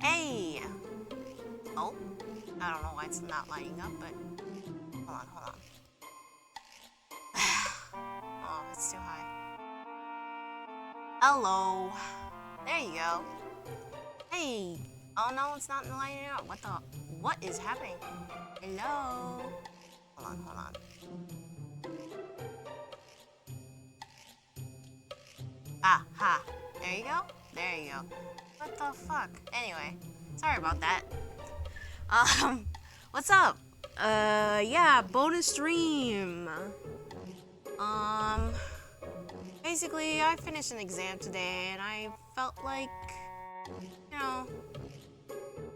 Hey! Oh, I don't know why it's not lighting up, but hold on. Oh, it's too high. Hello. There you go. Hey. Oh no, it's not lighting up. What is happening? Hello. Hold on. Ah, ha. There you go. What the fuck? Anyway, sorry about that. What's up? Yeah, bonus stream. Basically, I finished an exam today, and I felt like, you know,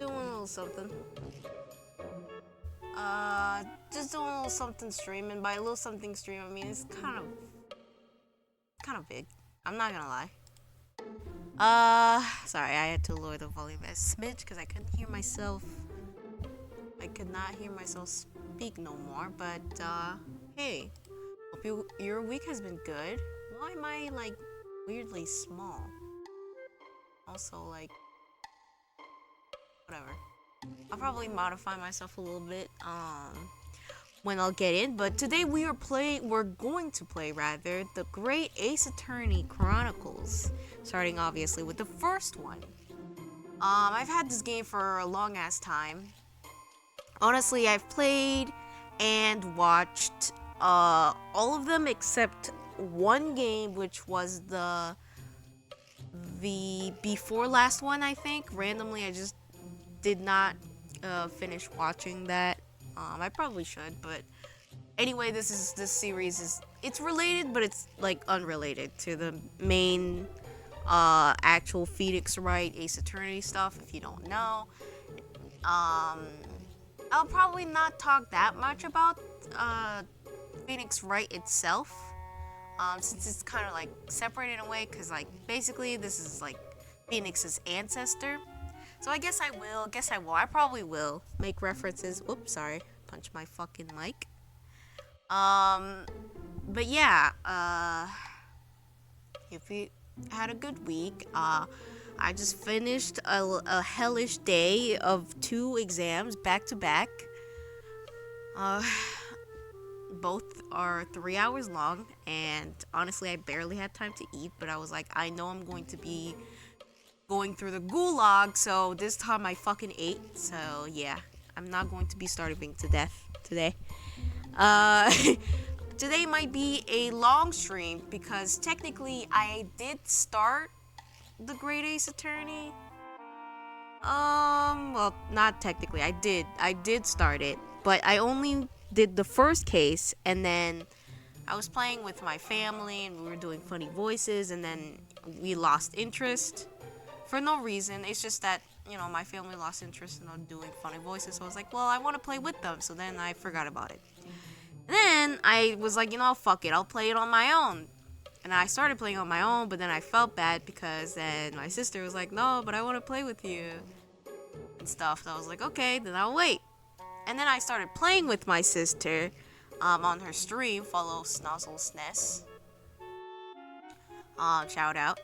doing a little something. Just doing a little something stream, and by a little something stream, I mean, it's kind of big. I'm not gonna lie. Sorry, I had to lower the volume a smidge because I couldn't hear myself. I could not hear myself speak no more, but, hey. Hope your week has been good. Why am I, like, weirdly small? Also, like, whatever. I'll probably modify myself a little bit, when I'll get in, but today we're going to play, the Great Ace Attorney Chronicles. Starting, obviously, with the first one. I've had this game for a long-ass time. Honestly, I've played and watched all of them except one game, which was the before last one, I think. Randomly, I just did not finish watching that. I probably should, but anyway, this series it's related, but it's like unrelated to the main actual Phoenix Wright Ace Attorney stuff. If you don't know, I'll probably not talk that much about Phoenix Wright itself, since it's kind of like separated away, because like basically this is like Phoenix's ancestor. So I guess I probably will make references. Oops, sorry, punch my fucking mic. But yeah, if you had a good week, I just finished a hellish day of 2 exams back to back. Both are 3 hours long, and honestly, I barely had time to eat, but I was like, I know I'm going to be going through the gulag, so this time I fucking ate, so yeah, I'm not going to be starving to death today. Today might be a long stream, because technically I did start the Great Ace Attorney. Well, not technically, I did start it, but I only did the first case, and then I was playing with my family, and we were doing funny voices, and then we lost interest. For no reason, it's just that, you know, my family lost interest in doing funny voices, so I was like, well, I want to play with them, so then I forgot about it. And then I was like, you know, fuck it, I'll play it on my own. And I started playing on my own, but then I felt bad because then my sister was like, no, but I want to play with you and stuff. So I was like, okay, then I'll wait. And then I started playing with my sister on her stream. Follow Snozzle SNES. Shout out.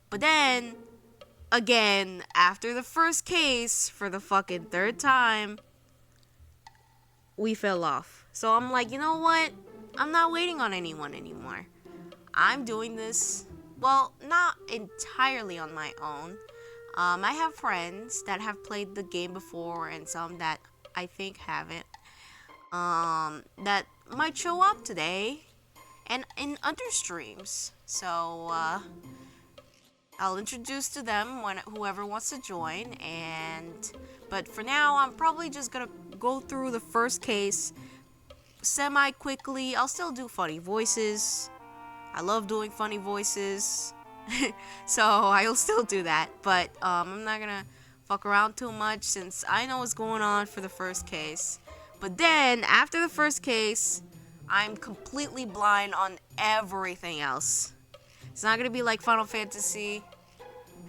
But then, again, after the first case, for the fucking third time, we fell off. So I'm like, you know what? I'm not waiting on anyone anymore. I'm doing this, well, not entirely on my own. I have friends that have played the game before and some that I think haven't. That might show up today and in other streams. So, I'll introduce to them when whoever wants to join, but for now I'm probably just gonna go through the first case semi quickly. I'll still do funny voices. I love doing funny voices. So I'll still do that, but I'm not gonna fuck around too much since I know what's going on for the first case. But then after the first case, I'm completely blind on everything else. It's not gonna be like Final Fantasy.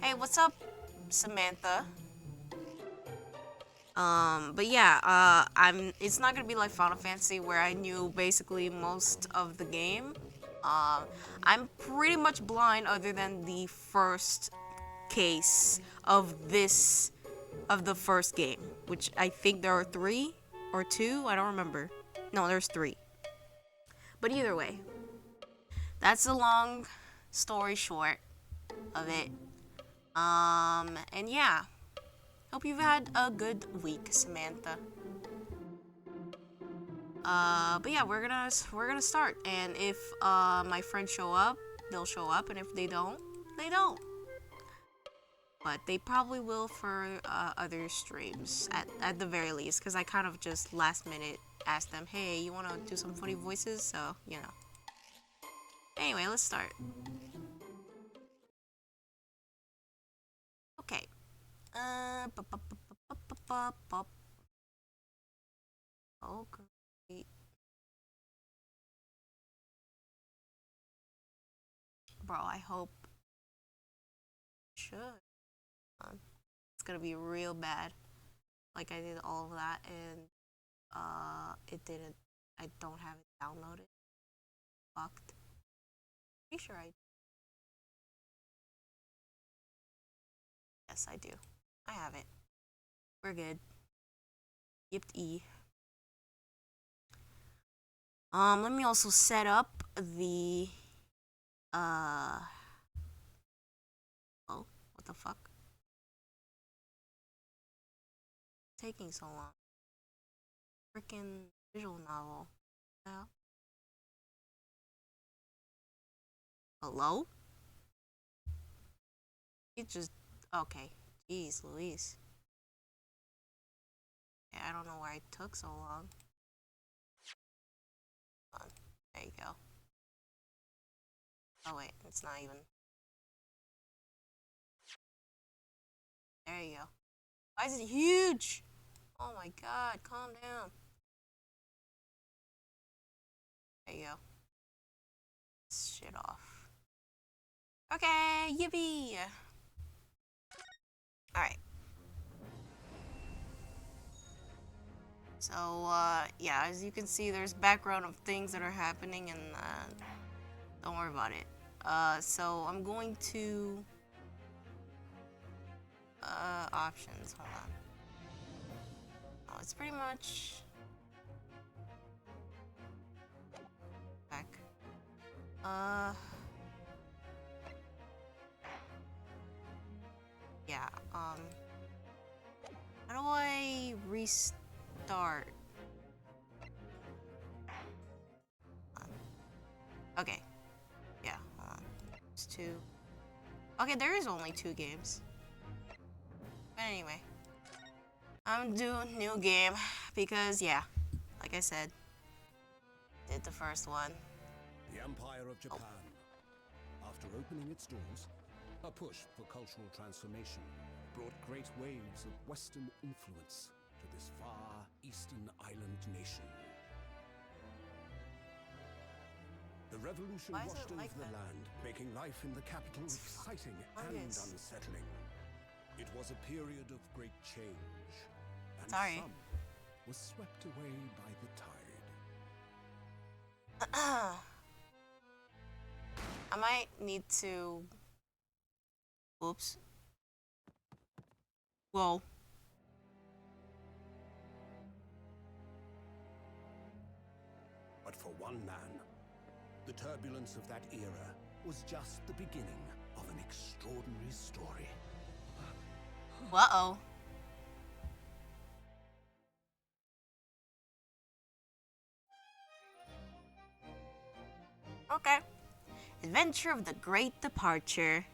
Hey, what's up, Samantha? But yeah, it's not gonna be like Final Fantasy where I knew basically most of the game. I'm pretty much blind other than the first case of the first game, which I think there are 3 or 2, I don't remember. No, there's 3. But either way, that's a long story short of it. And yeah, hope you've had a good week, Samantha. But yeah, we're gonna start, and if my friends show up, they'll show up, and if they don't, they don't. But they probably will for other streams at the very least, because I kind of just last minute asked them, hey, you want to do some funny voices? So you know. Anyway, let's start. Okay. Oh, great. Bro, I hope should. It's gonna be real bad. Like I did all of that and it didn't. I don't have it downloaded. Fucked. Pretty sure I. Yes, I do. I have it. We're good. Yipped E. Let me also set up the oh, what the fuck? It's taking so long. Freaking visual novel. Now. Hello? It just okay. Jeez Louise. Yeah, I don't know why it took so long. There you go. Oh wait, it's not even. There you go. Why is it huge? Oh my god, calm down. There you go. Shit off. Okay, yippee! Alright. So, yeah, as you can see, there's background of things that are happening, and, don't worry about it. So I'm going to, options, hold on. Oh, it's pretty much, back. Yeah, how do I restart? Okay. Yeah, hold on. It's 2. Okay, there is only 2 games. But anyway. I'm doing new game because, yeah, like I said, did the first one. The Empire of Japan. After opening its doors, a push for cultural transformation brought great waves of Western influence to this far eastern island nation. The revolution Why is washed it over like the that? land, making life in the capital exciting and fungus. unsettling. It was a period of great change, and Sorry. some was swept away by the tide. I might need to... Oops. Whoa. But for one man, the turbulence of that era was just the beginning of an extraordinary story. Uh-oh. Okay. Adventure of the Great Departure.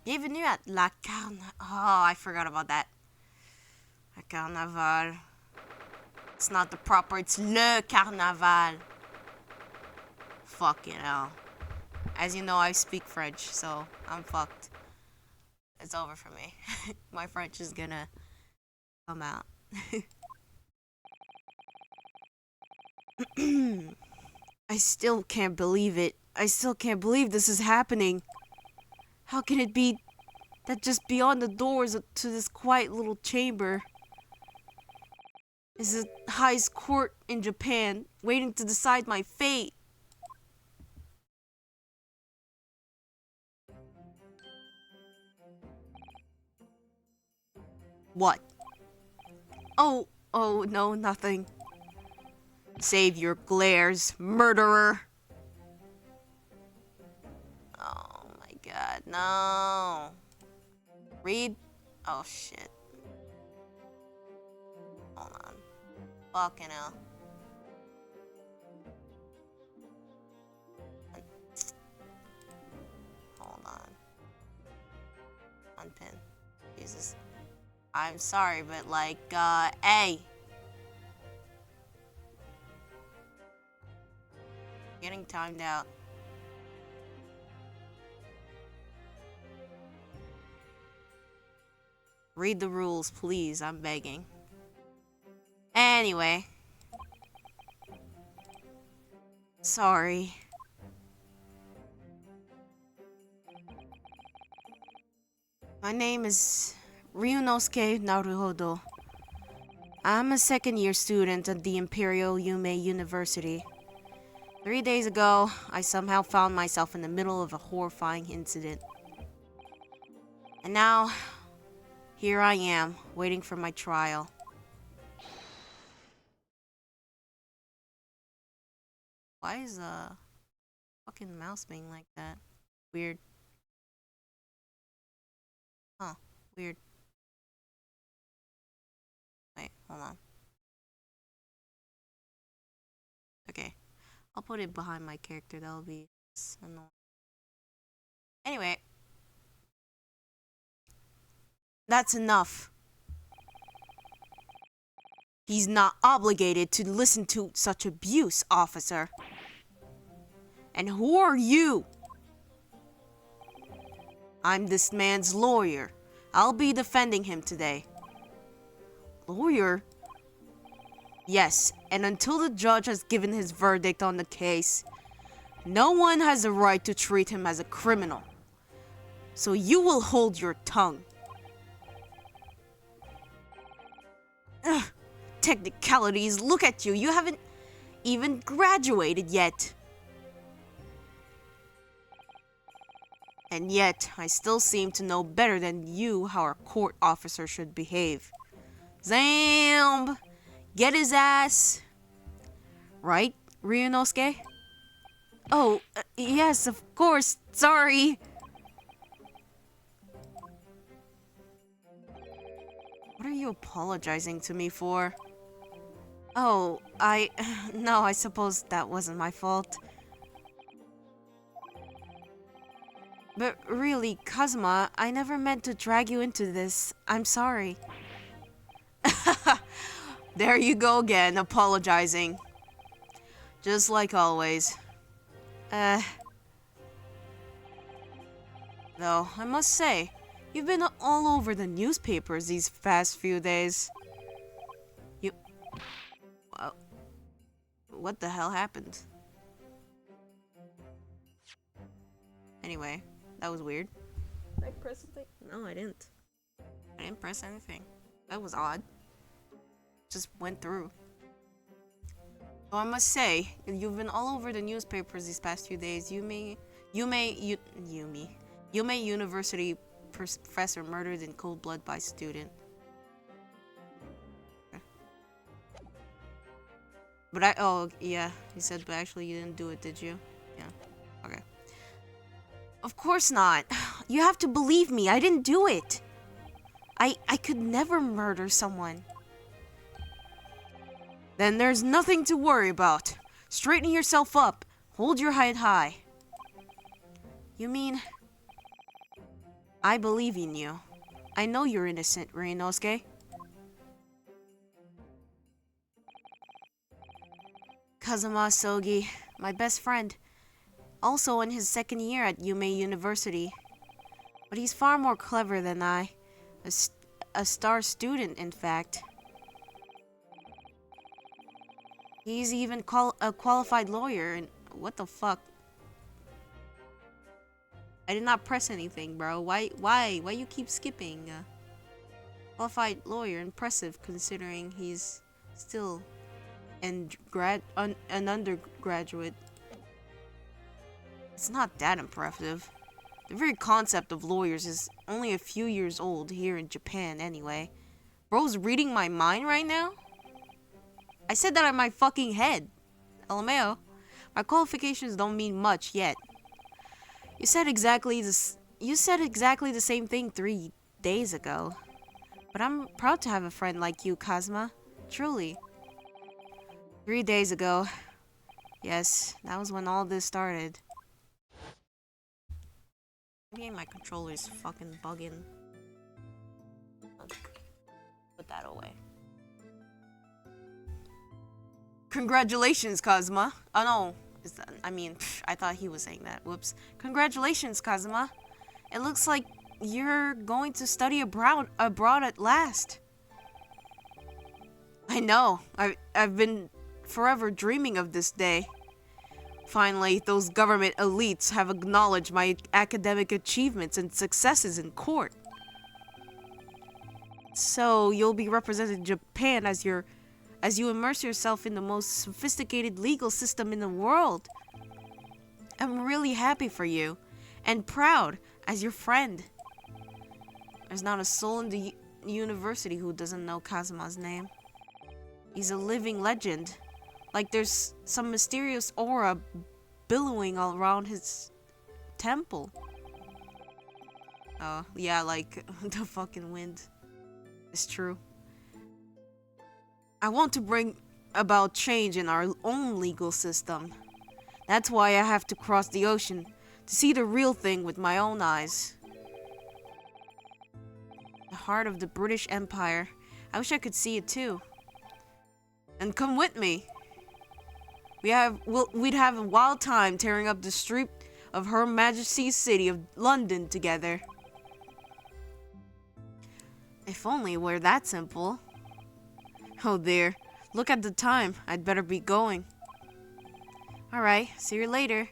Bienvenue at La Carnaval. Oh, I forgot about that. La Carnaval. It's not the proper, it's Le Carnaval. Fucking hell. As you know, I speak French, so I'm fucked. It's over for me. My French is gonna come out. I still can't believe it. I still can't believe this is happening. How can it be that just beyond the doors to this quiet little chamber is the highest court in Japan, waiting to decide my fate? What? Oh, no, nothing. Save your glares, murderer. Oh my god, no. Read? Oh shit. Hold on. Fucking hell. Hold on. Unpin. Jesus. I'm sorry, but like, hey. Getting timed out. Read the rules, please. I'm begging. Anyway. Sorry. My name is Ryunosuke Naruhodo. I'm a second-year student at the Imperial Yume University. 3 days ago, I somehow found myself in the middle of a horrifying incident. And now, here I am, waiting for my trial. Why is the fucking mouse being like that? Weird. Huh, weird. Wait, hold on. Okay, I'll put it behind my character, that'll be annoying. Anyway. That's enough. He's not obligated to listen to such abuse, officer. And who are you? I'm this man's lawyer. I'll be defending him today. Lawyer? Yes, and until the judge has given his verdict on the case, no one has the right to treat him as a criminal. So you will hold your tongue. Ugh, technicalities, look at you. You haven't even graduated yet. And yet, I still seem to know better than you how our court officer should behave. Zamb! Get his ass! Right, Ryunosuke? Oh, yes, of course. Sorry. What are you apologizing to me for? Oh, no, I suppose that wasn't my fault. But really, Kazuma, I never meant to drag you into this. I'm sorry. There you go again, apologizing. Just like always. Though, I must say, you've been all over the newspapers these past few days. You... What the hell happened? Anyway, that was weird. Did I press something? No, I didn't. I didn't press anything. That was odd. Just went through. Oh, I must say, you've been all over the newspapers these past few days. Yume University professor murdered in cold blood by student. But oh yeah, he said, but actually you didn't do it, did you? Yeah, okay. Of course not. You have to believe me, I didn't do it. I could never murder someone. Then there's nothing to worry about. Straighten yourself up. Hold your head high. You mean... I believe in you. I know you're innocent, Reinosuke. Kazuma Sogi, my best friend. Also in his second year at Yume University. But he's far more clever than I. A star student, in fact. He's even a qualified lawyer, and what the fuck? I did not press anything, bro. Why you keep skipping? Qualified lawyer, impressive considering he's still an undergraduate. It's not that impressive. The very concept of lawyers is only a few years old here in Japan, anyway. Bro's reading my mind right now? I said that in my fucking head. LMAO. My qualifications don't mean much yet. You said exactly the same thing 3 days ago. But I'm proud to have a friend like you, Kazuma. Truly. 3 days ago. Yes, that was when all this started. Maybe my controller's fucking bugging. Put that away. Congratulations, Kazuma. Oh no. I thought he was saying that. Whoops. Congratulations, Kazuma. It looks like you're going to study abroad at last. I know. I've been forever dreaming of this day. Finally, those government elites have acknowledged my academic achievements and successes in court. So, you'll be representing Japan as you immerse yourself in the most sophisticated legal system in the world. I'm really happy for you, and proud as your friend. There's not a soul in the university who doesn't know Kazuma's name. He's a living legend. Like there's some mysterious aura billowing all around his temple. Oh, yeah, like the fucking wind. It's true. I want to bring about change in our own legal system. That's why I have to cross the ocean, to see the real thing with my own eyes. The heart of the British Empire. I wish I could see it too. And come with me. We'd have a wild time tearing up the street of Her Majesty's city of London together. If only it were that simple. Oh dear, look at the time. I'd better be going. Alright, see you later.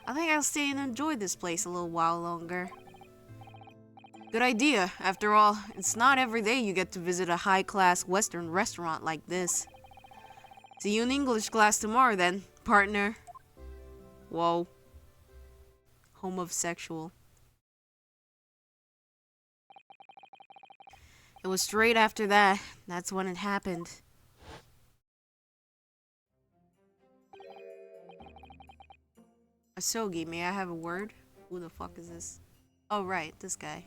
I think I'll stay and enjoy this place a little while longer. Good idea. After all, it's not every day you get to visit a high-class Western restaurant like this. See you in English class tomorrow then, partner. Whoa. Homosexual. It was straight after that. That's when it happened. Asogi, may I have a word? Who the fuck is this? Oh, right, this guy.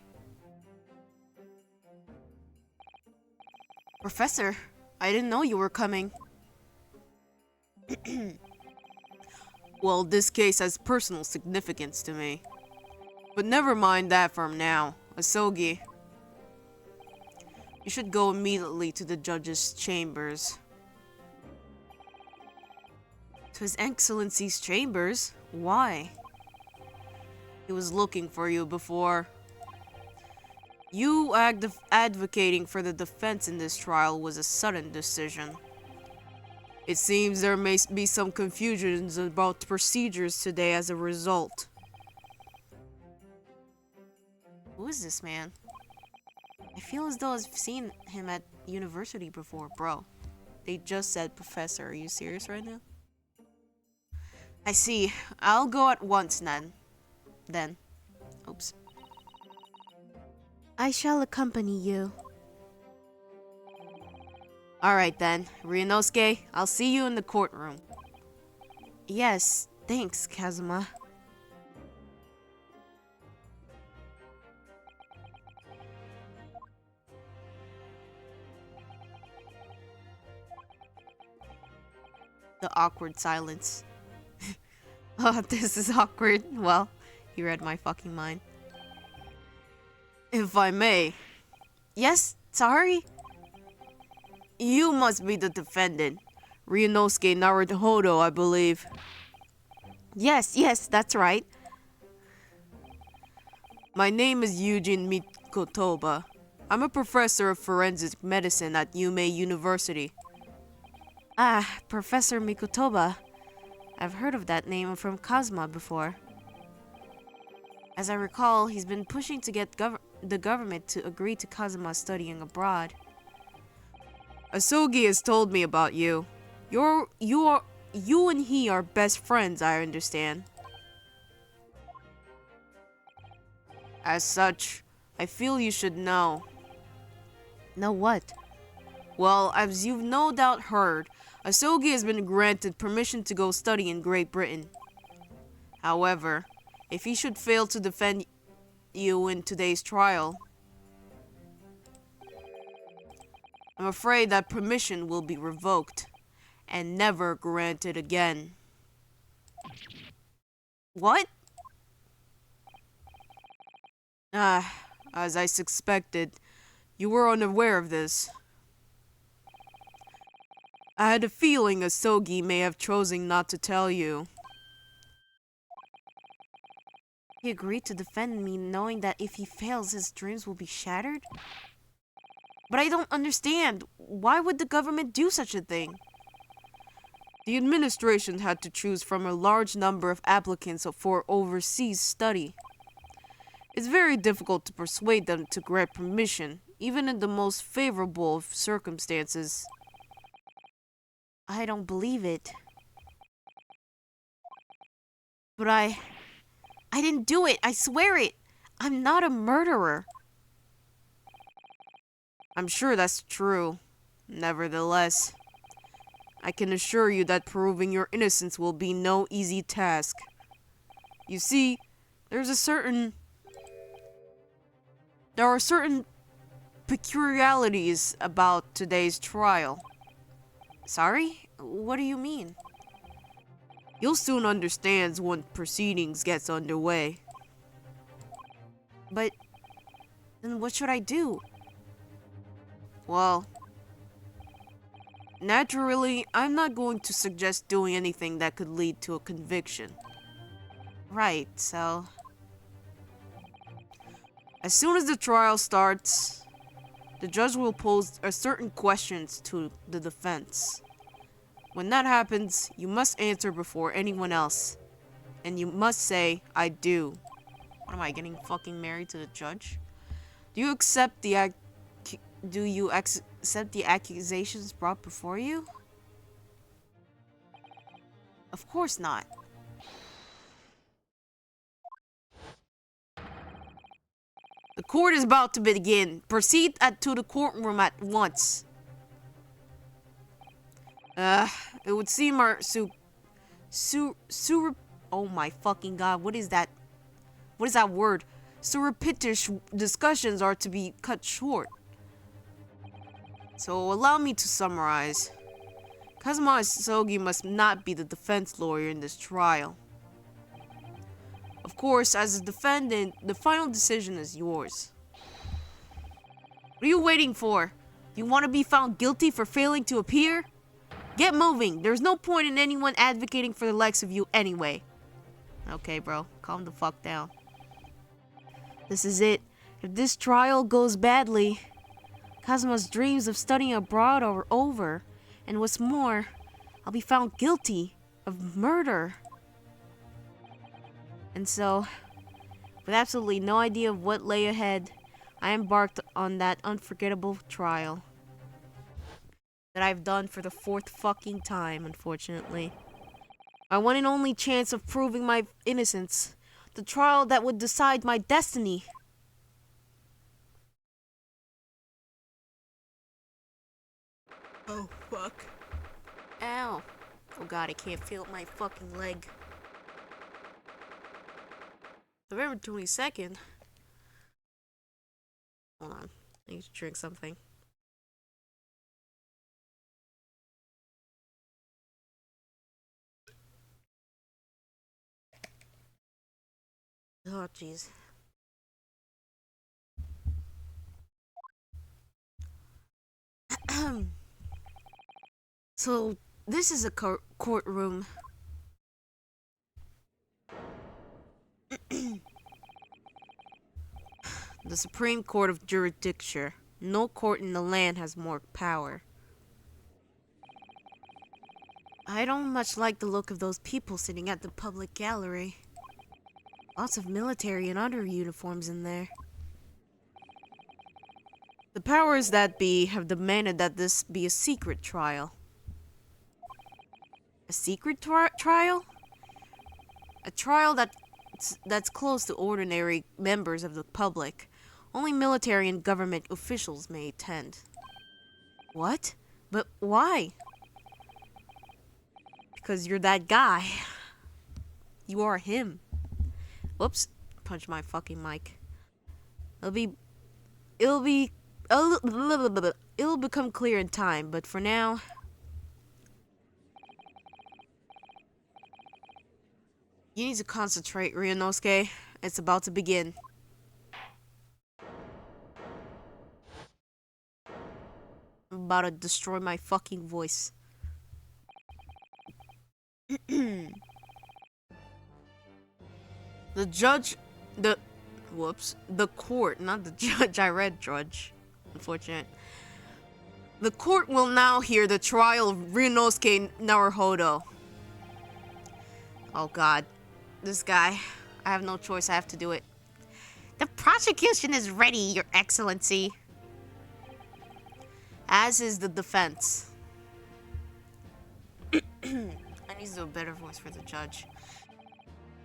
Professor, I didn't know you were coming. Well, this case has personal significance to me. But never mind that for now. Asogi, you should go immediately to the judge's chambers. To His Excellency's chambers? Why? He was looking for you before. You advocating for the defense in this trial was a sudden decision. It seems there may be some confusions about procedures today as a result. Who is this man? I feel as though I've seen him at university before. Bro, they just said professor. Are you serious right now? I see. I'll go at once then. Oops. I shall accompany you. Alright then, Ryunosuke, I'll see you in the courtroom. Yes, thanks, Kazuma. The awkward silence. Oh, this is awkward. Well, he read my fucking mind. If I may. Yes, sorry? You must be the defendant. Ryunosuke Naruhodo, I believe. Yes, that's right. My name is Eugene Mikotoba. I'm a professor of forensic medicine at Yume University. Ah, Professor Mikotoba. I've heard of that name from Kazuma before. As I recall, he's been pushing to get the government to agree to Kazuma studying abroad. Asogi has told me about you. You and he are best friends, I understand. As such, I feel you should know. Know what? Well, as you've no doubt heard, Asogi has been granted permission to go study in Great Britain. However, if he should fail to defend you in today's trial, I'm afraid that permission will be revoked and never granted again. What? As I suspected, you were unaware of this. I had a feeling Asogi may have chosen not to tell you. He agreed to defend me knowing that if he fails, his dreams will be shattered? But I don't understand. Why would the government do such a thing? The administration had to choose from a large number of applicants for overseas study. It's very difficult to persuade them to grant permission, even in the most favorable of circumstances. I don't believe it. But I didn't do it, I swear it! I'm not a murderer. I'm sure that's true. Nevertheless, I can assure you that proving your innocence will be no easy task. You see, there are certain peculiarities about today's trial. Sorry? What do you mean? You'll soon understand when proceedings gets underway. But then what should I do? Well, naturally, I'm not going to suggest doing anything that could lead to a conviction. Right, so as soon as the trial starts, the judge will pose certain questions to the defense. When that happens, you must answer before anyone else. And you must say, I do. What am I, getting fucking married to the judge? Do you accept the accusations brought before you? Of course not. The court is about to begin. Proceed to the courtroom at once. It would seem our oh my fucking god, what is that? What is that word? Surreptitious discussions are to be cut short. So allow me to summarize. Kazuma Asogi must not be the defense lawyer in this trial. Of course, as a defendant, the final decision is yours. What are you waiting for? You want to be found guilty for failing to appear? Get moving. There's no point in anyone advocating for the likes of you anyway. Okay, bro. Calm the fuck down. This is it. If this trial goes badly, Kazuma's dreams of studying abroad are over. And what's more, I'll be found guilty of murder. And so, With absolutely no idea of what lay ahead, I embarked on that unforgettable trial. That I've done for the fourth fucking time, unfortunately. My one and only chance of proving my innocence. The trial that would decide my destiny. Oh, fuck. Ow. Oh god, I can't feel my fucking leg. November 22nd? Hold on. I need to drink something. Oh, jeez. So, this is a courtroom. The Supreme Court of Jurisdiction. No court in the land has more power. I don't much like the look of those people sitting at the public gallery. Lots of military and other uniforms in there. The powers that be have demanded that this be a secret trial. A secret trial? A trial that's closed to ordinary members of the public. Only military and government officials may attend. What? But why? Because you're that guy. You are him. Whoops. Punch my fucking mic. It'll become clear in time, but for now... You need to concentrate, Ryunosuke. It's about to begin. I'm about to destroy my fucking voice. The judge... The court, not the judge. I read judge. Unfortunate. The court will now hear the trial of Ryunosuke Naruhodo. Oh god. This guy. I have no choice. I have to do it. The prosecution is ready, Your Excellency. As is the defense. I need to do a better voice for the judge.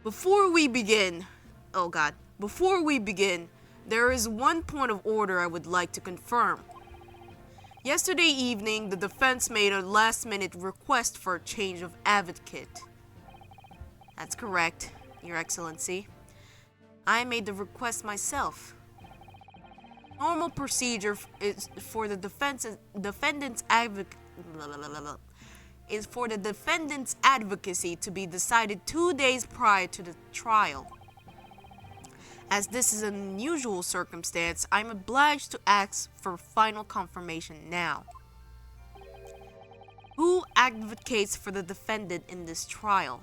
Before we begin... Oh god. Before we begin, there is one point of order I would like to confirm. Yesterday evening, the defense made a last-minute request for a change of advocate. That's correct, Your Excellency. I made the request myself. Normal procedure is for the defendant's advocacy to be decided 2 days prior to the trial. As this is an unusual circumstance, I'm obliged to ask for final confirmation now. Who advocates for the defendant in this trial?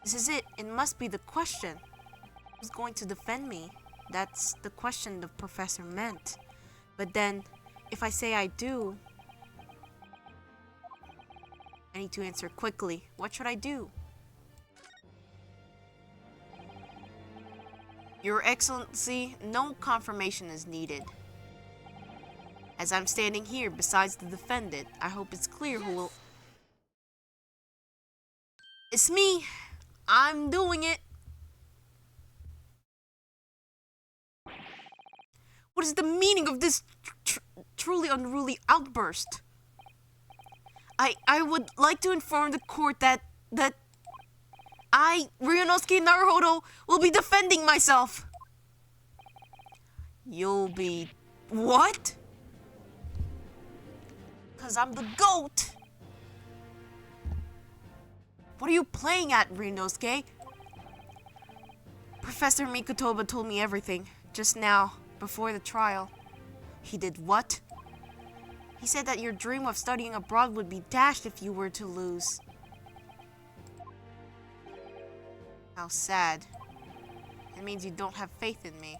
This is it. It must be the question. Who's going to defend me? That's the question the professor meant. But then, if I say I do... I need to answer quickly. What should I do? Your Excellency, no confirmation is needed. As I'm standing here besides the defendant, I hope it's clear who will... It's me! I'm doing it! What is the meaning of this truly unruly outburst? I would like to inform the court that I, Ryunosuke Naruhodo, will be defending myself. You'll be... What? Because I'm the GOAT. What are you playing at, Ryunosuke? Professor Mikutoba told me everything, just now, before the trial. He did what? He said that your dream of studying abroad would be dashed if you were to lose. How sad. It means you don't have faith in me.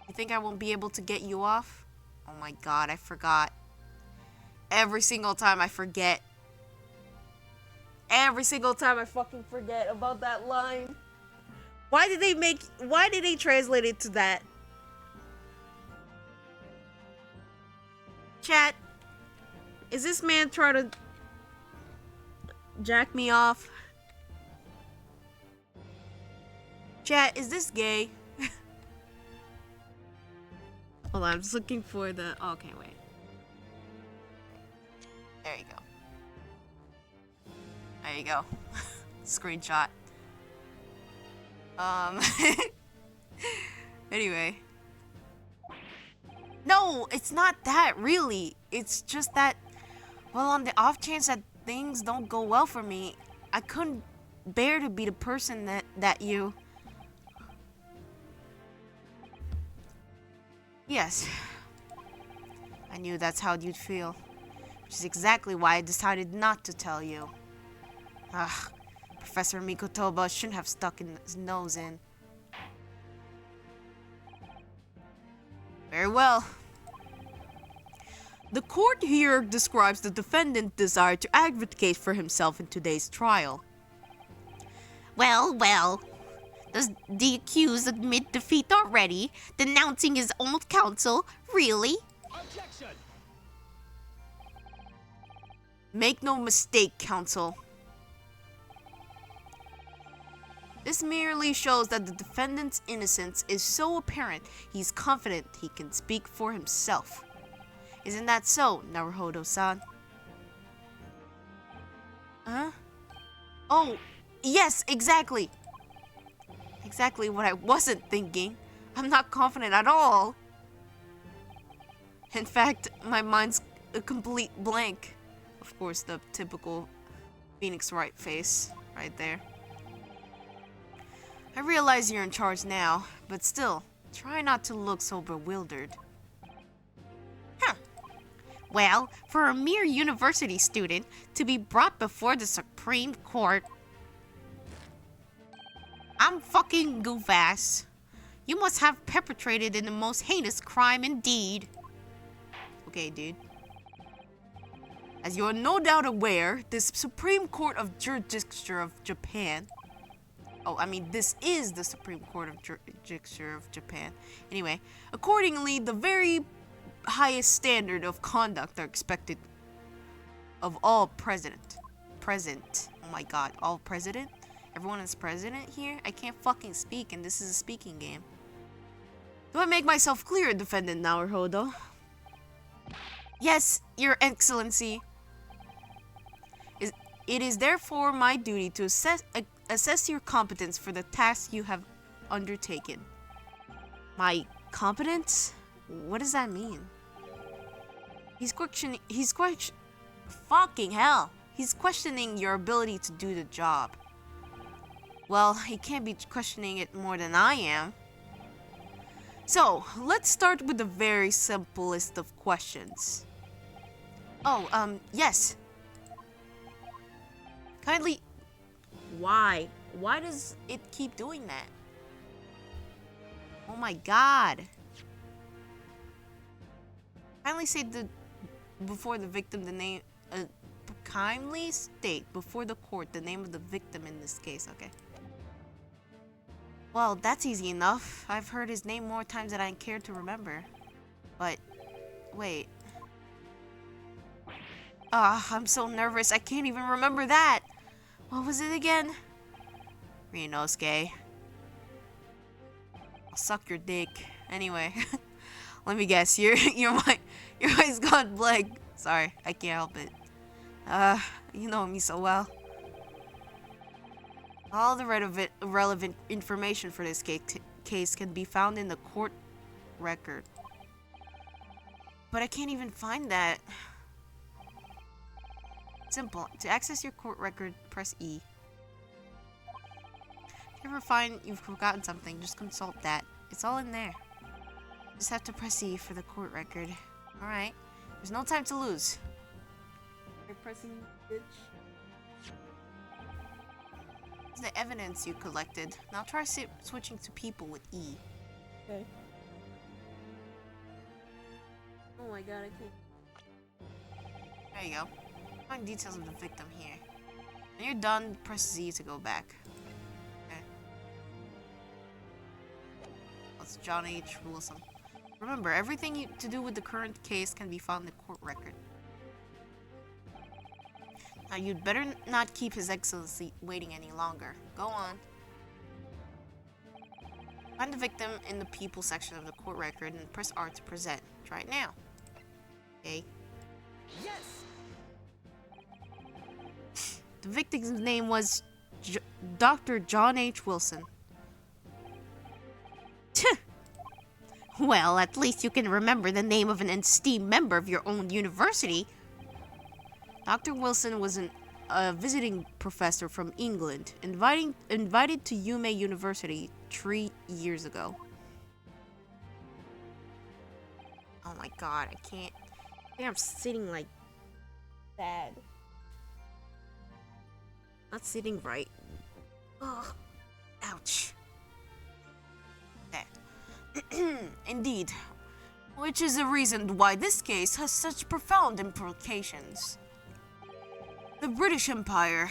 You think I won't be able to get you off? Oh my god, I forgot. Every single time I forget. Every single time I fucking forget about that line. Why did they translate it to that? Chat, is this man trying to jack me off? Chat, is this gay? Hold on, I'm just looking for the... Oh, okay, wait. There you go. There you go. Screenshot. Anyway. No, it's not that, really. It's just that, well, on the off chance that things don't go well for me, I couldn't bear to be the person that you... Yes. I knew that's how you'd feel. Which is exactly why I decided not to tell you. Ugh. Professor Mikotoba shouldn't have stuck his nose in. Very well. The court here describes the defendant's desire to advocate for himself in today's trial. Well, well. Does the accused admit defeat already, denouncing his own counsel? Really? Objection! Make no mistake, counsel. This merely shows that the defendant's innocence is so apparent he's confident he can speak for himself. Isn't that so, Naruhodo-san? Huh? Oh, yes, exactly. Exactly what I wasn't thinking. I'm not confident at all. In fact, my mind's a complete blank. Of course, the typical Phoenix Wright face right there. I realize you're in charge now, but still, try not to look so bewildered. Huh. Well, for a mere university student to be brought before the Supreme Court... I'm fucking goof-ass. You must have perpetrated in the most heinous crime indeed. Okay, dude. As you are no doubt aware, this Supreme Court of Jurisdiction of Japan... Oh, I mean, this is the Supreme Court of Jurisdiction of Japan. Anyway, accordingly, the very highest standard of conduct are expected of all present. Oh my god, all president? Everyone is president here? I can't fucking speak, and this is a speaking game. Do I make myself clear, Defendant Naruhodo? Yes, Your Excellency. It is therefore my duty to assess your competence for the task you have undertaken. My competence? What does that mean? Fucking hell. He's questioning your ability to do the job. Well, he can't be questioning it more than I am. So, let's start with the very simplest of questions. Oh, yes. Kindly... Why? Why does it keep doing that? Oh my god. Kindly say before the victim the name... kindly state before the court the name of the victim in this case, okay. Well, that's easy enough. I've heard his name more times than I care to remember. But, wait. I'm so nervous I can't even remember that. What was it again? Ryunosuke. I'll suck your dick. Anyway, let me guess. Your eyes gone blank. Sorry, I can't help it. You know me so well. All the relevant information for this case can be found in the court record. But I can't even find that. Simple. To access your court record, press E. If you ever find you've forgotten something, just consult that. It's all in there. Just have to press E for the court record. Alright. There's no time to lose. You're pressing, bitch. This is the evidence you collected. Now try switching to people with E. Okay. Oh my god, I can't. There you go. Find details of the victim here. When you're done, press Z to go back. Okay. That's John H. Wilson. Remember, everything to do with the current case can be found in the court record. Now, you'd better not keep His Excellency waiting any longer. Go on. Find the victim in the people section of the court record and press R to present. Try it now. Okay. Yes! The victim's name was Dr. John H. Wilson. Well, at least you can remember the name of an esteemed member of your own university. Dr. Wilson was a visiting professor from England, invited to Yume University 3 years ago. Oh my god, I think I'm sitting like bad. Not sitting right. Ugh. Ouch. That. Indeed. Which is the reason why this case has such profound implications. The British Empire.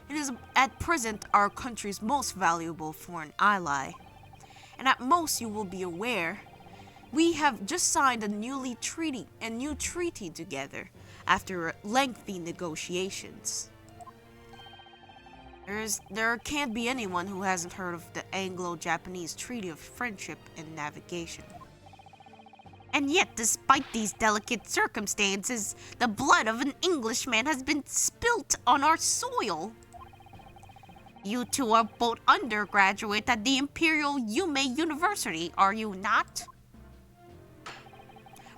It is at present our country's most valuable foreign ally. And at most you will be aware, we have just signed a new treaty together after lengthy negotiations. There can't be anyone who hasn't heard of the Anglo-Japanese Treaty of Friendship and Navigation. And yet, despite these delicate circumstances, the blood of an Englishman has been spilt on our soil. You two are both undergraduate at the Imperial Yume University, are you not?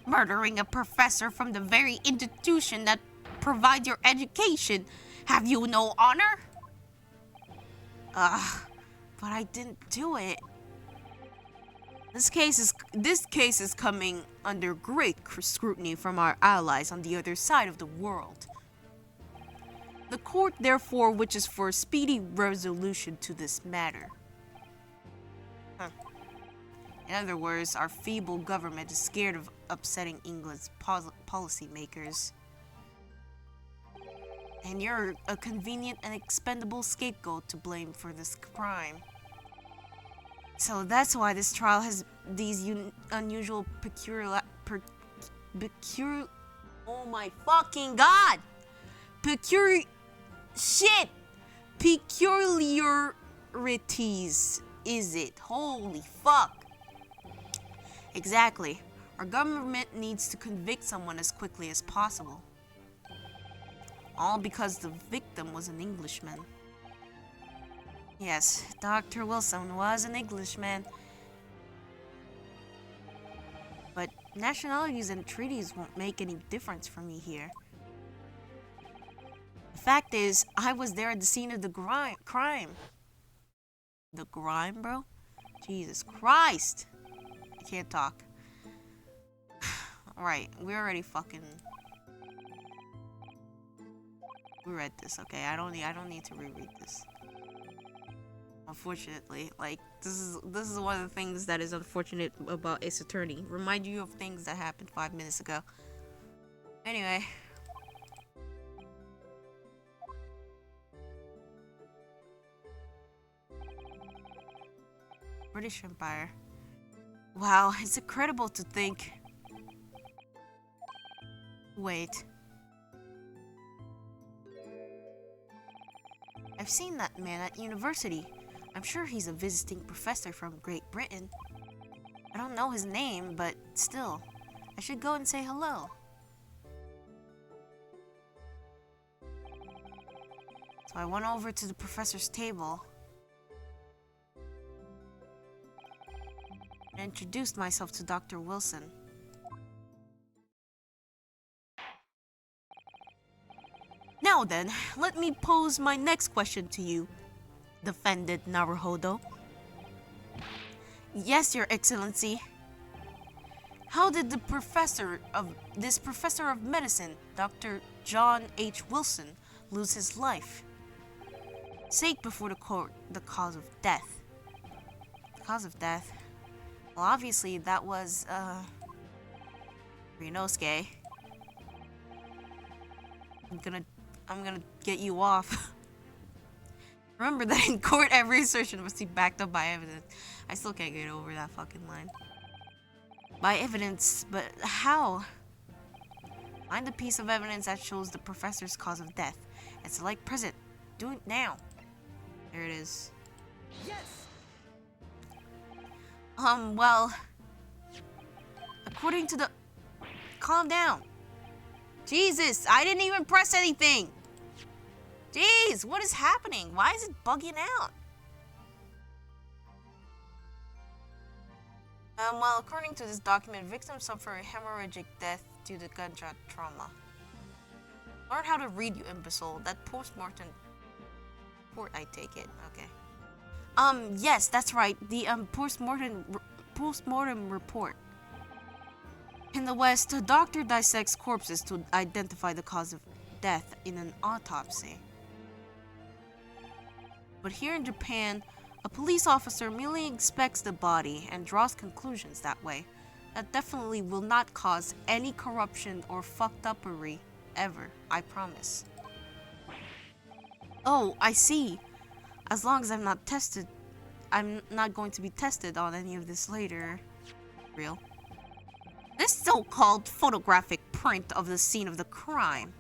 Murdering a professor from the very institution that provides your education, have you no honor? But I didn't do it. This case is coming under great scrutiny from our allies on the other side of the world. The court therefore wishes for a speedy resolution to this matter. In other words, our feeble government is scared of upsetting England's policymakers. And you're a convenient and expendable scapegoat to blame for this crime. So that's why this trial has these unusual oh my fucking god! Peculiarities, is it? Holy fuck. Exactly. Our government needs to convict someone as quickly as possible. All because the victim was an Englishman. Yes, Dr. Wilson was an Englishman. But nationalities and treaties won't make any difference for me here. The fact is, I was there at the scene of the crime. The grime, bro? Jesus Christ! I can't talk. Alright, we already fucking... We read this, okay? I don't need to reread this. Unfortunately, like this is one of the things that is unfortunate about Ace Attorney. Remind you of things that happened 5 minutes ago. Anyway. British Empire. Wow, it's incredible to think. Wait. I've seen that man at university. I'm sure he's a visiting professor from Great Britain. I don't know his name, but still, I should go and say hello. So I went over to the professor's table and introduced myself to Dr. Wilson. Now then, let me pose my next question to you, defended Naruhodo. Yes, Your Excellency. How did this professor of medicine, Dr. John H. Wilson, lose his life? Sake before the court the cause of death. The cause of death? Well, obviously that was, Rinosuke. I'm gonna get you off. Remember that in court, every assertion must be backed up by evidence. I still can't get over that fucking line. By evidence, but how? Find a piece of evidence that shows the professor's cause of death and select present. Do it now. There it is. Yes! Well, according to the... Calm down. Jesus, I didn't even press anything. Jeez, what is happening? Why is it bugging out? Well, according to this document, victims suffer a hemorrhagic death due to gunshot trauma. Learn how to read, you imbecile. That post-mortem report, I take it. Okay. Yes, that's right. The post-mortem report. In the West, a doctor dissects corpses to identify the cause of death in an autopsy. But here in Japan, a police officer merely inspects the body and draws conclusions that way. That definitely will not cause any corruption or fucked uppery, ever, I promise. Oh, I see. As long as I'm not going to be tested on any of this later. Real. This so-called photographic print of the scene of the crime.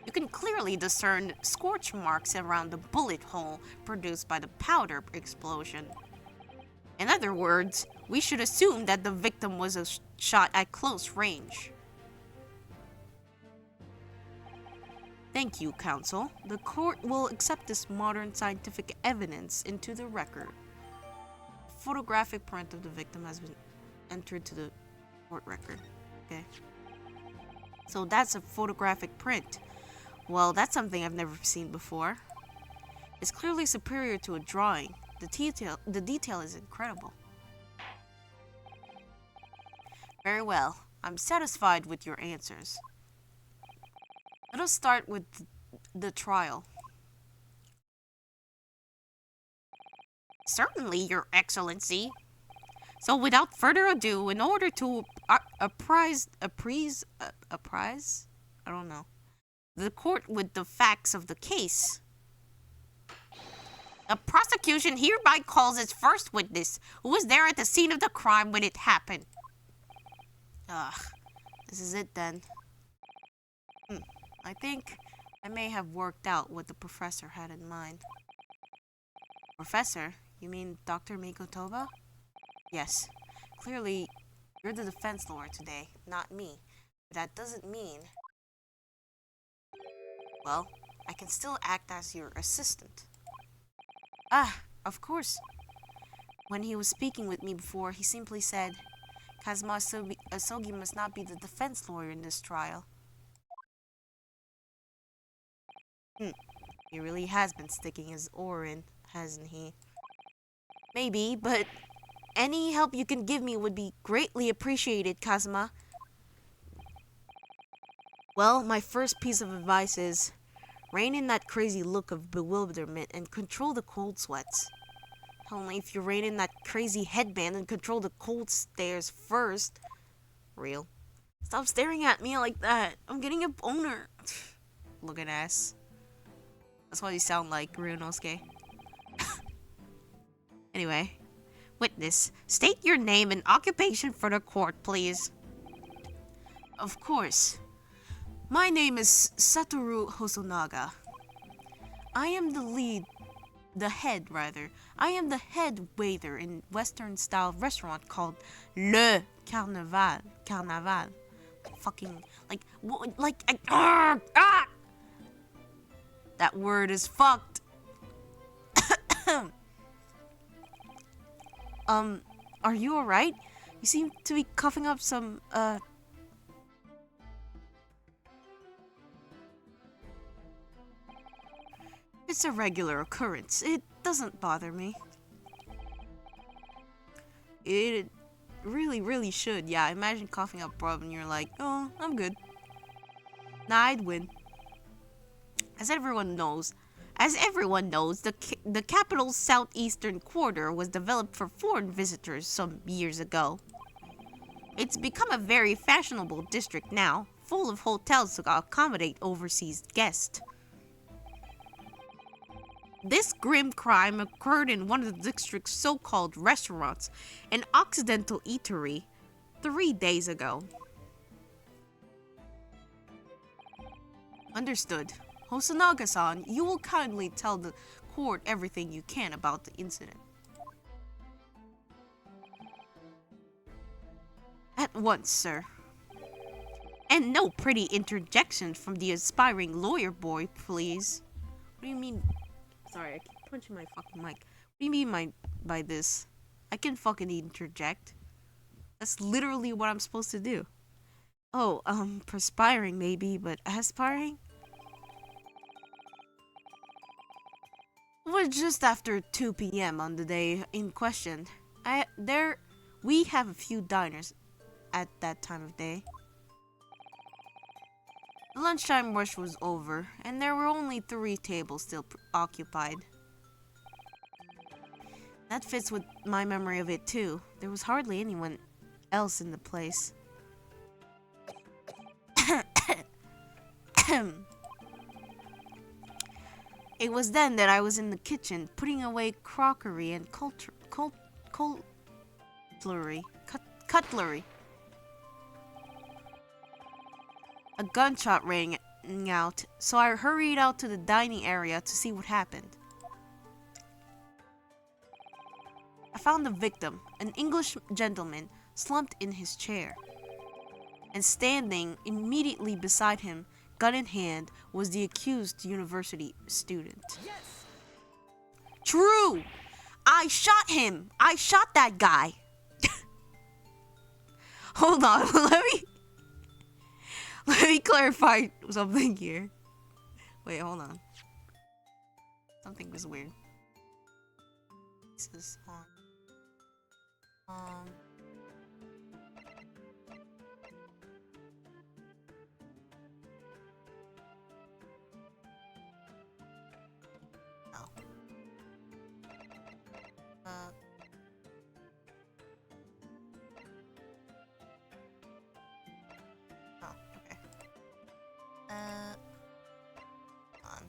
You can clearly discern scorch marks around the bullet hole produced by the powder explosion. In other words, we should assume that the victim was shot at close range. Thank you, counsel. The court will accept this modern scientific evidence into the record. A photographic print of the victim has been entered to the court record. Okay. So that's a photographic print. Well, that's something I've never seen before. It's clearly superior to a drawing. The detail is incredible. Very well. I'm satisfied with your answers. Let us start with the trial. Certainly, Your Excellency. So, without further ado, in order to apprise the court with the facts of the case, the prosecution hereby calls its first witness, who was there at the scene of the crime when it happened. Ugh, this is it then. I think I may have worked out what the professor had in mind. Professor? You mean Dr. Mikotoba? Yes. Clearly, you're the defense lawyer today, not me. But that doesn't mean... Well, I can still act as your assistant. Ah, of course. When he was speaking with me before, he simply said, Kazuma Asogi must not be the defense lawyer in this trial. He really has been sticking his oar in, hasn't he? Maybe, but any help you can give me would be greatly appreciated, Kazuma. Well, my first piece of advice is, rein in that crazy look of bewilderment and control the cold sweats. Only if you rein in that crazy headband and control the cold stares first. Real. Stop staring at me like that. I'm getting a boner. Looking ass. That's what you sound like, Ryunosuke. Anyway. Witness, state your name and occupation for the court, please. Of course. My name is Satoru Hosonaga. I am the head waiter in Western-style restaurant called Le Carnaval. Fucking, that word is fucked. Are you alright? You seem to be coughing up some, It's a regular occurrence. It doesn't bother me. It really, really should. Yeah, imagine coughing up Rob and you're like, oh, I'm good. Nah, I'd win. As everyone knows, the capital's southeastern quarter was developed for foreign visitors some years ago. It's become a very fashionable district now, full of hotels to accommodate overseas guests. This grim crime occurred in one of the district's so-called restaurants, an Occidental eatery, 3 days ago. Understood. Hosonaga-san, you will kindly tell the court everything you can about the incident. At once, sir. And no pretty interjections from the aspiring lawyer boy, please. What do you mean? Sorry, I keep punching my fucking mic. What do you mean by this? I can fucking interject. That's literally what I'm supposed to do. Oh, perspiring maybe, but aspiring? It was just after 2 p.m. on the day in question. We have a few diners at that time of day. The lunchtime rush was over, and there were only 3 tables still occupied. That fits with my memory of it too. There was hardly anyone else in the place. It was then that I was in the kitchen, putting away crockery and cutlery. A gunshot rang out, so I hurried out to the dining area to see what happened. I found the victim, an English gentleman, slumped in his chair. And standing immediately beside him, gun in hand, was the accused university student. Yes! True! I shot him! I shot that guy! Hold on, let me clarify something here. Wait, hold on. Something was weird. This is on. Okay. On.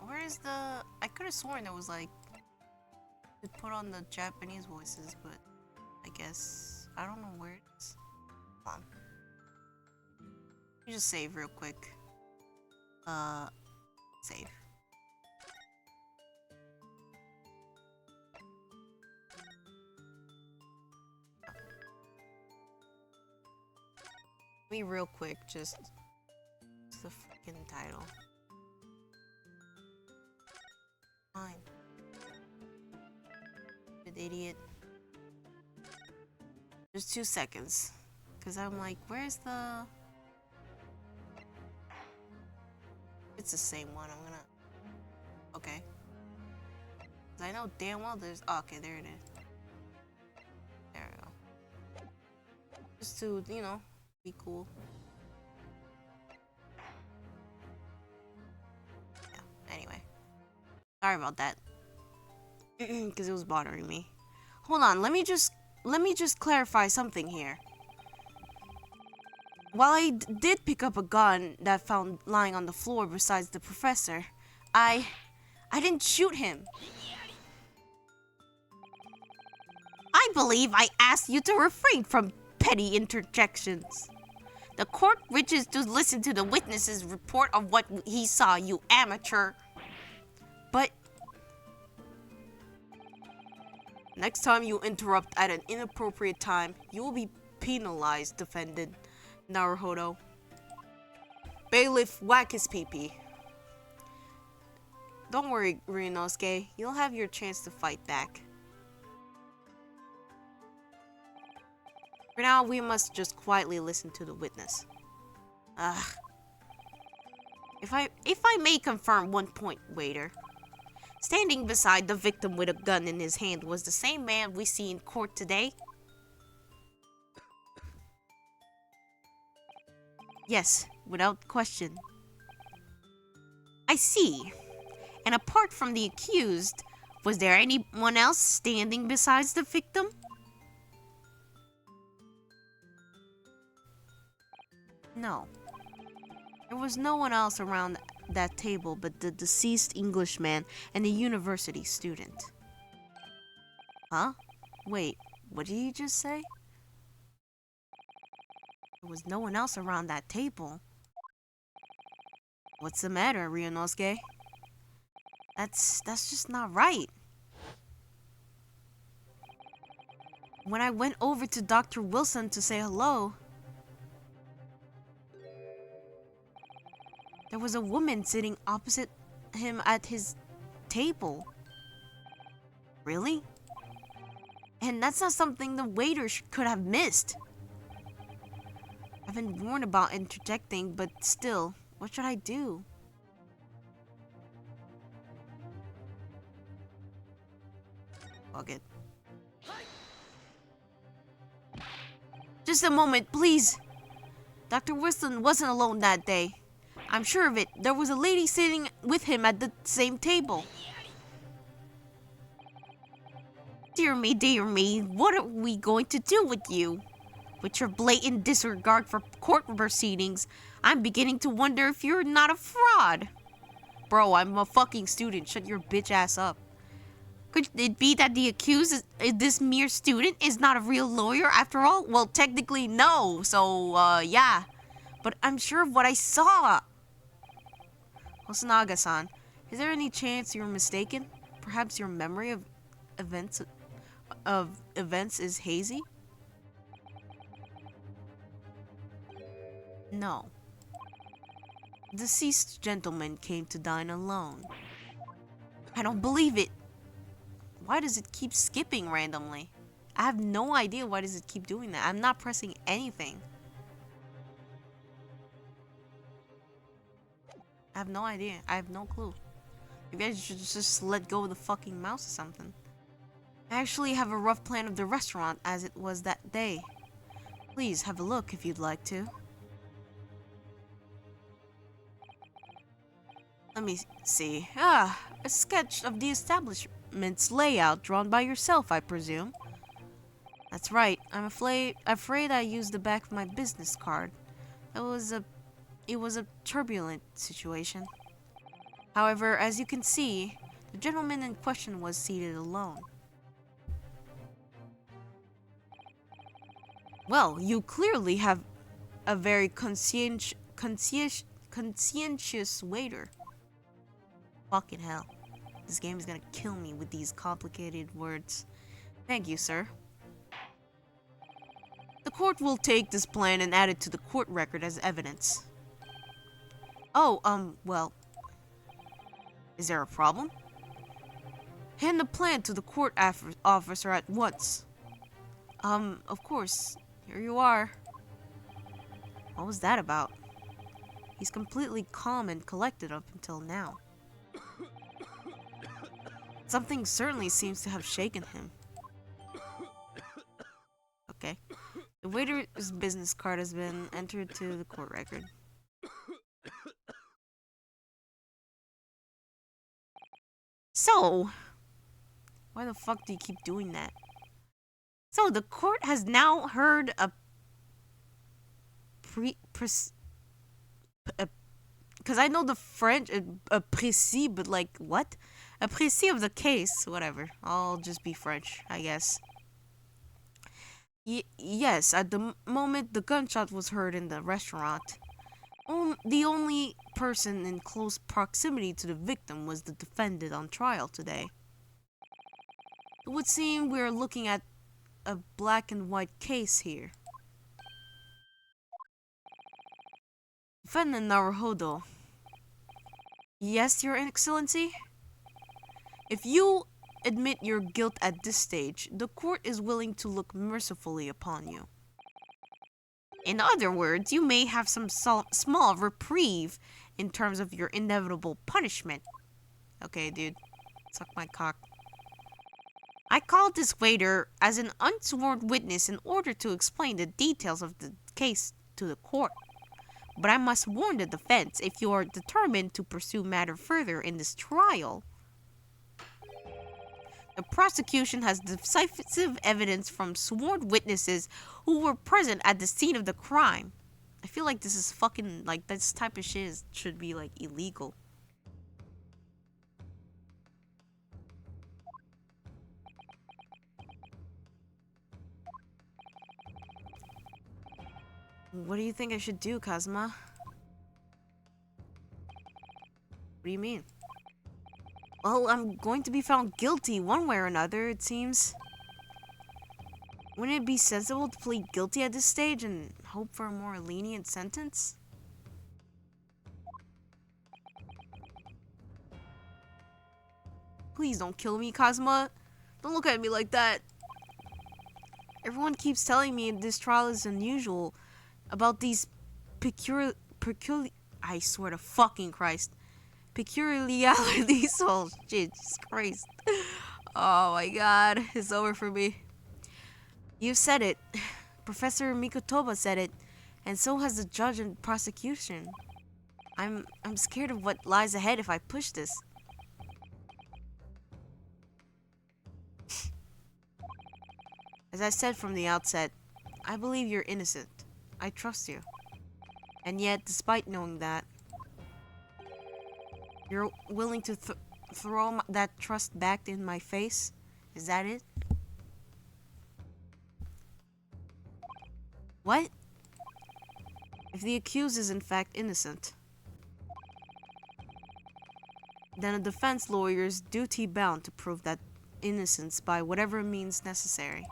Where is the... I could have sworn there was like... to put on the Japanese voices, but... I guess... I don't know where it is. Hold on. Let me just save real quick. Save. Me real quick, just the freaking title. Fine. Stupid idiot. Just 2 seconds. Cause I'm like, where's the... It's the same one, I'm gonna... Okay. Cause I know damn well there's... Oh, okay, there it is. There we go. Just to, you know, be cool. Yeah, anyway. Sorry about that. Because it was bothering me. Hold on, let me just clarify something here. While I did pick up a gun that found lying on the floor besides the professor, I didn't shoot him. I believe I asked you to refrain from petty interjections. The court wishes to listen to the witness's report of what he saw, you amateur. But next time you interrupt at an inappropriate time, you will be penalized, defended Naruhodo. Bailiff, whack his pee-pee. Don't worry, Ryunosuke. You'll have your chance to fight back. For now, we must just quietly listen to the witness. If I may confirm one point, waiter. Standing beside the victim with a gun in his hand was the same man we see in court today? Yes, without question. I see. And apart from the accused, was there anyone else standing besides the victim? No. There was no one else around that table but the deceased Englishman and the university student. Huh? Wait, what did you just say? There was no one else around that table. What's the matter, Ryunosuke? That's just not right. When I went over to Dr. Wilson to say hello, there was a woman sitting opposite him at his table. Really? And that's not something the waiter could have missed. I've been warned about interjecting, but still, what should I do? Fuck it. Just a moment, please. Dr. Wilson wasn't alone that day. I'm sure of it. There was a lady sitting with him at the same table. Dear me, what are we going to do with you? With your blatant disregard for court proceedings, I'm beginning to wonder if you're not a fraud. Bro, I'm a fucking student. Shut your bitch ass up. Could it be that the accused, this mere student, is not a real lawyer after all? Well, technically, no. So, yeah. But I'm sure of what I saw. Hosonaga-san, is there any chance you're mistaken? Perhaps your memory of events is hazy? No. The deceased gentleman came to dine alone. I don't believe it. Why does it keep skipping randomly? I have no idea why does it keep doing that. I'm not pressing anything. I have no idea. I have no clue. Maybe I should just let go of the fucking mouse or something. I actually have a rough plan of the restaurant as it was that day. Please have a look if you'd like to. Let me see. A sketch of the establishment's layout drawn by yourself, I presume. That's right. I'm afraid I used the back of my business card. It was a turbulent situation. However, as you can see, the gentleman in question was seated alone. Well, you clearly have a very conscientious waiter. Fucking hell. This game is gonna kill me with these complicated words. Thank you, sir. The court will take this plan and add it to the court record as evidence. Oh, well. Is there a problem? Hand the plan to the court officer at once. Of course. Here you are. What was that about? He's completely calm and collected up until now. Something certainly seems to have shaken him. Okay. The waiter's business card has been entered to the court record. So, why the fuck do you keep doing that? So, the court has now heard a because I know the French, a précis, but like, what? A précis of the case, whatever. I'll just be French, I guess. Yes, at the moment the gunshot was heard in the restaurant, the only person in close proximity to the victim was the defendant on trial today. It would seem we're looking at a black and white case here. Defendant Naruhodo. Yes, Your Excellency? If you admit your guilt at this stage, the court is willing to look mercifully upon you. In other words, you may have some small reprieve in terms of your inevitable punishment. Okay, dude. Suck my cock. I called this waiter as an unsworn witness in order to explain the details of the case to the court. But I must warn the defense, if you are determined to pursue matter further in this trial, the prosecution has decisive evidence from sworn witnesses who were present at the scene of the crime. I feel like this is fucking, like, this type of shit should be, like, illegal. What do you think I should do, Kazuma? What do you mean? Well, I'm going to be found guilty one way or another, it seems. Wouldn't it be sensible to plead guilty at this stage and hope for a more lenient sentence? Please don't kill me, Kazuma. Don't look at me like that. Everyone keeps telling me this trial is unusual about these I swear to fucking Christ. Peculiarities. Oh, shit, Jesus Christ. Oh my god, it's over for me. You said it. Professor Mikotoba said it, and so has the judge and prosecution. I'm scared of what lies ahead if I push this. As I said from the outset, I believe you're innocent. I trust you. And yet, despite knowing that, you're willing to throw that trust back in my face? Is that it? What? If the accused is in fact innocent, then a defense lawyer is duty-bound to prove that innocence by whatever means necessary.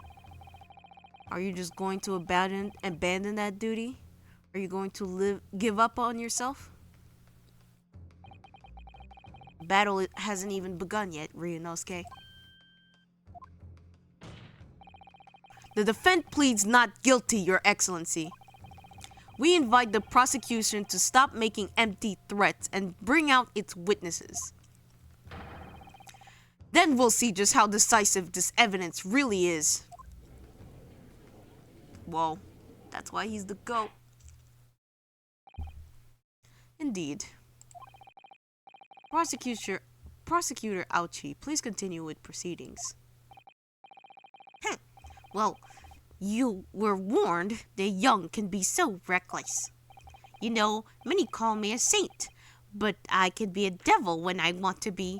Are you just going to abandon that duty? Are you going to give up on yourself? Battle hasn't even begun yet, Ryunosuke. The defense pleads not guilty, Your Excellency. We invite the prosecution to stop making empty threats and bring out its witnesses. Then we'll see just how decisive this evidence really is. Whoa, that's why he's the GOAT. Indeed. Prosecutor Ouchi, please continue with proceedings. Well, you were warned the young can be so reckless. You know, many call me a saint, but I can be a devil when I want to be.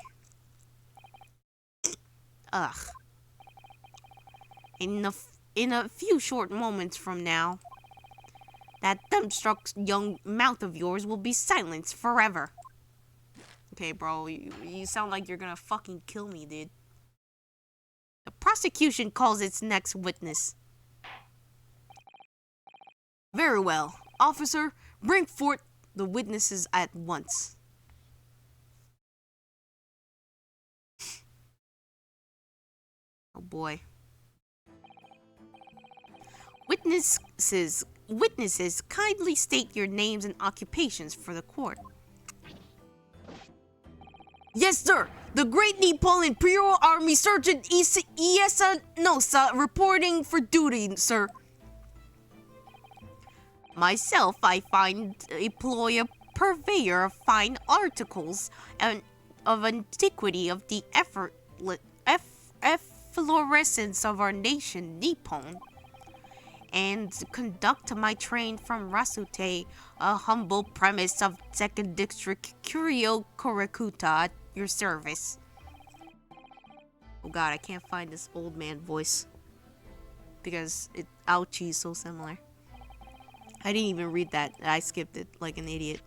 Ugh. In a few short moments from now, that dumbstruck young mouth of yours will be silenced forever. Okay, bro, you sound like you're gonna fucking kill me, dude. The prosecution calls its next witness. Very well. Officer, bring forth the witnesses at once. Oh boy. Witnesses, kindly state your names and occupations for the court. Yes, sir. The Great Nippon Imperial Army Sergeant Iesa Nosa reporting for duty, sir. Myself, I employ a purveyor of fine articles and of antiquity of the efflorescence of our nation, Nippon, and conduct my train from Rasute, a humble premise of 2nd District Curio Korekuta at your service. Oh god, I can't find this old man voice because Ouchie is so similar. I didn't even read that. I skipped it like an idiot.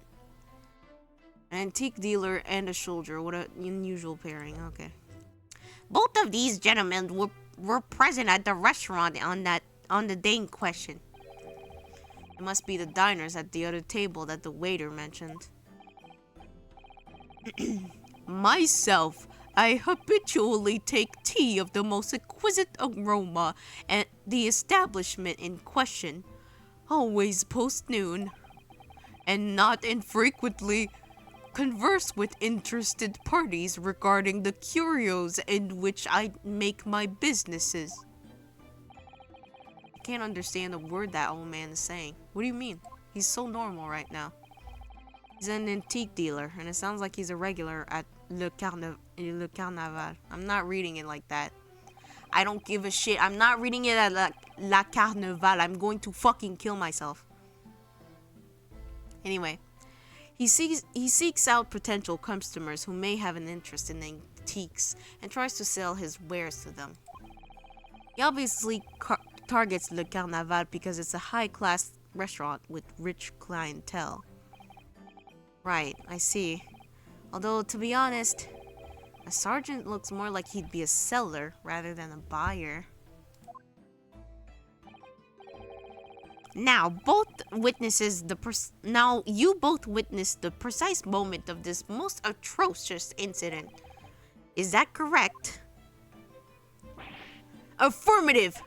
An antique dealer and a soldier. What an unusual pairing. Okay. Both of these gentlemen were present at the restaurant on the day in question. It must be the diners at the other table that the waiter mentioned. Myself, I habitually take tea of the most exquisite aroma at the establishment in question, always post-noon, and not infrequently converse with interested parties regarding the curios in which I make my businesses. I can't understand a word that old man is saying. What do you mean? He's so normal right now. He's an antique dealer, and it sounds like he's a regular at Le Carnaval. I'm not reading it like that. I don't give a shit. I'm not reading it at La Carnaval. I'm going to fucking kill myself. Anyway, he seeks out potential customers who may have an interest in antiques and tries to sell his wares to them. He obviously targets Le Carnaval because it's a high-class restaurant with rich clientele. Right, I see. Although, to be honest, a sergeant looks more like he'd be a seller rather than a buyer. Now, you both witnessed the precise moment of this most atrocious incident. Is that correct? Affirmative.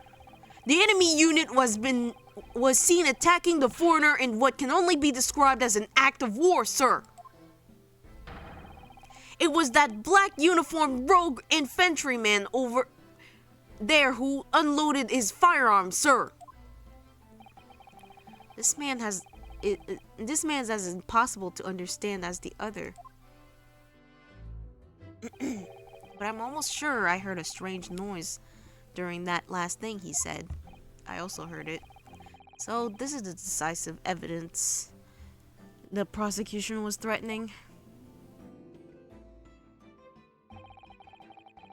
The enemy unit was seen attacking the foreigner in what can only be described as an act of war, sir. It was that black uniformed rogue infantryman over there who unloaded his firearm, sir. This man's as impossible to understand as the other. But I'm almost sure I heard a strange noise during that last thing he said. I also heard it. So this is the decisive evidence the prosecution was threatening.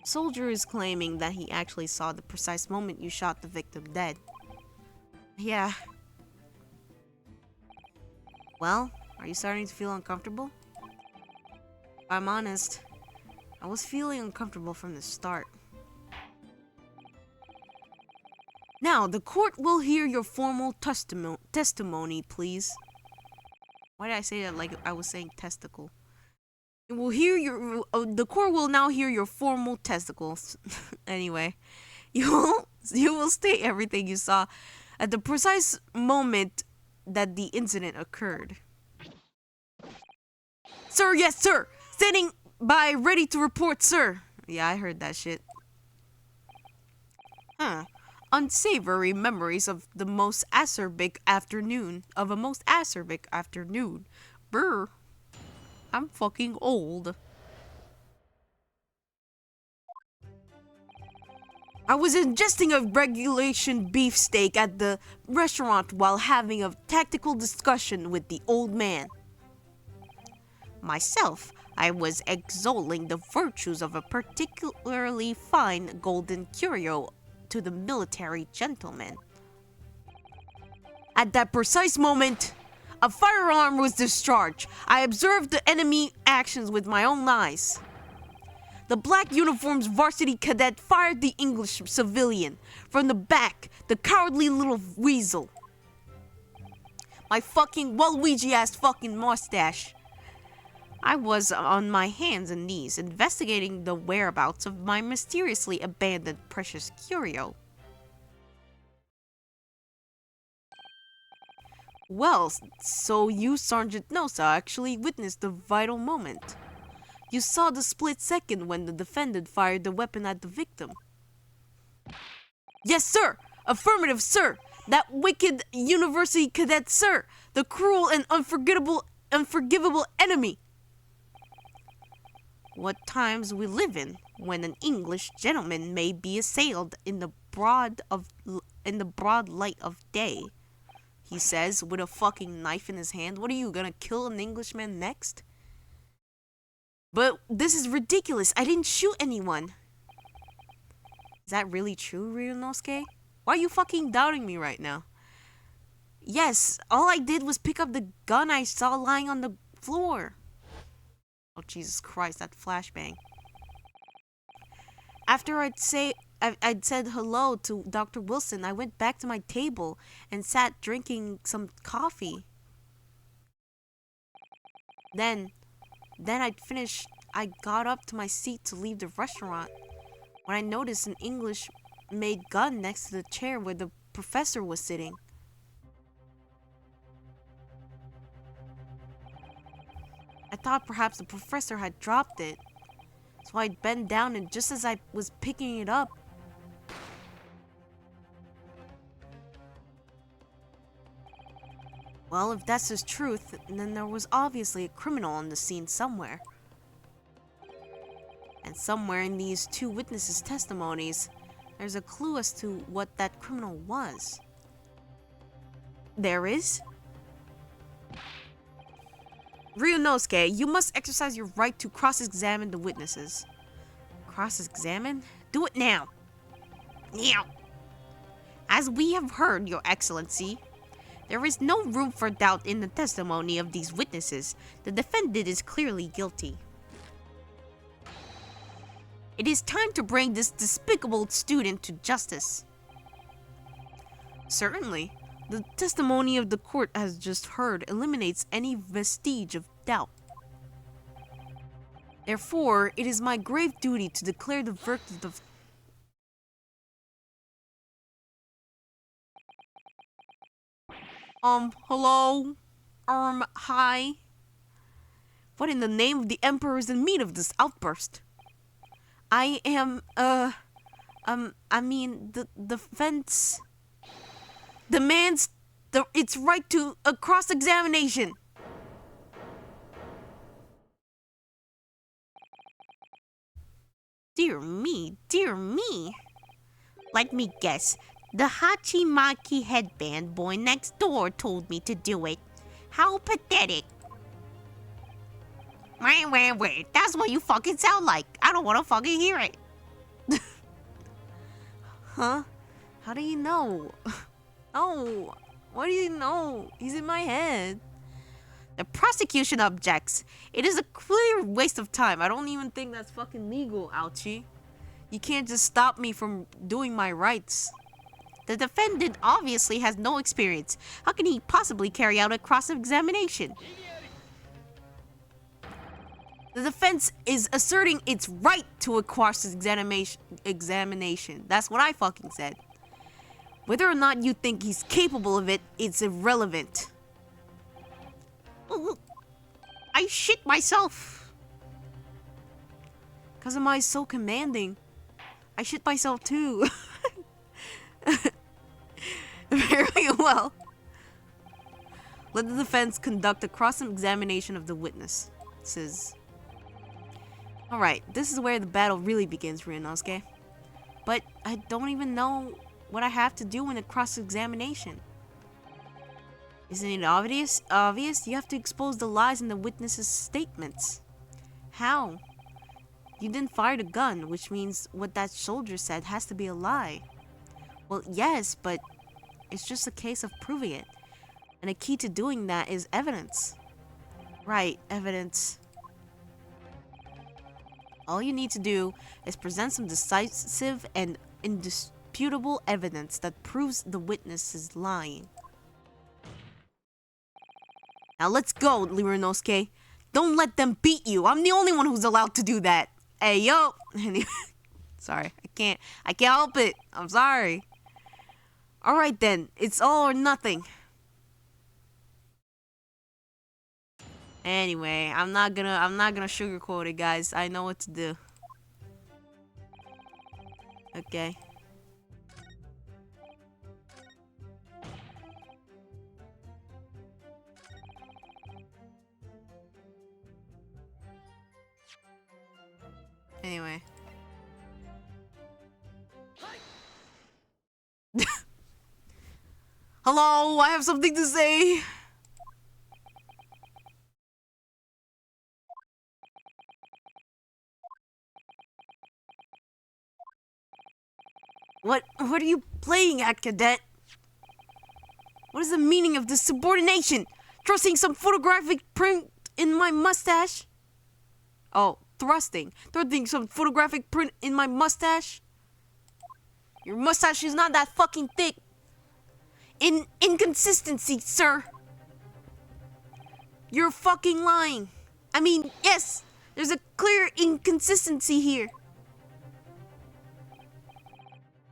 Soldier is claiming that he actually saw the precise moment you shot the victim dead. Yeah. Well, are you starting to feel uncomfortable? If I'm honest, I was feeling uncomfortable from the start. Now, the court will hear your formal testimony, please. Why did I say that like I was saying testicle? It will hear the court will now hear your formal testicles. Anyway, you will state everything you saw at the precise moment that the incident occurred. Sir, yes, sir. Standing by, ready to report, sir. Yeah, I heard that shit. Huh. Unsavory memories of a most acerbic afternoon. Brr. I'm fucking old. I was ingesting a regulation beefsteak at the restaurant while having a tactical discussion with the old man. Myself, I was extolling the virtues of a particularly fine golden curio to the military gentleman. At that precise moment, a firearm was discharged. I observed the enemy actions with my own eyes. The black uniform's varsity cadet fired the English civilian from the back, the cowardly little weasel. My fucking Waluigi-ass fucking mustache. I was on my hands and knees investigating the whereabouts of my mysteriously abandoned precious curio. Well, so you, Sergeant Nosa, actually witnessed the vital moment. You saw the split second when the defendant fired the weapon at the victim. Yes, sir! Affirmative, sir! That wicked university cadet, sir! The cruel and unforgivable enemy! What times we live in, when an English gentleman may be assailed in the broad light of day, he says, with a fucking knife in his hand. What are you, gonna kill an Englishman next? But this is ridiculous. I didn't shoot anyone. Is that really true, Ryunosuke? Why are you fucking doubting me right now? Yes, all I did was pick up the gun I saw lying on the floor. Oh, Jesus Christ, that flashbang. After I'd said hello to Dr. Wilson, I went back to my table and sat drinking some coffee. Then I'd finished. I got up to my seat to leave the restaurant when I noticed an English-made gun next to the chair where the professor was sitting. I thought perhaps the professor had dropped it, so I'd bend down, and just as I was picking it up, well, if that's his truth, then there was obviously a criminal on the scene somewhere. And somewhere in these two witnesses' testimonies, there's a clue as to what that criminal was. There is? Ryunosuke, you must exercise your right to cross-examine the witnesses. Cross-examine? Do it now. Now. As we have heard, Your Excellency, there is no room for doubt in the testimony of these witnesses. The defendant is clearly guilty. It is time to bring this despicable student to justice. Certainly. The testimony of the court as just heard eliminates any vestige of doubt. Therefore, it is my grave duty to declare the verdict of... Hello? Hi? What in the name of the Emperor is the meaning of this outburst? I am, the defense demands its right to a cross-examination. Dear me, dear me. Let me guess. The Hachimaki headband boy next door told me to do it. How pathetic. Wait. That's what you fucking sound like. I don't want to fucking hear it. Huh? How do you know? Oh, what do you know? He's in my head. The prosecution objects. It is a clear waste of time. I don't even think that's fucking legal, Ouchie. You can't just stop me from doing my rights. The defendant obviously has no experience. How can he possibly carry out a cross-examination? The defense is asserting its right to a cross-examination. That's what I fucking said. Whether or not you think he's capable of it, it's irrelevant. Ooh, I shit myself. Cause am I so commanding? I shit myself too. Very well. Let the defense conduct a cross-examination of the witnesses. Alright, this is where the battle really begins, Ryunosuke. But I don't even know what I have to do in a cross-examination. Isn't it obvious? You have to expose the lies in the witnesses' statements. How? You didn't fire the gun, which means what that soldier said has to be a lie. Well, yes, but it's just a case of proving it. And a key to doing that is evidence. Right, evidence. All you need to do is present some decisive and indisputable evidence that proves the witness is lying. Now let's go, Ryunosuke. Don't let them beat you. I'm the only one who's allowed to do that. Hey, yo. Sorry, I can't help it. I'm sorry. Alright then, it's all or nothing. Anyway, I'm not gonna sugarcoat it, guys. I know what to do. Okay. Anyway. Hello, I have something to say. What are you playing at, cadet? What is the meaning of this subordination? Trusting some photographic print in my mustache? Oh, thrusting some photographic print in my mustache? Your mustache is not that fucking thick. Inconsistency, sir. You're fucking lying. I mean, yes, there's a clear inconsistency here.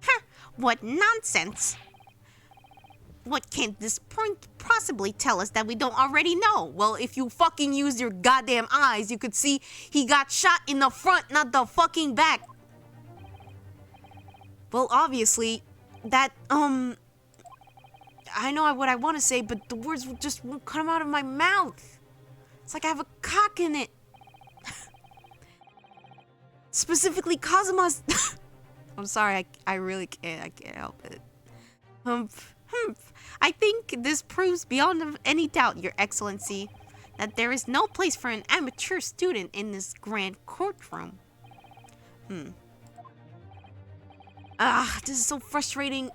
Huh, what nonsense. What can this print possibly tell us that we don't already know? Well, if you fucking use your goddamn eyes, you could see he got shot in the front, not the fucking back. Well, obviously, that, I know what I want to say, but the words just won't come out of my mouth. It's like I have a cock in it. Specifically, Kazuma's... I'm sorry, I really can't. I can't help it. I think this proves beyond any doubt, Your Excellency, that there is no place for an amateur student in this grand courtroom. This is so frustrating.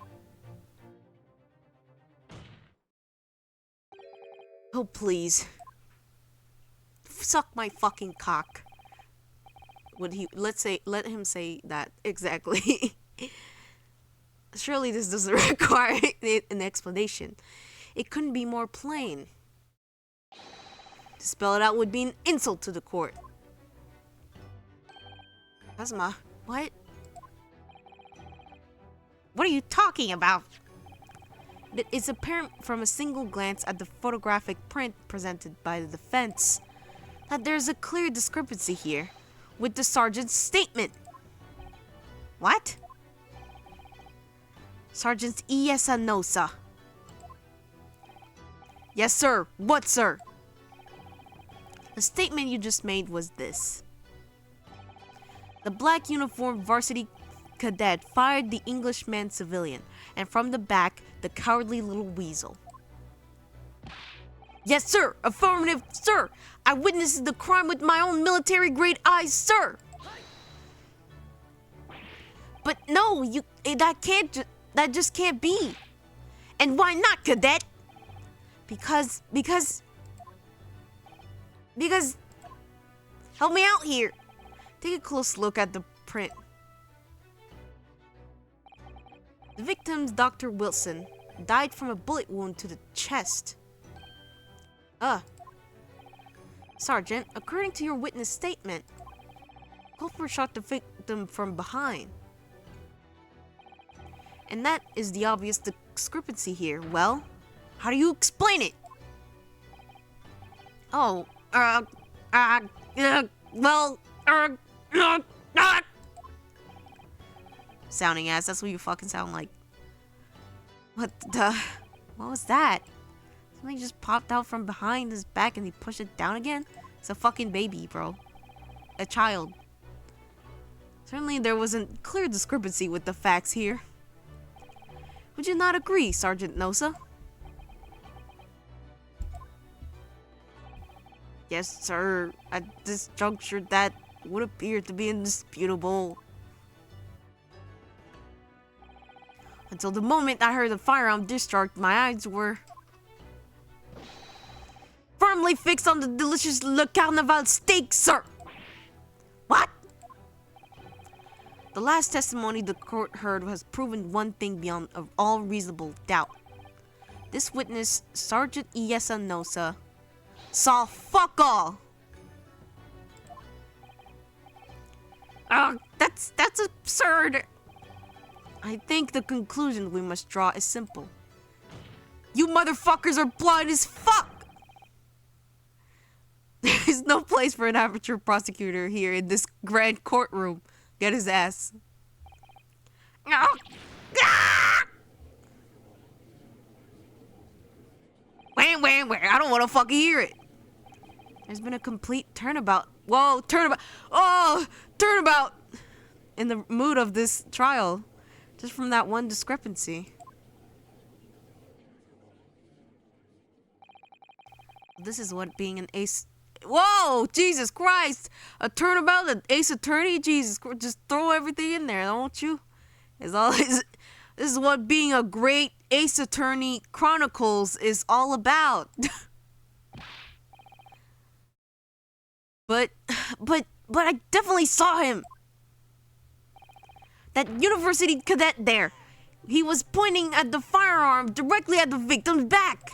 Oh, please. Suck my fucking cock. Let him say that exactly. Surely this doesn't require an explanation. It couldn't be more plain. To spell it out would be an insult to the court. Kazuma, what? What are you talking about? It's apparent from a single glance at the photographic print presented by the defense that there's a clear discrepancy here with the sergeant's statement. What? Sergeant Iesanosa. Yes, sir. What, sir? The statement you just made was this. The black uniformed varsity cadet fired the Englishman civilian, and from the back, the cowardly little weasel. Yes, sir. Affirmative, sir. I witnessed the crime with my own military-grade eyes, sir. But no, that just can't be. And why not, cadet? Because, help me out here. Take a close look at the print. The victim, Dr. Wilson, died from a bullet wound to the chest. Sergeant, according to your witness statement, culprit shot the victim from behind. And that is the obvious discrepancy here. Well, how do you explain it? Sounding ass, that's what you fucking sound like. What was that? Something just popped out from behind his back and he pushed it down again? It's a fucking baby, bro. A child. Certainly there was a clear discrepancy with the facts here. Would you not agree, Sergeant Nosa? Yes, sir. At this juncture, that would appear to be indisputable. Until the moment I heard the firearm discharge, my eyes were firmly fixed on the delicious Le Carnaval steak, sir. What? The last testimony the court heard has proven one thing beyond all reasonable doubt. This witness, Sergeant Iesanosa, saw fuck all. That's absurd. I think the conclusion we must draw is simple. You motherfuckers are blind as fuck! There is no place for an amateur prosecutor here in this grand courtroom. Get his ass. Where? I don't want to fucking hear it. There's been a complete turnabout. Whoa, turnabout. Oh, turnabout in the mood of this trial. Just from that one discrepancy. This is what being an ace... Whoa! Jesus Christ! A turnabout, an ace attorney? Jesus Christ, just throw everything in there, don't you? This is what being a great ace attorney Chronicles is all about. But I definitely saw him. That university cadet there. He was pointing at the firearm directly at the victim's back.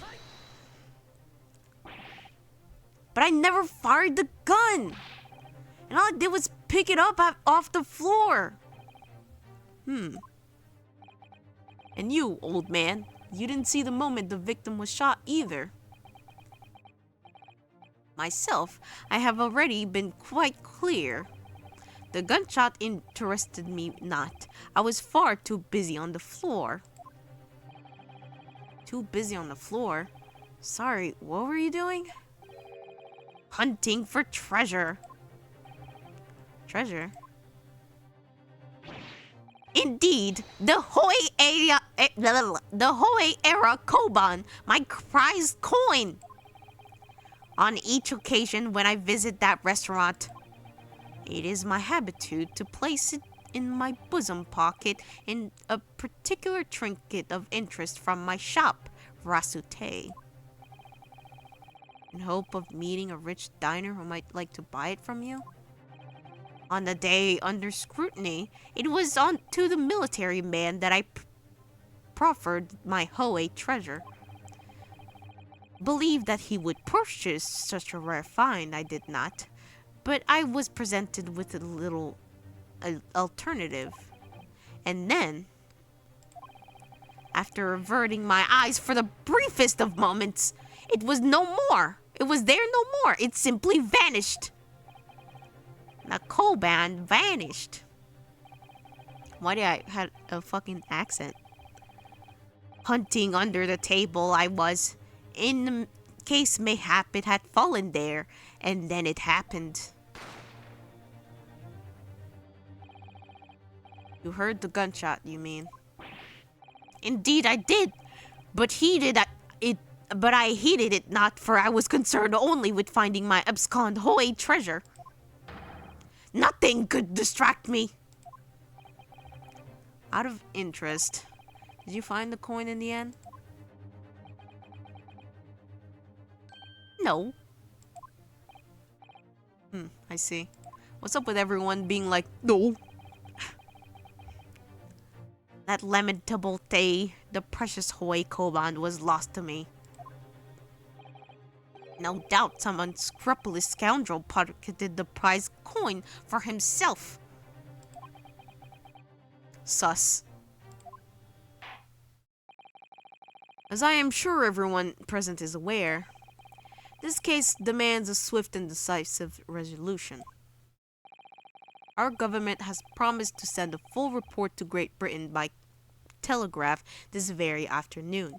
But I never fired the gun. And all I did was pick it up off the floor. And you, old man, you didn't see the moment the victim was shot either. Myself, I have already been quite clear. The gunshot interested me not. I was far too busy on the floor. Too busy on the floor? Sorry, what were you doing? Hunting for treasure. Treasure? Indeed, the Hoi era Koban, my prized coin. On each occasion when I visit that restaurant, it is my habitude to place it in my bosom pocket in a particular trinket of interest from my shop, rthe, in hope of meeting a rich diner who might like to buy it from you. On the day under scrutiny, it was on to the military man that I proffered my Hoei treasure. Believed that he would purchase such a rare find, I did not, but I was presented with a little alternative. And then, after averting my eyes for the briefest of moments, it was no more. It was there no more. It simply vanished. The koban vanished. Why did I have a fucking accent? Hunting under the table I was, in the case mayhap it had fallen there, and then it happened. You heard the gunshot, you mean? Indeed I did, but I heeded it not, for I was concerned only with finding my abscond Hoei treasure. Nothing could distract me. Out of interest, did you find the coin in the end? No. I see. What's up with everyone being like, no? That lamentable day, the precious Hoei koban was lost to me. No doubt some unscrupulous scoundrel pocketed the prize coin for himself. Sus. As I am sure everyone present is aware, this case demands a swift and decisive resolution. Our government has promised to send a full report to Great Britain by telegraph this very afternoon.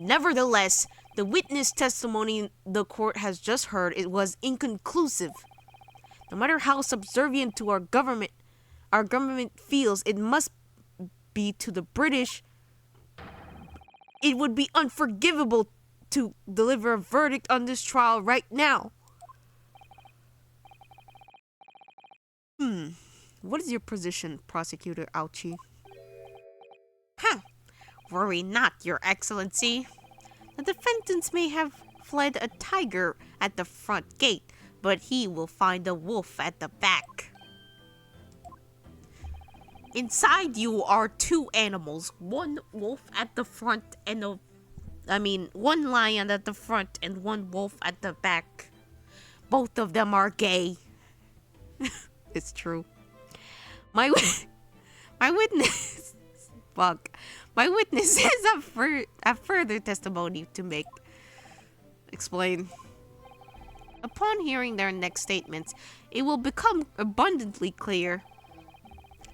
Nevertheless, the witness testimony the court has just heard was inconclusive. No matter how subservient to our government feels it must be to the British, it would be unforgivable to deliver a verdict on this trial right now. What is your position, Prosecutor Auchi? Worry not, Your Excellency. The defendants may have fled a tiger at the front gate, but he will find a wolf at the back. Inside you are two animals, one wolf at the front and one lion at the front and one wolf at the back. Both of them are gay. It's true. My witness My witness has a further testimony to make. Explain. Upon hearing their next statements, it will become abundantly clear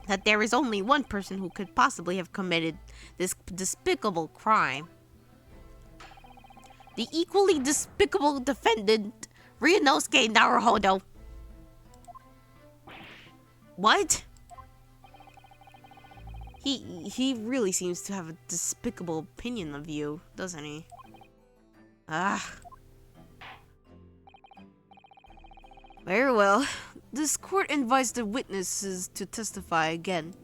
that there is only one person who could possibly have committed this despicable crime. The equally despicable defendant, Ryunosuke Naruhodo. What? He really seems to have a despicable opinion of you, doesn't he? Very well. This court invites the witnesses to testify again.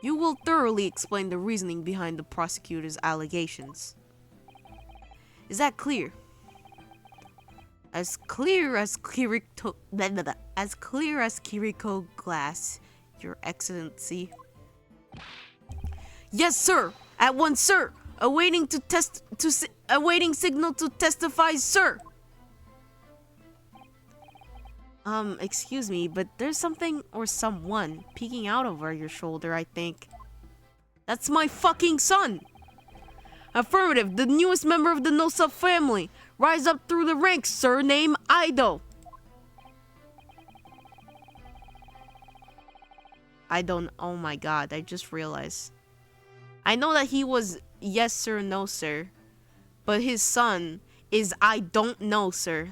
You will thoroughly explain the reasoning behind the prosecutor's allegations. Is that clear? As clear as Kiriko glass, Your Excellency. Yes, sir. At once, sir. Awaiting signal to testify, sir. Excuse me, but there's something or someone peeking out over your shoulder, I think. That's my fucking son! Affirmative, the newest member of the Nosa family. Rise up through the ranks, sir, name Aido. Oh my god, I just realized. I know that he was yes sir, no sir. But his son is I don't know, sir.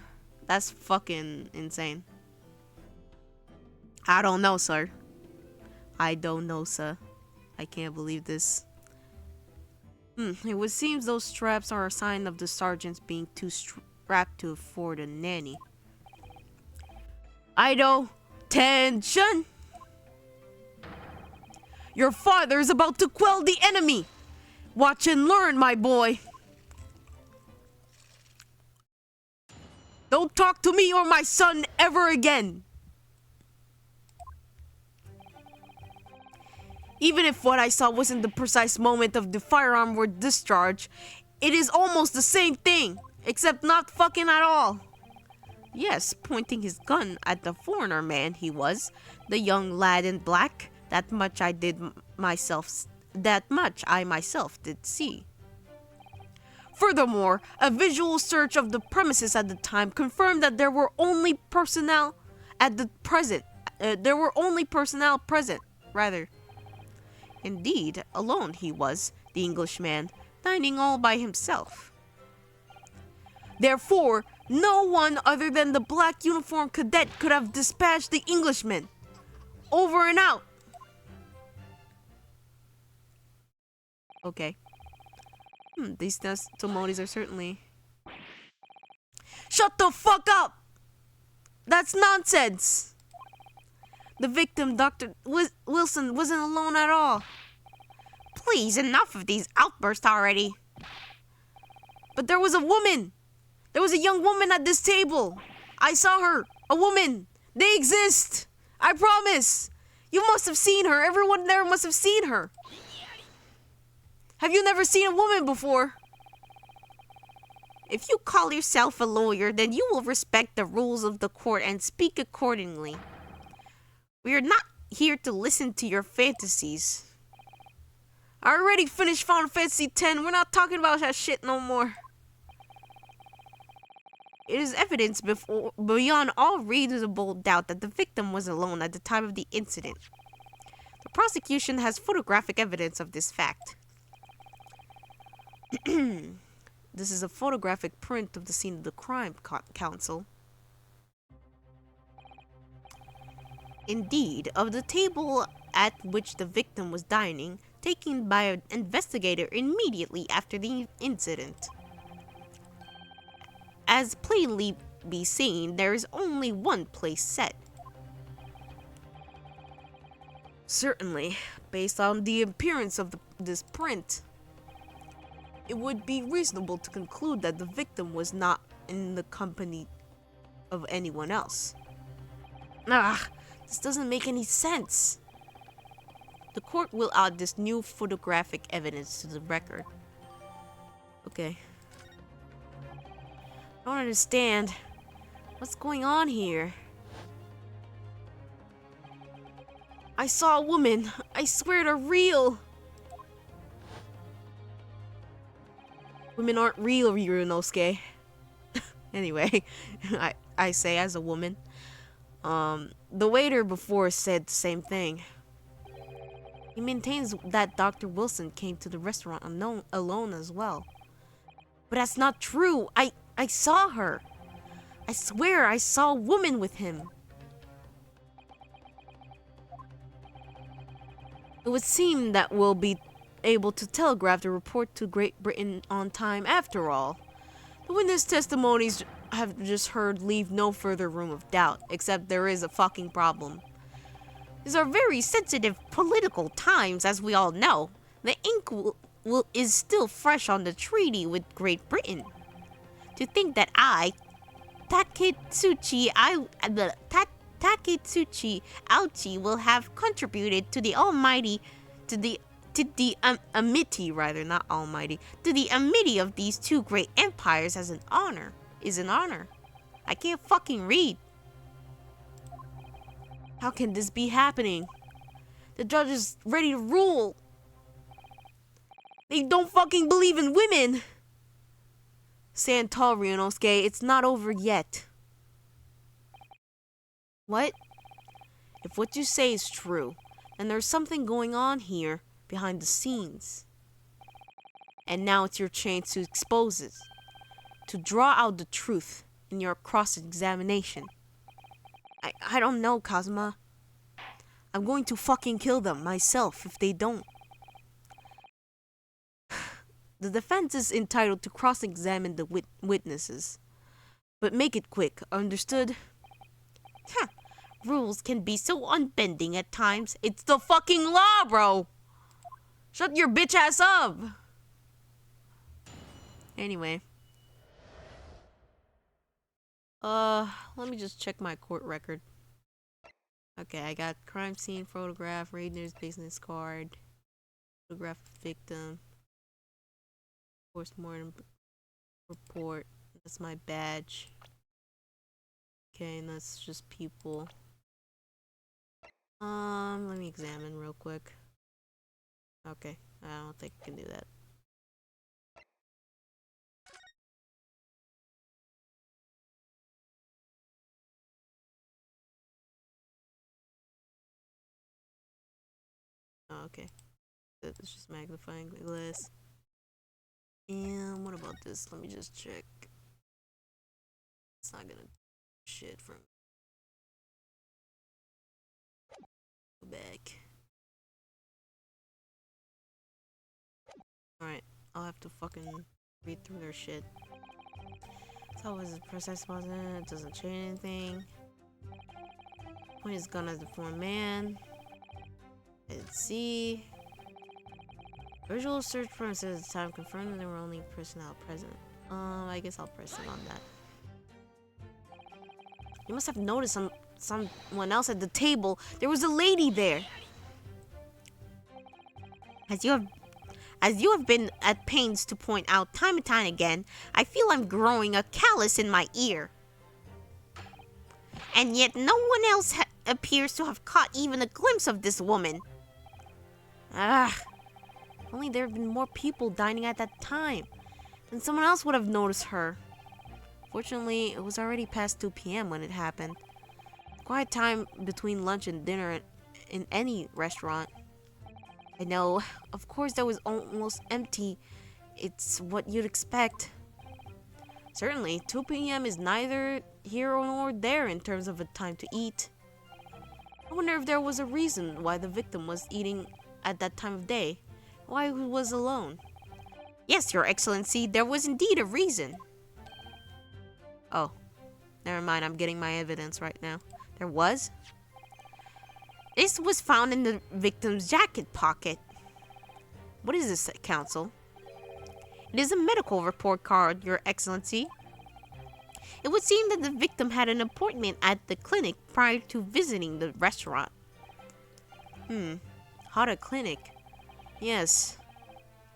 That's fucking insane. I don't know, sir. I don't know, sir. I can't believe this. It would seem those straps are a sign of the sergeants being too strapped to afford a nanny. Ido, tension! Your father is about to quell the enemy! Watch and learn, my boy! Don't talk to me or my son ever again! Even if what I saw wasn't the precise moment of the firearm were discharged, it is almost the same thing, except not fucking at all. Yes, pointing his gun at the foreigner man he was, the young lad in black, that much I myself did see. Furthermore, a visual search of the premises at the time confirmed that there were only personnel present, rather. Indeed, alone he was, the Englishman, dining all by himself. Therefore, no one other than the black uniformed cadet could have dispatched the Englishman. Over and out. Okay. These testimonies are certainly... Shut the fuck up! That's nonsense! The victim, Dr. Wilson, wasn't alone at all. Please, enough of these outbursts already. But there was a woman. There was a young woman at this table. I saw her. A woman. They exist. I promise. You must have seen her. Everyone there must have seen her. Have you never seen a woman before? If you call yourself a lawyer, then you will respect the rules of the court and speak accordingly. We are not here to listen to your fantasies. I already finished Final Fantasy X. We're not talking about that shit no more. It is evidence beyond all reasonable doubt that the victim was alone at the time of the incident. The prosecution has photographic evidence of this fact. This is a photographic print of the scene of the crime, Counsel. Indeed, of the table at which the victim was dining, taken by an investigator immediately after the incident. As plainly be seen, there is only one place set. Certainly, based on the appearance of this print, it would be reasonable to conclude that the victim was not in the company of anyone else. This doesn't make any sense. The court will add this new photographic evidence to the record. Okay. I don't understand. What's going on here? I saw a woman. I swear they're real. Women aren't real, Ryunosuke. Anyway, I say as a woman. The waiter before said the same thing. He maintains that Dr. Wilson came to the restaurant alone as well. But that's not true. I saw her. I swear I saw a woman with him. It would seem that we'll be able to telegraph the report to Great Britain on time after all. The witness testimonies have just heard leave no further room of doubt, except there is a fucking problem. These are very sensitive political times, as we all know. The ink is still fresh on the treaty with Great Britain. To think that Taketsuchi Auchi will have contributed to the amity of these two great empires is an honor. I can't fucking read. How can this be happening? The judge is ready to rule. They don't fucking believe in women. Stand tall, Ryunosuke. It's not over yet. What? If what you say is true, then there's something going on here behind the scenes. And now it's your chance to expose it. To draw out the truth in your cross-examination. I don't know, Kazuma. I'm going to fucking kill them myself if they don't. The defense is entitled to cross-examine the witnesses. But make it quick, understood? Huh. Rules can be so unbending at times. It's the fucking law, bro! Shut your bitch ass up! Anyway. Let me just check my court record. Okay, I got crime scene photograph, Raidner's business card, photograph of victim, postmortem report. That's my badge. Okay, and that's just people. Let me examine real quick. Okay, I don't think I can do that. Oh, okay. It's just magnifying glass. And what about this? Let me just check. It's not gonna do shit from go back. Alright, I'll have to fucking read through their shit. So was it precise wasn't it? It doesn't change anything. Point is gun as the foreign man. Let's see. Visual search premises at the time confirmed that there were only personnel present. I guess I'll press it on that. You must have noticed someone else at the table. There was a lady there. As you have been at pains to point out time and time again, I feel I'm growing a callus in my ear. And yet no one else appears to have caught even a glimpse of this woman. Ah, if only there had been more people dining at that time, then someone else would have noticed her. Fortunately, it was already past 2 p.m. when it happened. Quiet time between lunch and dinner in any restaurant. I know, of course that was almost empty. It's what you'd expect. Certainly, 2 p.m. is neither here nor there in terms of a time to eat. I wonder if there was a reason why the victim was eating at that time of day. Why he was alone. Yes, Your Excellency, there was indeed a reason. Oh, never mind, I'm getting my evidence right now. There was? This was found in the victim's jacket pocket. What is this, Counsel? It is a medical report card, Your Excellency. It would seem that the victim had an appointment at the clinic prior to visiting the restaurant. Hota Clinic. Yes.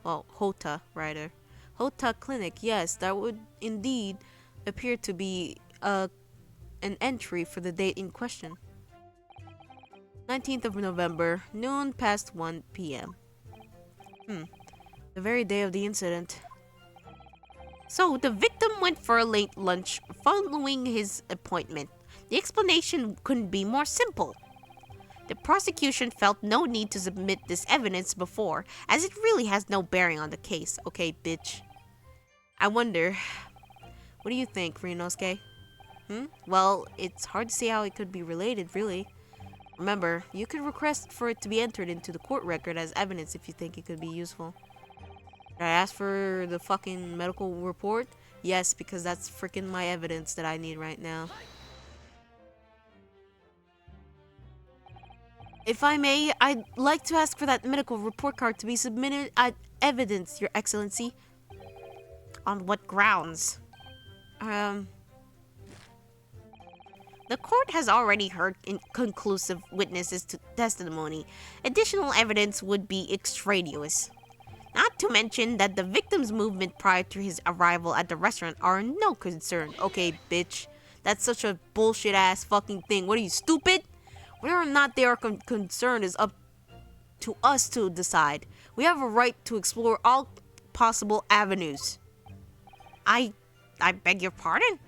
Well, Hota, rather. Hota Clinic, yes, that would indeed appear to be an entry for the date in question. 19th of November, noon past 1 p.m. The very day of the incident. So, the victim went for a late lunch following his appointment. The explanation couldn't be more simple. The prosecution felt no need to submit this evidence before, as it really has no bearing on the case. Okay, bitch. I wonder, what do you think, Ryunosuke? Well, it's hard to see how it could be related, really. Remember, you could request for it to be entered into the court record as evidence if you think it could be useful. Did I ask for the fucking medical report? Yes, because that's freaking my evidence that I need right now. If I may, I'd like to ask for that medical report card to be submitted as evidence, Your Excellency. On what grounds? The court has already heard inconclusive witnesses to testimony. Additional evidence would be extraneous. Not to mention that the victim's movement prior to his arrival at the restaurant are no concern. Okay, bitch. That's such a bullshit ass fucking thing. What are you, stupid? Whether or not they are concerned is up to us to decide. We have a right to explore all possible avenues. I beg your pardon?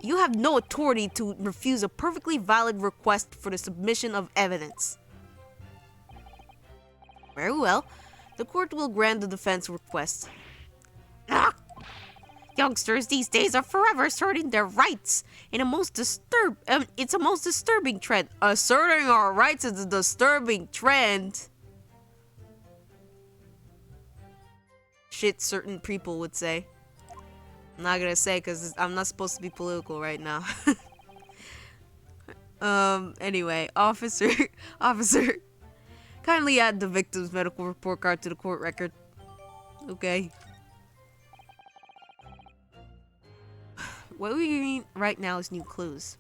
You have no authority to refuse a perfectly valid request for the submission of evidence. Very well. The court will grant the defense request. Ah! Youngsters these days are forever asserting their rights in a most it's a most disturbing trend. Asserting our rights is a disturbing trend. shit certain people would say. I'm not gonna say because I'm not supposed to be political right now. Anyway, officer, officer, kindly add the victim's medical report card to the court record. Okay. What we need right now is new clues.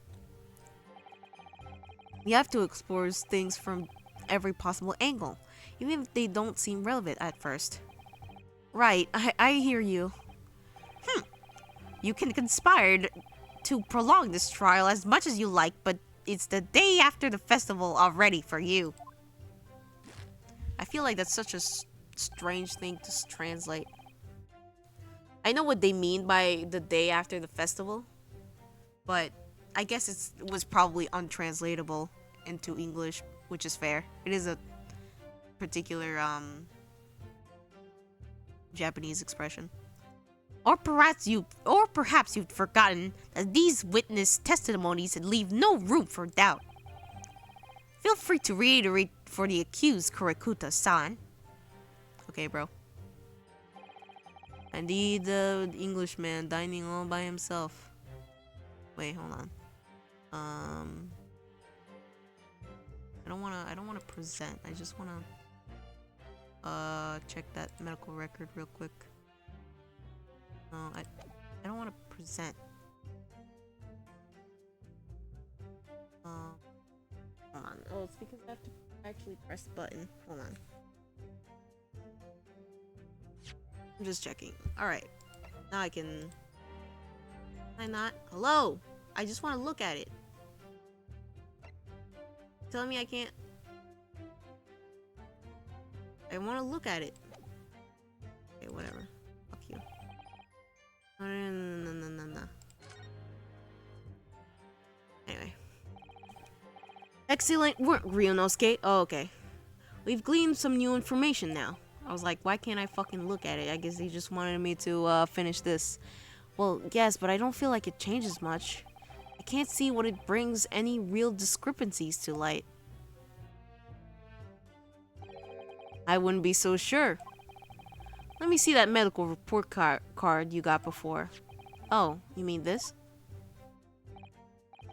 You have to explore things from every possible angle, even if they don't seem relevant at first. Right, I hear you. You can conspire to prolong this trial as much as you like, but it's the day after the festival already for you. I feel like that's such a strange thing to translate. I know what they mean by the day after the festival, but I guess it was probably untranslatable into English, which is fair. It is a particular Japanese expression. Or perhaps you've forgotten that these witness testimonies leave no room for doubt. Feel free to reiterate for the accused, Kurikuta-san. Okay, bro. Indeed, the Englishman dining all by himself. Wait, hold on. I don't wanna present. I just wanna check that medical record real quick. No, I don't wanna present. Hold on. Oh, it's because I have to actually press the button. Hold on. I'm just checking. Alright. Now I can... Can I not? Hello! I just want to look at it. Telling me I can't... I want to look at it. Okay, whatever. Fuck you. No. Anyway. Excellent work, Ryunosuke. Oh, okay. We've gleaned some new information now. I was like, why can't I fucking look at it? I guess he just wanted me to finish this. Well, yes, but I don't feel like it changes much. I can't see what it brings any real discrepancies to light. I wouldn't be so sure. Let me see that medical report card you got before. Oh, you mean this?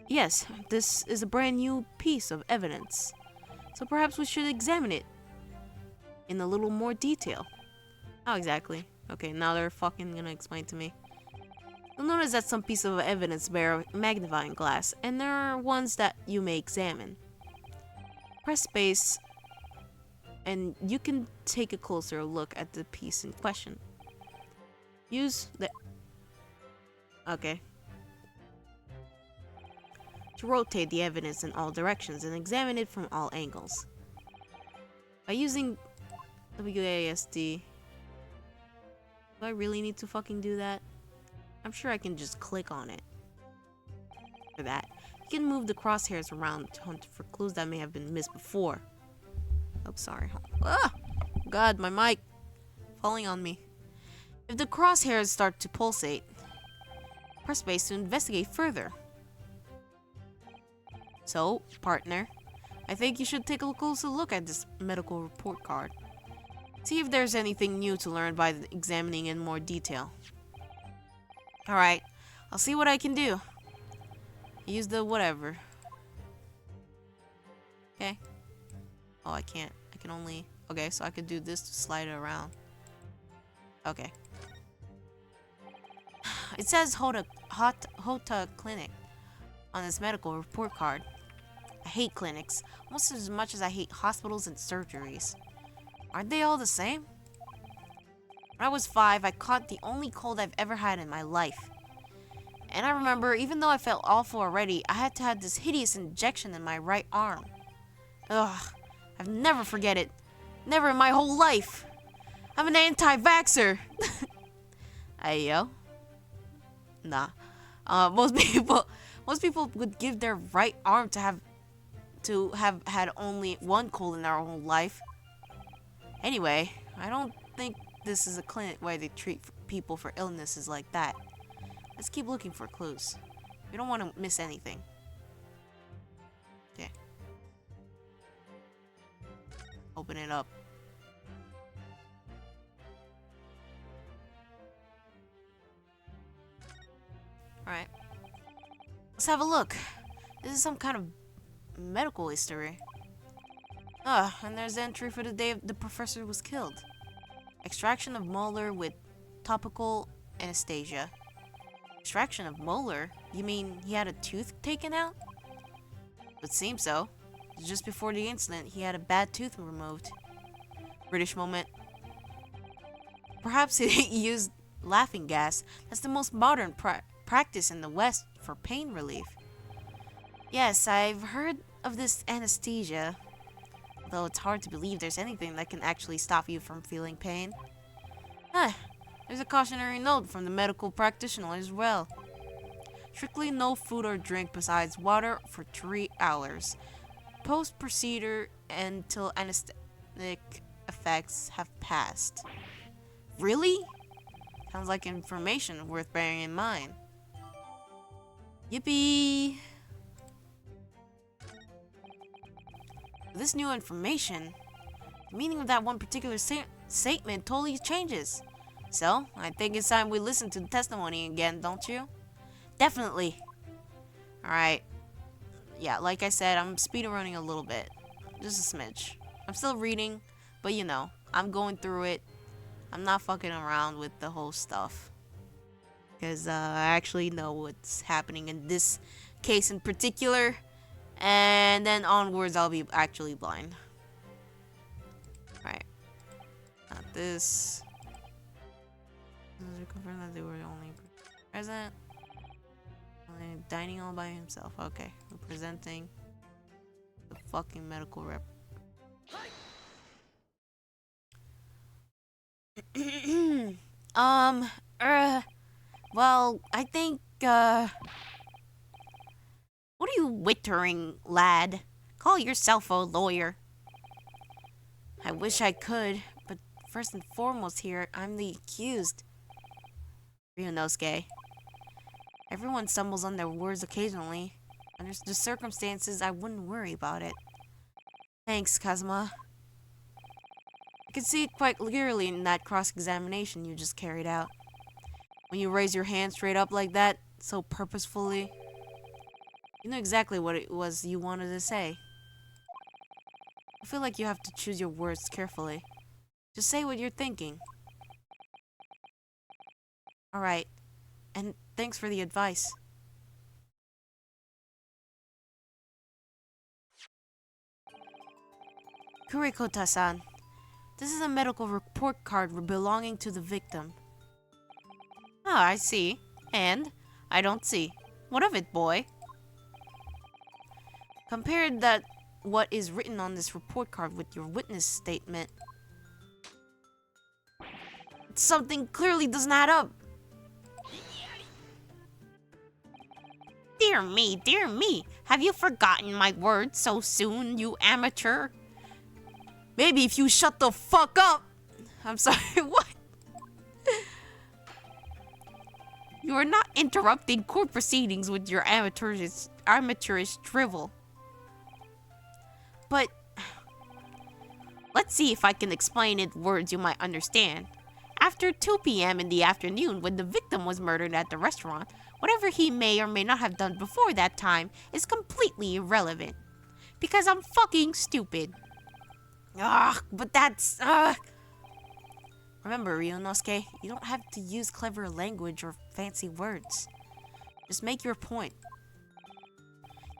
Yes, this is a brand new piece of evidence. So perhaps we should examine it in a little more detail. How exactly? Okay, now they're fucking gonna explain to me. You'll notice that some pieces of evidence bear a magnifying glass, and there are ones that you may examine. Press space, and you can take a closer look at the piece in question. Use the... Okay. To rotate the evidence in all directions and examine it from all angles. By using WASD... Do I really need to fucking do that? I'm sure I can just click on it. For that, you can move the crosshairs around to hunt for clues that may have been missed before. Oh, sorry. Ah! God, my mic falling on me. If the crosshairs start to pulsate, press space to investigate further. So, partner, I think you should take a closer look at this medical report card. See if there's anything new to learn by examining in more detail. Alright, I'll see what I can do. Use the whatever. Okay. Oh, I can't. I can only... Okay, so I could do this to slide it around. Okay. It says Hota Clinic on this medical report card. I hate clinics, almost as much as I hate hospitals and surgeries. Aren't they all the same? When I was 5, I caught the only cold I've ever had in my life. And I remember, even though I felt awful already, I had to have this hideous injection in my right arm. Ugh, I've never forget it. Never in my whole life. I'm an anti-vaxxer. Hey, yo. Nah. Most people would give their right arm to have had only one cold in their whole life. Anyway, I don't think this is a clinic where they treat people for illnesses like that. Let's keep looking for clues. We don't want to miss anything. Okay. Open it up. Alright. Let's have a look. This is some kind of medical history. Ah, and there's the entry for the day the professor was killed. Extraction of molar with topical anesthesia. Extraction of molar? You mean he had a tooth taken out? It seems so. Just before the incident, he had a bad tooth removed. British moment. Perhaps he used laughing gas. That's the most modern practice in the West for pain relief. Yes, I've heard of this anesthesia. Though it's hard to believe there's anything that can actually stop you from feeling pain. There's a cautionary note from the medical practitioner as well. Strictly no food or drink besides water for 3 hours. Post-procedure until anesthetic effects have passed. Really? Sounds like information worth bearing in mind. Yippee! This new information, the meaning of that one particular statement totally changes. So, I think it's time we listen to the testimony again, don't you? Definitely. Alright. Yeah, like I said, I'm speedrunning a little bit. Just a smidge. I'm still reading, but you know, I'm going through it. I'm not fucking around with the whole stuff. Because I actually know what's happening in this case in particular. And then onwards, I'll be actually blind. Alright. Not this. Confirm that they were only present. Only dining all by himself. Okay. Representing the fucking medical rep. Well, I think, what are you wittering, lad? Call yourself a lawyer. I wish I could, but first and foremost here, I'm the accused. Ryunosuke. Everyone stumbles on their words occasionally. Under the circumstances, I wouldn't worry about it. Thanks, Kazuma. I can see it quite clearly in that cross-examination you just carried out. When you raise your hand straight up like that, so purposefully, you know exactly what it was you wanted to say. I feel like you have to choose your words carefully. Just say what you're thinking. Alright, and thanks for the advice. Kurikota-san, this is a medical report card belonging to the victim. Ah, I see. And? I don't see. What of it, boy? Compare that what is written on this report card with your witness statement. Something clearly doesn't add up. Dear me. Have you forgotten my words so soon, you amateur? Maybe if you shut the fuck up. I'm sorry, what? You are not interrupting court proceedings with your amateurish drivel. But let's see if I can explain it in words you might understand. After 2 p.m. in the afternoon, when the victim was murdered at the restaurant, whatever he may or may not have done before that time is completely irrelevant. Because I'm fucking stupid. Ugh, but that's... Remember, Ryunosuke, you don't have to use clever language or fancy words. Just make your point.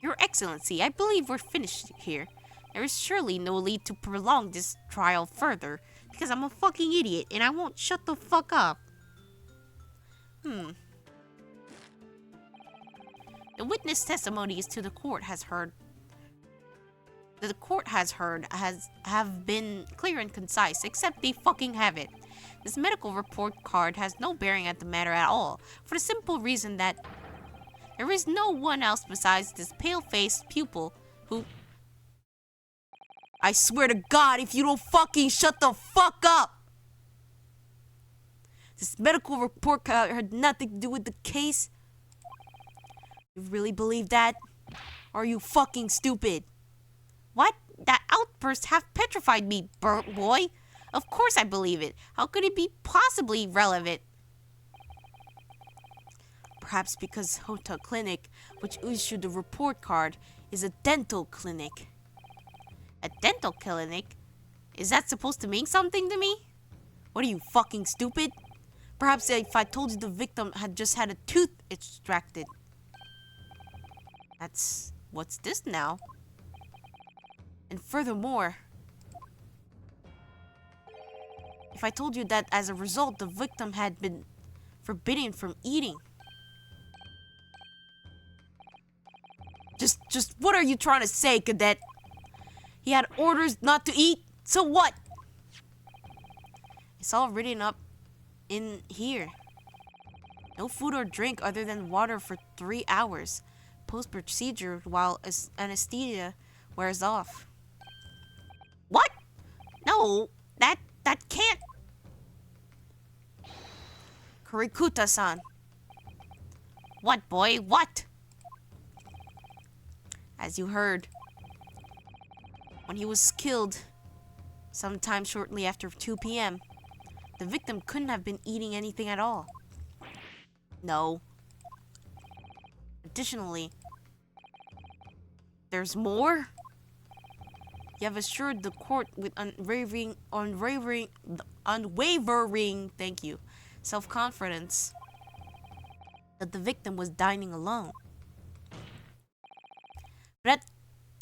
Your Excellency, I believe we're finished here. There is surely no need to prolong this trial further, because I'm a fucking idiot and I won't shut the fuck up. The witness testimonies to the court have been clear and concise, except they fucking have it. This medical report card has no bearing at the matter at all, for the simple reason that there is no one else besides this pale-faced pupil who... I swear to God, if you don't fucking shut the fuck up! This medical report card had nothing to do with the case. You really believe that? Or are you fucking stupid? What? That outburst half petrified me, boy. Of course I believe it. How could it be possibly relevant? Perhaps because Hota Clinic, which issued the report card, is a dental clinic. A dental clinic? Is that supposed to mean something to me? What are you, fucking stupid? Perhaps if I told you the victim had just had a tooth extracted. What's this now? And furthermore, if I told you that as a result the victim had been forbidden from eating. Just what are you trying to say, cadet? He had orders not to eat, so what? It's all written up in here. No food or drink other than water for 3 hours. Post-procedure while anesthesia wears off. What? No, that can't. Kurikuta-san. What, boy? What? As you heard, when he was killed sometime shortly after 2 p.m., the victim couldn't have been eating anything at all. No. Additionally, there's more? You have assured the court with unwavering, thank you, self-confidence that the victim was dining alone. But that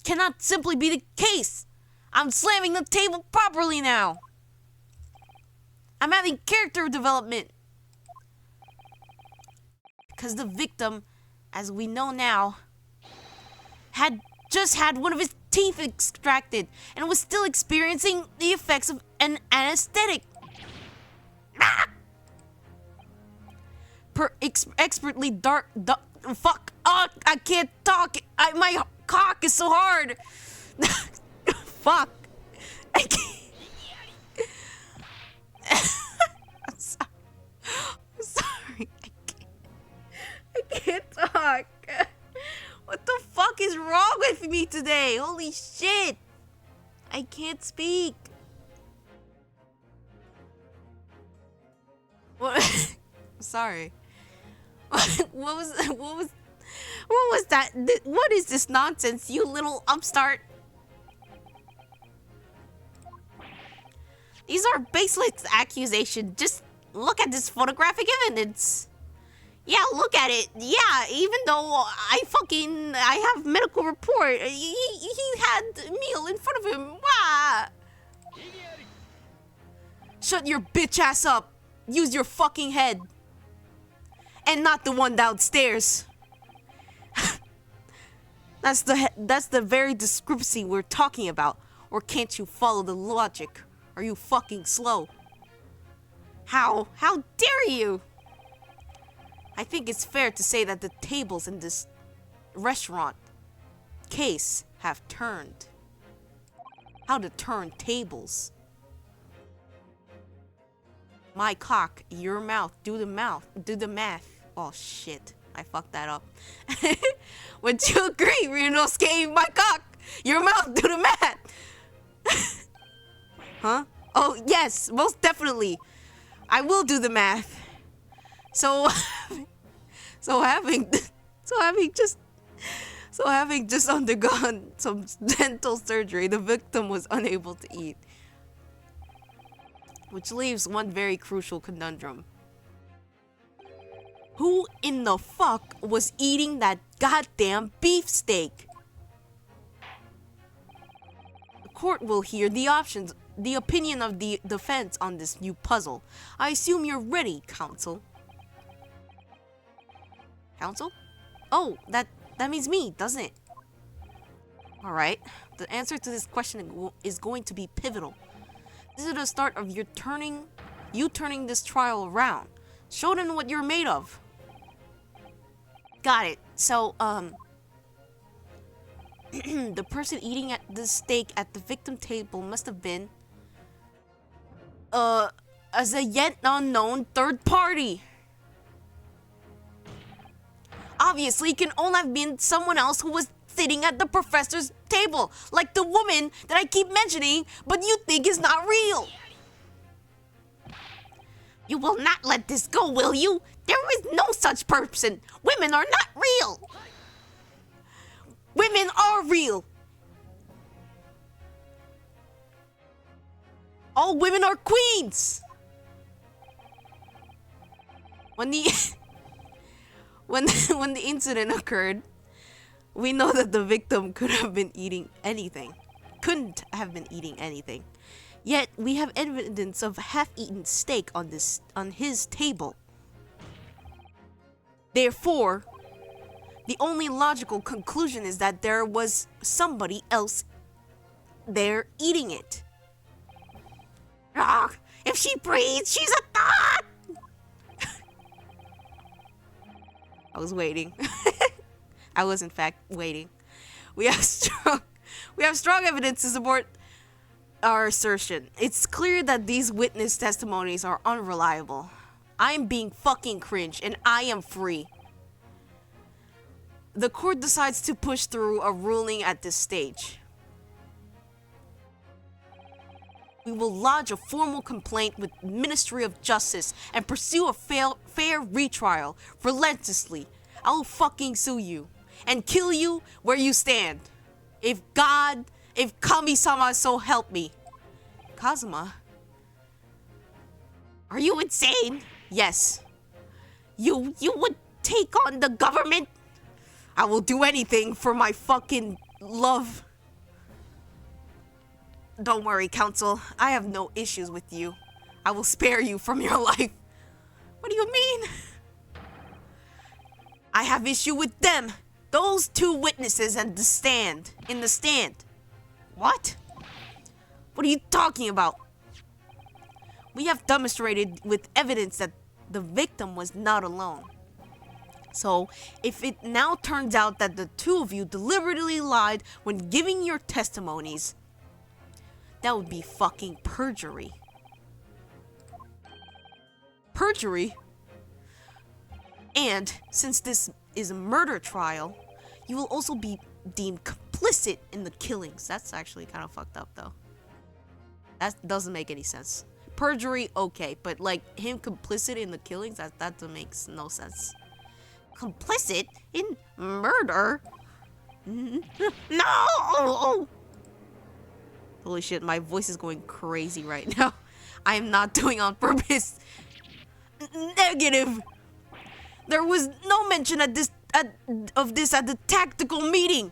cannot simply be the case. I'm slamming the table properly now. I'm having character development. Because the victim, as we know now, had just had one of his teeth extracted and was still experiencing the effects of an anesthetic. Expertly fuck. Oh, I can't talk. My cock is so hard. Fuck. I can't. I'm sorry. I can't talk. What the fuck is wrong with me today? Holy shit. I can't speak. What? Sorry. What was that? What is this nonsense, you little upstart? These are baseless accusations. Just look at this photographic evidence. Yeah, look at it. Yeah, even though I have medical report. He had a meal in front of him. Wah. Shut your bitch ass up. Use your fucking head. And not the one downstairs. That's the very discrepancy we're talking about. Or can't you follow the logic? Are you fucking slow? How dare you? I think it's fair to say that the tables in this restaurant case have turned. How to turn tables. My cock, your mouth, do the math. Oh shit, I fucked that up. Would you agree, Ryunosuke? My cock, your mouth, do the math. Huh? Oh yes, most definitely. I will do the math. So having just undergone some dental surgery, the victim was unable to eat. Which leaves one very crucial conundrum. Who in the fuck was eating that goddamn beefsteak? The court will hear the opinion of the defense on this new puzzle. I assume you're ready, counsel. Counsel? Oh, that means me, doesn't it? Alright, the answer to this question is going to be pivotal. This is the start of you turning this trial around. Show them what you're made of. Got it. So, the person eating at the steak at the victim table must have been, as a yet unknown third party. Obviously, it can only have been someone else who was sitting at the professor's table, like the woman that I keep mentioning, but you think is not real. You will not let this go, will you? There is no such person. Women are not real. Women are real. All women are queens. When the when the incident occurred, we know that the victim could have been eating anything. Couldn't have been eating anything. Yet we have evidence of half-eaten steak on his table. Therefore, the only logical conclusion is that there was somebody else there eating it. Ah, if she breathes, she's a thought! I was waiting. I was in fact waiting. We have strong evidence to support our assertion. It's clear that these witness testimonies are unreliable. I'm being fucking cringe and I am free. The court decides to push through a ruling at this stage. We will lodge a formal complaint with Ministry of Justice and pursue a fair retrial relentlessly. I will fucking sue you and kill you where you stand. If Kami-sama so help me. Kazuma? Are you insane? Yes. You would take on the government? I will do anything for my fucking love. Don't worry, counsel. I have no issues with you. I will spare you from your life. What do you mean? I have issue with them. Those two witnesses in the stand. What? What are you talking about? We have demonstrated with evidence that the victim was not alone. So, if it now turns out that the two of you deliberately lied when giving your testimonies, that would be fucking perjury. Perjury? And, since this is a murder trial, you will also be deemed complicit in the killings. That's actually kind of fucked up, though. That doesn't make any sense. Perjury, okay, but like him complicit in the killings, that makes no sense. Complicit in murder? No! Holy shit, my voice is going crazy right now. I am not doing on purpose. Negative. There was no mention of this at the tactical meeting.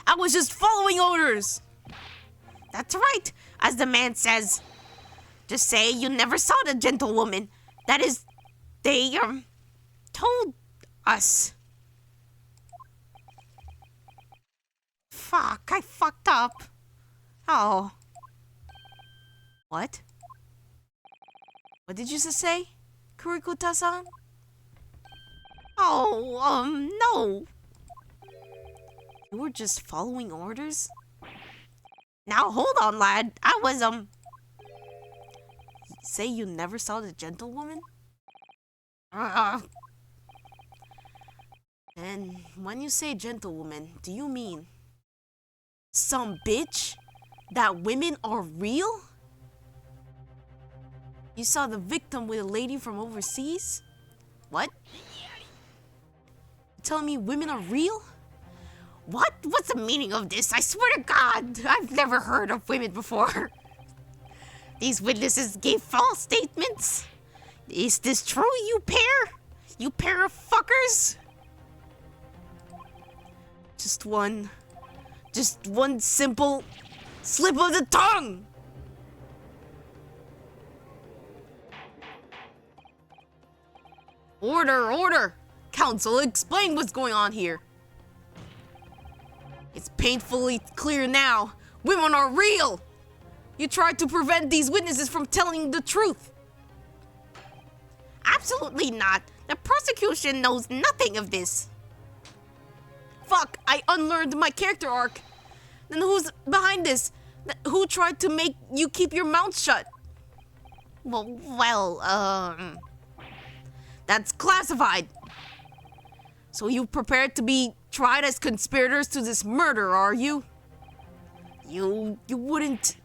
I was just following orders. That's right, as the man says. Just say you never saw the gentlewoman. That is, they told us. Fuck, I fucked up. Oh. What? What did you just say, Kurikuta-san? Oh, no. You were just following orders? Now, hold on, lad. I was, Say you never saw the gentlewoman? And when you say gentlewoman, do you mean some bitch? That women are real? You saw the victim with a lady from overseas? What? You telling me women are real? What? What's the meaning of this? I swear to God, I've never heard of women before. These witnesses gave false statements. Is this true, you pair? You pair of fuckers? Just one simple slip of the tongue. Order, order. Counsel, explain what's going on here. It's painfully clear now. Women are real. You tried to prevent these witnesses from telling the truth. Absolutely not. The prosecution knows nothing of this. Fuck, I unlearned my character arc. Then who's behind this? Who tried to make you keep your mouth shut? Well, that's classified. So you prepared to be tried as conspirators to this murder, are you? You wouldn't.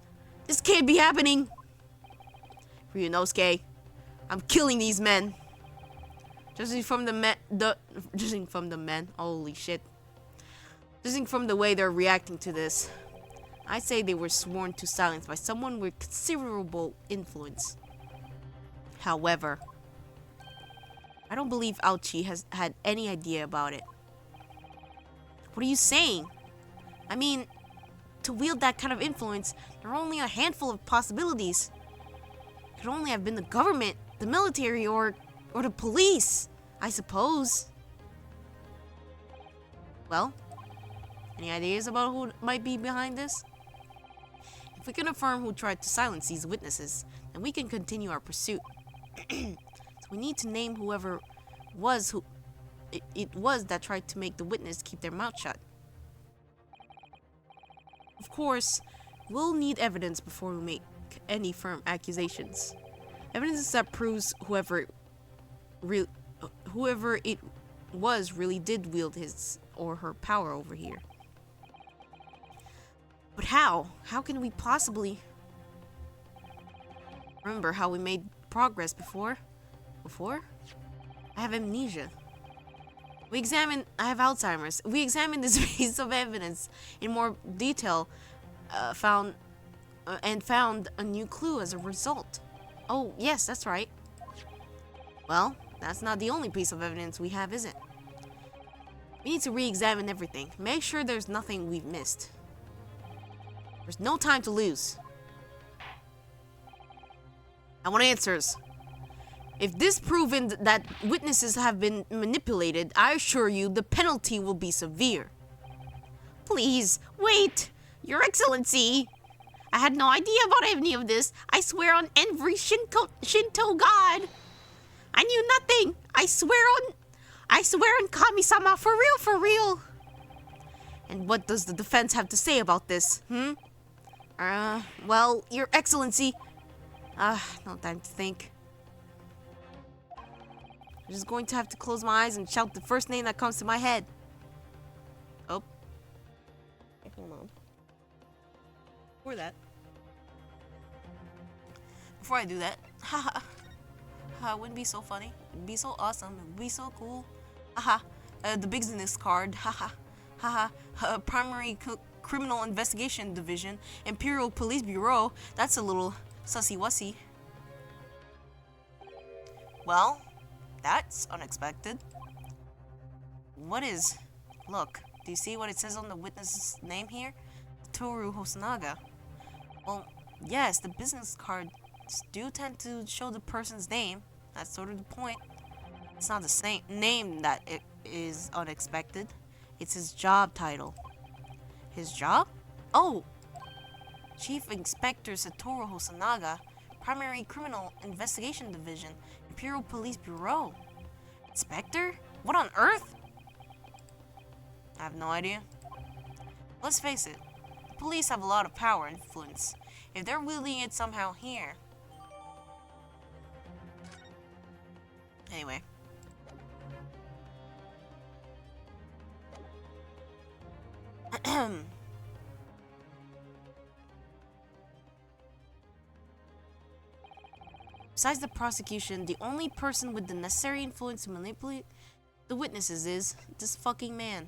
This can't be happening. Ryunosuke, I'm killing these men. Judging from the men, holy shit. Judging from the way they're reacting to this, I'd say they were sworn to silence by someone with considerable influence. However, I don't believe Aochi has had any idea about it. What are you saying? I mean, to wield that kind of influence, there are only a handful of possibilities. It could only have been the government, the military, or the police, I suppose. Well, any ideas about who might be behind this? If we can affirm who tried to silence these witnesses, then we can continue our pursuit. So we need to name whoever it was that tried to make the witness keep their mouth shut. Of course, we'll need evidence before we make any firm accusations. Evidence that proves whoever it was really did wield his or her power over here. But how? How can we possibly remember how we made progress before? I have amnesia. I have Alzheimer's. We examined this piece of evidence in more detail, found a new clue as a result. Oh, yes, that's right. Well, that's not the only piece of evidence we have, is it? We need to re-examine everything. Make sure there's nothing we've missed. There's no time to lose. I want answers. If this proven that witnesses have been manipulated, I assure you the penalty will be severe. Please, wait! Your Excellency! I had no idea about any of this. I swear on every Shinto god. I knew nothing. I swear on Kami-sama, for real. And what does the defense have to say about this, well, Your Excellency. No time to think. I'm just going to have to close my eyes and shout the first name that comes to my head. Oh. Okay, hold on. Before I do that, haha. It wouldn't be so funny. It'd be so awesome. It'd be so cool. Haha. The business card. Haha. Haha. Primary Criminal Investigation Division. Imperial Police Bureau. That's a little sussy-wussy. Well, that's unexpected. What is... Look, do you see what it says on the witness's name here? Toru Hosonaga. Well, yes, the business cards do tend to show the person's name. That's sort of the point. It's not the same name that it is unexpected. It's his job title. His job? Oh! Chief Inspector Satoru Hosonaga, Primary Criminal Investigation Division, Imperial Police Bureau. Inspector? What on earth? I have no idea. Let's face it, the police have a lot of power and influence. If they're wielding it somehow here... Anyway. Besides the prosecution, the only person with the necessary influence to manipulate the witnesses is this fucking man.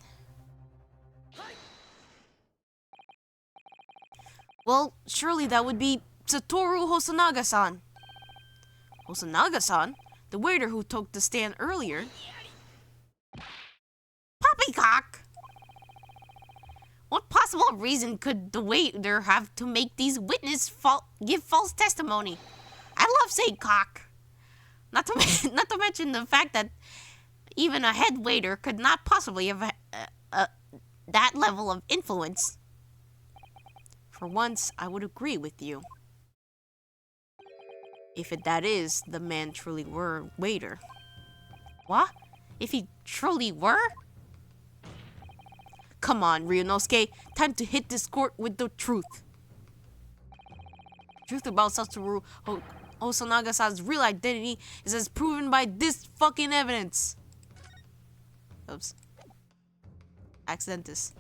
Well, surely that would be Satoru Hosonaga-san. Hosonaga-san? The waiter who took the stand earlier? Poppycock! What possible reason could the waiter have to make these witnesses give false testimony? I love saying cock. Not to mention the fact that even a head waiter could not possibly have that level of influence. For once, I would agree with you. If that is, the man truly were waiter. What? If he truly were? Come on, Ryunosuke. Time to hit this court with the truth. Truth about Satoru Hosonaga-san's real identity is as proven by this fucking evidence. Oops. Accidentus.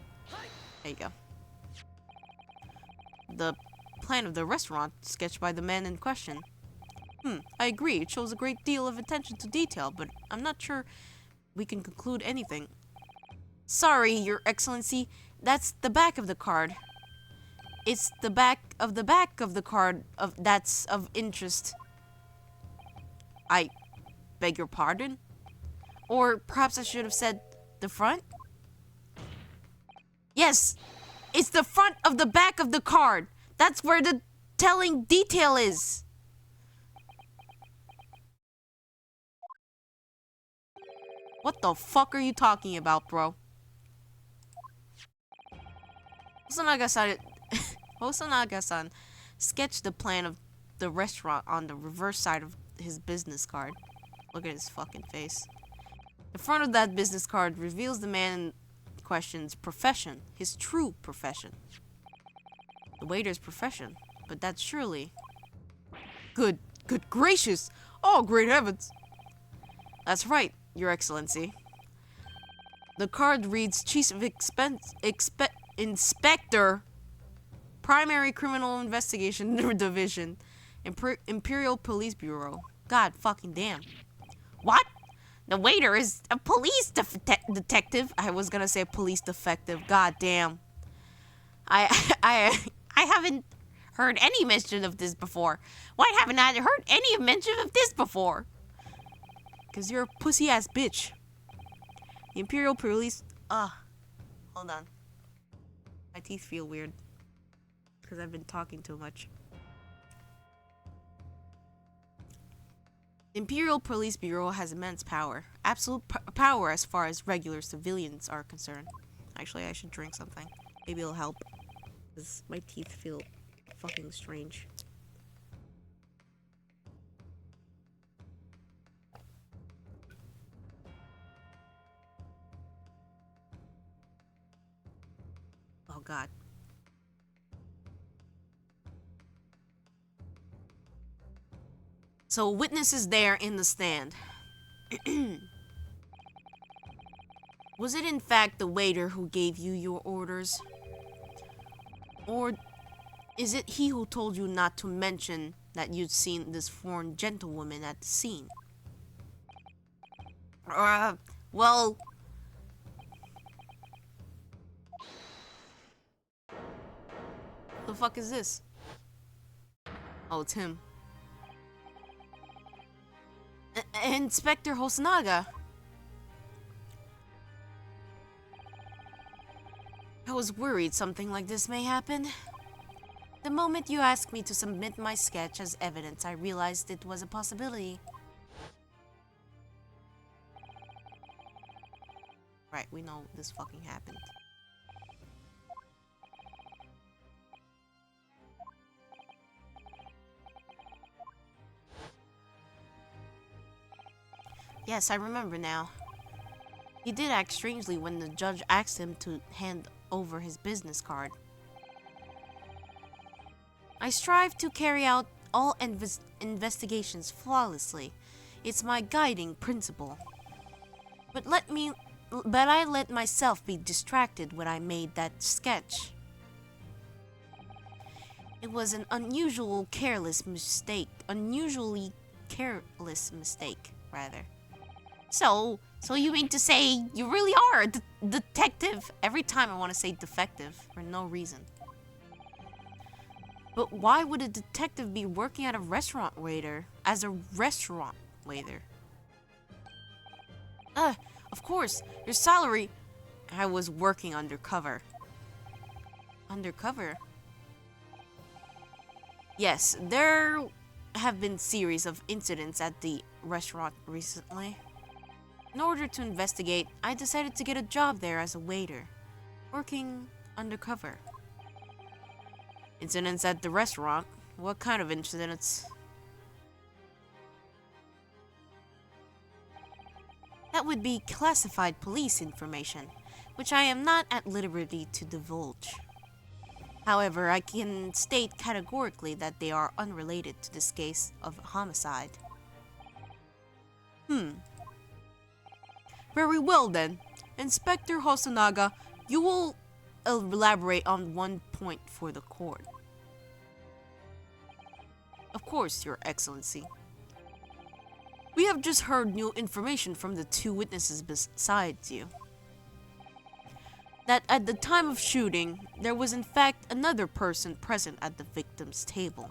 There you go. The plan of the restaurant sketched by the man in question. I agree. It shows a great deal of attention to detail, but I'm not sure we can conclude anything. Sorry, Your Excellency. That's the back of the card. It's the back of the card that's of interest. I beg your pardon? Or perhaps I should have said the front? Yes, it's the front of the back of the card. That's where the telling detail is. What the fuck are you talking about, bro? Hosonaga-san sketched the plan of the restaurant on the reverse side of his business card. Look at his fucking face. The front of that business card reveals the man in question's profession, his true profession. The waiter's profession, but that's surely... Good gracious! Oh, great heavens! That's right, Your Excellency. The card reads Chief of Inspector, Primary Criminal Investigation Division, Imperial Police Bureau. God fucking damn. What? The waiter is a police detective? I was gonna say police defective. God damn. I haven't heard any mention of this before. Why haven't I heard any mention of this before? Cause you're a pussy ass bitch. The Imperial Police. Hold on. My teeth feel weird. Because I've been talking too much. The Imperial Police Bureau has immense power. Absolute power as far as regular civilians are concerned. Actually, I should drink something. Maybe it'll help. Because my teeth feel fucking strange. Oh god. So witness is there in the stand. Was it in fact the waiter who gave you your orders? Or is it he who told you not to mention that you'd seen this foreign gentlewoman at the scene? Well... The fuck is this? Oh, it's him. Inspector Hosonaga. I was worried something like this may happen. The moment you asked me to submit my sketch as evidence, I realized it was a possibility. Right, we know this fucking happened. Yes, I remember now. He did act strangely when the judge asked him to hand over his business card. I strive to carry out all investigations flawlessly. It's my guiding principle. But I let myself be distracted when I made that sketch. It was an unusually careless mistake, rather. So you mean to say you really are a detective? Every time I want to say defective for no reason. But why would a detective be working at a restaurant waiter? As a restaurant waiter? Of course, your salary... I was working undercover. Undercover? Yes, there have been series of incidents at the restaurant recently. In order to investigate, I decided to get a job there as a waiter, working undercover. Incidents at the restaurant? What kind of incidents? That would be classified police information, which I am not at liberty to divulge. However, I can state categorically that they are unrelated to this case of homicide. Very well then. Inspector Hosonaga, you will elaborate on one point for the court. Of course, Your Excellency. We have just heard new information from the two witnesses besides you. That at the time of shooting, there was in fact another person present at the victim's table.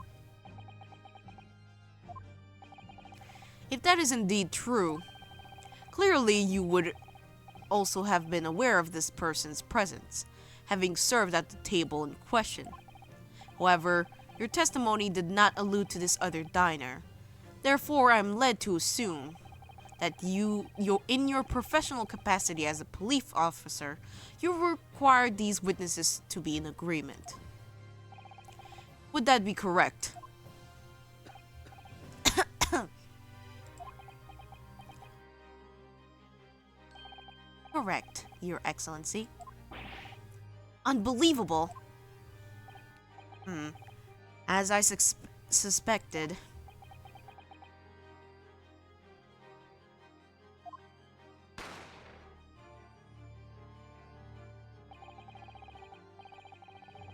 If that is indeed true, clearly you would also have been aware of this person's presence, having served at the table in question. However, your testimony did not allude to this other diner. Therefore, I am led to assume that you in your professional capacity as a police officer, you require these witnesses to be in agreement. Would that be correct? Correct, Your Excellency. Unbelievable. As I suspected.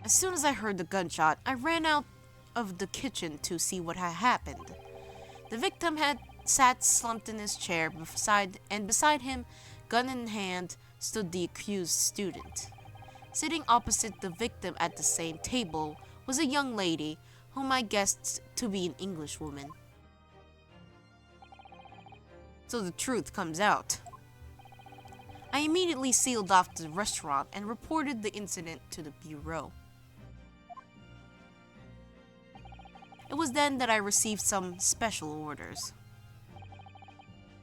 As soon as I heard the gunshot, I ran out of the kitchen to see what had happened. The victim had sat slumped in his chair beside him, gun in hand, stood the accused student. Sitting opposite the victim at the same table was a young lady, whom I guessed to be an Englishwoman. So the truth comes out. I immediately sealed off the restaurant and reported the incident to the bureau. It was then that I received some special orders.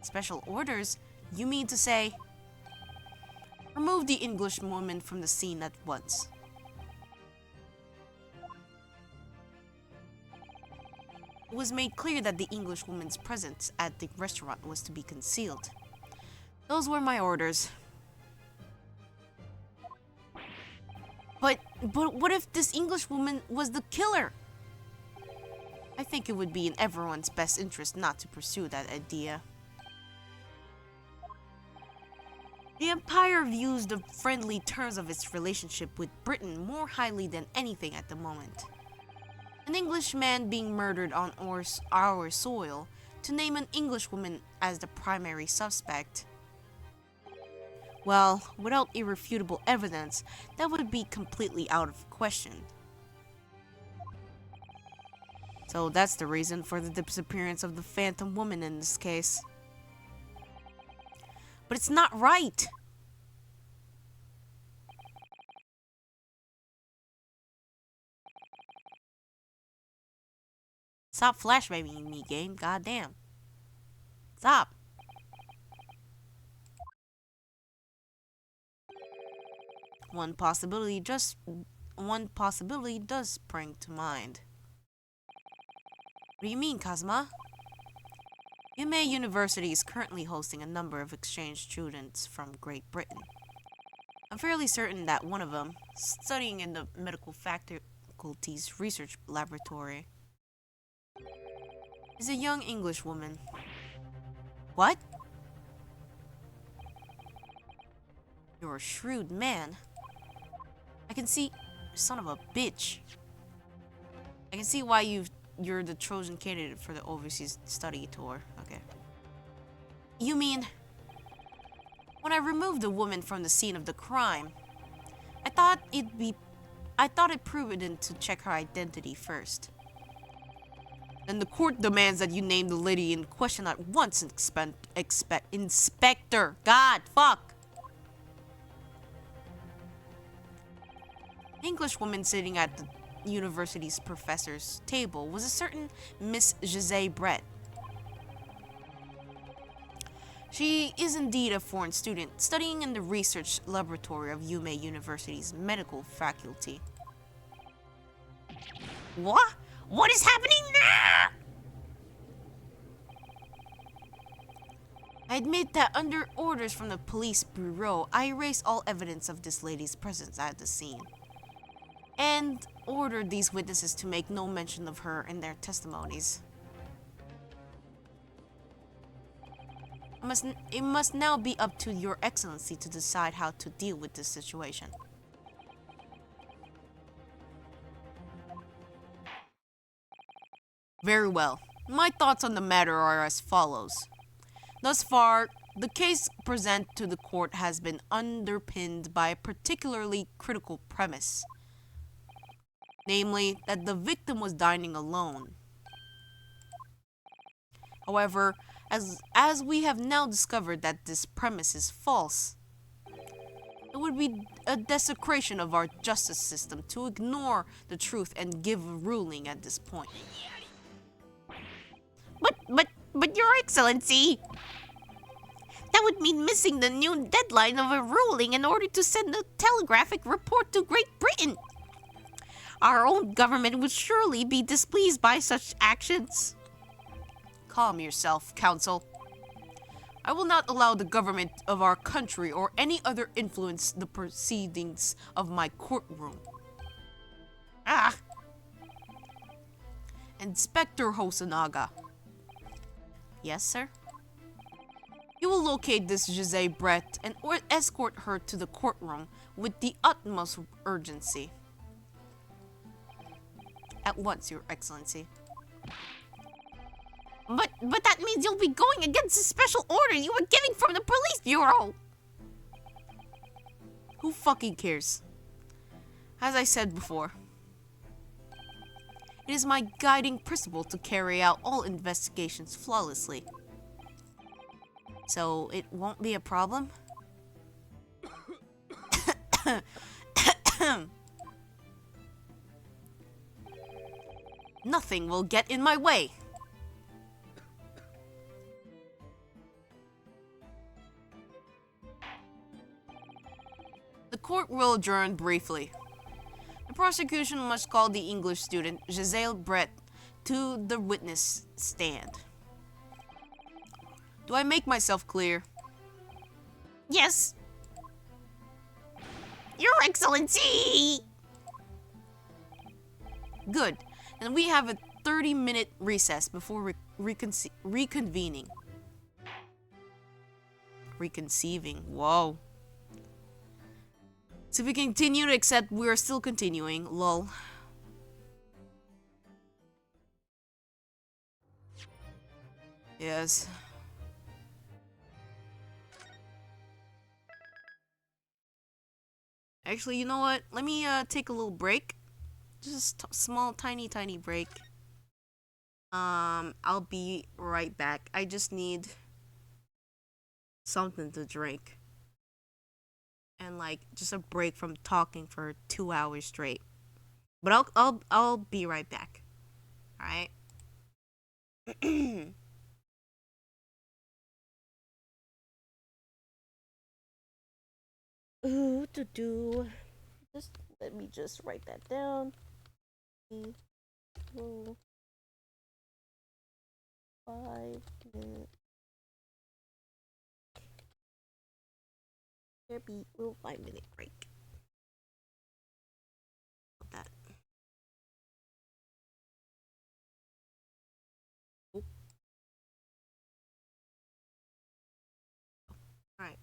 Special orders? You mean to say? Remove the Englishwoman from the scene at once. It was made clear that the Englishwoman's presence at the restaurant was to be concealed. Those were my orders. But what if this Englishwoman was the killer? I think it would be in everyone's best interest not to pursue that idea. The Empire views the friendly terms of its relationship with Britain more highly than anything at the moment. An Englishman being murdered on our soil, to name an Englishwoman as the primary suspect. Well, without irrefutable evidence, that would be completely out of question. So that's the reason for the disappearance of the Phantom Woman in this case. But it's not right! Stop flashbanging me, game. Goddamn. Stop. One possibility does spring to mind. What do you mean, Kazuma? UMA University is currently hosting a number of exchange students from Great Britain. I'm fairly certain that one of them, studying in the medical faculty's research laboratory, is a young Englishwoman. What? You're a shrewd man. I can see... Son of a bitch. I can see why you're the chosen candidate for the overseas study tour. Okay. You mean... When I removed the woman from the scene of the crime, I thought it prudent to check her identity first. Then the court demands that you name the lady in question at once, Inspector. God, fuck! The Englishwoman sitting at the university's professor's table was a certain Miss Jose Brett. She is indeed a foreign student, studying in the research laboratory of UMA University's medical faculty. What? What is happening now? I admit that under orders from the police bureau, I erased all evidence of this lady's presence at the scene, and ordered these witnesses to make no mention of her in their testimonies. It must now be up to Your Excellency to decide how to deal with this situation. Very well. My thoughts on the matter are as follows. Thus far, the case presented to the court has been underpinned by a particularly critical premise, namely that the victim was dining alone. However, as we have now discovered that this premise is false, it would be a desecration of our justice system to ignore the truth and give a ruling at this point. But, Your Excellency, that would mean missing the noon deadline of a ruling in order to send a telegraphic report to Great Britain. Our own government would surely be displeased by such actions. Calm yourself, Counsel. I will not allow the government of our country or any other influence the proceedings of my courtroom. Ah, Inspector Hosonaga. Yes, sir? You will locate this Jose Brett and escort her to the courtroom with the utmost urgency. At once, Your Excellency. but that means you'll be going against the special order you were getting from the police bureau. Who fucking cares? As I said before, it is my guiding principle to carry out all investigations flawlessly. So it won't be a problem? Nothing will get in my way. The court will adjourn briefly. The prosecution must call the English student, Giselle Brett, to the witness stand. Do I make myself clear? Yes. Your Excellency! Good. And we have a 30-minute recess before reconvening. Reconceiving. Whoa. So we continue to accept we are still continuing. Lol. Yes. Actually, you know what? Let me take a little break. Just a small, tiny break. I'll be right back. I just need something to drink. And like just a break from talking for 2 hours straight. But I'll be right back. All right. Ooh, to do. Just let me just write that down. 5 minutes. There be little 5-minute break. That. Oh. All right.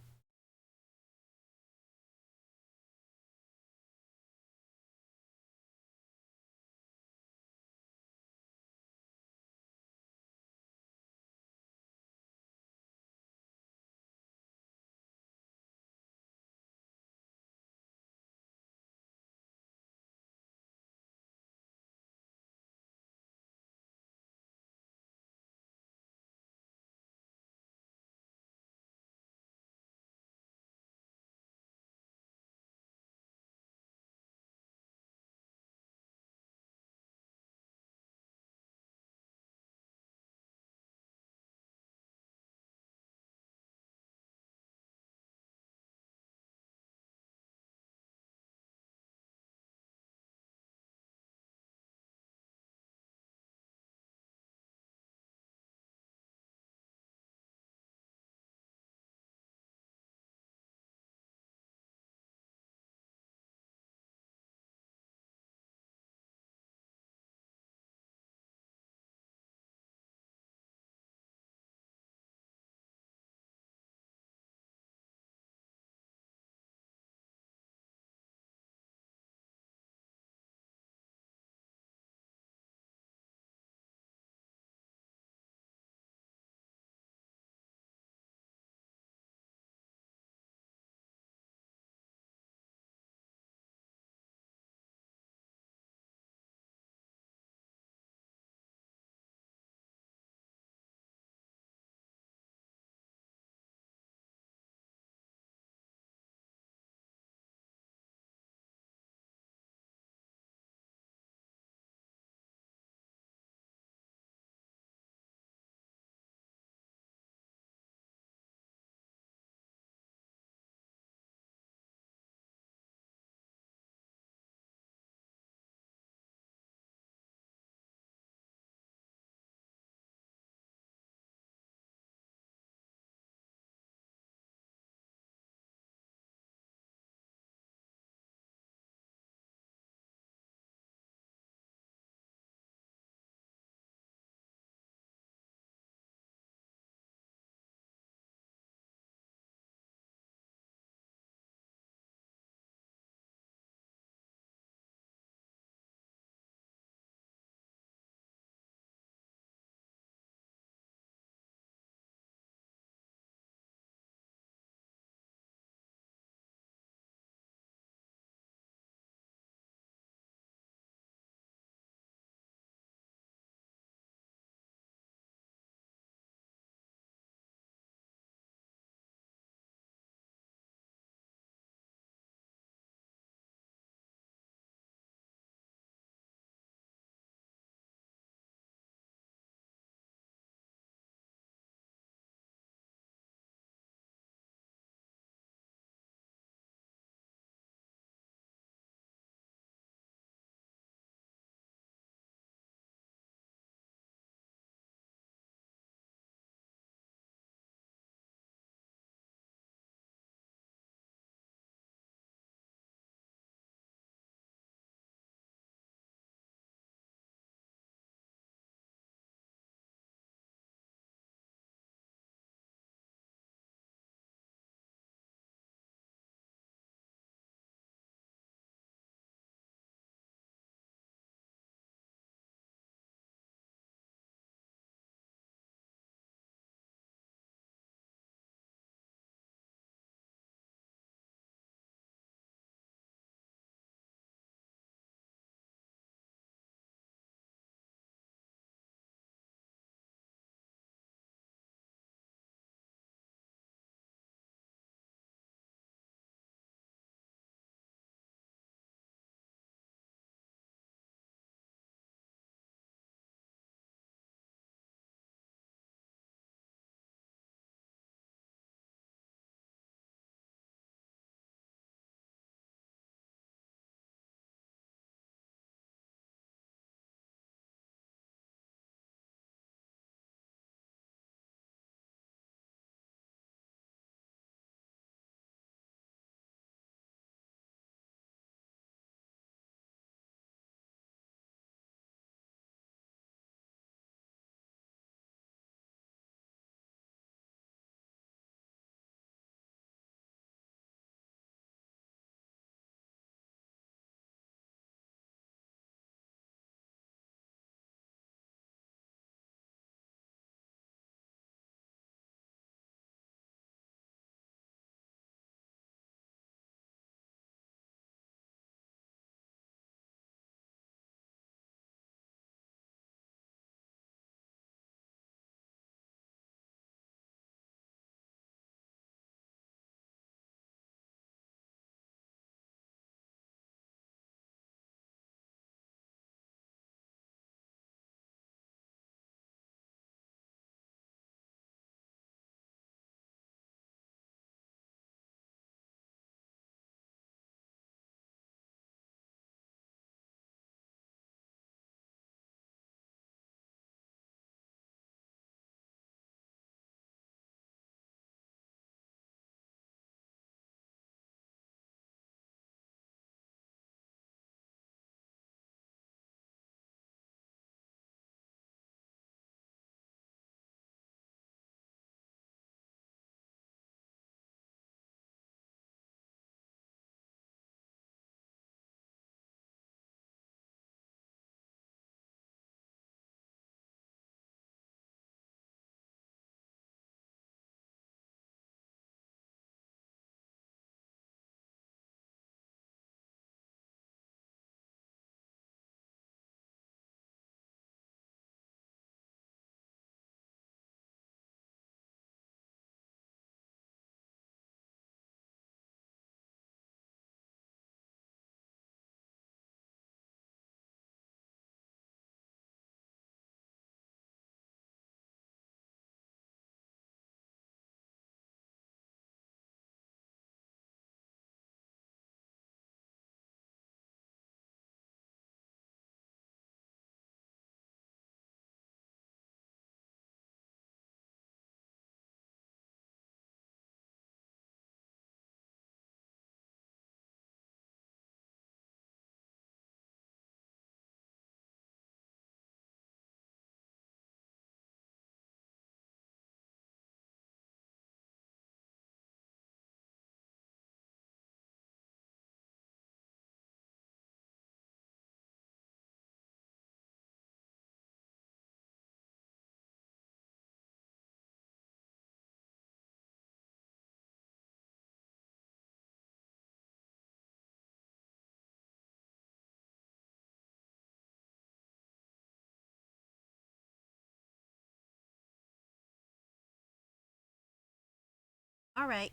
Alright.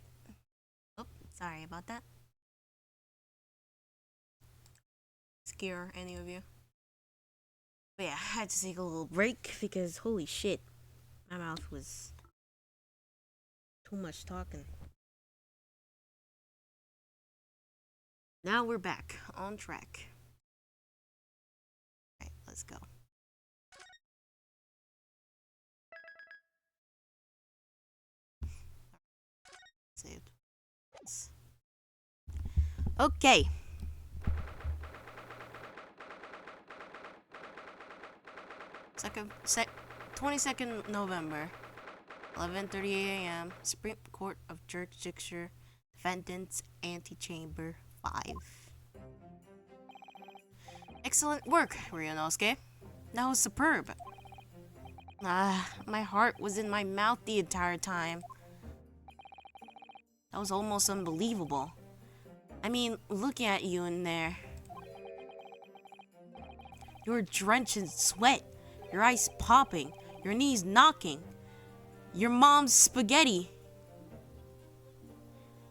Oh, sorry about that. Scare any of you. But yeah, I had to take a little break because holy shit, my mouth was too much talking. Now we're back on track. Alright, let's go. Saved. Okay. Second, 22nd November, 11:38 a.m. Supreme Court of Jurisdiction, Defendant's Antechamber 5. Excellent work, Ryunosuke. That was superb. My heart was in my mouth the entire time. That was almost unbelievable. I mean, looking at you in there. You were drenched in sweat, your eyes popping, your knees knocking, your mom's spaghetti,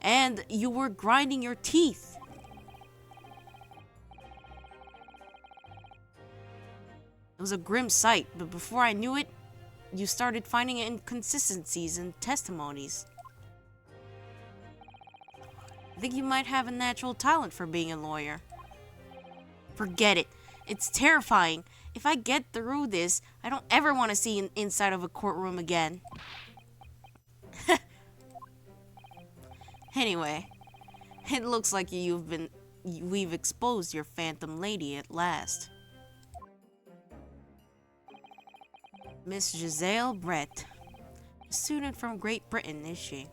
and you were grinding your teeth. It was a grim sight, but before I knew it, you started finding inconsistencies in testimonies. I think you might have a natural talent for being a lawyer. Forget it. It's terrifying. If I get through this, I don't ever want to see an inside of a courtroom again. Anyway, it looks like we've exposed your phantom lady at last. Miss Giselle Brett. A student from Great Britain, is she?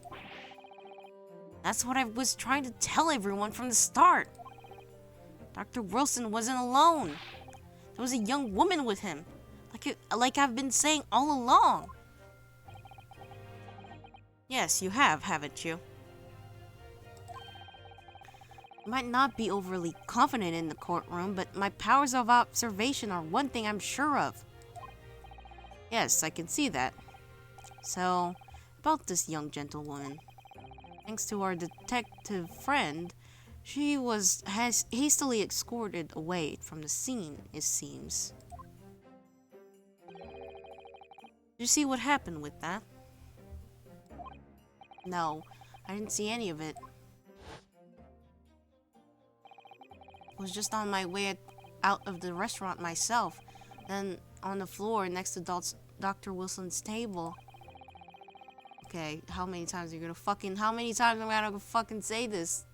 That's what I was trying to tell everyone from the start. Dr. Wilson wasn't alone. There was a young woman with him. Like I've been saying all along. Yes, you have, haven't you? I might not be overly confident in the courtroom, but my powers of observation are one thing I'm sure of. Yes, I can see that. So, about this young gentlewoman. Thanks to our detective friend, she has hastily escorted away from the scene, it seems. Did you see what happened with that? No, I didn't see any of it. I was just on my way out of the restaurant myself, then on the floor next to Dr. Wilson's table. Okay, how many times am I gonna fucking say this?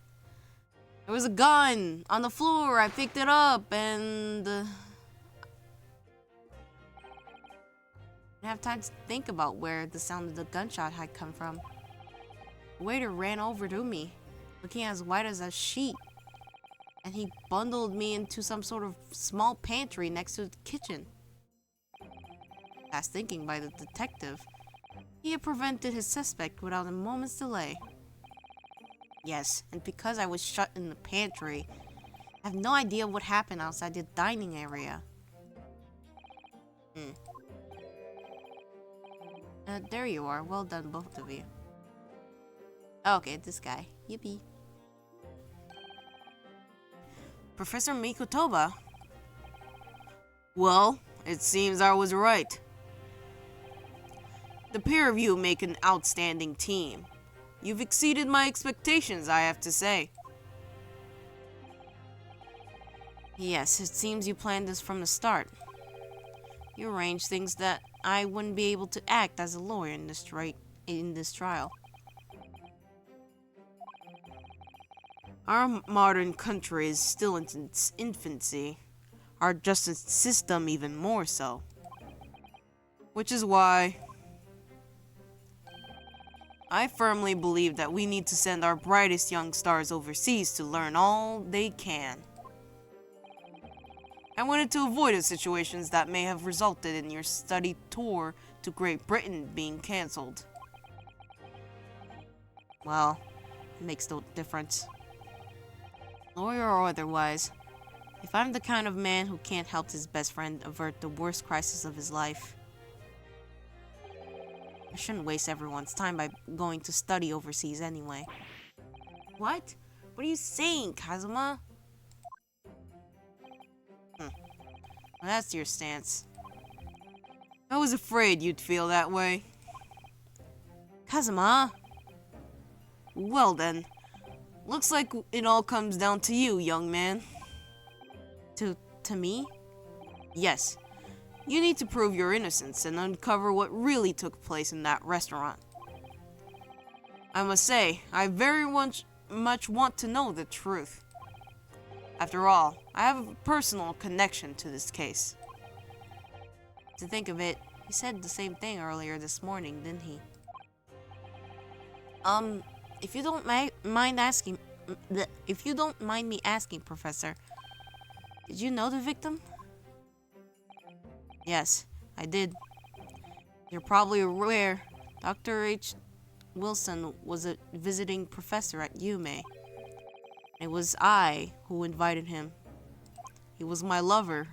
There was a gun on the floor. I picked it up and I didn't have time to think about where the sound of the gunshot had come from. The waiter ran over to me, looking as white as a sheet, and he bundled me into some sort of small pantry next to the kitchen. Fast thinking by the detective, he had prevented his suspect without a moment's delay. Yes, and because I was shut in the pantry, I have no idea what happened outside the dining area. There you are. Well done, both of you. Okay, this guy. Yippee. Professor Mikotoba? Well, it seems I was right. The pair of you make an outstanding team. You've exceeded my expectations, I have to say. Yes, it seems you planned this from the start. You arranged things that I wouldn't be able to act as a lawyer in this trial. Our modern country is still in its infancy. Our justice system even more so. Which is why I firmly believe that we need to send our brightest young stars overseas to learn all they can. I wanted to avoid the situations that may have resulted in your study tour to Great Britain being cancelled. Well, it makes no difference. Lawyer or otherwise, if I'm the kind of man who can't help his best friend avert the worst crisis of his life, I shouldn't waste everyone's time by going to study overseas anyway. What? What are you saying, Kazuma? Well, that's your stance. I was afraid you'd feel that way. Kazuma? Well then, looks like it all comes down to you, young man. To me? Yes. You need to prove your innocence and uncover what really took place in that restaurant. I must say, I very much want to know the truth. After all, I have a personal connection to this case. To think of it, he said the same thing earlier this morning, didn't he? If you don't mind asking, if you don't mind me asking, Professor, did you know the victim? Yes, I did. You're probably aware, Dr. H. Wilson was a visiting professor at UMA. It was I who invited him. He was my lover.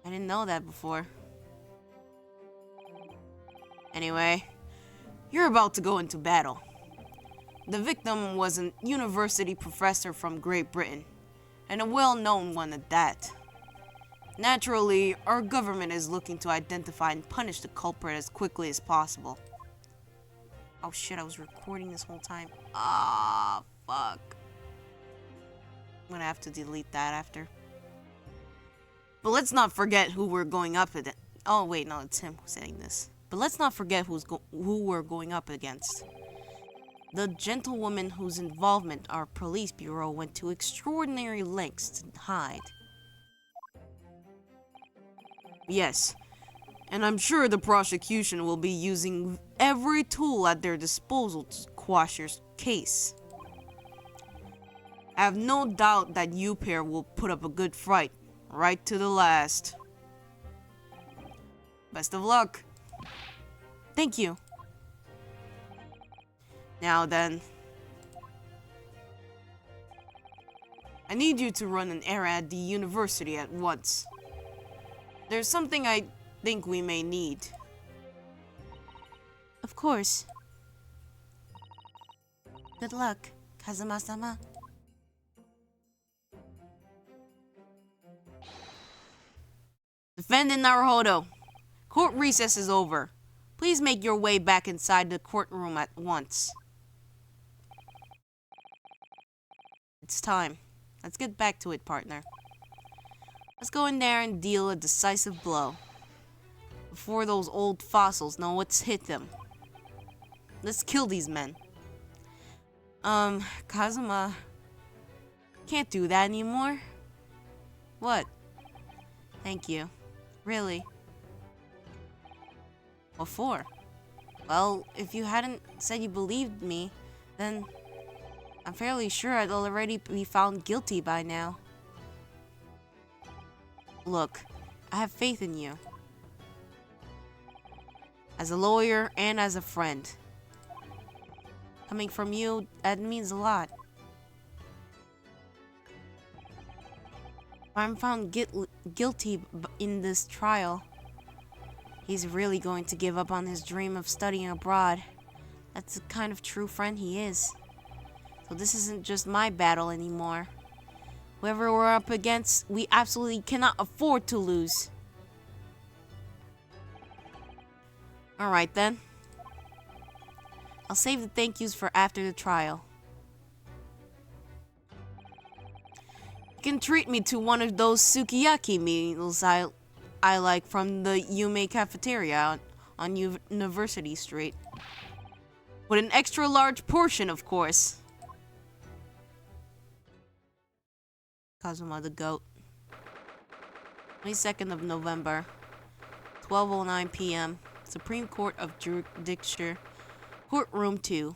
I didn't know that before. Anyway, you're about to go into battle. The victim was a university professor from Great Britain, and a well-known one at that. Naturally, our government is looking to identify and punish the culprit as quickly as possible. Oh shit, I was recording this whole time. Ah, fuck. I'm gonna have to delete that after. But let's not forget who we're going up against. Oh wait, no, it's him who's saying this. But let's not forget who we're going up against. The gentlewoman whose involvement our police bureau went to extraordinary lengths to hide. Yes, and I'm sure the prosecution will be using every tool at their disposal to quash your case. I have no doubt that you pair will put up a good fight, right to the last. Best of luck. Thank you. Now then, I need you to run an errand at the university at once. There's something I think we may need. Of course. Good luck, Kazuma-sama. Defendant Naruhodo. Court recess is over. Please make your way back inside the courtroom at once. It's time. Let's get back to it, partner. Let's go in there and deal a decisive blow. Before those old fossils know what's hit them. Let's kill these men. Kazuma... Can't do that anymore. What? Thank you. Really? What for? Well, if you hadn't said you believed me, then I'm fairly sure I'd already be found guilty by now. Look, I have faith in you. As a lawyer and as a friend. Coming from you, that means a lot. If I'm found guilty in this trial, he's really going to give up on his dream of studying abroad. That's the kind of true friend he is. So this isn't just my battle anymore. Whoever we're up against, we absolutely cannot afford to lose. Alright then. I'll save the thank yous for after the trial. You can treat me to one of those sukiyaki meals I like from the Yume cafeteria on University Street. With an extra large portion, of course. Kazuma the Goat. 22nd of November, 12:09 p.m. Supreme Court of Jurisdiction, Courtroom 2.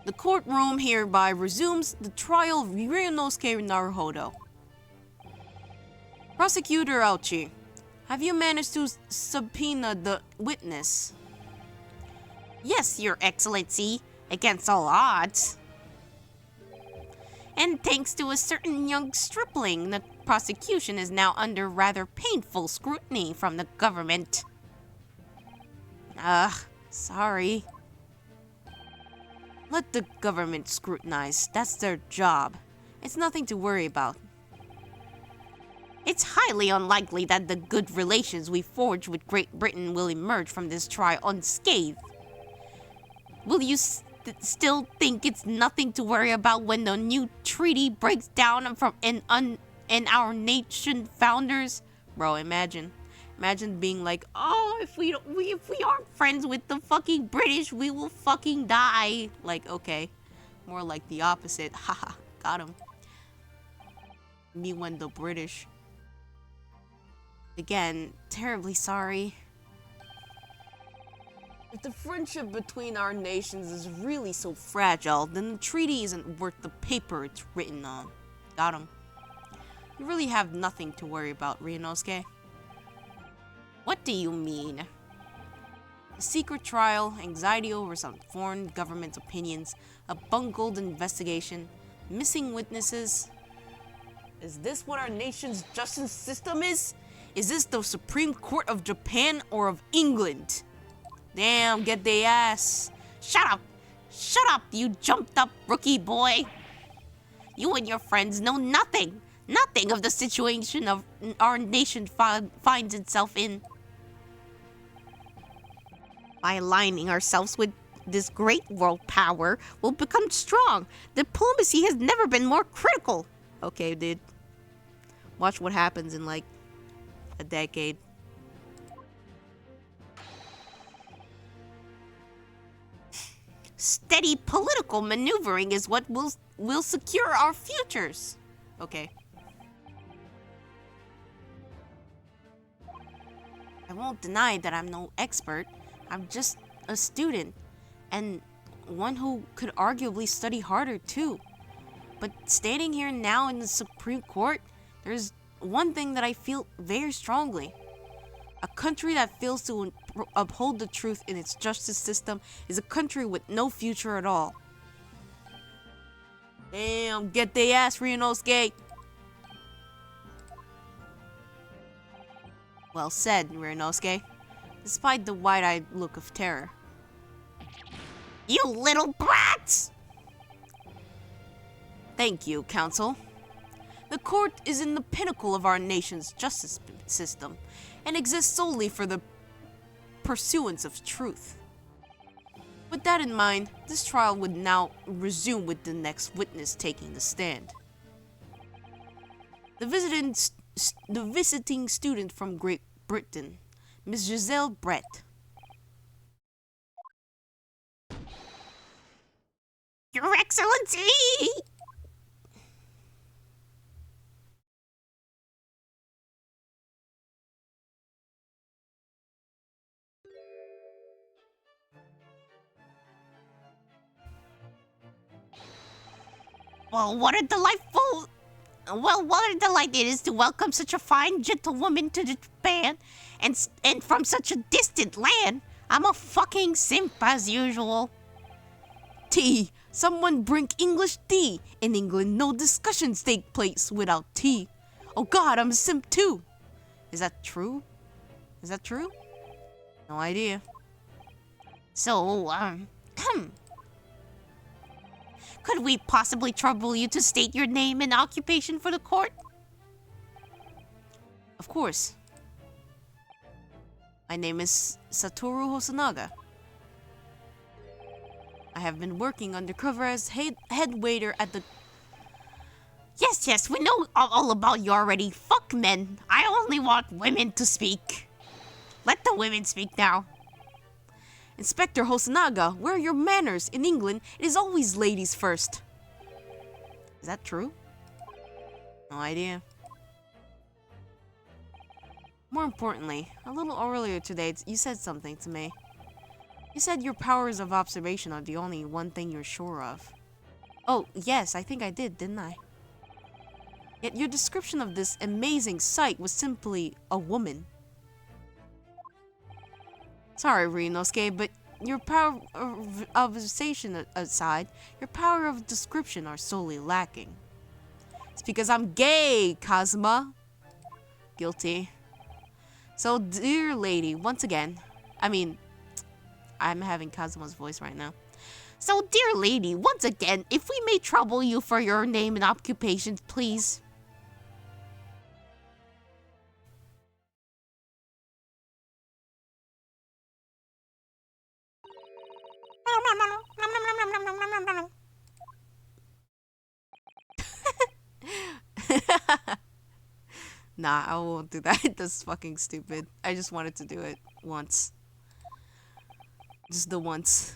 The courtroom hereby resumes the trial of Ryunosuke Naruhodo. Prosecutor Auchi, have you managed to subpoena the witness? Yes, Your Excellency, against all odds. And thanks to a certain young stripling, the prosecution is now under rather painful scrutiny from the government. Ugh, sorry. Let the government scrutinize. That's their job. It's nothing to worry about. It's highly unlikely that the good relations we forged with Great Britain will emerge from this trial unscathed. Will you still think it's nothing to worry about when the new treaty breaks down and our nation founders? Bro, imagine being like, oh, if we aren't friends with the fucking British, we will fucking die. Like, okay, more like the opposite. Haha, got him. Me when the British. Again, terribly sorry. If the friendship between our nations is really so fragile, then the treaty isn't worth the paper it's written on. Got him. You really have nothing to worry about, Ryunosuke. What do you mean? A secret trial, anxiety over some foreign government's opinions, a bungled investigation, missing witnesses. Is this what our nation's justice system is? Is this the Supreme Court of Japan or of England? Damn, get they ass. Shut up! Shut up, you jumped up rookie boy! You and your friends know nothing of the situation of our nation finds itself in. By aligning ourselves with this great world power, we'll become strong. Diplomacy has never been more critical. Okay, dude. Watch what happens in like a decade. Steady political maneuvering is what will secure our futures. Okay. I won't deny that I'm no expert. I'm just a student, and one who could arguably study harder too. But standing here now in the Supreme Court, there's one thing that I feel very strongly. A country that fails to uphold the truth in its justice system is a country with no future at all. Damn, get they ass, Ryunosuke! Well said, Ryunosuke, despite the wide-eyed look of terror. You little brats! Thank you, Counsel. The court is in the pinnacle of our nation's justice system and exists solely for the pursuance of truth. With that in mind, this trial would now resume with the next witness taking the stand. The visiting student from Great Britain, Miss Giselle Brett. Your Excellency! What a delight it is to welcome such a fine gentlewoman to Japan, and from such a distant land. I'm a fucking simp as usual. Tea! Someone bring English tea! In England, no discussions take place without tea. Oh god, I'm a simp too! Is that true? Is that true? No idea. So, could we possibly trouble you to state your name and occupation for the court? Of course. My name is Satoru Hosonaga. I have been working undercover as head waiter at the... Yes, we know all about you already. Fuck men. I only want women to speak. Let the women speak now. Inspector Hosonaga, where are your manners? In England, it is always ladies first. Is that true? No idea. More importantly, a little earlier today, you said something to me. You said your powers of observation are the only one thing you're sure of. Oh, yes, I think I did, didn't I? Yet your description of this amazing sight was simply a woman. Sorry, Ryunosuke, but your power of observation aside, your power of description are sorely lacking. because I'm gay, Kazuma. Guilty. So, dear lady, once again, I'm having Kazuma's voice right now. So, dear lady, once again, if we may trouble you for your name and occupation, please. Nah, I won't do that. That's fucking stupid. I just wanted to do it once. Just the once.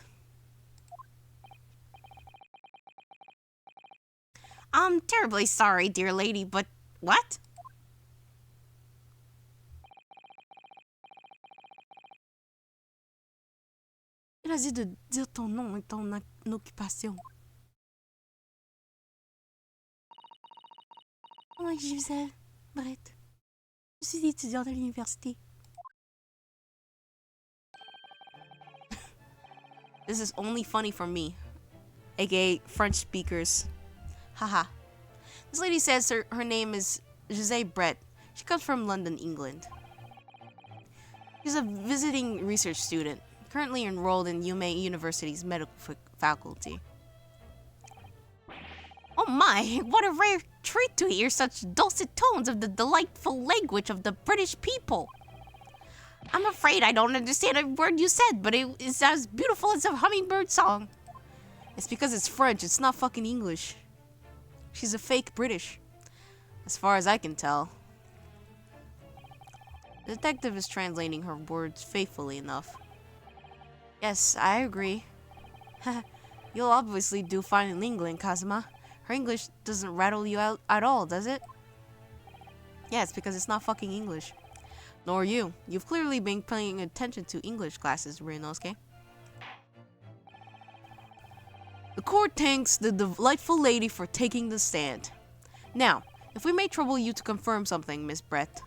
I'm terribly sorry, dear lady, but what? Il a dit de dire ton nom et ton occupation. Moi, Gisèle Brett. Je suis étudiante à l'université. This is only funny for me, aka French speakers. Haha. This lady says her name is Gisèle Brett. She comes from London, England. She's a visiting research student, currently enrolled in UMA University's medical faculty. Oh my, what a rare treat to hear such dulcet tones of the delightful language of the British people. I'm afraid I don't understand a word you said, but it is as beautiful as a hummingbird song. It's because it's French, it's not fucking English. She's a fake British, as far as I can tell. The detective is translating her words faithfully enough. Yes, I agree. You'll obviously do fine in England, Kazuma. Her English doesn't rattle you out at all, does it? Yeah, it's because it's not fucking English. Nor you. You've clearly been paying attention to English classes, Ryunosuke. The court thanks the delightful lady for taking the stand. Now, if we may trouble you to confirm something, Miss Brett.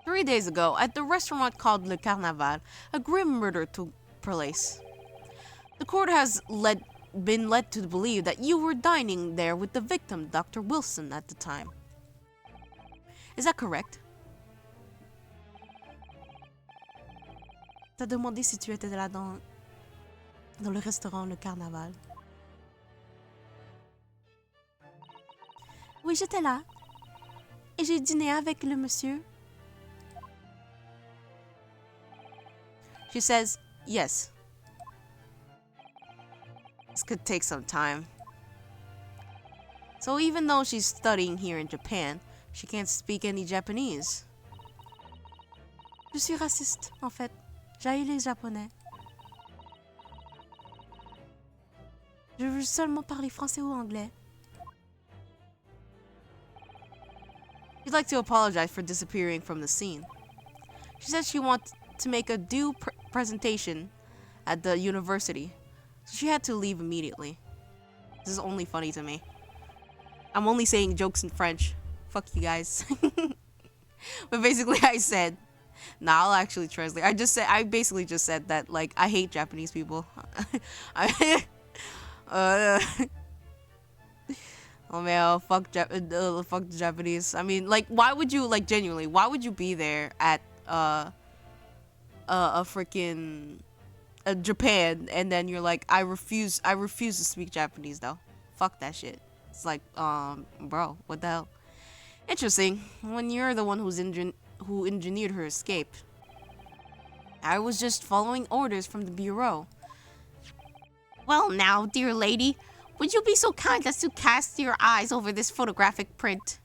3 days ago, at the restaurant called Le Carnaval, a grim murder took place. The court has been led to believe that you were dining there with the victim, Dr. Wilson, at the time. Is that correct? T'as demandé si tu étais là dans le restaurant Le Carnaval. Oui, j'étais là. Et j'ai dîné avec le monsieur. She says, yes. This could take some time. So even though she's studying here in Japan, she can't speak any Japanese. Je suis raciste, en fait. J'haïs les Japonais. Je veux seulement parler français ou anglais. She'd like to apologize for disappearing from the scene. She says she wants to make a due presentation at the university, so she had to leave immediately. This is only funny to me. I'm only saying jokes in French. Fuck you guys. But basically I said, nah, I'll actually translate. I basically just said that, like, I hate Japanese people. Oh man, fuck the Japanese. I mean, like, why would you, like, genuinely, why would you be there at a freaking Japan and then you're like, I refuse to speak Japanese though. Fuck that shit. It's like, bro, what the hell? Interesting. When you're the one who engineered her escape. I was just following orders from the bureau. Well now, dear lady, would you be so kind as to cast your eyes over this photographic print?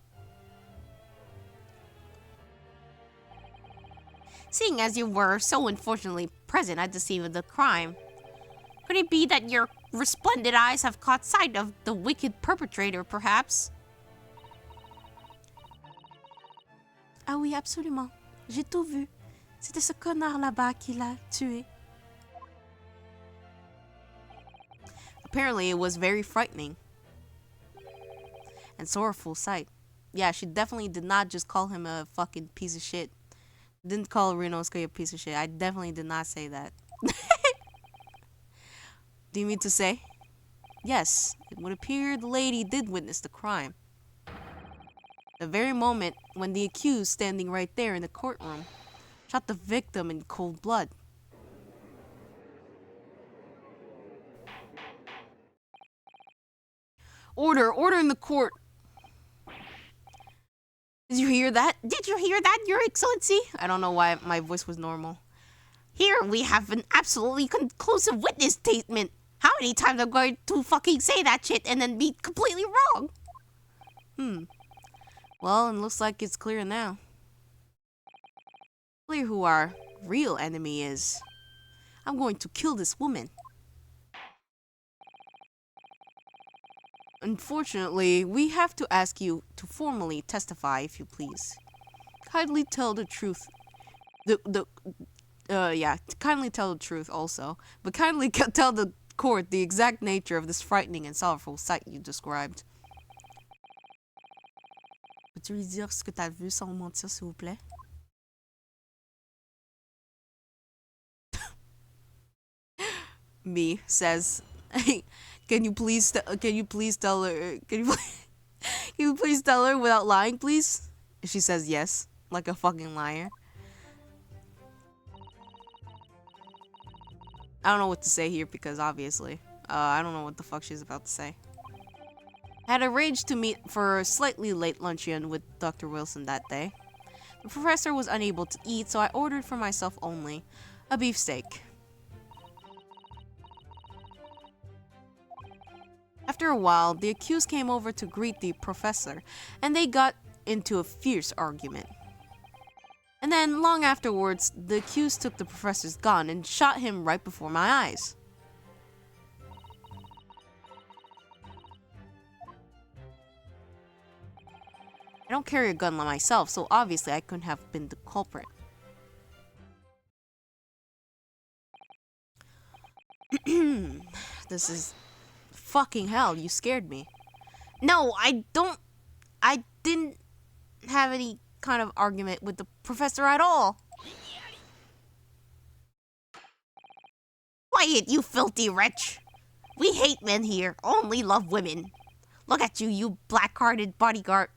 Seeing as you were so unfortunately present at the scene of the crime, could it be that your resplendent eyes have caught sight of the wicked perpetrator, perhaps? Ah oui, absolument. J'ai tout vu. C'était ce connard là-bas qui l'a tué. Apparently, it was very frightening and sorrowful sight. Yeah, she definitely did not just call him a fucking piece of shit. Didn't call Ryunosuke a piece of shit. I definitely did not say that. Do you mean to say? Yes, it would appear the lady did witness the crime. The very moment when the accused, standing right there in the courtroom, shot the victim in cold blood. Order! Order in the court! Did you hear that? Did you hear that, Your Excellency? I don't know why my voice was normal. Here we have an absolutely conclusive witness statement. How many times I'm going to fucking say that shit and then be completely wrong? Well, it looks like it's clear now. Clear who our real enemy is. I'm going to kill this woman. Unfortunately, we have to ask you to formally testify, if you please. Kindly tell the truth. Kindly tell the truth also. But kindly tell the court the exact nature of this frightening and sorrowful sight you described. Peux-tu lui dire ce que t'as vu sans mentir, s'il vous plaît? Me says, can you please tell her? Can you please tell her without lying, please? She says yes, like a fucking liar. I don't know what to say here because obviously, I don't know what the fuck she's about to say. I had arranged to meet for a slightly late luncheon with Dr. Wilson that day. The professor was unable to eat, so I ordered for myself only a beefsteak. After a while, the accused came over to greet the professor, and they got into a fierce argument. And then, long afterwards, the accused took the professor's gun and shot him right before my eyes. I don't carry a gun myself, so obviously I couldn't have been the culprit. This is... fucking hell, you scared me. No, I didn't have any kind of argument with the professor at all. Quiet, you filthy wretch. We hate men here, only love women. Look at you, you black-hearted bodyguard.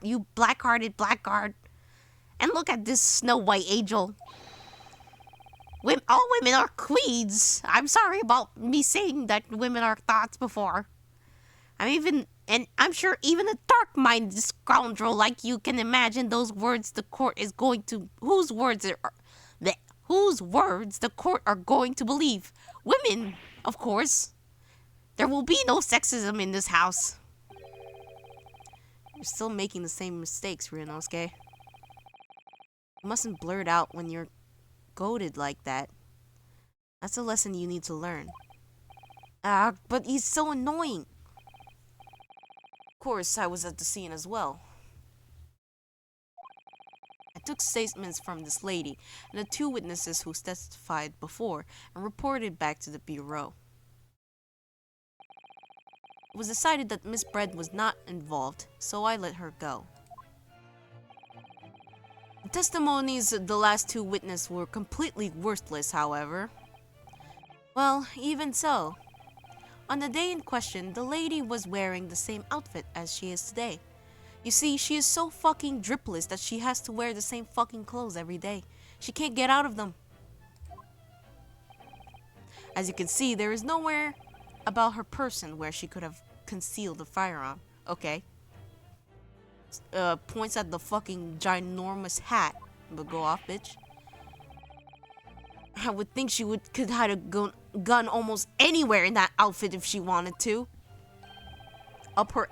You black-hearted blackguard. And look at this Snow White angel. All women are queens. I'm sorry about me saying that women are thoughts before. I'm sure even a dark-minded scoundrel like you can imagine those words the court is going to... Whose words the court are going to believe. Women, of course. There will be no sexism in this house. You're still making the same mistakes, Ryunosuke. You mustn't blurt out when you're goaded like that. That's a lesson you need to learn. But he's so annoying. Of course, I was at the scene as well. I took statements from this lady and the two witnesses who testified before and reported back to the bureau. It was decided that Miss Bread was not involved, so I let her go. The testimonies of the last two witnesses were completely worthless, however. Well, even so. On the day in question, the lady was wearing the same outfit as she is today. You see, she is so fucking dripless that she has to wear the same fucking clothes every day. She can't get out of them. As you can see, there is nowhere about her person where she could have concealed the firearm. Okay. Points at the fucking ginormous hat. But go off, bitch. I would think she could hide a gun almost anywhere in that outfit if she wanted to. Up her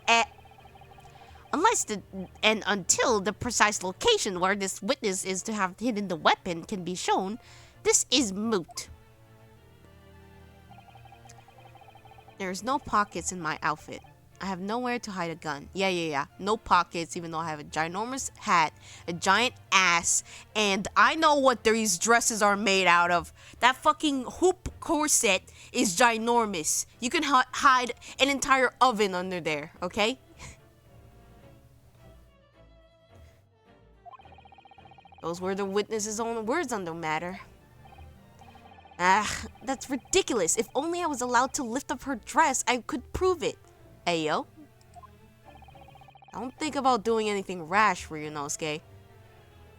until the precise location where this witness is to have hidden the weapon can be shown, this is moot. There's no pockets in my outfit. I have nowhere to hide a gun. Yeah. No pockets, even though I have a ginormous hat, a giant ass, and I know what these dresses are made out of. That fucking hoop corset is ginormous. You can hide an entire oven under there, okay? Those were the witnesses' own words on the matter. Ah, that's ridiculous. If only I was allowed to lift up her dress, I could prove it. Ayo. Don't think about doing anything rash, Ryunosuke.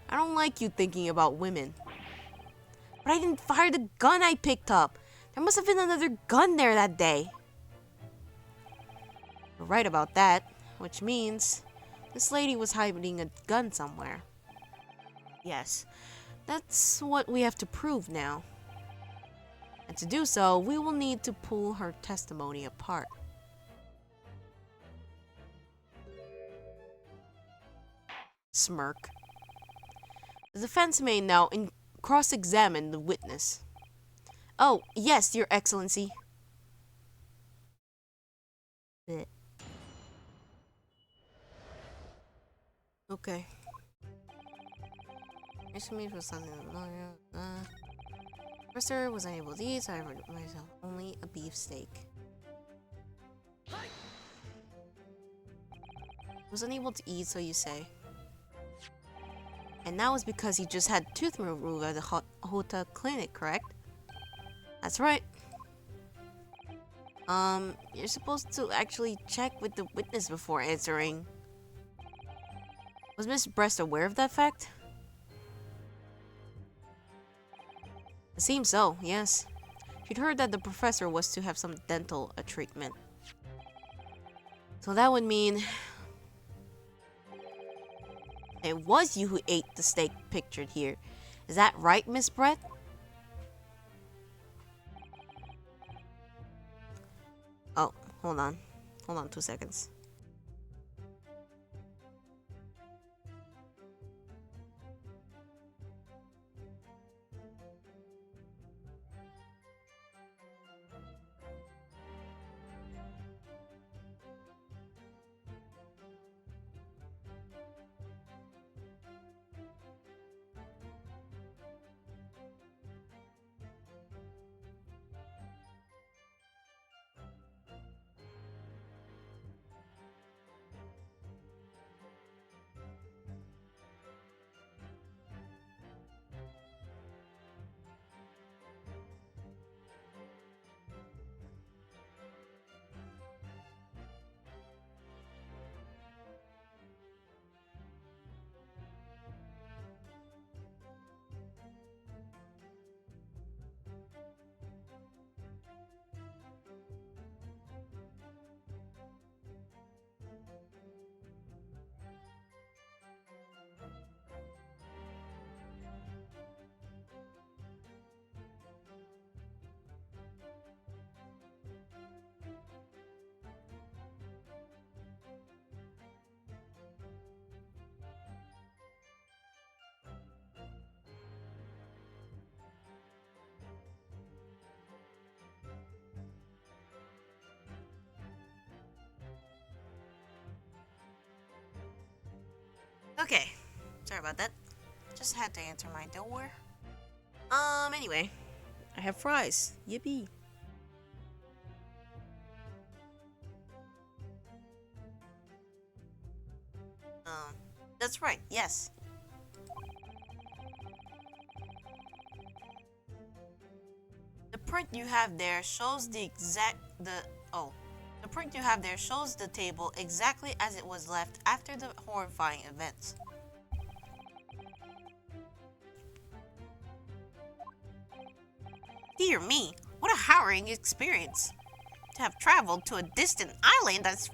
I don't like you thinking about women. But I didn't fire the gun I picked up. There must have been another gun there that day. You're right about that, which means this lady was hiding a gun somewhere. Yes, that's what we have to prove now. And to do so, we will need to pull her testimony apart. Smirk. The defense may now cross-examine the witness. Oh, yes, Your Excellency. Blech. Okay. Recently was something Professor was unable to eat, so I ordered myself only a beefsteak. Was unable to eat, so you say. And that was because he just had tooth removed at the Hota clinic, correct? That's right. You're supposed to actually check with the witness before answering. Was Miss Brest aware of that fact? It seems so, yes. She'd heard that the professor was to have some dental treatment. So that would mean it was you who ate the steak pictured here. Is that right, Miss Brett? Oh, hold on. Hold on 2 seconds. Okay, sorry about that. Just had to enter my door. Anyway, I have fries. Yippee. That's right, yes. The print you have there shows the print you have there shows the table exactly as it was left after the horrifying events. Dear me, what a harrowing experience. To have traveled to a distant island that's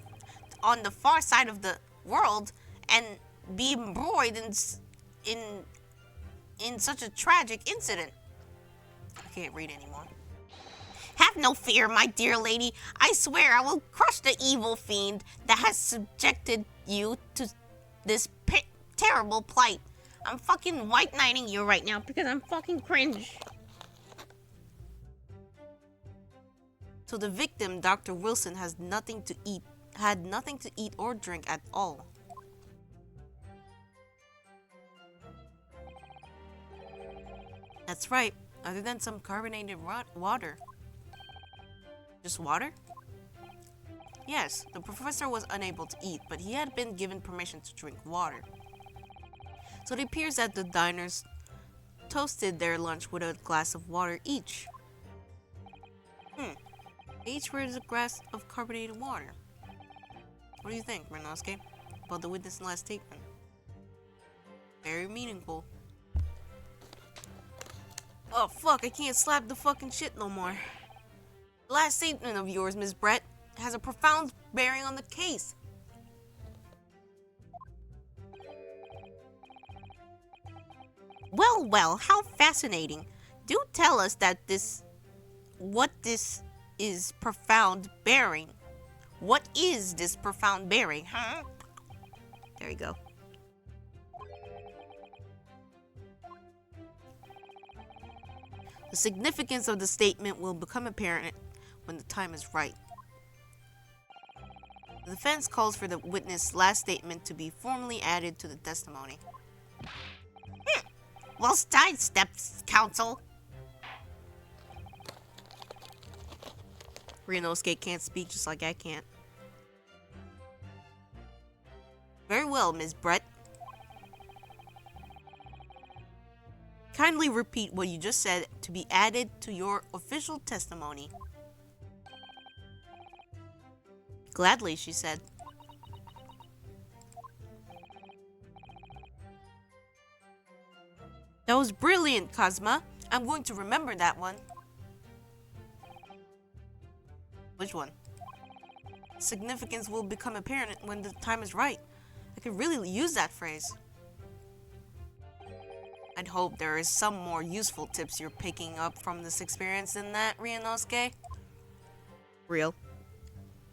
on the far side of the world and be embroiled in such a tragic incident. I can't read anymore. Have no fear, my dear lady. I swear I will crush the evil fiend that has subjected you to this terrible plight. I'm fucking white knighting you right now because I'm fucking cringe. So the victim, Dr. Wilson, had nothing to eat or drink at all. That's right, other than some carbonated water. Just water? Yes, the professor was unable to eat, but he had been given permission to drink water. So it appears that the diners toasted their lunch with a glass of water each. Each word is a glass of carbonated water. What do you think, Renosuke, about the witness last statement? Very meaningful. Oh fuck, I can't slap the fucking shit no more. The last statement of yours, Miss Brett, has a profound bearing on the case. Well, well, how fascinating. Do tell us what this is profound bearing. What is this profound bearing, huh? There you go. The significance of the statement will become apparent when the time is right. The defense calls for the witness' last statement to be formally added to the testimony. Well, sidesteps, counsel. Ryunosuke can't speak just like I can't. Very well, Ms. Brett. Kindly repeat what you just said to be added to your official testimony. Gladly, she said. That was brilliant, Kazuma. I'm going to remember that one. Which one? Significance will become apparent when the time is right. I could really use that phrase. I'd hope there is some more useful tips you're picking up from this experience than that, Ryunosuke. Real.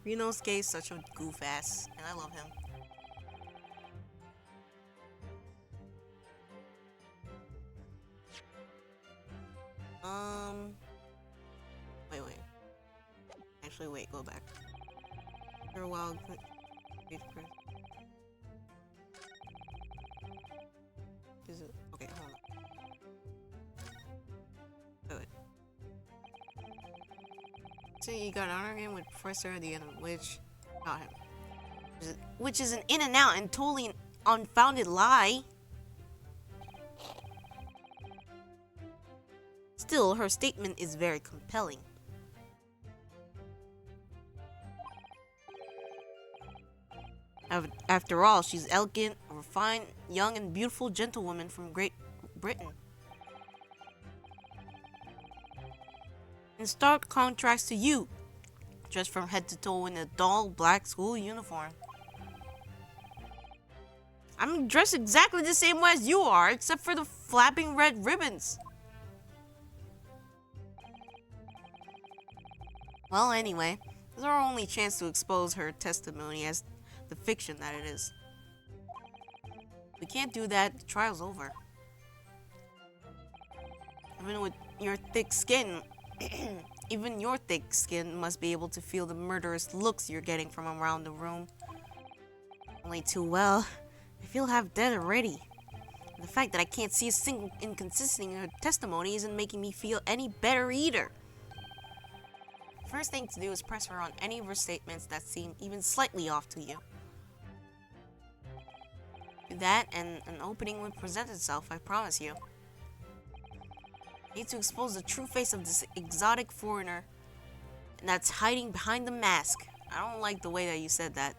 Ryunosuke is such a goof ass, and I love him. Wait. Actually, wait, go back. For a while, is it? Okay, hold on. Wait. So you got an argument with Professor at the end of which got him. Which is an in and out and totally unfounded lie. Still, her statement is very compelling. After all, she's elegant, refined, young, and beautiful gentlewoman from Great Britain. In stark contrast to you, dressed from head to toe in a dull black school uniform. I'm dressed exactly the same way as you are, except for the flapping red ribbons. Well, anyway, this is our only chance to expose her testimony as the fiction that it is. If we can't do that, the trial's over. Even with your thick skin, even your thick skin must be able to feel the murderous looks you're getting from around the room. Only too well, I feel half dead already. And the fact that I can't see a single inconsistency in her testimony isn't making me feel any better either. First thing to do is press her on any of her statements that seem even slightly off to you. Do that and an opening will present itself, I promise you. I need to expose the true face of this exotic foreigner that's hiding behind the mask. I don't like the way that you said that.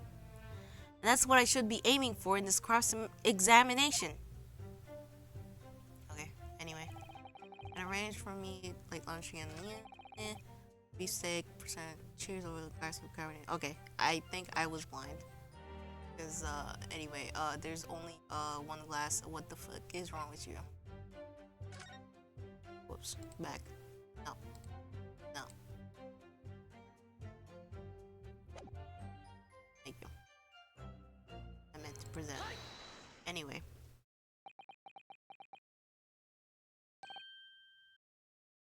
And that's what I should be aiming for in this cross-examination. Okay, anyway. And arrange for me late lunch again. Beefsteak, percent, cheers over the glass of carbonate. Okay, I think I was blind. Because, anyway, there's only, one glass. What the fuck is wrong with you? Whoops, back. No. Thank you. I meant to present. Anyway.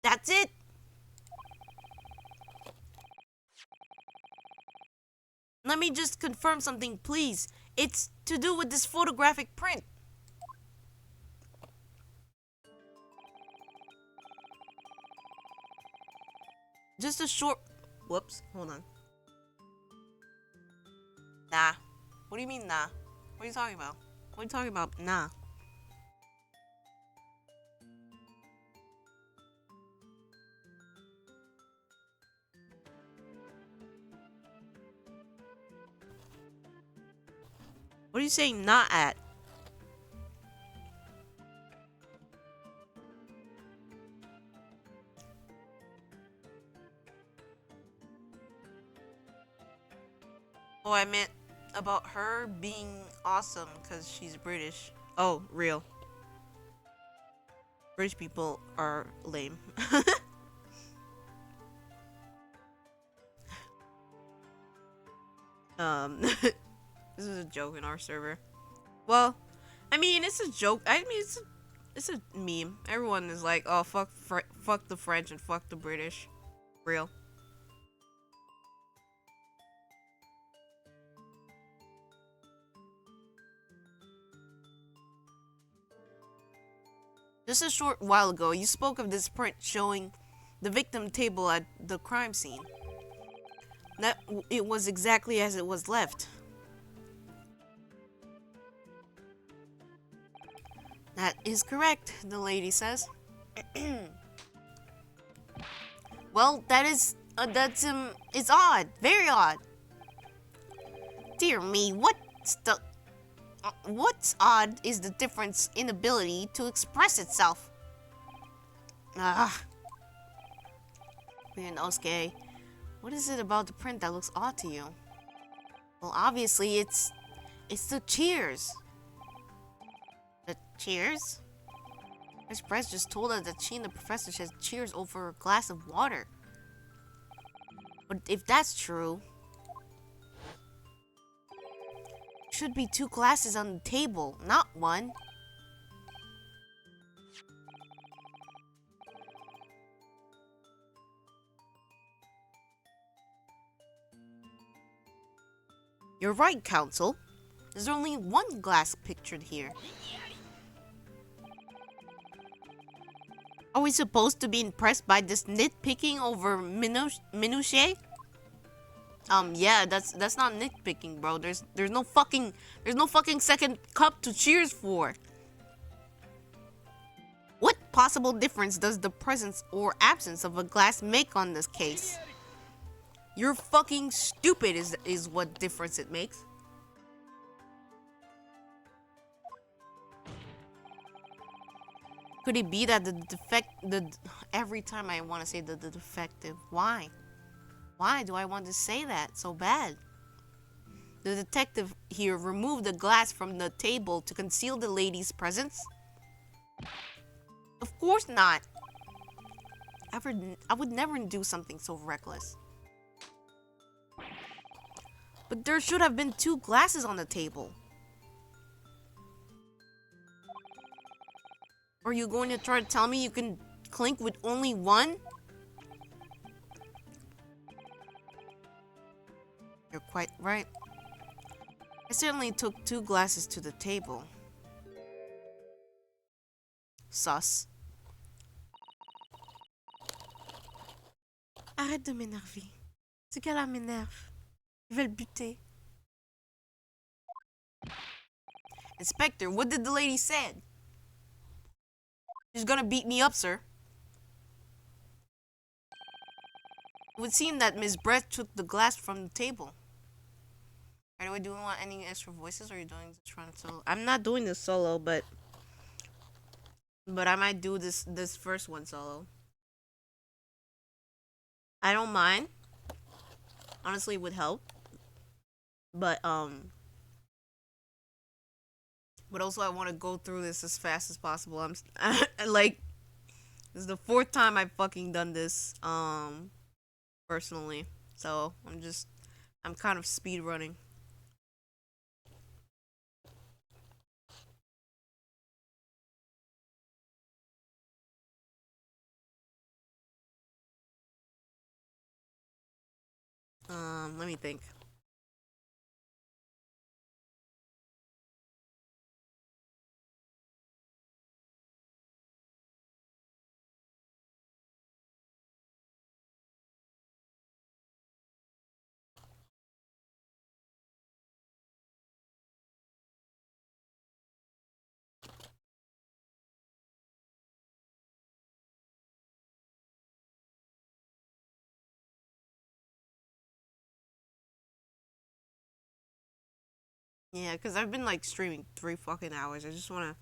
That's it! Let me just confirm something, please. It's to do with this photographic print. Just a short... Whoops, hold on. Nah. What do you mean, nah? What are you talking about? What are you talking about, nah? What are you saying not at? Oh, I meant about her being awesome because she's British. Oh, real. British people are lame. This is a joke in our server. Well, I mean, it's a joke. I mean, it's a meme. Everyone is like, oh, fuck the French and fuck the British. Real. Just a short while ago, you spoke of this print showing the victim table at the crime scene. That it was exactly as it was left. That is correct, the lady says. Well, it's odd, very odd. Dear me, what's odd is the difference in ability to express itself. Ah. Ryunosuke, what is it about the print that looks odd to you? Well, obviously, it's the cheers. The cheers? Miss Press just told us that she and the professor said cheers over a glass of water. But if that's true, should be 2 glasses on the table, not 1. You're right, Counsel. There's only 1 glass pictured here. Are we supposed to be impressed by this nitpicking over minutiae? Yeah, that's not nitpicking, bro. There's no fucking second cup to cheers for. What possible difference does the presence or absence of a glass make on this case? You're fucking stupid is what difference it makes. Could it be that every time I want to say the defective, why? Why do I want to say that so bad? The detective here removed the glass from the table to conceal the lady's presence? Of course not. I would never do something so reckless. But there should have been 2 glasses on the table. Are you going to try to tell me you can clink with only 1? You're quite right. I certainly took 2 glasses to the table. Sus. Arrête de m'énerver. Ce gars-là m'énerve. Je vais le buter. Inspector, what did the lady say? She's gonna beat me up, sir. It would seem that Miss Brett took the glass from the table. By the way, do we want any extra voices, or are you doing this run solo? I'm not doing this solo, but I might do this first one solo. I don't mind. Honestly, it would help. But also I want to go through this as fast as possible. I'm like, this is the 4th time I've fucking done this personally. So I'm kind of speed running. Let me think. Yeah, because I've been like streaming 3 fucking hours. I just want to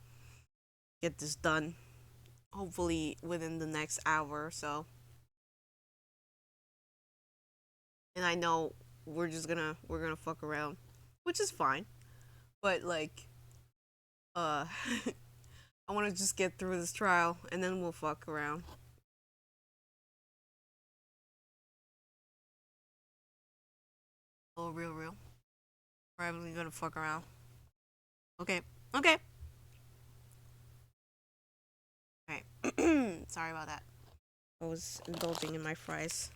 get this done. Hopefully within the next hour or so. And I know we're gonna fuck around, which is fine. But like, I want to just get through this trial and then we'll fuck around. Oh, real. Probably gonna fuck around. Okay. Alright. Sorry about that. I was indulging in my fries.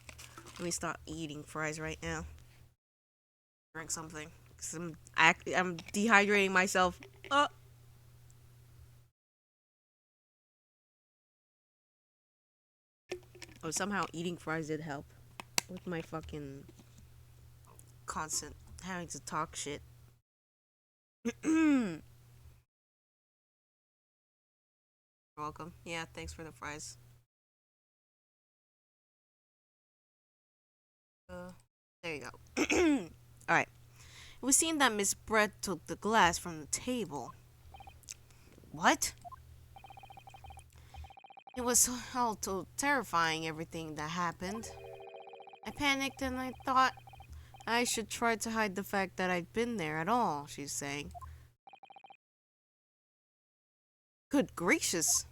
Let me stop eating fries right now. Drink something. Cause I'm dehydrating myself. Oh, somehow eating fries did help. With my fucking constant having to talk shit. You're welcome. Yeah, thanks for the fries. There you go. Alright. It was seen that Miss Brett took the glass from the table. What? It was all too terrifying, everything that happened. I panicked and I thought I should try to hide the fact that I'd been there at all, she's saying. Good gracious.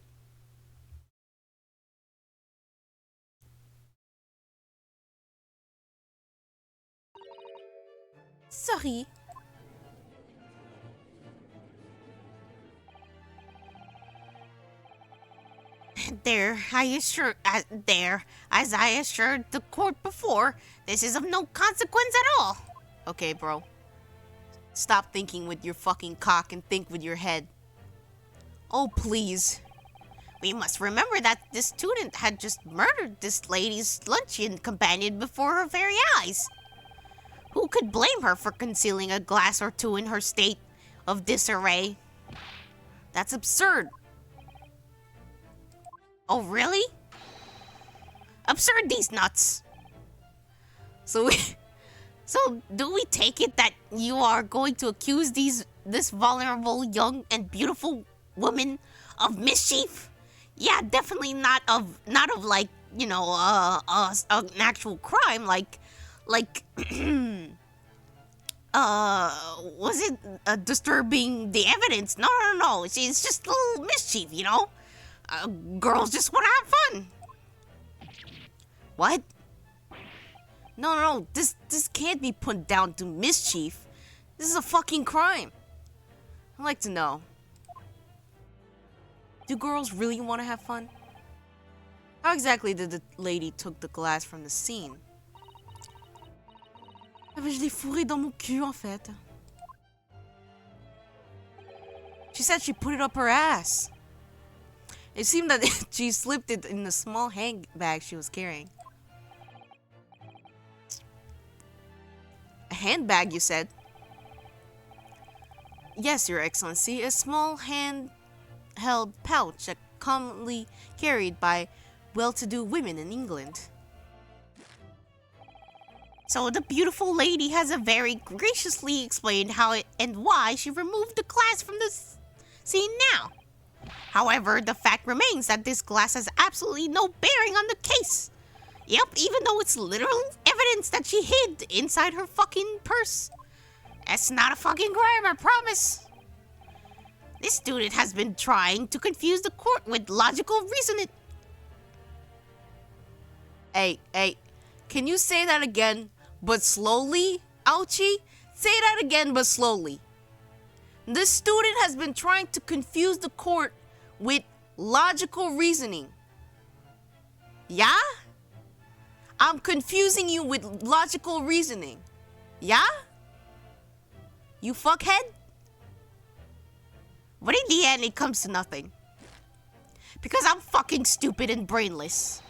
Sorry. As I assured the court before, this is of no consequence at all. Okay, bro. Stop thinking with your fucking cock and think with your head. Oh, please. We must remember that this student had just murdered this lady's luncheon companion before her very eyes. Who could blame her for concealing a glass or two in her state of disarray? That's absurd. Oh, really? Absurd these nuts. So do we take it that you are going to accuse this vulnerable, young, and beautiful woman of mischief? Yeah, definitely not of like, you know, an actual crime, like, was it disturbing the evidence? No. It's just a little mischief, you know? Girls just want to have fun. What? No. This can't be put down to mischief. This is a fucking crime. I'd like to know. Do girls really want to have fun? How exactly did the lady took the glass from the scene? Je l'ai fourré dans mon cul, en fait. She said she put it up her ass. It seemed that she slipped it in the small handbag she was carrying. A handbag, you said? Yes, Your Excellency, a small hand-held pouch commonly carried by well-to-do women in England. So the beautiful lady has very graciously explained how and why she removed the glass from the scene now. However, the fact remains that this glass has absolutely no bearing on the case. Yep, even though it's literal evidence that she hid inside her fucking purse. That's not a fucking crime, I promise. This student has been trying to confuse the court with logical reasoning. Hey, can you say that again, but slowly, Ouchie? Say that again, but slowly. This student has been trying to confuse the court with logical reasoning. Yeah? I'm confusing you with logical reasoning. Yeah? You fuckhead? But in the end, it comes to nothing. Because I'm fucking stupid and brainless.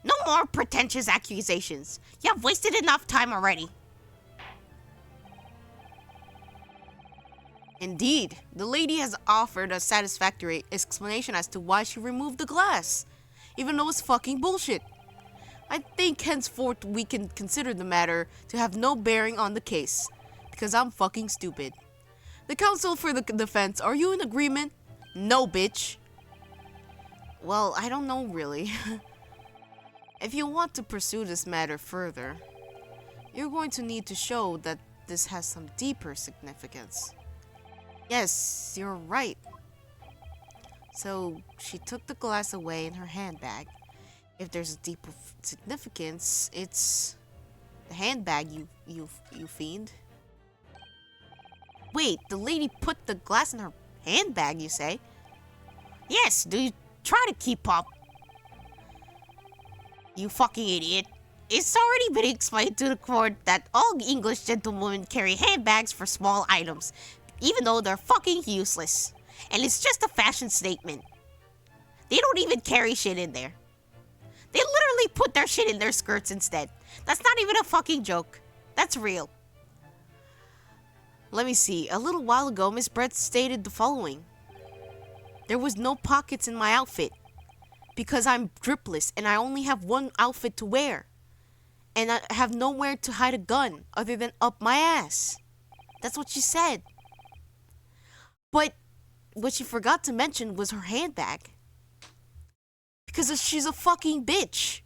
No more pretentious accusations. You've wasted enough time already. Indeed, the lady has offered a satisfactory explanation as to why she removed the glass, even though it's fucking bullshit. I think henceforth we can consider the matter to have no bearing on the case, Because I'm fucking stupid. The counsel for the defense, are you in agreement? No, bitch. Well, I don't know really. If you want to pursue this matter further, you're going to need to show that this has some deeper significance. Yes, you're right. So, she took the glass away in her handbag. If there's a deeper significance, it's the handbag, you fiend. Wait, the lady put the glass in her handbag, you say? Yes, do you try to keep up? You fucking idiot. It's already been explained to the court that all English gentlemen carry handbags for small items, even though they're fucking useless. And it's just a fashion statement. They don't even carry shit in there. They literally put their shit in their skirts instead. That's not even a fucking joke. That's real. Let me see. A little while ago, Miss Brett stated the following. There was no pockets in my outfit. Because I'm dripless and I only have one outfit to wear. And I have nowhere to hide a gun other than up my ass. That's what she said. But what she forgot to mention was her handbag. Because she's a fucking bitch.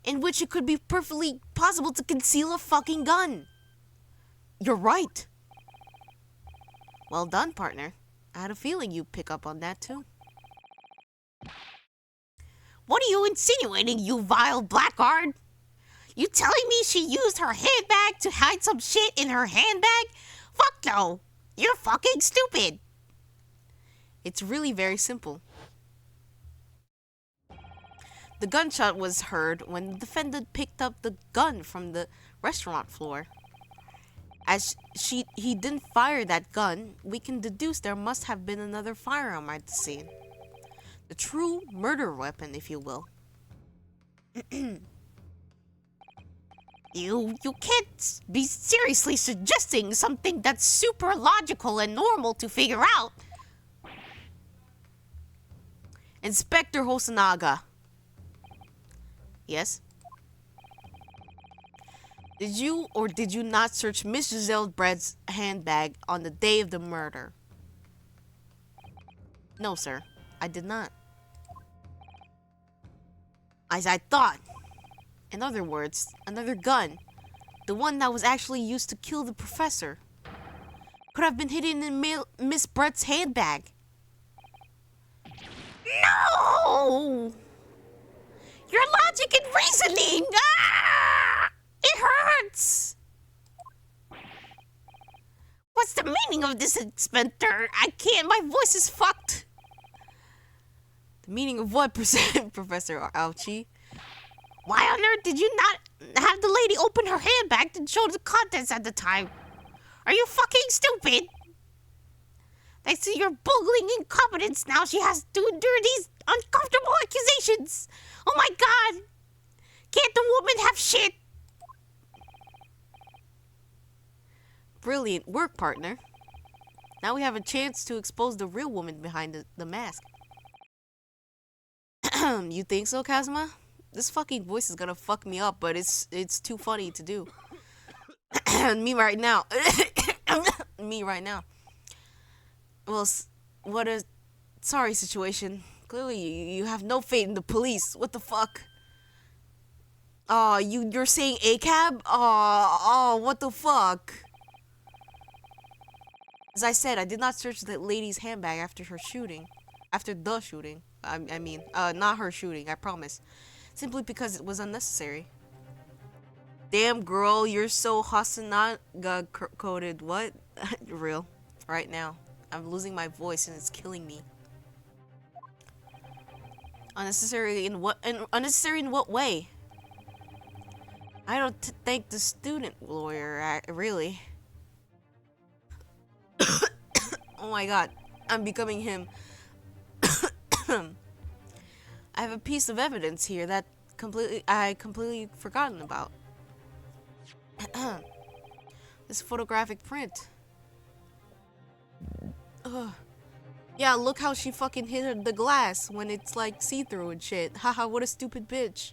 In which it could be perfectly possible to conceal a fucking gun. You're right. Well done, partner. I had a feeling you'd pick up on that too. What are you insinuating, you vile blackguard? You telling me she used her handbag to hide some shit in her handbag? Fuck no. You're fucking stupid. It's really very simple. The gunshot was heard when the defendant picked up the gun from the restaurant floor. As he didn't fire that gun, we can deduce there must have been another firearm at the scene. The true murder weapon, if you will. You can't be seriously suggesting something that's super logical and normal to figure out. Inspector Hosonaga. Yes? Did you or did you not search Miss Giselle Bread's handbag on the day of the murder? No, sir. I did not. As I thought. In other words, another gun. The one that was actually used to kill the professor. Could have been hidden in Miss Brett's handbag. No! Your logic and reasoning! Ah! It hurts! What's the meaning of this, Inspector? I can't, my voice is fucked. The meaning of what, Professor Ouchie? Why on earth did you not have the lady open her handbag to show the contents at the time? Are you fucking stupid? Thanks to your bungling incompetence, now she has to endure these uncomfortable accusations. Oh my god! Can't the woman have shit? Brilliant work, partner. Now we have a chance to expose the real woman behind the mask. You think so, Kazuma? This fucking voice is gonna fuck me up, but it's too funny to do. Me right now. Me right now. Well, what a sorry situation. Clearly, you have no faith in the police. What the fuck? You're saying ACAB? What the fuck? As I said, I did not search the lady's handbag after her shooting. After the shooting. I mean, not her shooting, I promise. Simply because it was unnecessary. Damn, girl, you're so Hasanaga coded. What? Real. Right now. I'm losing my voice and it's killing me. Unnecessary in what? Unnecessary in what way? I don't think the student lawyer, really. Oh my god, I'm becoming him. I have a piece of evidence here that I completely forgotten about. This photographic print. Ugh. Yeah, look how she fucking hit the glass when it's like see-through and shit. Haha, what a stupid bitch.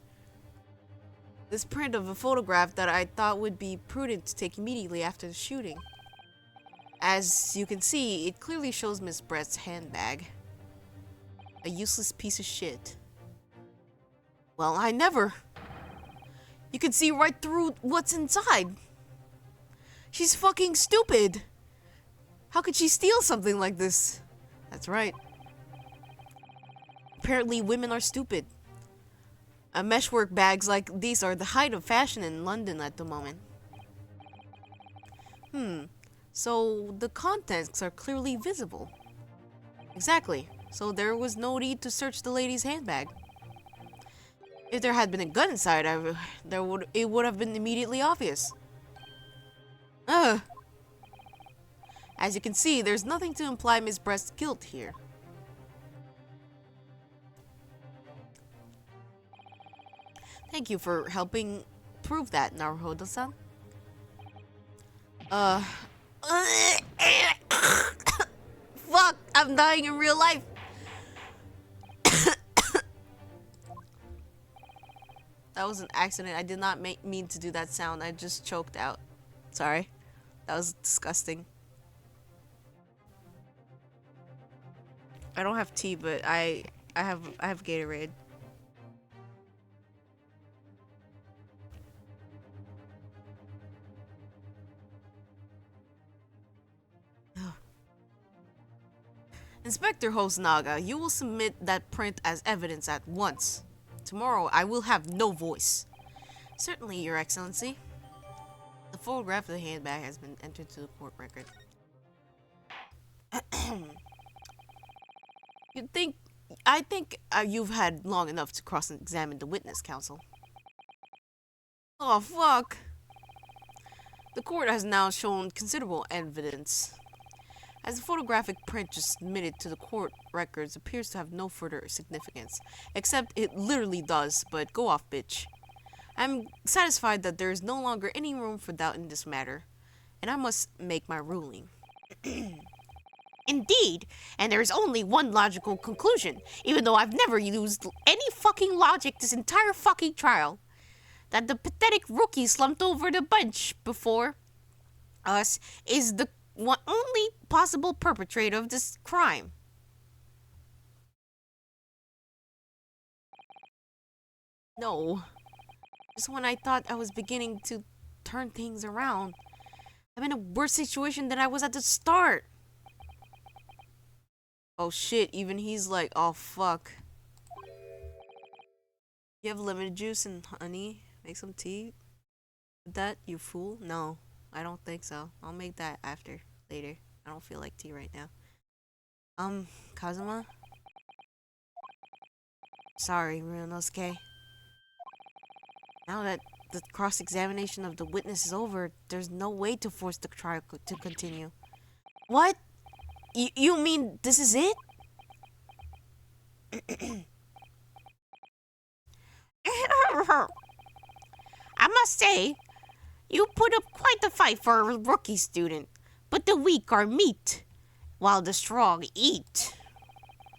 this print of a photograph that I thought would be prudent to take immediately after the shooting. As you can see, it clearly shows Miss Brett's handbag. A useless piece of shit. Well, I never. You can see right through what's inside. She's fucking stupid. How could she steal something like this? That's right. Apparently, women are stupid. Meshwork bags like these are the height of fashion in London at the moment. So the contents are clearly visible. Exactly. So there was no need to search the lady's handbag. If there had been a gun inside, it would have been immediately obvious. Ugh. As you can see, there's nothing to imply Miss Brett's guilt here. Thank you for helping prove that, Naruhodo-san. Fuck! I'm dying in real life! That was an accident. I did not mean to do that sound. I just choked out. Sorry. That was disgusting. I don't have tea, but I have Gatorade. Inspector Hosonaga, you will submit that print as evidence at once. Tomorrow, I will have no voice. Certainly, Your Excellency. The photograph of the handbag has been entered to the court record. I think you've had long enough to cross-examine the witness, counsel. Oh, fuck. The court has now shown considerable evidence. As the photographic print just submitted to the court records appears to have no further significance, except it literally does, but go off, bitch. I'm satisfied that there is no longer any room for doubt in this matter, and I must make my ruling. Indeed, and there is only one logical conclusion, even though I've never used any fucking logic this entire fucking trial. That the pathetic rookie slumped over the bench before us is the only possible perpetrator of this crime. No. Just when I thought I was beginning to turn things around, I'm in a worse situation than I was at the start. Oh shit, even he's like, oh fuck. You have lemon juice and honey? Make some tea with that, you fool? No, I don't think so. I'll make that later. I don't feel like tea right now. Kazuma? Sorry, Ryunosuke. Now that the cross-examination of the witness is over, there's no way to force the trial to continue. What? You mean this is it? I must say, you put up quite a fight for a rookie student, but the weak are meat, while the strong eat.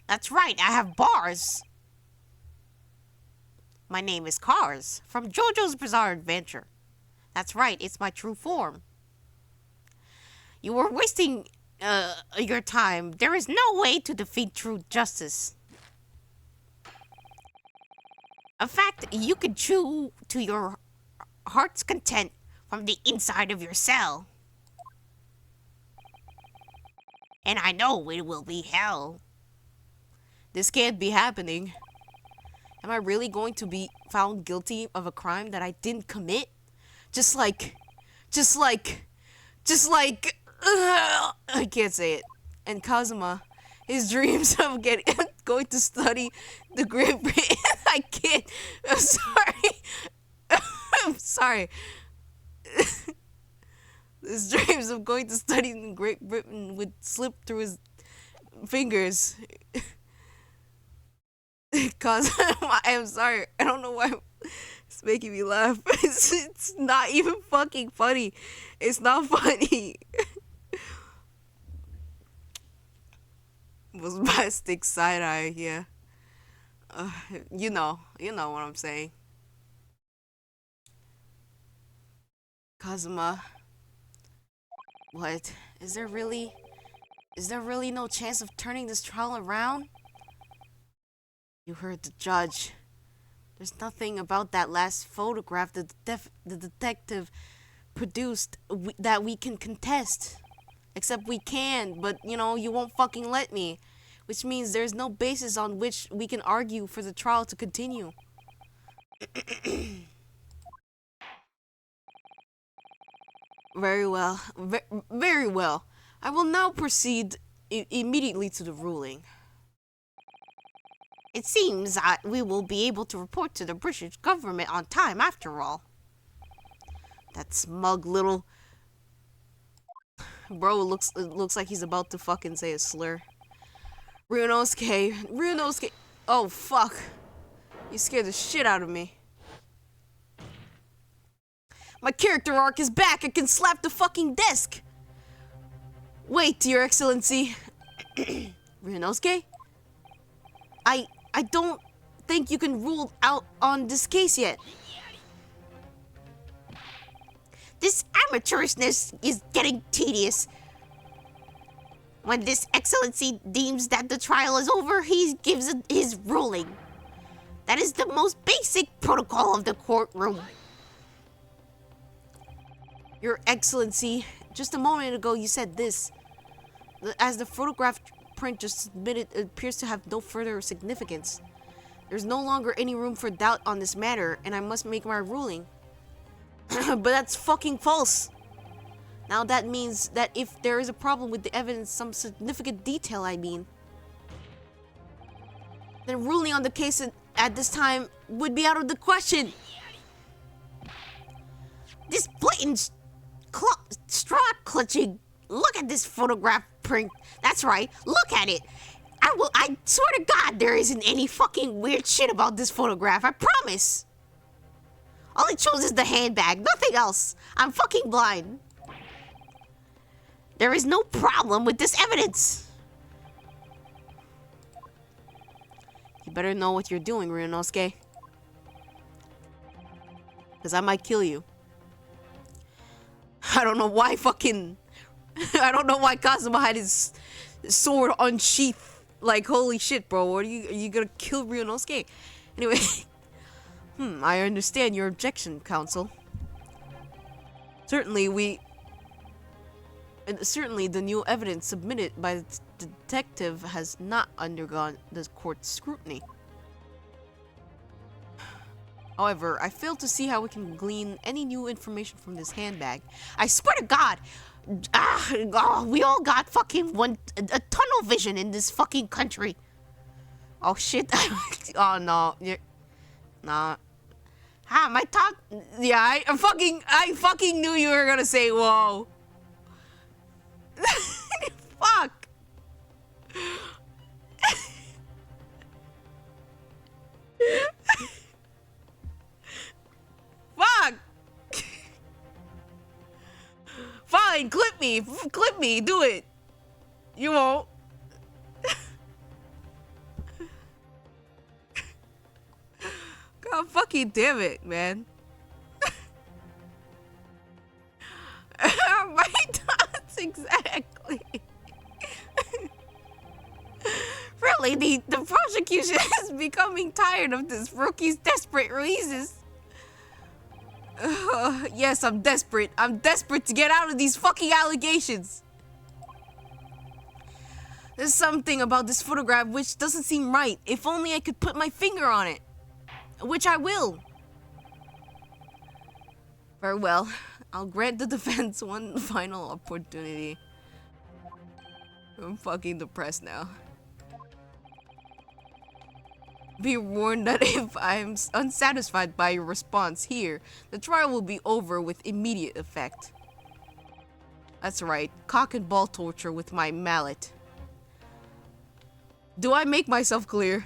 That's right, I have bars. My name is Cars, from JoJo's Bizarre Adventure. That's right, it's my true form. You were wasting your time. There is no way to defeat true justice. In fact, you could chew to your heart's content from the inside of your cell. And I know it will be hell. This can't be happening. Am I really going to be found guilty of a crime that I didn't commit? Just like, I can't say it. And Kazuma, his dreams of going to study the Great Britain. I can't. I'm sorry. I'm sorry. His dreams of going to study in Great Britain would slip through his fingers. Kazuma, I'm sorry. I don't know why it's making me laugh. It's not even fucking funny. It's not funny. Was bombastic side eye, yeah. You know what I'm saying. Kazuma. What? Is there really no chance of turning this trial around? You heard the judge. There's nothing about that last photograph the detective produced that we can contest. Except we can, but you know, you won't fucking let me. Which means there's no basis on which we can argue for the trial to continue. Very well. Very well. I will now proceed immediately to the ruling. It seems that we will be able to report to the British government on time after all. That smug little... Bro, it looks like he's about to fucking say a slur. Ryunosuke. Oh, fuck. You scared the shit out of me. My character arc is back. I can slap the fucking desk. Wait, Your Excellency. Ryunosuke? I don't think you can rule out on this case yet. This amateurishness is getting tedious. When this excellency deems that the trial is over, he gives his ruling. That is the most basic protocol of the courtroom. Your Excellency, just a moment ago you said this. As the photograph print just submitted appears to have no further significance. There's no longer any room for doubt on this matter, and I must make my ruling. But that's fucking false. Now that means that if there is a problem with the evidence, some significant detail I mean, then ruling on the case at this time would be out of the question. This blatant straw clutching. Look at this photograph print. That's right. Look at it. I swear to God, there isn't any fucking weird shit about this photograph. I promise. All it shows is the handbag. Nothing else. I'm fucking blind. There is no problem with this evidence. You better know what you're doing, Ryunosuke. Because I might kill you. I don't know why Kazuma had his sword unsheathed. Like, holy shit, bro. Are you gonna kill Ryunosuke? Anyway. I understand your objection, counsel. Certainly the new evidence submitted by the detective has not undergone the court's scrutiny. However, I fail to see how we can glean any new information from this handbag. I swear to God, we all got fucking a tunnel vision in this fucking country. Oh shit! Oh no, nah. My talk. Yeah, I fucking knew you were gonna say whoa. Fuck. Fuck. Fine, clip me, do it. You won't. God fucking damn it, man. My thoughts exactly. Really, the prosecution is becoming tired of this rookie's desperate releases. Yes, I'm desperate. I'm desperate to get out of these fucking allegations. There's something about this photograph which doesn't seem right. If only I could put my finger on it. Which I will. Very well. I'll grant the defense one final opportunity. I'm fucking depressed now. Be warned that if I'm unsatisfied by your response here, the trial will be over with immediate effect. That's right, cock and ball torture with my mallet. Do I make myself clear?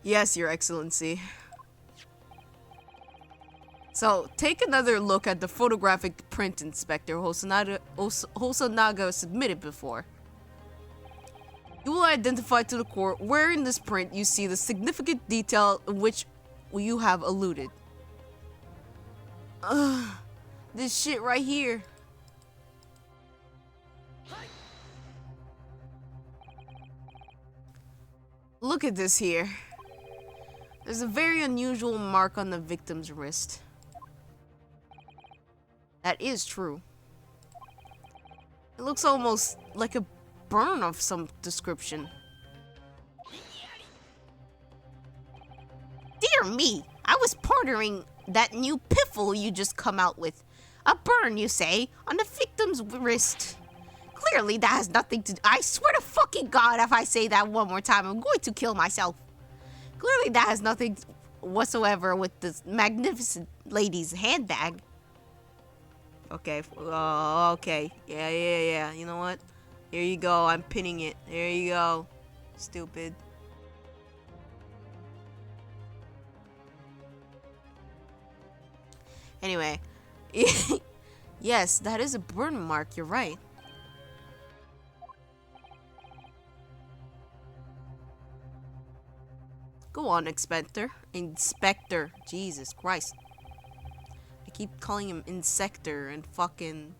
Yes, Your Excellency. So, take another look at the photographic print Inspector Hosonaga submitted before. You will identify to the court where in this print you see the significant detail in which you have alluded. This shit right here. Look at this here. There's a very unusual mark on the victim's wrist. That is true. It looks almost like a burn of some description. Dear me, I was pondering that new piffle you just come out with. A burn, you say, on the victim's wrist. Clearly that has nothing to do. I swear to fucking God, if I say that one more time, I'm going to kill myself. Clearly that has nothing whatsoever with this magnificent lady's handbag. Okay, okay. Yeah. You know what? Here you go. I'm pinning it. There you go. Stupid. Anyway. Yes, that is a burn mark. You're right. Go on, Inspector. Inspector. Jesus Christ. I keep calling him Insector and fucking...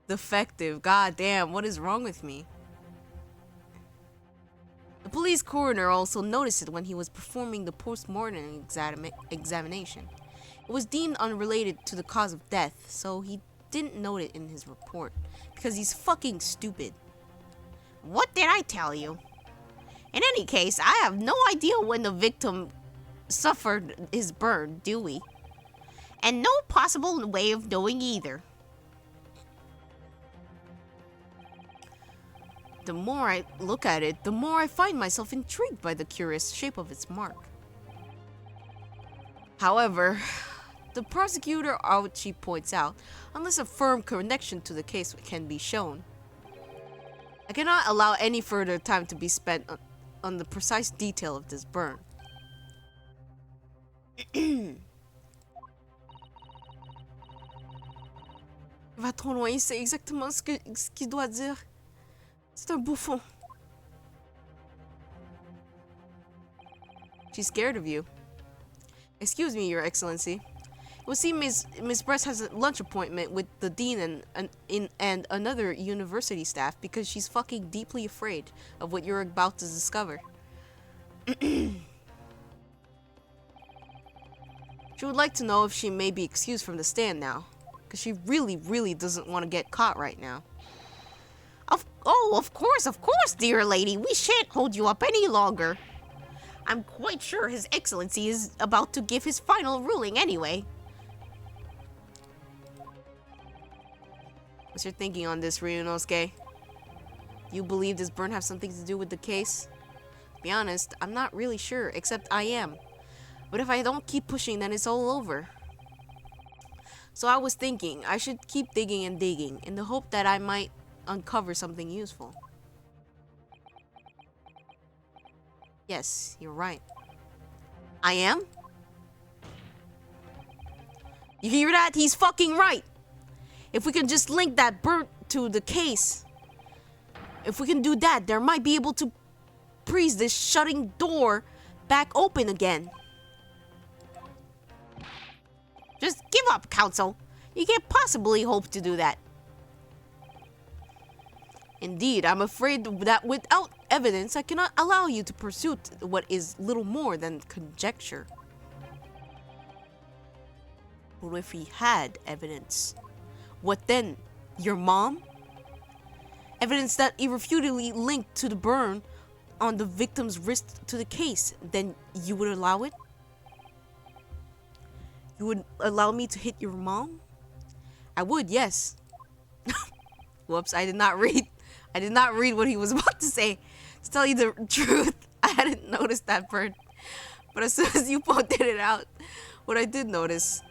defective. God damn, what is wrong with me? The police coroner also noticed it when he was performing the post-mortem examination. It was deemed unrelated to the cause of death, so he didn't note it in his report. Because he's fucking stupid. What did I tell you? In any case, I have no idea when the victim suffered his burn, do we? And no possible way of knowing either. The more I look at it, the more I find myself intrigued by the curious shape of its mark. However, the prosecutor Auchi points out, unless a firm connection to the case can be shown, I cannot allow any further time to be spent on the precise detail of this burn. Va trop loin, c'est exactement ce qu'il doit dire. C'est un bouffon. She's scared of you. Excuse me, Your Excellency. It would seem Miss Bress has a lunch appointment with the dean and another university staff because she's fucking deeply afraid of what you're about to discover. She would like to know if she may be excused from the stand now, because she really doesn't want to get caught right now. Of course, dear lady. We shan't hold you up any longer. I'm quite sure His Excellency is about to give his final ruling anyway. What's your thinking on this, Ryunosuke? You believe this burn has something to do with the case? To be honest, I'm not really sure, except I am. But if I don't keep pushing, then it's all over. So I was thinking I should keep digging and digging in the hope that I might uncover something useful. Yes, you're right. I am? You hear that? He's fucking right! If we can just link that burn to the case, if we can do that, there might be able to freeze this shutting door back open again. Just give up, Counsel. You can't possibly hope to do that. Indeed, I'm afraid that without evidence, I cannot allow you to pursue what is little more than conjecture. But if we had evidence, what then? Your mom? Evidence that irrefutably linked to the burn on the victim's wrist to the case, then you would allow it? You would allow me to hit your mom? I would, yes. Whoops, I did not read what he was about to say. To tell you the truth, I hadn't noticed that burn. But as soon as you pointed it out, what I did notice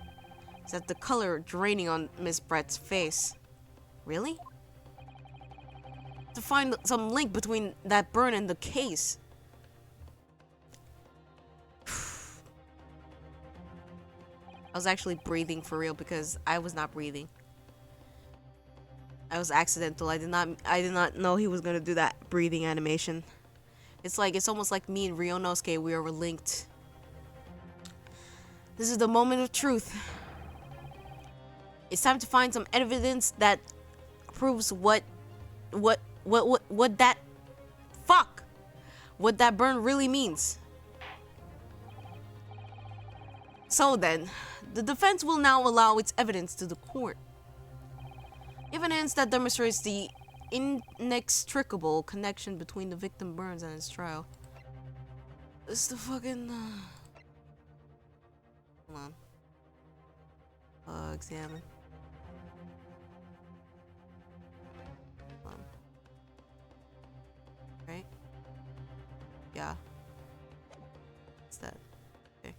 is that the color draining on Miss Brett's face. Really? To find some link between that burn and the case. I was actually breathing for real because I was not breathing. I was accidental. I did not know he was gonna do that breathing animation. It's almost like me and Ryunosuke, we were linked. This is the moment of truth. It's time to find some evidence that proves what that burn really means. So then, the defense will now allow its evidence to the court. Evidence that demonstrates the inextricable connection between the victim Burns and his trial. This is the fucking... Hold on. Examine. Hold on. Right? Yeah. What's that? Okay.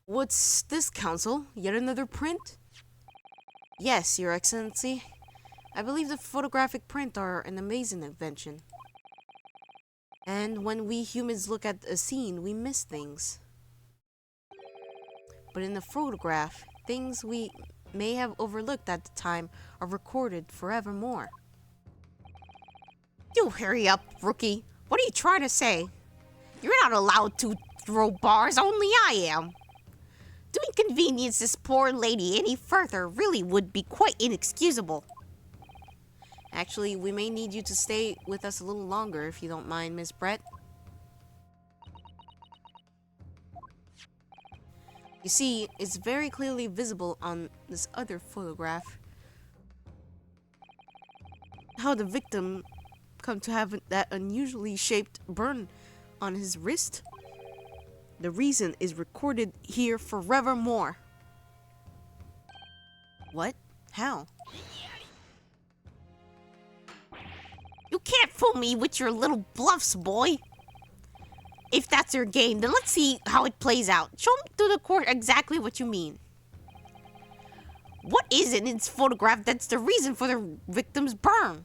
What's this, Counsel? Yet another print? Yes, Your Excellency. I believe the photographic print are an amazing invention. And when we humans look at a scene, we miss things. But in the photograph, things we may have overlooked at the time are recorded forevermore. You hurry up, rookie. What are you trying to say? You're not allowed to throw bars, only I am. To inconvenience this poor lady any further really would be quite inexcusable. Actually, we may need you to stay with us a little longer if you don't mind, Miss Brett. You see, it's very clearly visible on this other photograph how the victim come to have that unusually shaped burn on his wrist. The reason is recorded here forevermore. What? How? You can't fool me with your little bluffs, boy. If that's your game, then let's see how it plays out. Show me to the court exactly what you mean. What is it in this photograph that's the reason for the victim's burn?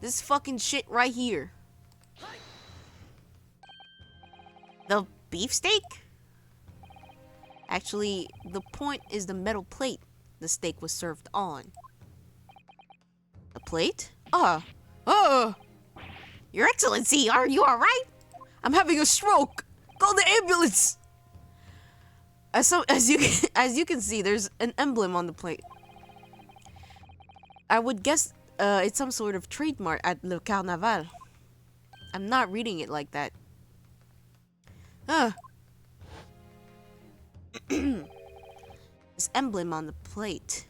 This fucking shit right here. The beefsteak? Actually, the point is the metal plate the steak was served on. The plate? Your Excellency, are you alright? I'm having a stroke! Call the ambulance! As you can see, there's an emblem on the plate. I would guess it's some sort of trademark at Le Carnaval. I'm not reading it like that. This emblem on the plate.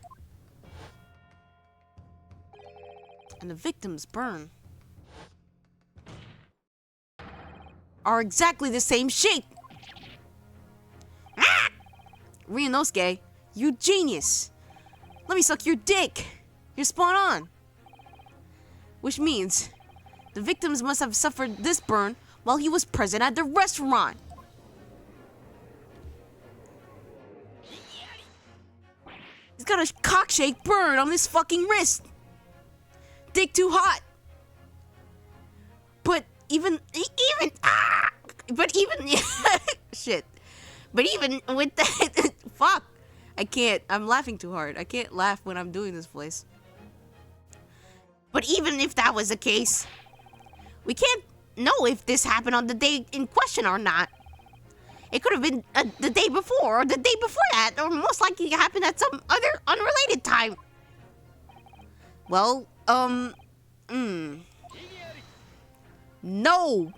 And the victim's burn are exactly the same shape. Ah! Ryunosuke, you genius. Let me suck your dick. You're spot on. Which means the victims must have suffered this burn while he was present at the restaurant. He's got a cock-shaped burn on his fucking wrist. Dick too hot. Shit. But even with that, fuck. I can't. I'm laughing too hard. I can't laugh when I'm doing this voice. But even if that was the case, we can't know if this happened on the day in question or not. It could have been the day before, or the day before that, or most likely it happened at some other unrelated time. Well, no!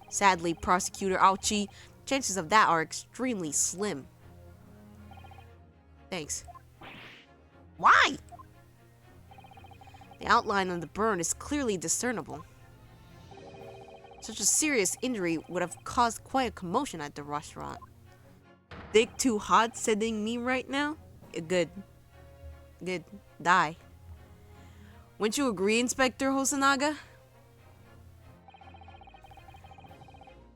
Sadly, Prosecutor Auchi, chances of that are extremely slim. Thanks. Why? The outline of the burn is clearly discernible. Such a serious injury would have caused quite a commotion at the restaurant. Dick too hot sending me right now? Good. Good. Die. Wouldn't you agree, Inspector Hosonaga?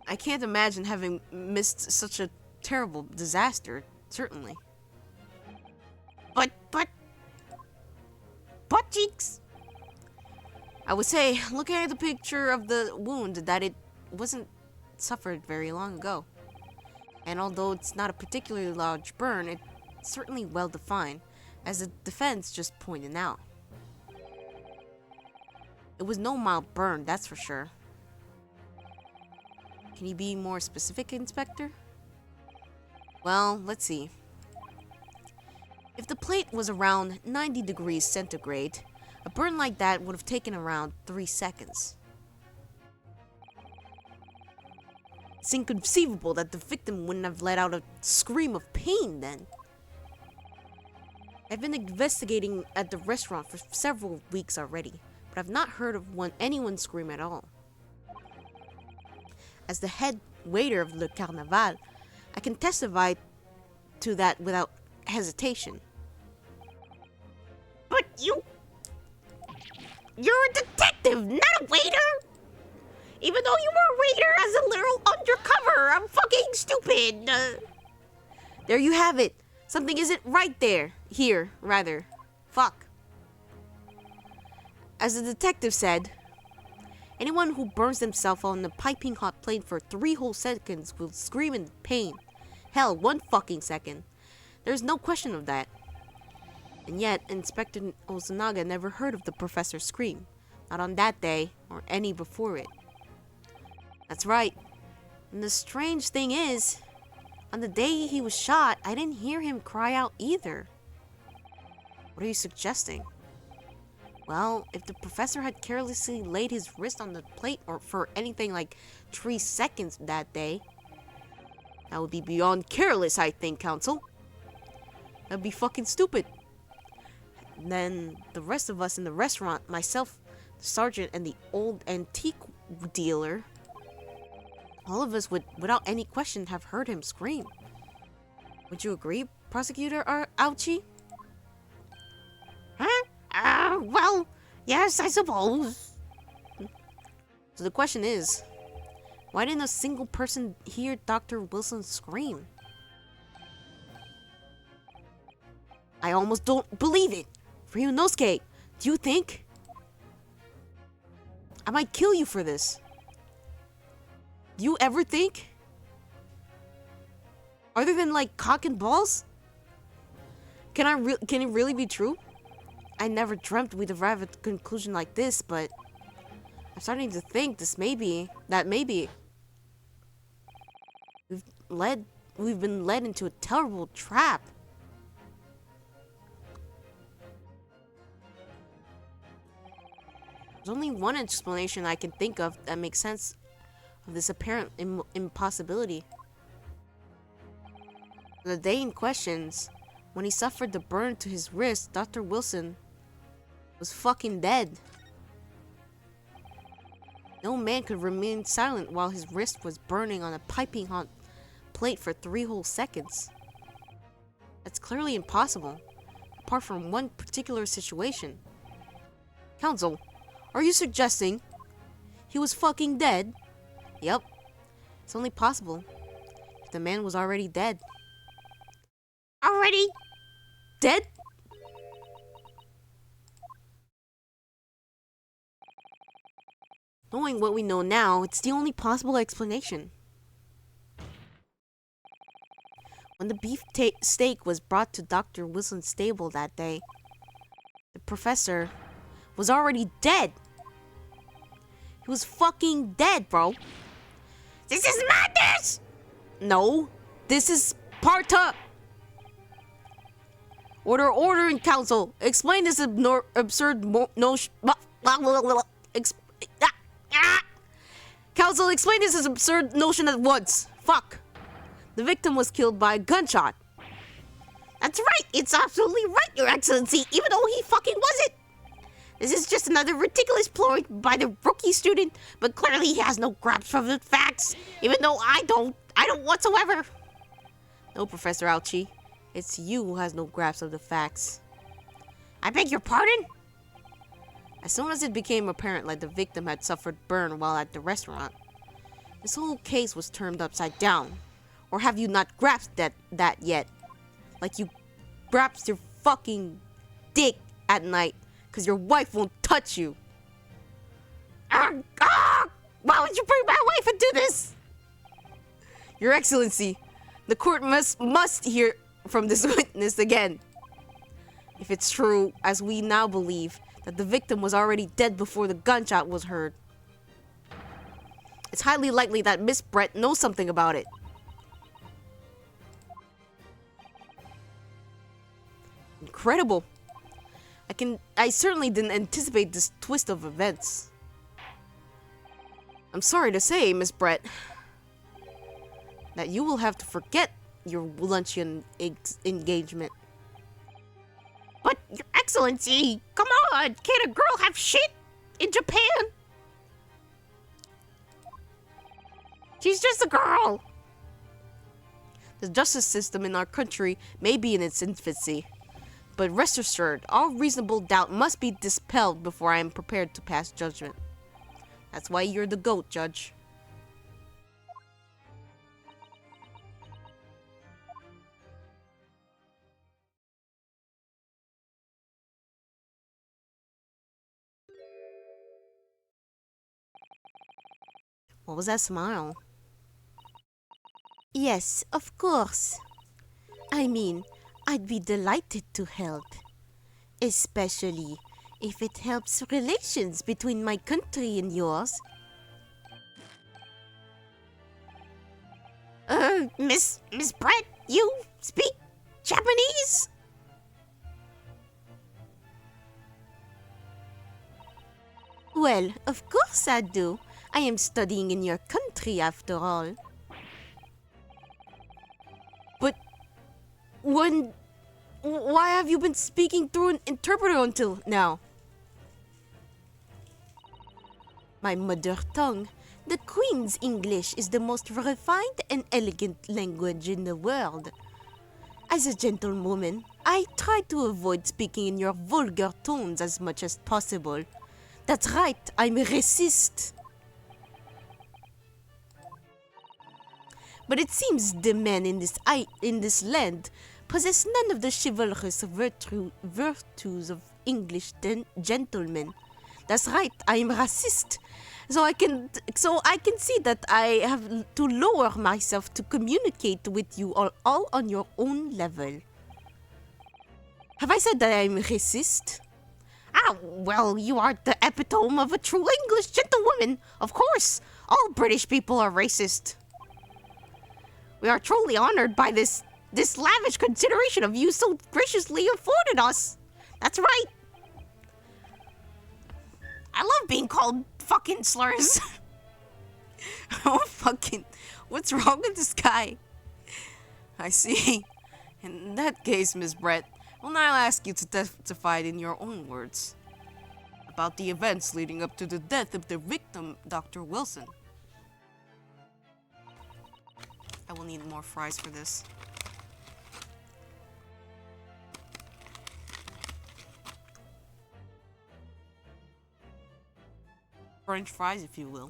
I can't imagine having missed such a terrible disaster, certainly. But, butt cheeks. I would say, looking at the picture of the wound, that it wasn't suffered very long ago. And although it's not a particularly large burn, it's certainly well defined, as the defense just pointed out. It was no mild burn, that's for sure. Can you be more specific, Inspector? Well, let's see. If the plate was around 90 degrees centigrade, a burn like that would have taken around 3 seconds. It's inconceivable that the victim wouldn't have let out a scream of pain then. I've been investigating at the restaurant for several weeks already, but I've not heard of anyone scream at all. As the head waiter of Le Carnaval, I can testify to that without hesitation. But you're a detective, not a waiter! Even though you were a waiter as a little undercover, I'm fucking stupid! There you have it. Something isn't right there. Here, rather. Fuck. As the detective said, anyone who burns themselves on a piping hot plate for 3 whole seconds will scream in pain. Hell, 1 fucking second. There's no question of that. And yet, Inspector Osunaga never heard of the professor's scream. Not on that day, or any before it. That's right. And the strange thing is, on the day he was shot, I didn't hear him cry out either. What are you suggesting? Well, if the professor had carelessly laid his wrist on the plate or for anything like 3 seconds that day, that would be beyond careless, I think, Counsel. That'd be fucking stupid. And then the rest of us in the restaurant, myself, the sergeant, and the old antique dealer, all of us would, without any question, have heard him scream. Would you agree, Prosecutor Ouchie? Huh? Well, yes, I suppose. So the question is, why didn't a single person hear Dr. Wilson scream? I almost don't believe it. Ryunosuke, do you think? I might kill you for this. Do you ever think? Other than like cock and balls? Can it really be true? I never dreamt we'd arrive at a conclusion like this, but I'm starting to think that maybe we've been led into a terrible trap. There's only one explanation I can think of that makes sense of this apparent impossibility. The day in questions, when he suffered the burn to his wrist, Dr. Wilson was fucking dead. No man could remain silent while his wrist was burning on a piping hot plate for 3 whole seconds. That's clearly impossible, apart from one particular situation. Counsel, are you suggesting he was fucking dead? Yep. It's only possible if the man was already dead. Already Dead? Knowing what we know now, it's the only possible explanation. When the beef steak was brought to Dr. Wilson's stable that day, the professor was already dead. He was fucking dead, bro. This is madness! No, this is Sparta. Order in council. Explain this absurd notion. Council, explain this absurd notion at once. Fuck. The victim was killed by a gunshot. That's right. It's absolutely right, Your Excellency. Even though he fucking wasn't. This is just another ridiculous ploy by the rookie student, but clearly he has no grasp of the facts. Even though I don't whatsoever. No, Professor Ouchie. It's you who has no grasp of the facts. I beg your pardon? As soon as it became apparent that the victim had suffered burn while at the restaurant, this whole case was turned upside down. Or have you not grasped that yet? Like you grasp your fucking dick at night because your wife won't touch you. Why would you bring my wife into this? Your Excellency, the court must hear from this witness again. If it's true, as we now believe, that the victim was already dead before the gunshot was heard, It's highly likely that Miss Brett knows something about it. Incredible. I certainly didn't anticipate this twist of events. I'm sorry to say, Miss Brett, that you will have to forget your luncheon engagement. But, Your Excellency, come on, can't a girl have shit in Japan? She's just a girl. The justice system in our country may be in its infancy, but rest assured, all reasonable doubt must be dispelled before I am prepared to pass judgment. That's why you're the GOAT, Judge. What was that smile? Yes, of course. I mean, I'd be delighted to help. Especially if it helps relations between my country and yours. Miss Brett, you speak Japanese? Well, of course I do. I am studying in your country after all. But why have you been speaking through an interpreter until now? My mother tongue, the Queen's English, is the most refined and elegant language in the world. As a gentlewoman, I try to avoid speaking in your vulgar tones as much as possible. That's right, I'm racist. But it seems the men in this land possess none of the chivalrous virtues of English gentlemen. That's right, I'm racist. So I can see that I have to lower myself to communicate with you all on your own level. Have I said that I'm racist? Ah, well, you are the epitome of a true English gentlewoman. Of course, all British people are racist. We are truly honored by this lavish consideration of you so graciously afforded us. That's right. I love being called fucking slurs. Oh, fucking. What's wrong with this guy? I see. In that case, Miss Brett, well, now I'll ask you to testify in your own words about the events leading up to the death of the victim, Dr. Wilson. I will need more fries for this. French fries, if you will.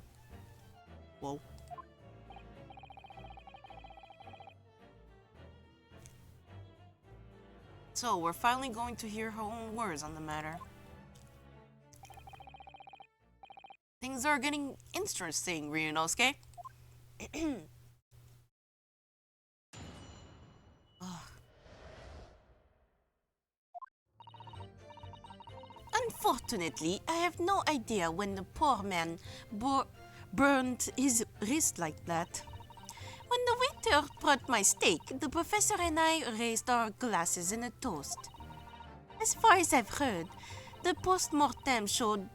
Whoa. So, we're finally going to hear her own words on the matter. Things are getting interesting, Ryunosuke. Unfortunately, I have no idea when the poor man burned his wrist like that. When the waiter brought my steak, the professor and I raised our glasses in a toast. As far as I've heard, the post-mortem showed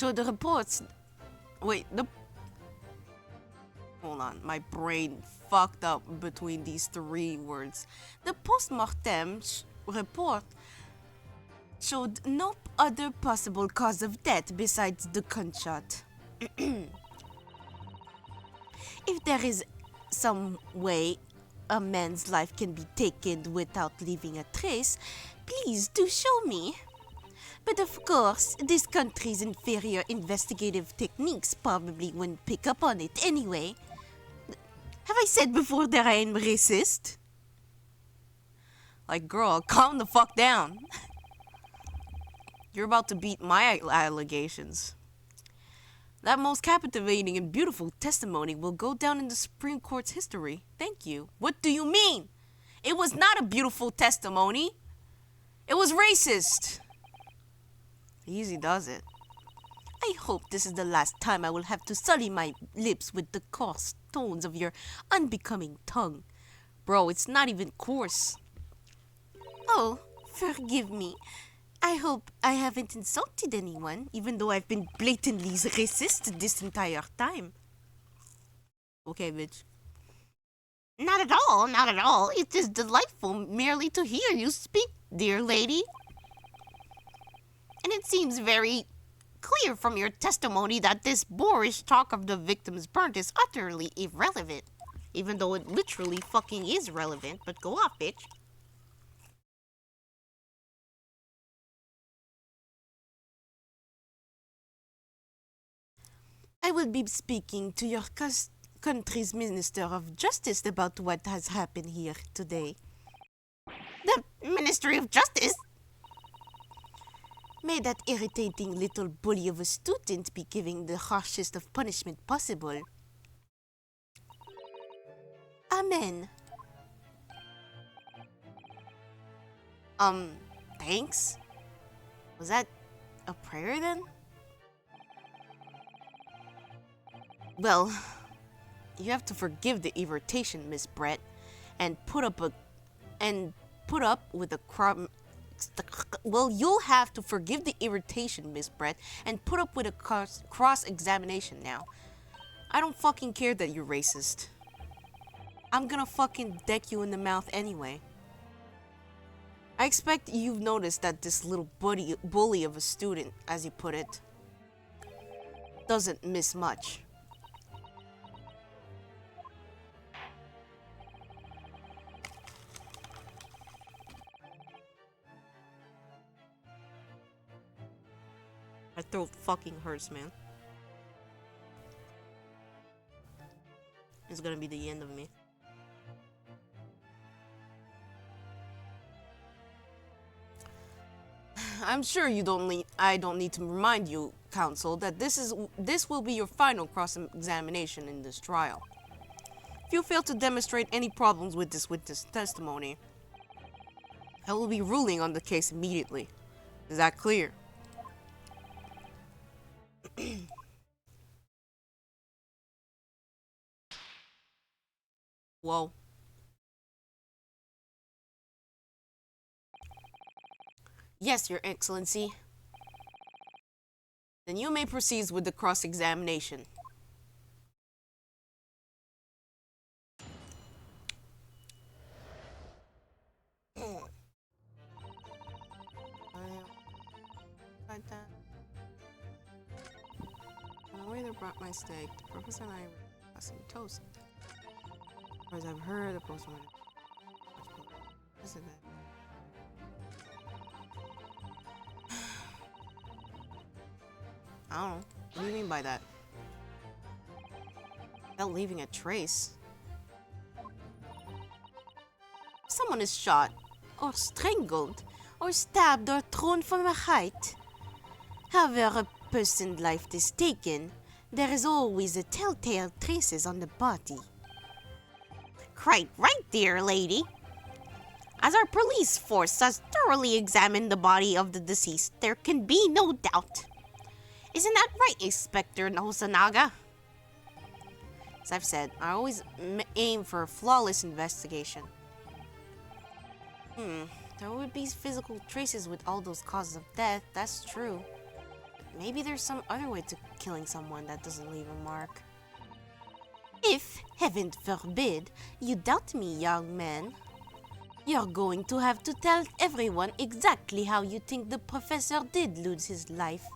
reports. Wait, hold on, my brain fucked up between these three words. The post-mortem report showed no other possible cause of death besides the gunshot. If there is some way a man's life can be taken without leaving a trace, please do show me. But of course, this country's inferior investigative techniques probably wouldn't pick up on it anyway. Have I said before that I am racist? Like, girl, calm the fuck down. You're about to beat my allegations. That most captivating and beautiful testimony will go down in the Supreme Court's history. Thank you. What do you mean? It was not a beautiful testimony. It was racist. Easy does it. I hope this is the last time I will have to sully my lips with the coarse tones of your unbecoming tongue. Bro, it's not even coarse. Oh, forgive me. I hope I haven't insulted anyone, even though I've been blatantly racist this entire time. Okay, bitch. Not at all, not at all. It is delightful merely to hear you speak, dear lady. And it seems very clear from your testimony that this boorish talk of the victims burnt is utterly irrelevant. Even though it literally fucking is relevant, but go off, bitch. I will be speaking to your country's Minister of Justice about what has happened here today. The Ministry of Justice? May that irritating little bully of a student be given the harshest of punishment possible. Amen. Thanks? Was that a prayer then? Well, you have to forgive the irritation, Miss Brett, and put up with the Well, you'll have to forgive the irritation, Miss Brett, and put up with a cross-examination now. I don't fucking care that you're racist. I'm gonna fucking deck you in the mouth anyway. I expect you've noticed that this little bully of a student, as you put it, doesn't miss much. My throat fucking hurts, man. It's gonna be the end of me. I'm sure I don't need to remind you, counsel, that this will be your final cross-examination in this trial. If you fail to demonstrate any problems with this witness testimony, I will be ruling on the case immediately. Is that clear? Whoa. Yes, Your Excellency. Then you may proceed with the cross-examination. The waiter brought my steak. The professor and I got some toast. As I've heard, the postman. Isn't it? I don't know. What do you mean by that? Without leaving a trace. Someone is shot, or strangled, or stabbed, or thrown from a height. However a person's life is taken, there is always a telltale traces on the body. Quite right, dear lady. As our police force has thoroughly examined the body of the deceased, there can be no doubt. Isn't that right, Inspector Hosanaga? As I've said, I always aim for a flawless investigation. There would be physical traces with all those causes of death, that's true. But maybe there's some other way to killing someone that doesn't leave a mark. If, heaven forbid, you doubt me, young man, you're going to have to tell everyone exactly how you think the professor did lose his life.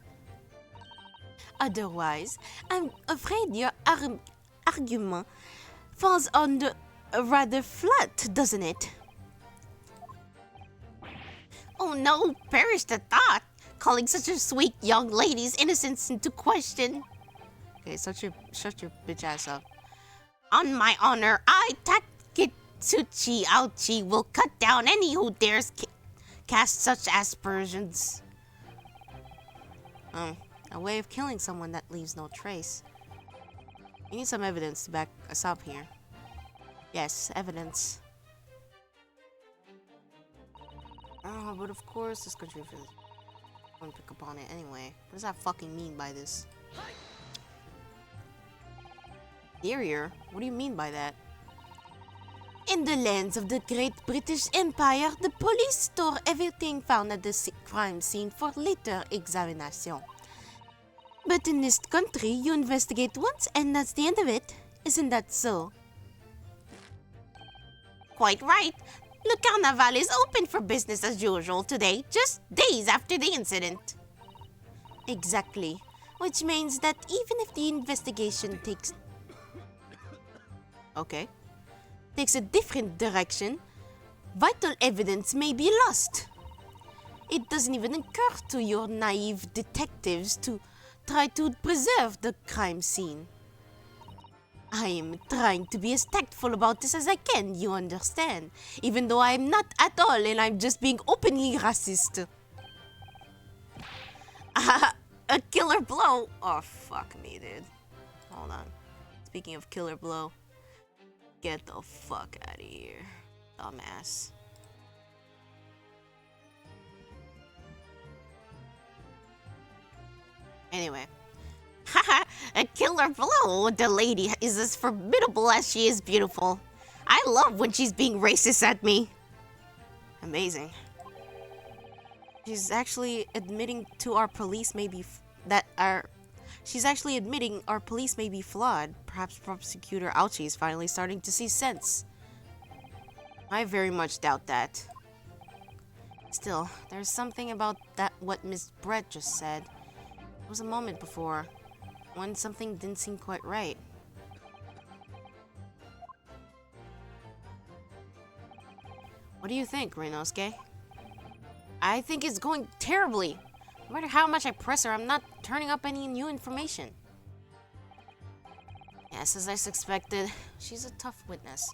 Otherwise, I'm afraid your argument falls on the rather flat, doesn't it? Oh no, perish the thought! Calling such a sweet young lady's innocence into question. Okay, shut your bitch ass up. On my honor, I, Taketsuchi Ouchi, will cut down any who dares cast such aspersions. A way of killing someone that leaves no trace. You need some evidence to back us up here. Yes, evidence. Oh, but of course this country feels... I won't pick up on it anyway. What does that fucking mean by this? Interior? What do you mean by that? In the lands of the Great British Empire, the police store everything found at the crime scene for later examination. But in this country, you investigate once and that's the end of it. Isn't that so? Quite right. Le Carnaval is open for business as usual today, just days after the incident. Exactly. Which means that even if the investigation takes a different direction, vital evidence may be lost. It doesn't even occur to your naive detectives to try to preserve the crime scene. I am trying to be as tactful about this as I can, you understand? Even though I am not at all and I'm just being openly racist. A killer blow. Oh, fuck me, dude. Hold on. Speaking of killer blow, get the fuck out of here, dumbass. Anyway. Haha, a killer blow. The lady is as formidable as she is beautiful. I love when she's being racist at me. Amazing. She's actually admitting to our police may be She's actually admitting our police may be flawed. Perhaps Prosecutor Ouchie is finally starting to see sense. I very much doubt that. Still, there's something about that what Miss Brett just said. There was a moment before when something didn't seem quite right. What do you think, Renosuke? I think it's going terribly. No matter how much I press her, I'm not turning up any new information. Yes, as I suspected, she's a tough witness.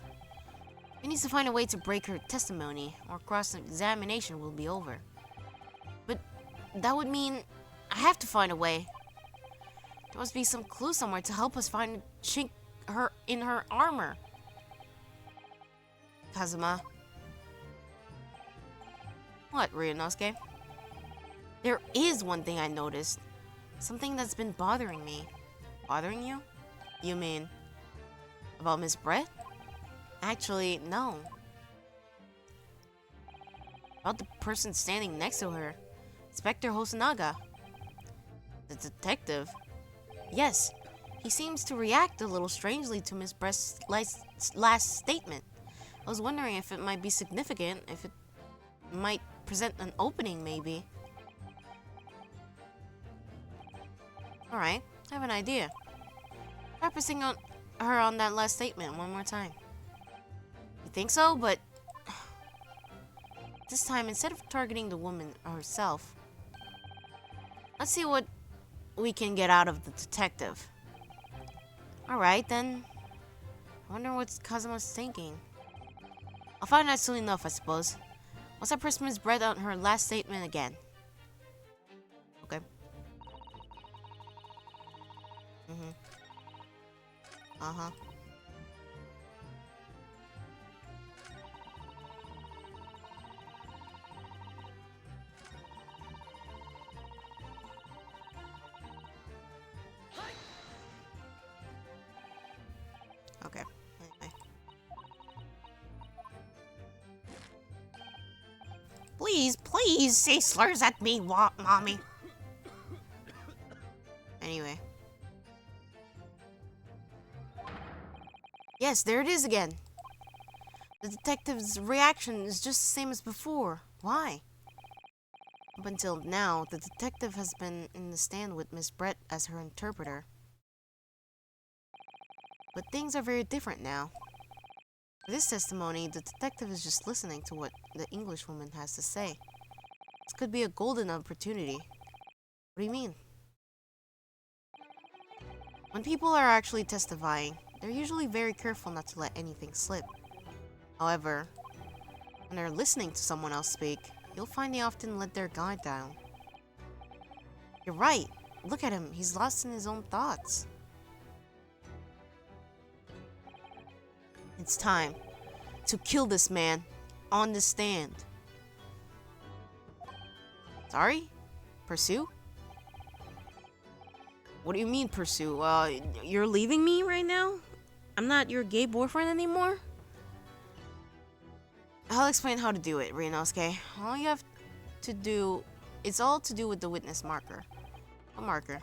She needs to find a way to break her testimony, or cross-examination will be over. But that would mean I have to find a way. There must be some clue somewhere to help us find a chink in her armor. Kazuma. What, Ryunosuke? There is one thing I noticed. Something that's been bothering me. Bothering you? You mean about Miss Brett? Actually, no. About the person standing next to her. Inspector Hosonaga. The detective? Yes, he seems to react a little strangely to Miss Brett's last statement. I was wondering if it might be significant, if it might present an opening, maybe. Alright, I have an idea. Try pressing her on that last statement one more time. You think so? But this time, instead of targeting the woman herself, let's see what we can get out of the detective. Alright, then. I wonder what Kazuma's thinking. I'll find out soon enough, I suppose. Once I press Miss Brett on her last statement again. Okay. Uh-huh. Okay. Anyway. Please say slurs at me, mommy. Anyway. Yes, there it is again. The detective's reaction is just the same as before. Why? Up until now, the detective has been in the stand with Miss Brett as her interpreter. But things are very different now. For this testimony, the detective is just listening to what the Englishwoman has to say. This could be a golden opportunity. What do you mean? When people are actually testifying, they're usually very careful not to let anything slip. However, when they're listening to someone else speak, you'll find they often let their guard down. You're right. Look at him. He's lost in his own thoughts. It's time to kill this man on the stand. Sorry? Pursue? What do you mean pursue? You're leaving me right now? I'm not your gay boyfriend anymore? I'll explain how to do it, Ryunosuke. All you have to do, it's all to do with the witness marker. A marker.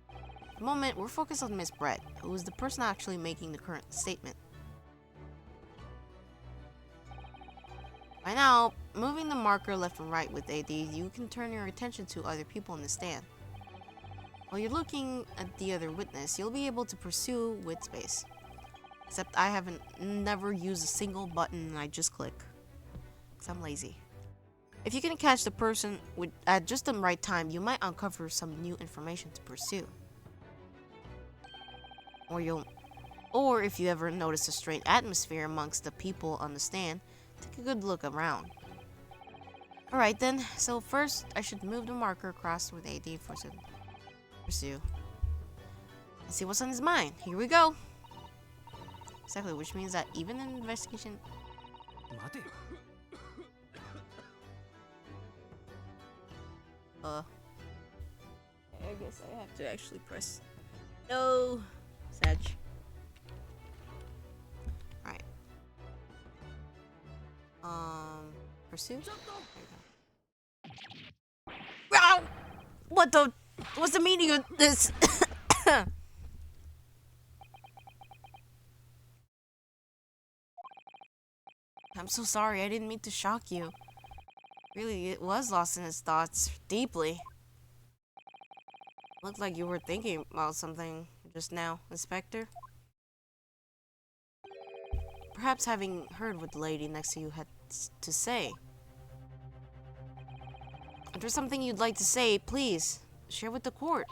At the moment, we're focused on Miss Brett, who is the person actually making the current statement. By now, moving the marker left and right with AD, you can turn your attention to other people in the stand. While you're looking at the other witness, you'll be able to pursue with space. Except I haven't never used a single button and I just click. Because I'm lazy. If you can catch the person at just the right time, you might uncover some new information to pursue. Or if you ever notice a strange atmosphere amongst the people on the stand, take a good look around. Alright then, so first I should move the marker across with AD for some pursue. Let's see what's on his mind. Here we go. Exactly, which means that even an investigation... I guess I have to actually press... No! Sag. Alright. Pursue? There you go. Ow! What the... What's the meaning of this? I'm so sorry, I didn't mean to shock you. Really, it was lost in his thoughts, deeply. Looked like you were thinking about something just now, Inspector. Perhaps having heard what the lady next to you had to say. If there's something you'd like to say, please, share with the court.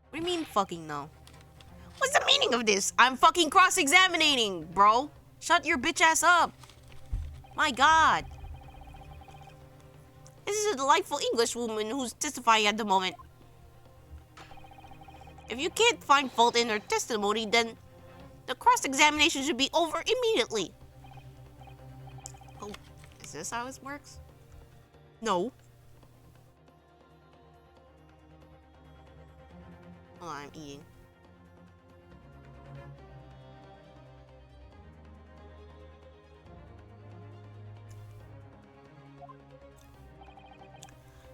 What do you mean, fucking no? What's the meaning of this? I'm fucking cross-examining, bro. Shut your bitch ass up. My god. This is a delightful English woman who's testifying at the moment. If you can't find fault in her testimony, then the cross-examination should be over immediately. Oh, is this how it works? No. Oh, I'm eating.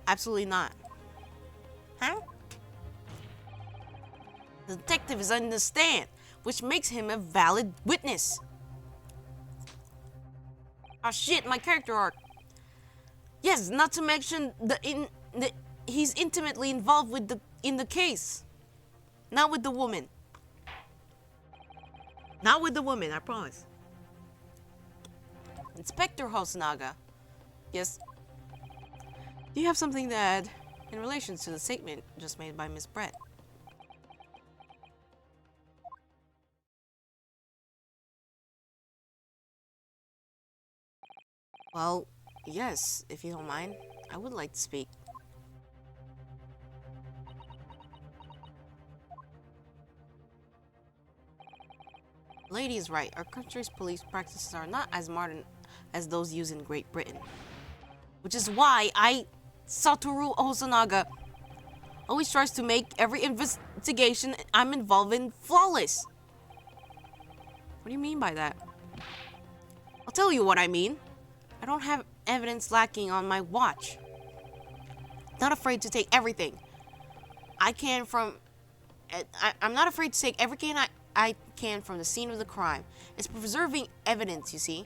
Absolutely not. Huh? The detective is on the stand, which makes him a valid witness. Oh shit, my character arc. Yes, not to mention he's intimately involved with in the case. Not with the woman. Not with the woman, I promise. Inspector Hosonaga. Yes. Do you have something to add in relation to the statement just made by Miss Brett? Well, yes, if you don't mind. I would like to speak. Lady is right. Our country's police practices are not as modern as those used in Great Britain. Which is why Satoru Hosonaga always tries to make every investigation I'm involved in flawless. What do you mean by that? I'll tell you what I mean. I don't have evidence lacking on my watch. Not afraid to take everything I can from... I'm not afraid to take everything I can from the scene of the crime. It's preserving evidence, you see.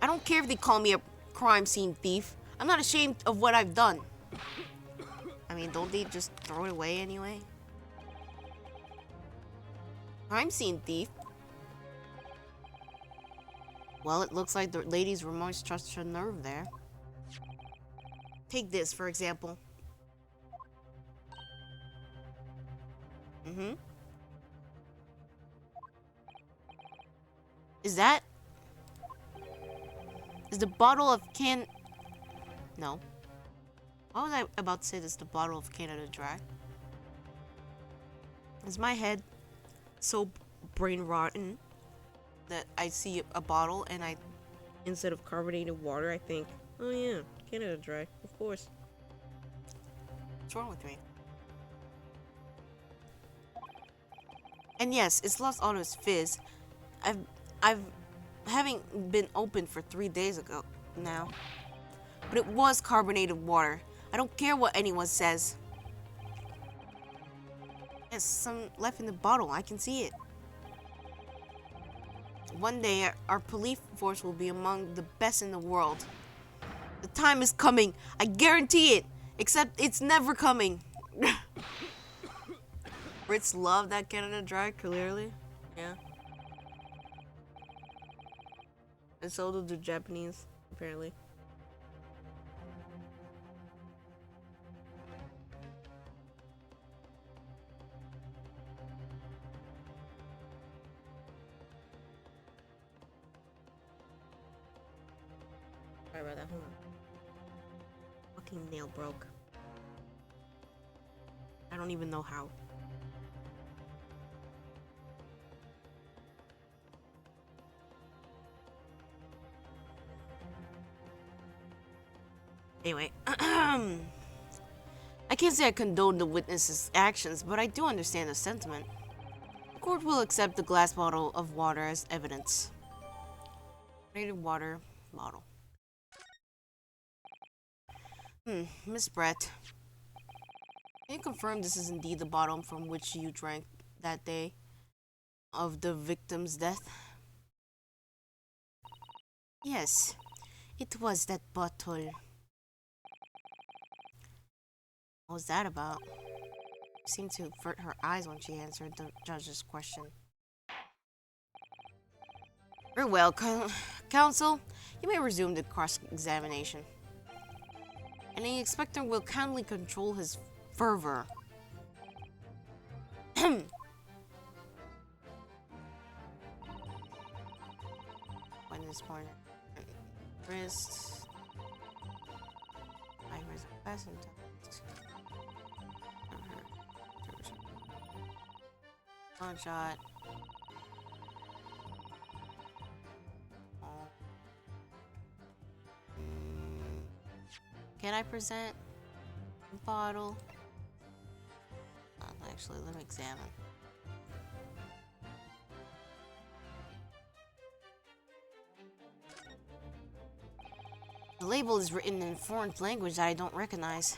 I don't care if they call me a crime scene thief. I'm not ashamed of what I've done. I mean, don't they just throw it away anyway? Crime scene thief? Well, it looks like the lady's remorse touched her nerve there. Take this, for example. Is the bottle of No. What was I about to say? This is the bottle of Canada Dry. Is my head so brain rotten that I see a bottle and instead of carbonated water, I think Oh yeah, Canada Dry, of course. What's wrong with me? And yes, it's lost all its fizz. I've having been open for 3 days ago now. But it was carbonated water. I don't care what anyone says. There's some left in the bottle. I can see it. One day, our police force will be among the best in the world. The time is coming. I guarantee it. Except it's never coming. Brits love that Canada Dry, clearly. Yeah. And so do the Japanese, apparently. Sorry about that. Hold on. Fucking nail broke. I don't even know how. Anyway, I can't say I condone the witness's actions, but I do understand the sentiment. The court will accept the glass bottle of water as evidence. Rated water bottle. Miss Brett, can you confirm this is indeed the bottle from which you drank that day of the victim's death? Yes, it was that bottle. What was that about? She seemed to avert her eyes when she answered the judge's question. Very well, counsel. You may resume the cross-examination. And the inspector will kindly control his fervor. When this point, wrist, I raise a pass and one shot. Can I present the bottle? Actually, let me examine. The label is written in a foreign language that I don't recognize.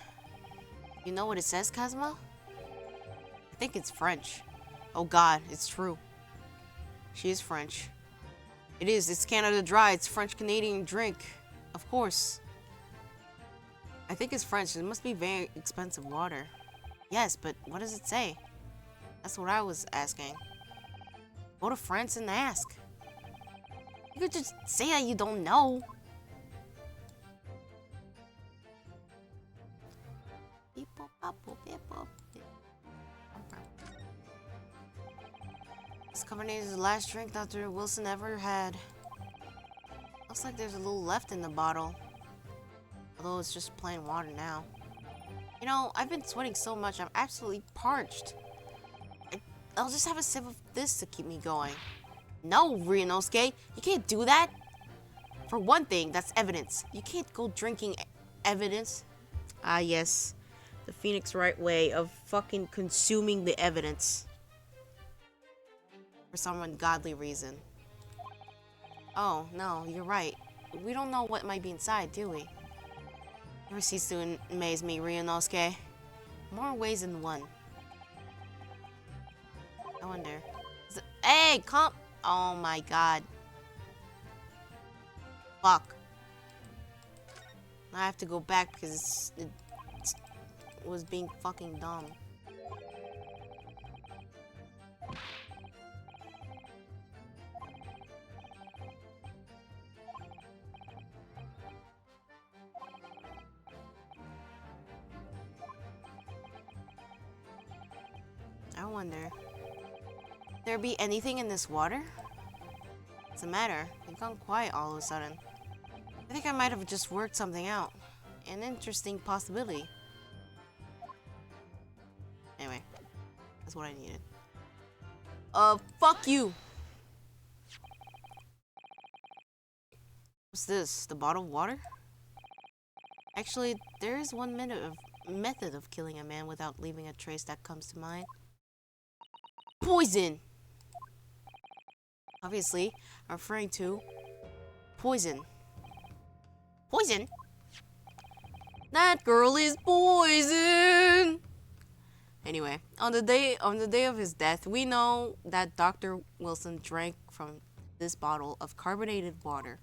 You know what it says, Kazuma? I think it's French. Oh god, it's true. She is French. It is. It's Canada Dry. It's French-Canadian drink. Of course. I think it's French. It must be very expensive water. Yes, but what does it say? That's what I was asking. Go to France and ask. You could just say that you don't know. This carbonated is the last drink Dr. Wilson ever had. Looks like there's a little left in the bottle. Although it's just plain water now. You know, I've been sweating so much, I'm absolutely parched. I'll just have a sip of this to keep me going. No, Ryunosuke, you can't do that. For one thing, that's evidence. You can't go drinking evidence. Ah, yes. The Phoenix Wright way of fucking consuming the evidence. For some ungodly reason. Oh, no, you're right. We don't know what might be inside, do we? Never cease to amaze me, Ryunosuke. More ways than one. I wonder. Hey, come! Oh my god. Fuck. I have to go back because it was being fucking dumb. I wonder. There be anything in this water? What's the matter? You've gone quiet all of a sudden. I think I might have just worked something out. An interesting possibility. Anyway, that's what I needed. Fuck you! What's this? The bottle of water? Actually, there is one method of killing a man without leaving a trace that comes to mind. Poison! Obviously, I'm referring to poison. Poison? That girl is poison! Anyway, on the day of his death, we know that Dr. Wilson drank from this bottle of carbonated water.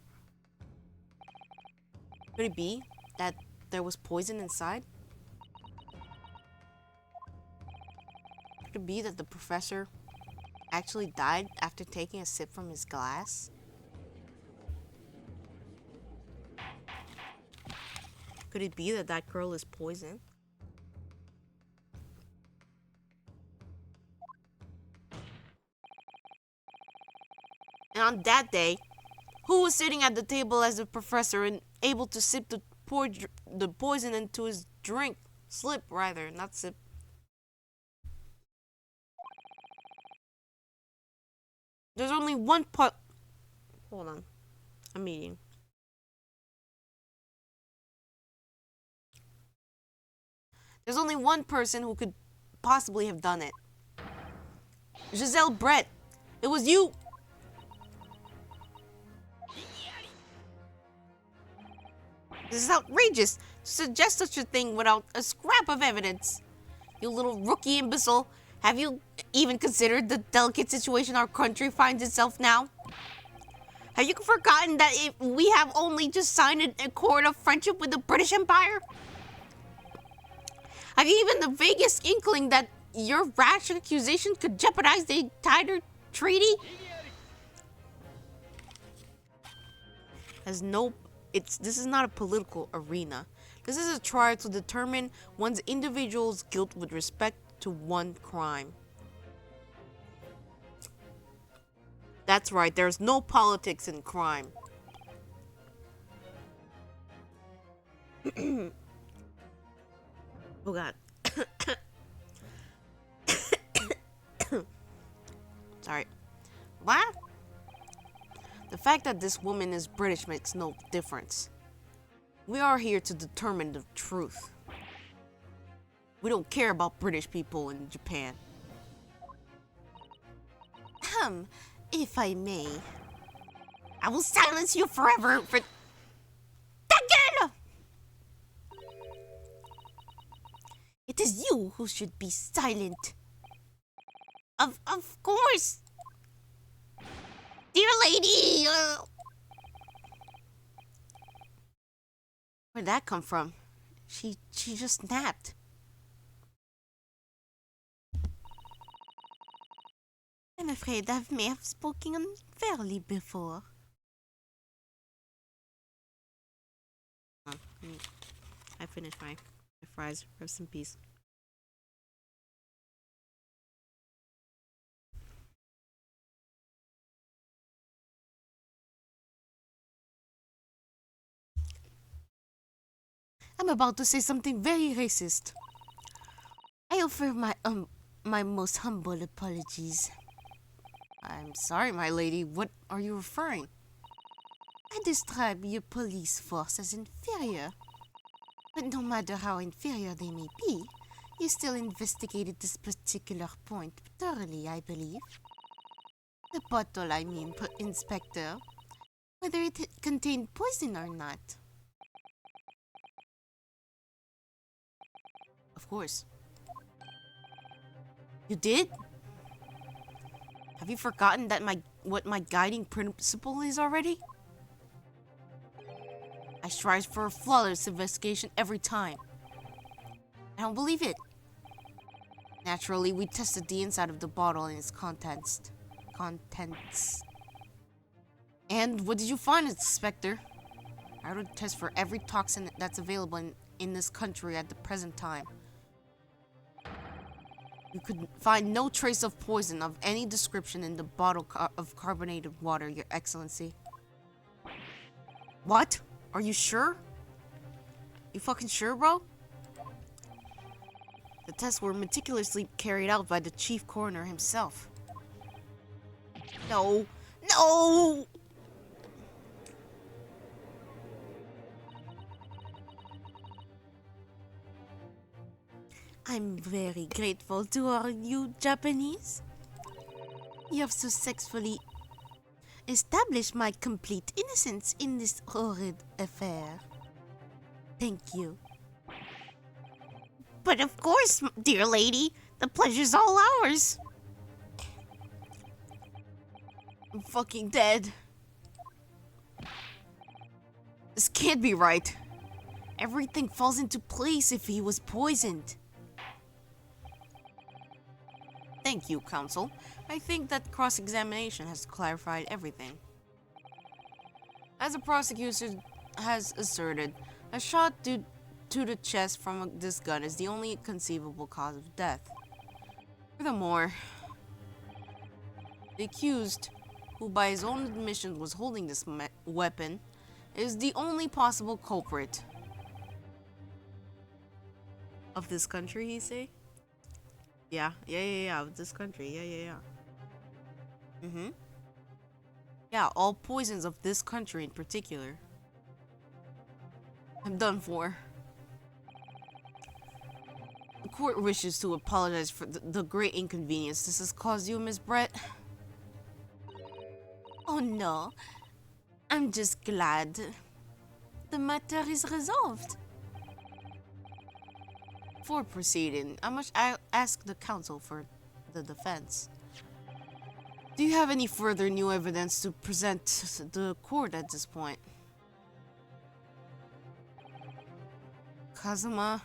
Could it be that there was poison inside? Could it be that the professor actually died after taking a sip from his glass? Could it be that that girl is poison? And on that day, who was sitting at the table as the professor and able to sip the poison into his drink? Slip, rather, not sip. There's only one pot. Hold on. I'm eating. There's only one person who could possibly have done it. Giselle Brett. It was you. This is outrageous to suggest such a thing without a scrap of evidence. You little rookie imbecile. Have you even considered the delicate situation our country finds itself now? Have you forgotten that if we have only just signed an accord of friendship with the British Empire? Have you even the vaguest inkling that your rash accusation could jeopardize the entire treaty? This is not a political arena. This is a trial to determine one's individual's guilt with respect to one crime. That's right, there's no politics in crime. Oh god. Sorry. What? The fact that this woman is British makes no difference. We are here to determine the truth. We don't care about British people in Japan. If I may, I will silence you forever for again! It is you who should be silent. Of course. Dear lady, Where'd that come from? She just napped. I'm afraid I may have spoken unfairly before. I finished my fries. Rest in peace. I'm about to say something very racist. I offer my most humble apologies. I'm sorry, my lady. What are you referring? I describe your police force as inferior. But no matter how inferior they may be, you still investigated this particular point thoroughly, I believe. The bottle, I mean, Inspector. Whether it contained poison or not. Of course. You did? Have you forgotten that what my guiding principle is already? I strive for a flawless investigation every time. I don't believe it. Naturally, we tested the inside of the bottle and its contents. And what did you find, Inspector? I would test for every toxin that's available in this country at the present time. You could find no trace of poison of any description in the bottle of carbonated water, Your Excellency. What? Are you sure? You fucking sure, bro? The tests were meticulously carried out by the chief coroner himself. No! No! I'm very grateful to all you Japanese. You have successfully established my complete innocence in this horrid affair. Thank you. But of course, dear lady, the pleasure's all ours. I'm fucking dead. This can't be right. Everything falls into place if he was poisoned. Thank you, counsel. I think that cross-examination has clarified everything. As the prosecutor has asserted, a shot to the chest from this gun is the only conceivable cause of death. Furthermore, the accused, who by his own admission was holding this weapon, is the only possible culprit. Of this country, he say? Yeah, of this country, yeah. Yeah, all poisons of this country in particular. I'm done for. The court wishes to apologize for the great inconvenience this has caused you, Miss Brett. Oh no, I'm just glad the matter is resolved. Before proceeding, I must ask the counsel for the defense. Do you have any further new evidence to present to the court at this point? Kazuma?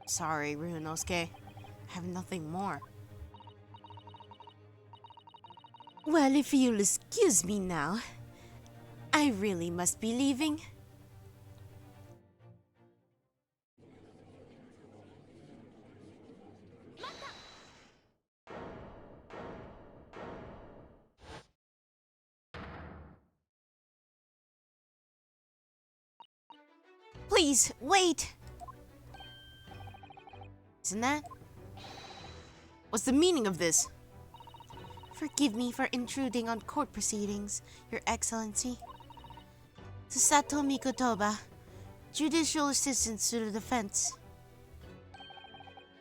Sorry, Ryunosuke. I have nothing more. Well, if you'll excuse me now, I really must be leaving. Please, wait! Isn't that? What's the meaning of this? Forgive me for intruding on court proceedings, Your Excellency. To Sato Mikotoba, judicial assistant to the defense.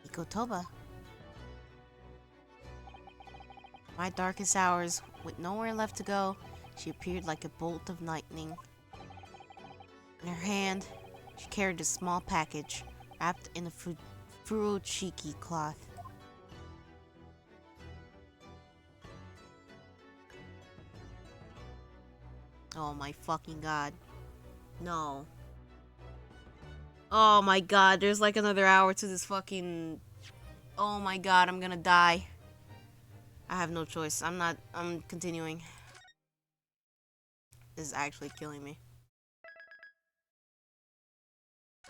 Mikotoba? My darkest hours, with nowhere left to go, she appeared like a bolt of lightning. In her hand, she carried a small package, wrapped in a furoshiki cloth. Oh my fucking god. No. Oh my god, there's like another hour to this fucking... Oh my god, I'm gonna die. I have no choice. I'm continuing. This is actually killing me.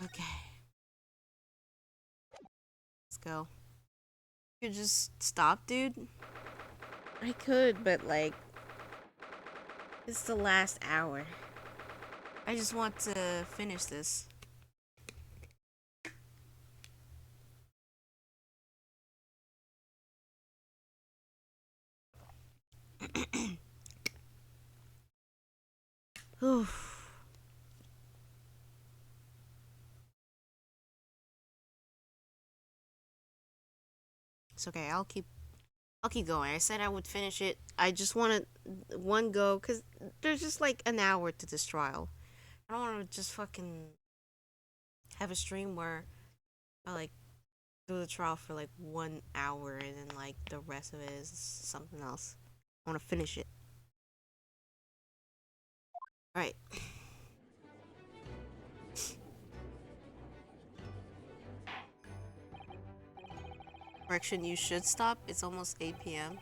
Okay. Let's go. You could just stop, dude? I could, but like... It's the last hour. I just want to finish this. Oof. It's okay. I'll keep going. I said I would finish it. I just wanted one go because there's just like an hour to this trial. I don't want to just fucking have a stream where I like do the trial for like 1 hour and then like the rest of it is something else. I want to finish it. All right. Correction, you should stop. It's almost 8 p.m.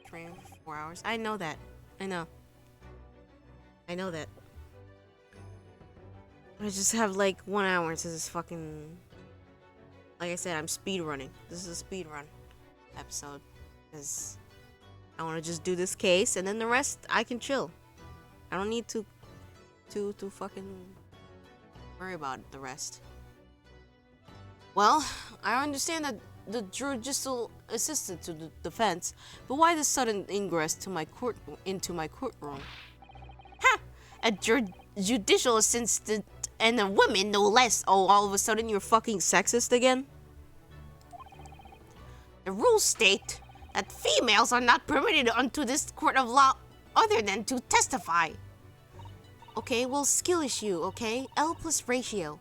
Stream for 4 hours. I know that. I know that. I just have like 1 hour to this fucking... Like I said, I'm speed running. This is a speed run episode. Because I want to just do this case and then the rest I can chill. I don't need to fucking worry about the rest. Well, I understand that the judicial assistant to the defense, but why the sudden ingress to into my courtroom? Ha! A judicial assistant and a woman no less. Oh, all of a sudden you're fucking sexist again? The rules state that females are not permitted unto this court of law other than to testify. Okay, well, skill issue, okay? L plus ratio.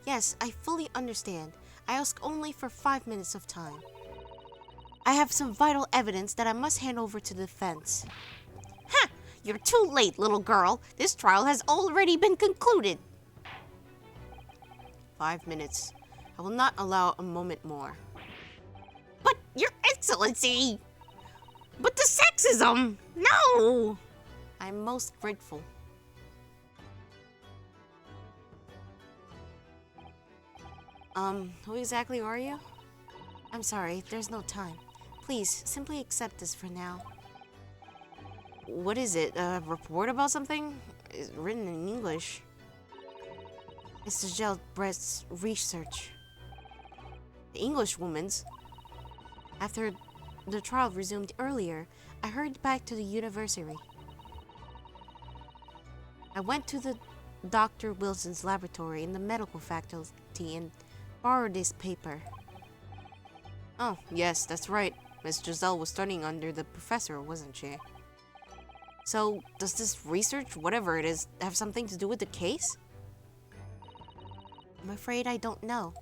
Yes, I fully understand. I ask only for 5 minutes of time. I have some vital evidence that I must hand over to the defense. Ha! You're too late, little girl. This trial has already been concluded. 5 minutes. I will not allow a moment more. But, Your Excellency! But the sexism! No! I'm most grateful. Who exactly are you? I'm sorry, there's no time. Please, simply accept this for now. What is it? A report about something? It's written in English. It's the gel breast's research. The English woman's. After the trial resumed earlier, I hurried back to the university. I went to the Dr. Wilson's laboratory in the medical faculty and borrowed this paper. Oh, yes, that's right. Miss Giselle was studying under the professor, wasn't she? So, does this research, whatever it is, have something to do with the case? I'm afraid I don't know.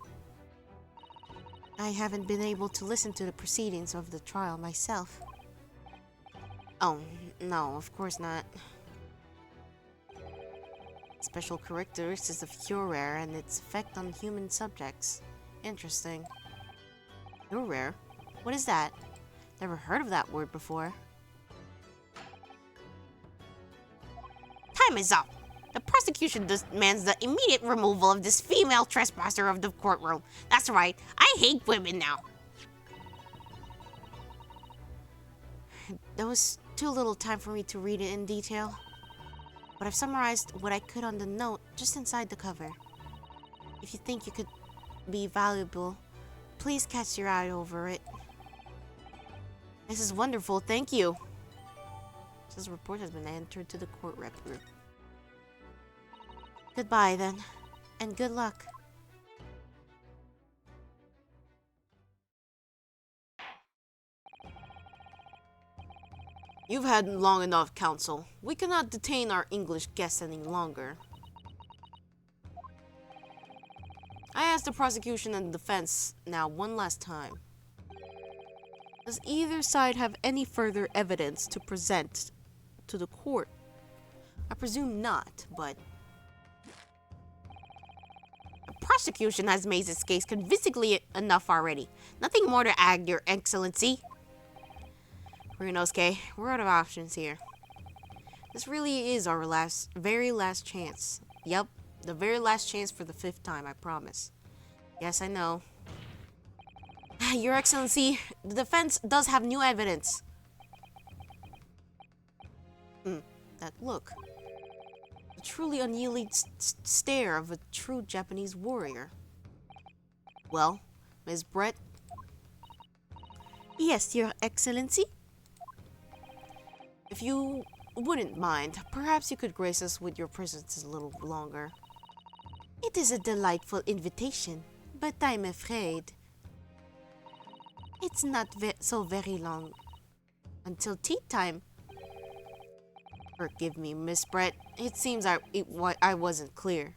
I haven't been able to listen to the proceedings of the trial myself. Oh, no, of course not. Special characteristics of Curare and its effect on human subjects. Interesting. Curare? What is that? Never heard of that word before. Time is up. The prosecution demands the immediate removal of this female trespasser of the courtroom. That's right, I hate women now. There was too little time for me to read it in detail, but I've summarized what I could on the note just inside the cover. If you think you could be valuable, please cast your eye over it. This is wonderful, thank you. This report has been entered to the court record. Goodbye then, and good luck. You've had long enough, counsel. We cannot detain our English guests any longer. I ask the prosecution and the defense now one last time. Does either side have any further evidence to present to the court? I presume not, but... The prosecution has made its case convincingly enough already. Nothing more to add, Your Excellency. Ryunosuke, we're out of options here. This really is our very last chance. Yup, the very last chance for the 5th time, I promise. Yes, I know. Your Excellency, the defense does have new evidence. That look. The truly unyielding stare of a true Japanese warrior. Well, Ms. Brett? Yes, Your Excellency? If you wouldn't mind, perhaps you could grace us with your presence a little longer. It is a delightful invitation, but I'm afraid it's not so very long. Until tea time. Forgive me, Miss Brett. It seems I wasn't clear.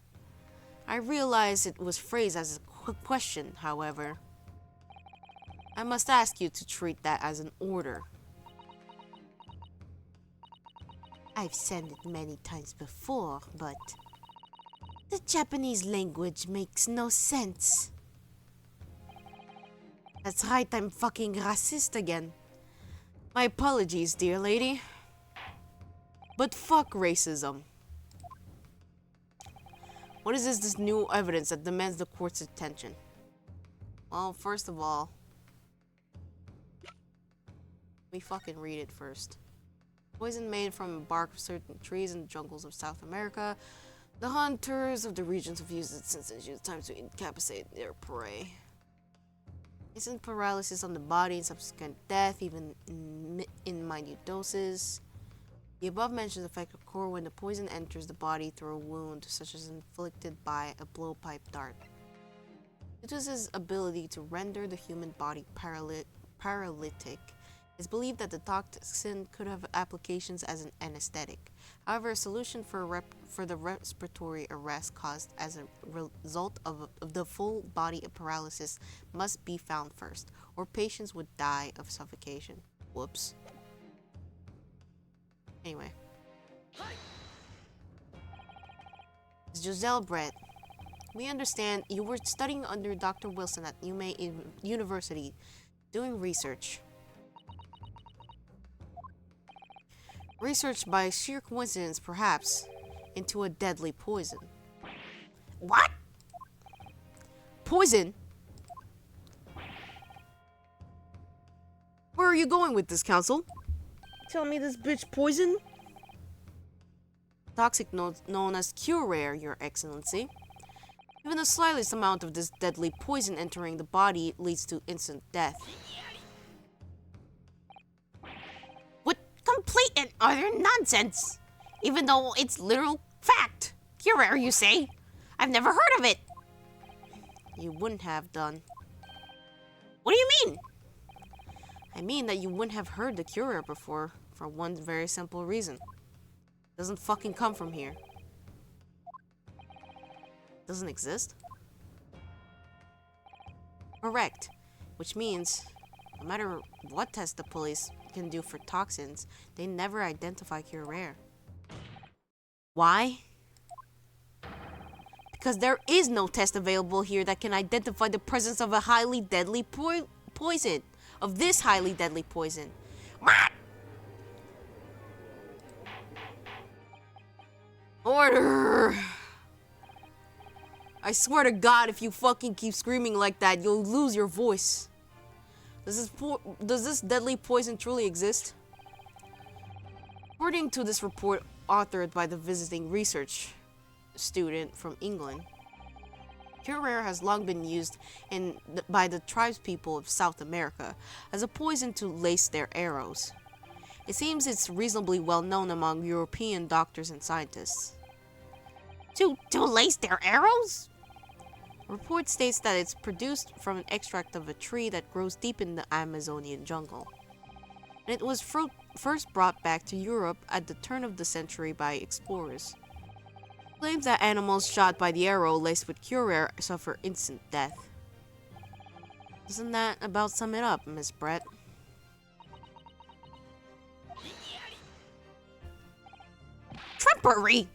I realize it was phrased as a question, however. I must ask you to treat that as an order. I've said it many times before, but the Japanese language makes no sense. That's right, I'm fucking racist again. My apologies, dear lady. But fuck racism. What is this new evidence that demands the court's attention? Well, first of all, let me fucking read it first. Poison made from bark of certain trees in the jungles of South America. The hunters of the regions have used it since ancient times to incapacitate their prey. Instant paralysis on the body and subsequent death, even in minute doses. The above-mentioned effect occurs when the poison enters the body through a wound, such as inflicted by a blowpipe dart. Due to his ability to render the human body paralytic, it's believed that the toxin could have applications as an anesthetic. However, a solution for the respiratory arrest caused as a result of the full body paralysis must be found first, or patients would die of suffocation. Whoops. Anyway. It's Giselle Brett. We understand you were studying under Dr. Wilson at University, doing research. Research by sheer coincidence, perhaps, into a deadly poison. What? Poison? Where are you going with this, Council? Tell me this bitch poison? Toxic known as Curare, Your Excellency. Even the slightest amount of this deadly poison entering the body leads to instant death. What complete and utter nonsense! Even though it's literal fact. Curare, you say? I've never heard of it. You wouldn't have done. What do you mean? I mean that you wouldn't have heard the Curare before, for one very simple reason. It doesn't fucking come from here. Doesn't exist? Correct. Which means, no matter what test the police can do for toxins, they never identify Curare. Why? Because there is no test available here that can identify the presence of a highly deadly poison. Of this highly deadly poison. What? Order! I swear to God, if you fucking keep screaming like that, you'll lose your voice. Does this deadly poison truly exist? According to this report authored by the visiting research student from England, Curare has long been used by the tribespeople of South America as a poison to lace their arrows. It seems it's reasonably well known among European doctors and scientists. To lace their arrows? The report states that it's produced from an extract of a tree that grows deep in the Amazonian jungle. And it was first brought back to Europe at the turn of the century by explorers. Claims that animals shot by the arrow laced with Curare suffer instant death. Doesn't that about sum it up, Miss Brett? Trumpery!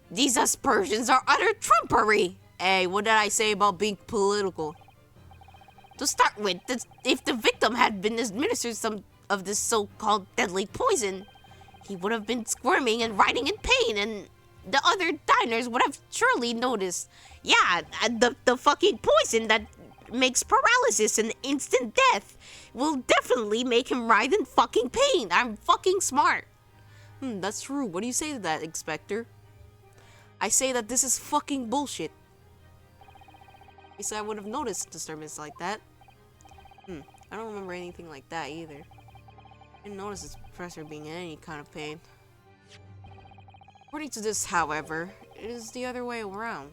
These aspersions are utter trumpery! Hey, what did I say about being political? To start with, if the victim had been administered some of this so-called deadly poison, he would have been squirming and writhing in pain, and the other diners would have surely noticed. Yeah, the fucking poison that makes paralysis and instant death will definitely make him writhe in fucking pain. I'm fucking smart. That's true. What do you say to that, Inspector? I say that this is fucking bullshit. At least I would have noticed disturbance like that. I don't remember anything like that either. I didn't notice this professor being in any kind of pain. According to this, however, it is the other way around.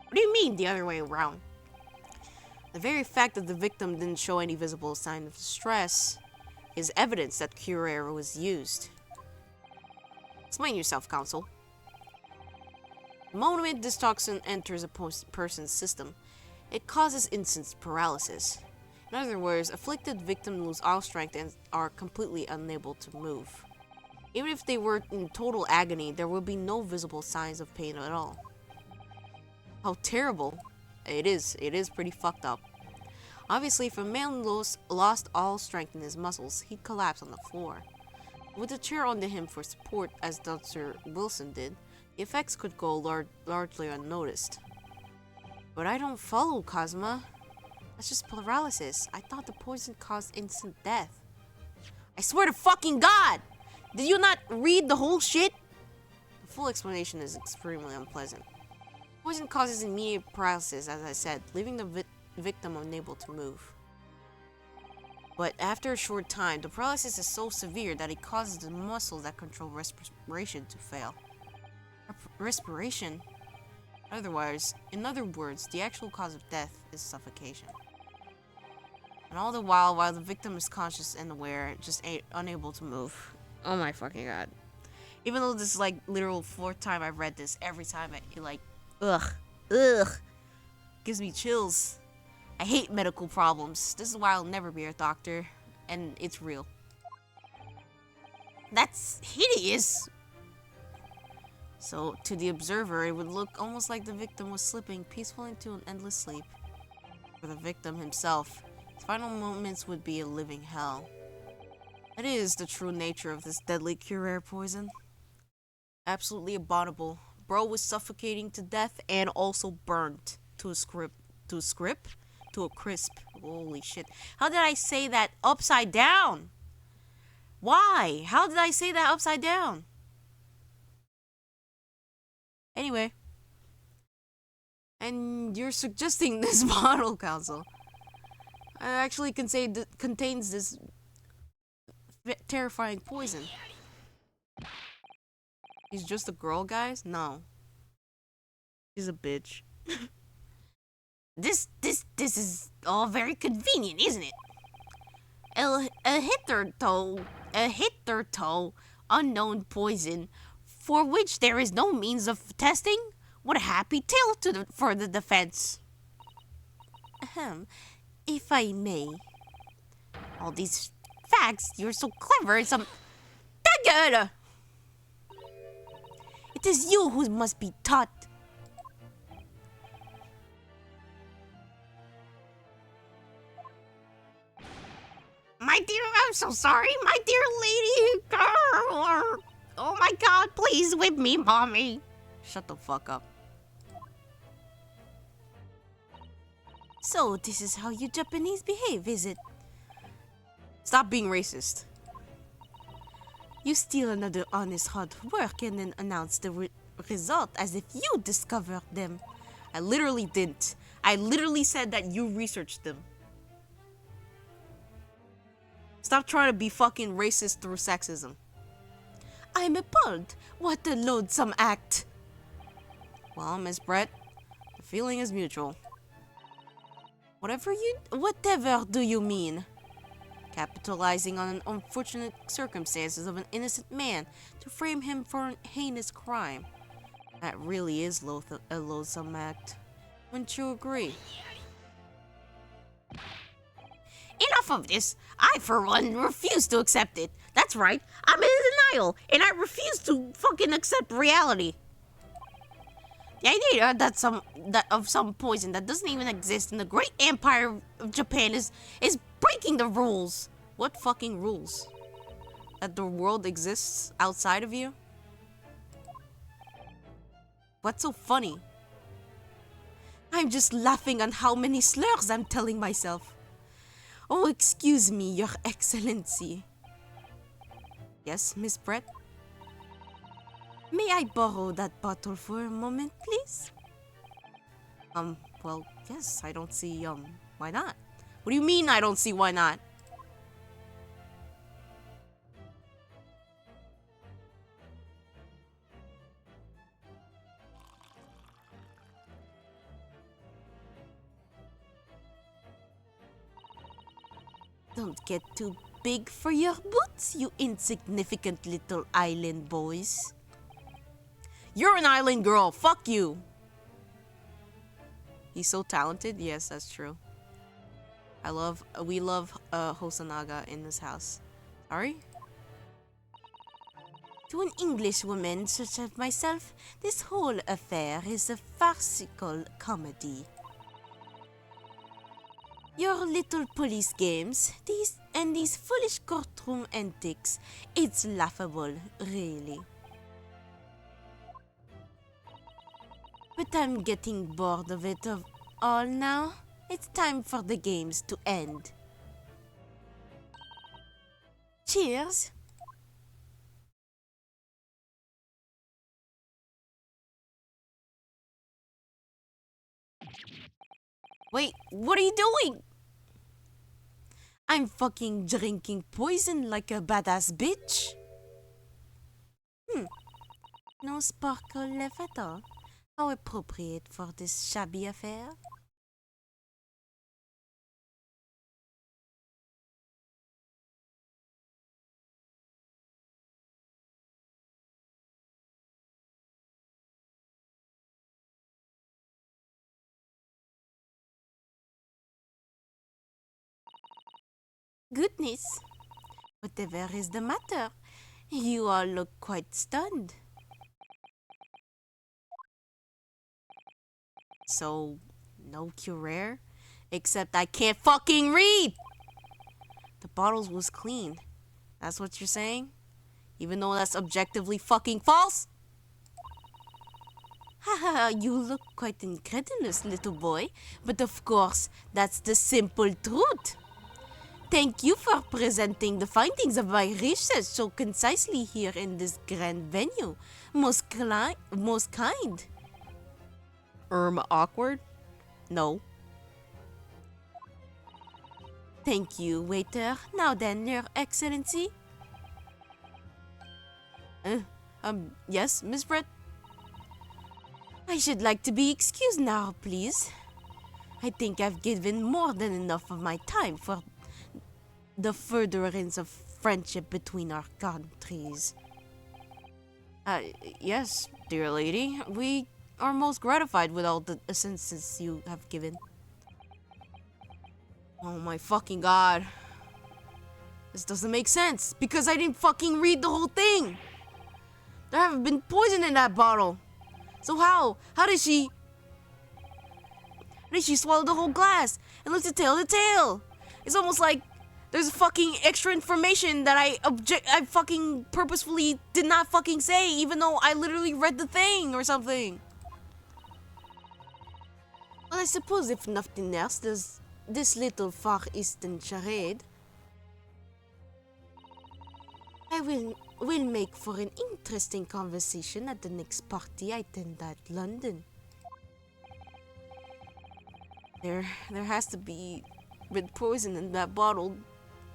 What do you mean, the other way around? The very fact that the victim didn't show any visible sign of distress is evidence that Curare was used. Explain yourself, Counsel. The moment this toxin enters a person's system, it causes instant paralysis. In other words, afflicted victims lose all strength and are completely unable to move. Even if they were in total agony, there will be no visible signs of pain at all. How terrible. It is pretty fucked up. Obviously, if a man lost all strength in his muscles, he'd collapse on the floor. With a chair under him for support, as Dr. Wilson did, the effects could go largely unnoticed. But I don't follow, Cosma. That's just paralysis. I thought the poison caused instant death. I swear to fucking God! Did you not read the whole shit? The full explanation is extremely unpleasant. Poison causes immediate paralysis, as I said, leaving the victim unable to move. But after a short time, the paralysis is so severe that it causes the muscles that control respiration to fail. Respiration? In other words, the actual cause of death is suffocation. And all the while the victim is conscious and aware, just unable to move. Oh my fucking god. Even though this is like literal fourth time I've read this, every time it like, ugh, gives me chills. I hate medical problems. This is why I'll never be a doctor, and it's real. That's hideous. So, to the observer, it would look almost like the victim was slipping peacefully into an endless sleep. For the victim himself, his final moments would be a living hell. That is the true nature of this deadly curare poison. Absolutely abominable. Bro was suffocating to death and also burnt to a crisp. Holy shit. How did I say that upside down? Why? How did I say that upside down? Anyway. And you're suggesting this bottle, Council. I actually can say that contains this terrifying poison. She's just a girl, guys? No. She's a bitch. This is all very convenient, isn't it? A hitherto unknown poison for which there is no means of testing. What a happy tale for the defense. Ahem. If I may. All these facts, you're so clever and some... Dagger! It is you who must be taught. My dear, I'm so sorry, my dear lady girl. Oh my god, please whip me, mommy. Shut the fuck up. So, this is how you Japanese behave, is it? Stop being racist. You steal another honest hard work and then announce the result as if you discovered them. I literally didn't. I literally said that you researched them. Stop trying to be fucking racist through sexism. I'm appalled. What a loathsome act. Well, Miss Brett, the feeling is mutual. Whatever do you mean? Capitalizing on an unfortunate circumstances of an innocent man to frame him for an heinous crime. That really is a loathsome act. Wouldn't you agree? Enough of this. I, for one, refuse to accept it. That's right. I'm in denial, and I refuse to fucking accept reality. The idea of some poison that doesn't even exist in the great empire of Japan is breaking the rules. What fucking rules? That the world exists outside of you? What's so funny? I'm just laughing on how many slurs I'm telling myself. Oh, excuse me, Your Excellency. Yes, Miss Brett? May I borrow that bottle for a moment, please? Well, yes, I don't see, why not? What do you mean I don't see why not? Don't get too big for your boots, you insignificant little island boys. You're an island girl, fuck you! He's so talented, yes, that's true. We love Hosanaga in this house. Sorry? To an Englishwoman such as myself, this whole affair is a farcical comedy. Your little police games, these foolish courtroom antics, it's laughable, really. But I'm getting bored of it all now. It's time for the games to end. Cheers! Wait, what are you doing? I'm fucking drinking poison like a badass bitch. No sparkle left at all. How appropriate for this shabby affair. Goodness. Whatever is the matter? You all look quite stunned. So, no cure? Except I can't fucking read! The bottles was clean. That's what you're saying? Even though that's objectively fucking false? Haha, you look quite incredulous, little boy. But of course, that's the simple truth. Thank you for presenting the findings of my research so concisely here in this grand venue. Most kind. Awkward? No. Thank you, waiter. Now then, Your Excellency. Yes, Miss Brett? I should like to be excused now, please. I think I've given more than enough of my time for the furtherance of friendship between our countries. Yes, dear lady. We are most gratified with all the assistance you have given. Oh my fucking god. This doesn't make sense because I didn't fucking read the whole thing. There haven't been poison in that bottle. So how? How did she swallow the whole glass and look to tail? It's almost like there's fucking extra information that I fucking purposefully did not fucking say, even though I literally read the thing or something. Well, I suppose if nothing else, there's this little Far Eastern charade. I will make for an interesting conversation at the next party I attend at London. There has to be red poison in that bottle,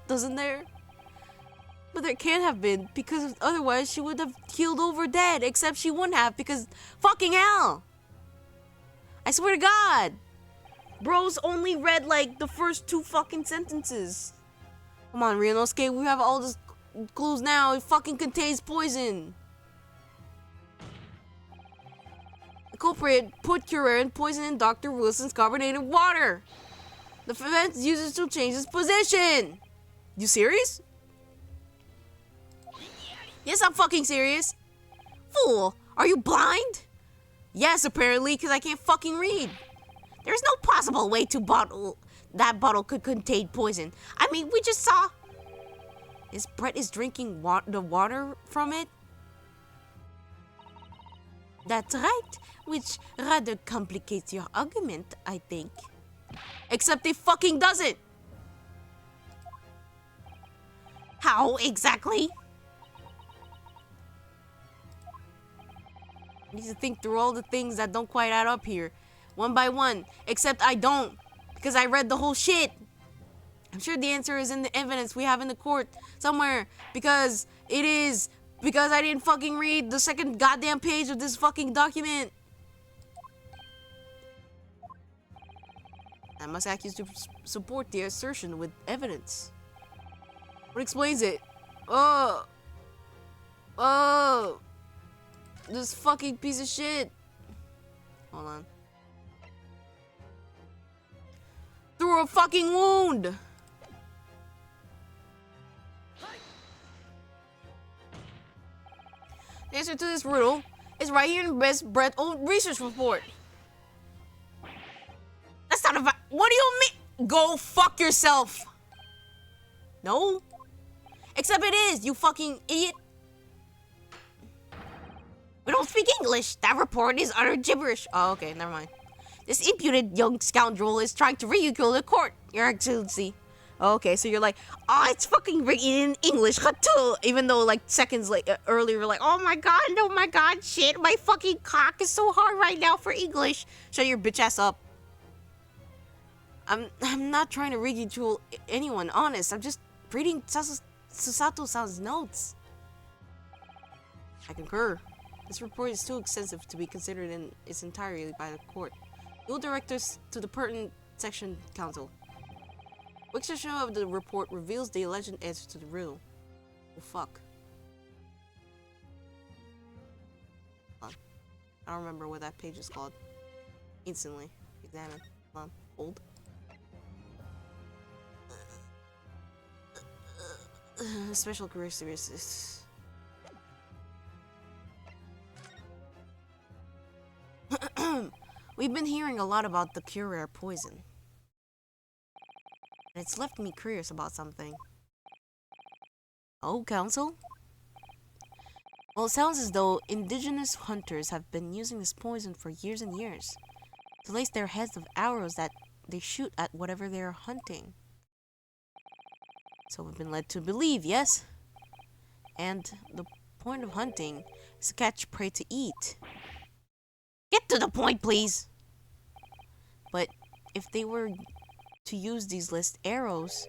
doesn't there? But there can't have been, because otherwise she would have keeled over dead, except she wouldn't have, because fucking hell! I swear to God! Bro's only read like the first 2 fucking sentences. Come on, Ryunosuke, we have all the clues now. It fucking contains poison. The culprit put Curare and poison in Dr. Wilson's carbonated water. The event uses to change his position. You serious? Yes, I'm fucking serious. Fool, are you blind? Yes, apparently, because I can't fucking read. There's no possible way that bottle could contain poison. I mean, we just saw. Brett is drinking the water from it? That's right, which rather complicates your argument, I think. Except it fucking doesn't. How exactly? I need to think through all the things that don't quite add up here, one by one. Except I don't, because I read the whole shit. I'm sure the answer is in the evidence we have in the court somewhere, because I didn't fucking read the second goddamn page of this fucking document. I must ask you to support the assertion with evidence. What explains it? Oh, this fucking piece of shit. Hold on. Through a fucking wound. The answer to this riddle is right here in Best Brett's own research report. That's not a what do you mean? Go fuck yourself. No. Except it is, you fucking idiot. We don't speak English. That report is utter gibberish. Oh, okay, never mind. This impudent young scoundrel is trying to ridicule the court, Your Excellency. Okay, so you're like, oh, it's fucking written in English, too. Even though, like, seconds earlier, we're like, oh my god, shit, my fucking cock is so hard right now for English. Shut your bitch ass up. I'm not trying to ridicule anyone, honest. I'm just reading Susato-san's notes. I concur. This report is too extensive to be considered in its entirety by the court. We will direct us to the pertinent section council. Which section of the report reveals the alleged answer to the riddle? Oh fuck. Hold on. I don't remember what that page is called. Instantly. Examine. Hold on. Hold. Special characteristics. We've been hearing a lot about the Curer poison. And it's left me curious about something. Oh, Council? Well, it sounds as though indigenous hunters have been using this poison for years and years to lace their heads with arrows that they shoot at whatever they are hunting. So we've been led to believe, yes? And the point of hunting is to catch prey to eat. Get to the point, please. But if they were to use these list arrows,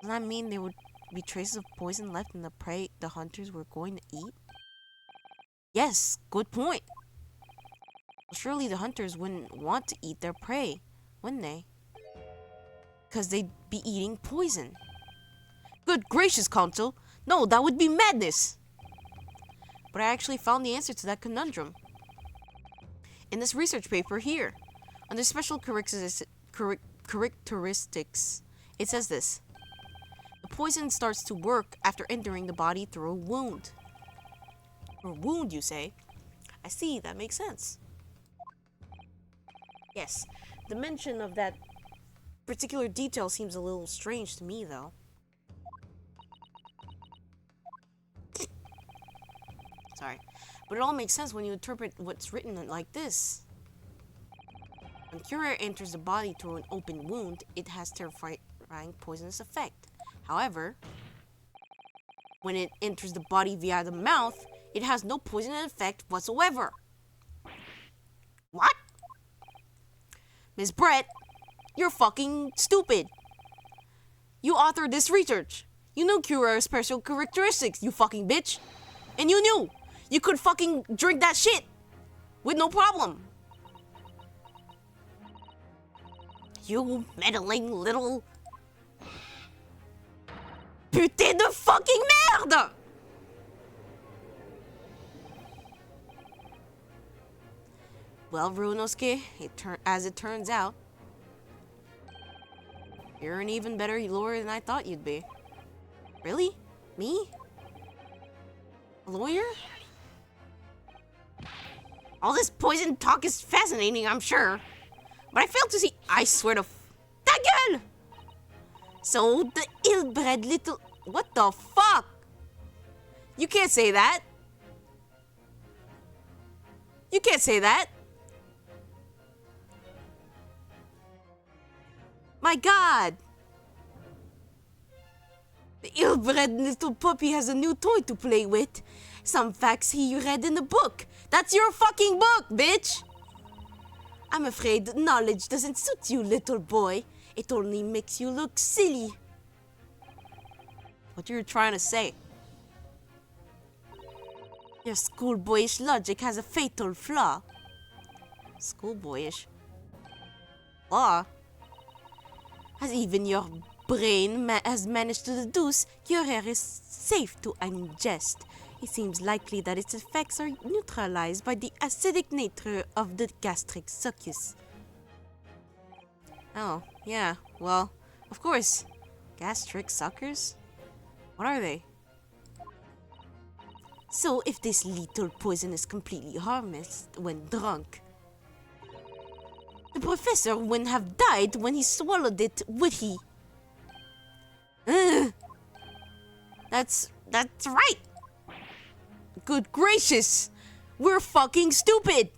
does that mean there would be traces of poison left in the prey the hunters were going to eat? Yes, good point. Well, surely the hunters wouldn't want to eat their prey, wouldn't they? Because they'd be eating poison. Good gracious, Council! No, that would be madness! But I actually found the answer to that conundrum. In this research paper here, under special characteristics, it says this. The poison starts to work after entering the body through a wound. A wound, you say? I see, that makes sense. Yes, the mention of that particular detail seems a little strange to me, though. Sorry. But it all makes sense when you interpret what's written like this. When Curer enters the body through an open wound, it has terrifying poisonous effect. However, when it enters the body via the mouth, it has no poisonous effect whatsoever. What? Miss Brett, you're fucking stupid. You authored this research. You knew Curer's special characteristics, you fucking bitch. And you knew you could fucking drink that shit with no problem. You meddling little... Putain de fucking merde! Well, Runosuke, as it turns out, you're an even better lawyer than I thought you'd be. Really? Me? A lawyer? All this poison talk is fascinating, I'm sure. But I fail to see... I swear to... Ta gueule! So, the ill-bred little... What the fuck? You can't say that. You can't say that. My God. The ill-bred little puppy has a new toy to play with. Some facts he read in the book. That's your fucking book, bitch! I'm afraid that knowledge doesn't suit you, little boy. It only makes you look silly. What you're trying to say? Your schoolboyish logic has a fatal flaw. Schoolboyish? Flaw? As even your brain has managed to deduce, your hair is safe to ingest. It seems likely that its effects are neutralized by the acidic nature of the gastric succus. Oh, yeah, well, of course. Gastric suckers? What are they? So, if this lethal poison is completely harmless when drunk, the professor wouldn't have died when he swallowed it, would he? That's right! Good gracious! We're fucking stupid!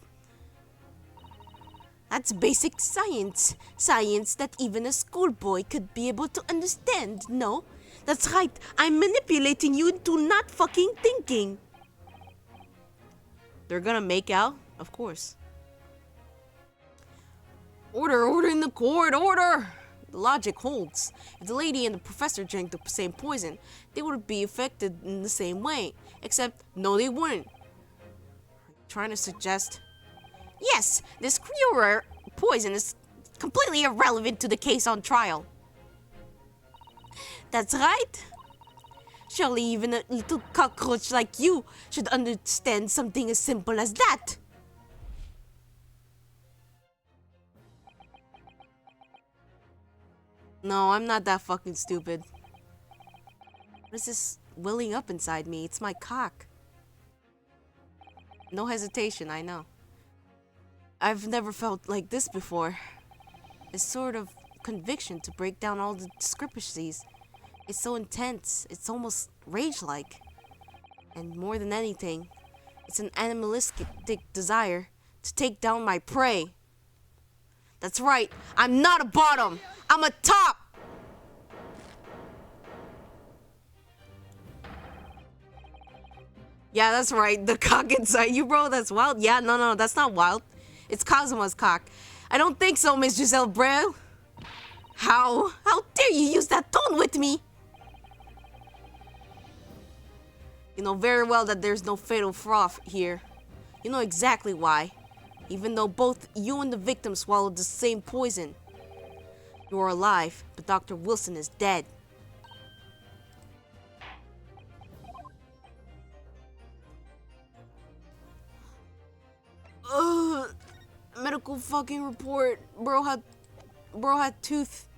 That's basic science. Science that even a schoolboy could be able to understand, no? That's right, I'm manipulating you into not fucking thinking. They're gonna make out? Of course. Order in the court, order! The logic holds. If the lady and the professor drank the same poison, they would be affected in the same way. Except, no they wouldn't. Trying to suggest... Yes, this cure poison is completely irrelevant to the case on trial. That's right. Surely even a little cockroach like you should understand something as simple as that. No, I'm not that fucking stupid. What is this welling up inside me? It's my cock. No hesitation, I know. I've never felt like this before. A sort of conviction to break down all the discrepancies. It's so intense, it's almost rage-like. And more than anything, it's an animalistic desire to take down my prey. That's right, I'm not a bottom, I'm a top! Yeah, that's right, the cock inside you, bro, that's wild. Yeah, no, that's not wild. It's Kazuma's cock. I don't think so, Miss Giselle Braille. How dare you use that tone with me? You know very well that there's no fatal flaw here. You know exactly why. Even though both you and the victim swallowed the same poison. You're alive, but Dr. Wilson is dead. Medical fucking report. Bro had tooth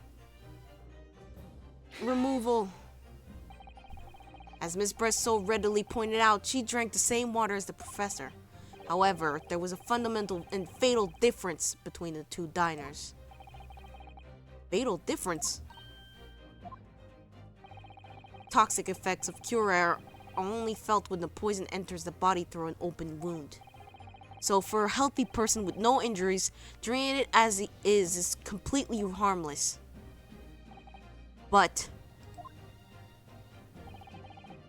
removal. As Miss Bress so readily pointed out, she drank the same water as the professor. However, there was a fundamental and fatal difference between the two diners. Fatal difference? Toxic effects of cure are only felt when the poison enters the body through an open wound. So for a healthy person with no injuries, drinking it as it is completely harmless. But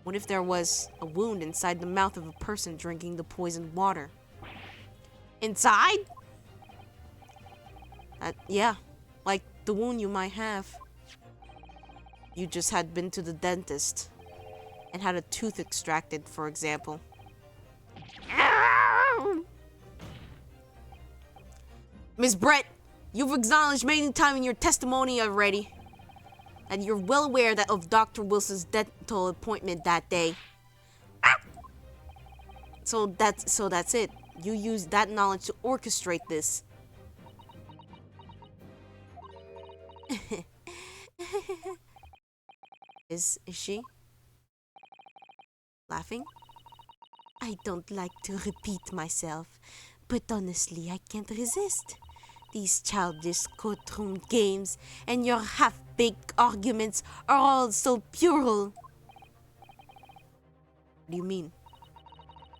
what if there was a wound inside the mouth of a person drinking the poisoned water? Inside? Yeah, like the wound you might have. You just had been to the dentist and had a tooth extracted, for example. Miss Brett, you've acknowledged many times in your testimony already that you're well aware that of Dr. Wilson's dental appointment that day. So that's it. You used that knowledge to orchestrate this. Is she laughing? I don't like to repeat myself, but honestly, I can't resist. These childish courtroom games and your half-baked arguments are all so puerile. What do you mean?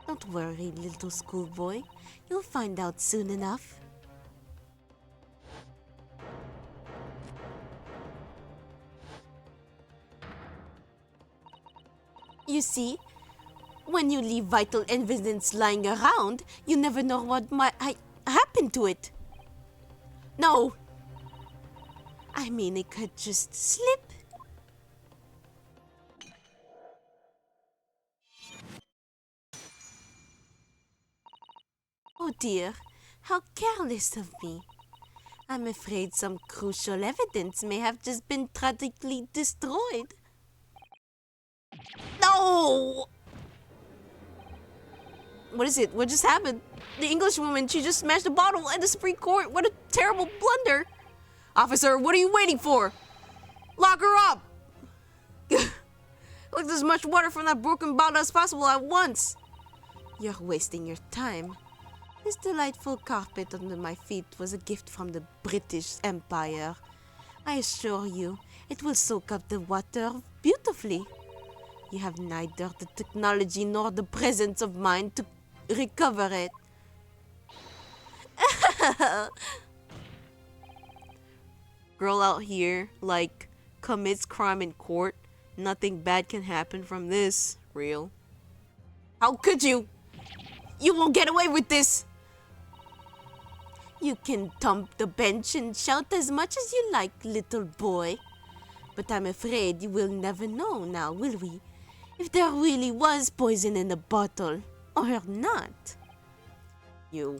Don't worry, little schoolboy. You'll find out soon enough. You see, when you leave vital evidence lying around, you never know what might happen to it. No. I mean, it could just slip. Oh dear, how careless of me. I'm afraid some crucial evidence may have just been tragically destroyed. No! What is it? What just happened? The Englishwoman, she just smashed a bottle at the Supreme Court. What a terrible blunder. Officer, what are you waiting for? Lock her up! Collect as much water from that broken bottle as possible at once. You're wasting your time. This delightful carpet under my feet was a gift from the British Empire. I assure you, it will soak up the water beautifully. You have neither the technology nor the presence of mind to recover it. Girl out here, like, commits crime in court. Nothing bad can happen from this. Real. How could you? You won't get away with this. You can thump the bench and shout as much as you like, little boy. But I'm afraid you will never know now, will we? If there really was poison in the bottle, or not. You.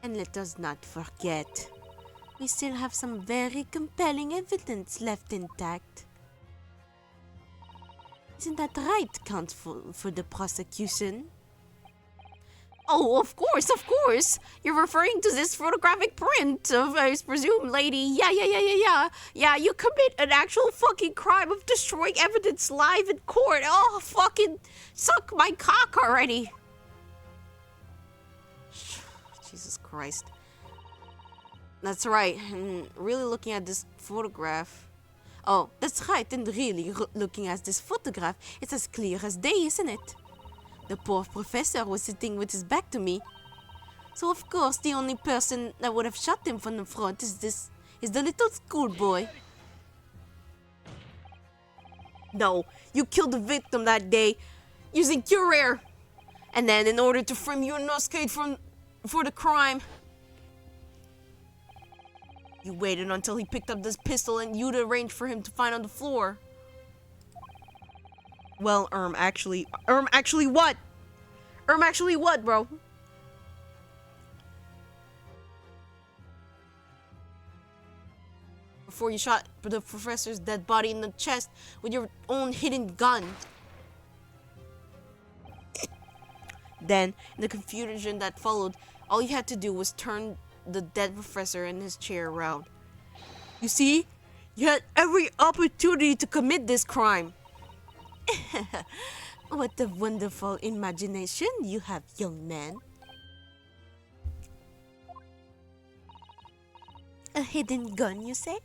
And let us not forget, we still have some very compelling evidence left intact. Isn't that right, counsel for the prosecution? Oh, of course, of course. You're referring to this photographic print of, I presume, lady. Yeah. Yeah, you commit an actual fucking crime of destroying evidence live in court. Oh, fucking suck my cock already. Jesus Christ. That's right. And really looking at this photograph. Oh, that's right. And really looking at this photograph, it's as clear as day, isn't it? The poor professor was sitting with his back to me. So of course the only person that would have shot him from the front is the little schoolboy. No, you killed the victim that day using Curair. And then in order to frame Yunosuke for the crime, you waited until he picked up this pistol and you'd arranged for him to find on the floor. Well, actually what? Actually what, bro? Before you shot the professor's dead body in the chest with your own hidden gun. Then, in the confusion that followed, all you had to do was turn the dead professor in his chair around. You see? You had every opportunity to commit this crime. What a wonderful imagination you have, young man. A hidden gun, you say?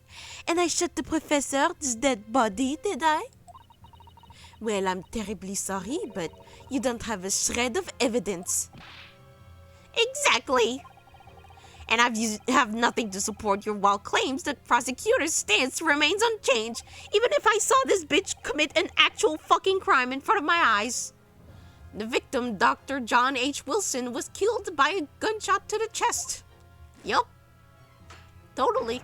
And I shot the professor's dead body, did I? Well, I'm terribly sorry, but you don't have a shred of evidence. Exactly. And have nothing to support your wild claims. The prosecutor's stance remains unchanged, even if I saw this bitch commit an actual fucking crime in front of my eyes. The victim, Dr. John H. Wilson, was killed by a gunshot to the chest. Yup. Totally.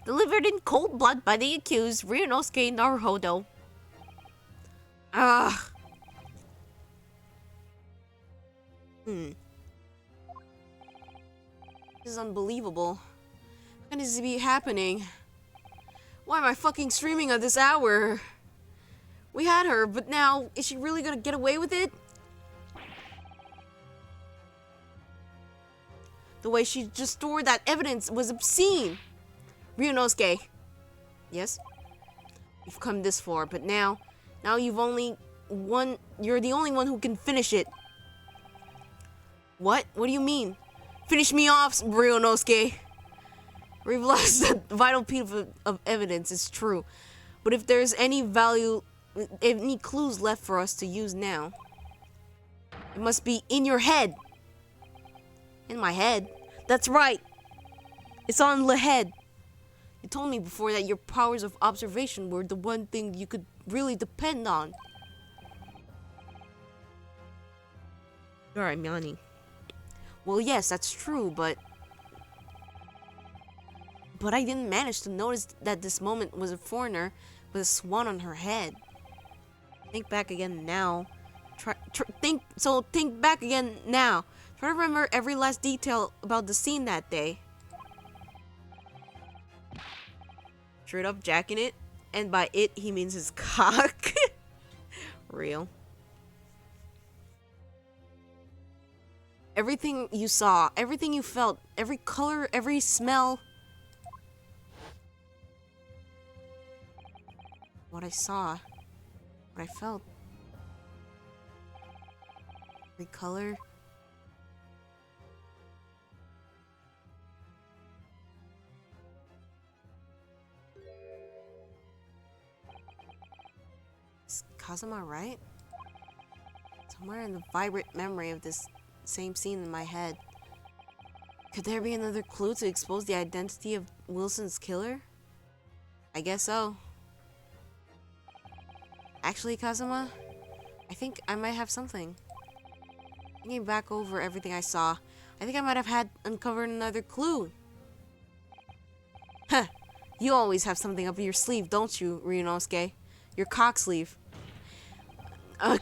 Delivered in cold blood by the accused, Ryunosuke Naruhodo. This is unbelievable. How can this be happening? Why am I fucking streaming at this hour? We had her, but now, is she really gonna get away with it? The way she just stored that evidence was obscene. Ryunosuke. Yes? You've come this far, but now you're the only one who can finish it. What? What do you mean? Finish me off, Ryunosuke. We've lost the vital piece of evidence, it's true. But if there's any clues left for us to use now, it must be in your head. In my head? That's right. It's on the head. You told me before that your powers of observation were the one thing you could really depend on. Alright, Miani. Well, yes, that's true, but I didn't manage to notice that this moment was a foreigner with a swan on her head. Think back again now. Think back again now. Try to remember every last detail about the scene that day. Straight up jacking it, and by it he means his cock. Real. Everything you saw, everything you felt, every color, every smell. What I saw, what I felt. Every color. Is Kazuma right? Somewhere in the vibrant memory of this same scene in my head. Could there be another clue to expose the identity of Wilson's killer? I guess so. Actually, Kazuma, I think I might have something. Thinking back over everything I saw, I think I might have had uncovered another clue. Huh. You always have something up your sleeve, don't you, Ryunosuke? Your cock sleeve.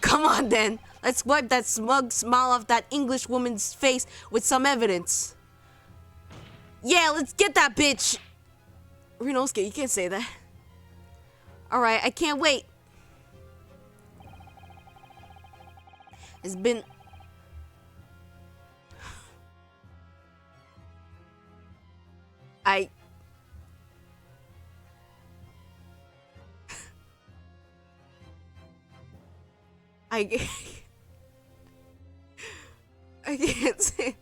Come on then. Let's wipe that smug smile off that English woman's face with some evidence. Yeah, let's get that bitch. Ryunosuke, you can't say that. Alright, I can't wait. It's been... I I can't say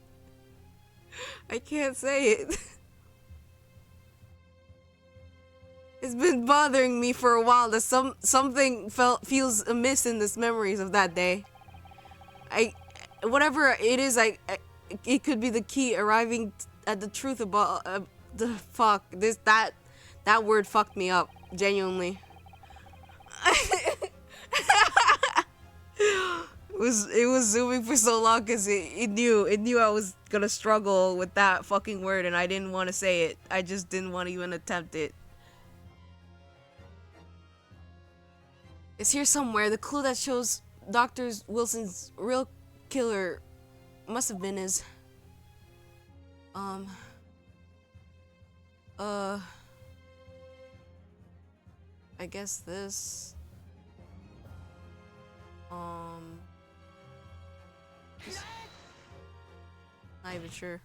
I can't say it. It's been bothering me for a while that something feels amiss in this memories of that day. Whatever it is, it could be the key arriving at the truth about the fuck that word fucked me up genuinely. It was zooming for so long because it knew I was gonna struggle with that fucking word and I didn't want to say it. I just didn't want to even attempt it. It's here somewhere. The clue that shows Dr. Wilson's real killer must have been his I guess this not even sure.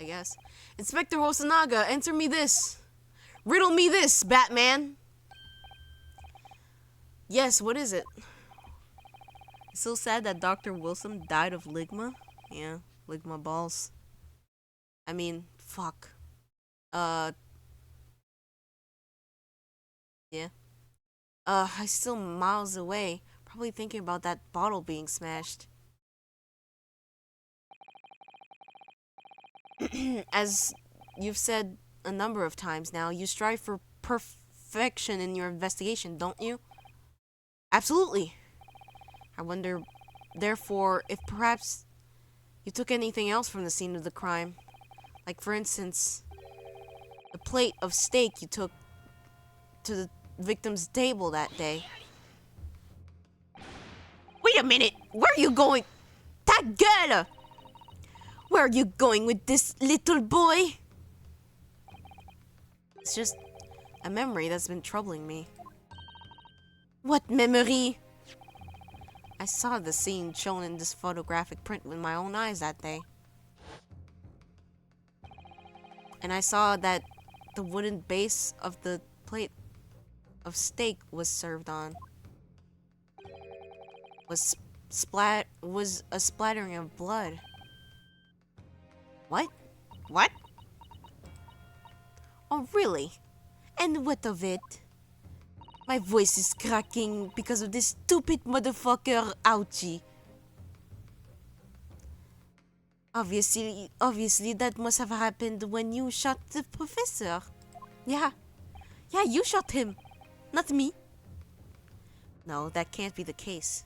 I guess. Inspector Hosonaga, answer me this. Riddle me this, Batman. Yes, what is it? It's so sad that Dr. Wilson died of ligma. Yeah, ligma balls. I mean, fuck. Yeah. I'm still miles away. Probably thinking about that bottle being smashed. As you've said a number of times now, you strive for perfection in your investigation, don't you? Absolutely. I wonder, therefore, if perhaps you took anything else from the scene of the crime. Like, for instance, the plate of steak you took to the victim's table that day. Wait a minute! Where are you going? Ta gueule! Where are you going with this little boy? It's just a memory that's been troubling me. What memory? I saw the scene shown in this photographic print with my own eyes that day. And I saw that the wooden base of the plate of steak was served on was a splattering of blood. What? What? Oh, really? And what of it? My voice is cracking because of this stupid motherfucker, Ouchie. Obviously, that must have happened when you shot the professor. Yeah, you shot him, not me. No, that can't be the case.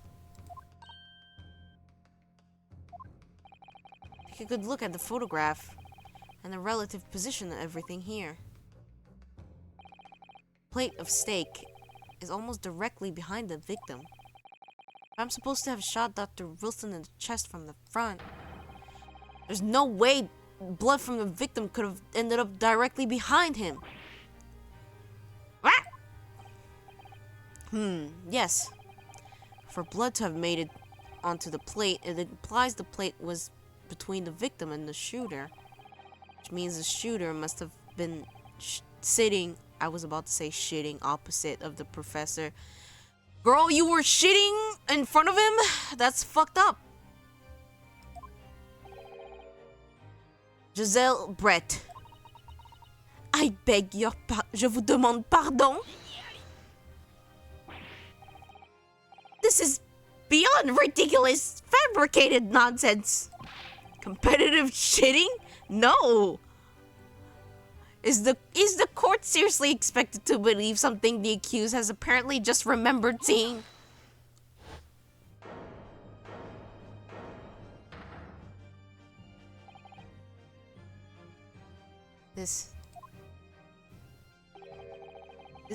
Take a good look at the photograph and the relative position of everything here. Plate of steak is almost directly behind the victim. I'm supposed to have shot Dr. Wilson in the chest from the front. There's no way blood from the victim could have ended up directly behind him. What? Yes. For blood to have made it onto the plate, it implies the plate was between the victim and the shooter. Which means the shooter must have been sitting, I was about to say shitting, opposite of the professor. Girl, you were shitting in front of him? That's fucked up. Giselle Brett. I beg your je vous demande pardon? This is beyond ridiculous, fabricated nonsense. Competitive shitting? No. Is the court seriously expected to believe something the accused has apparently just remembered seeing? This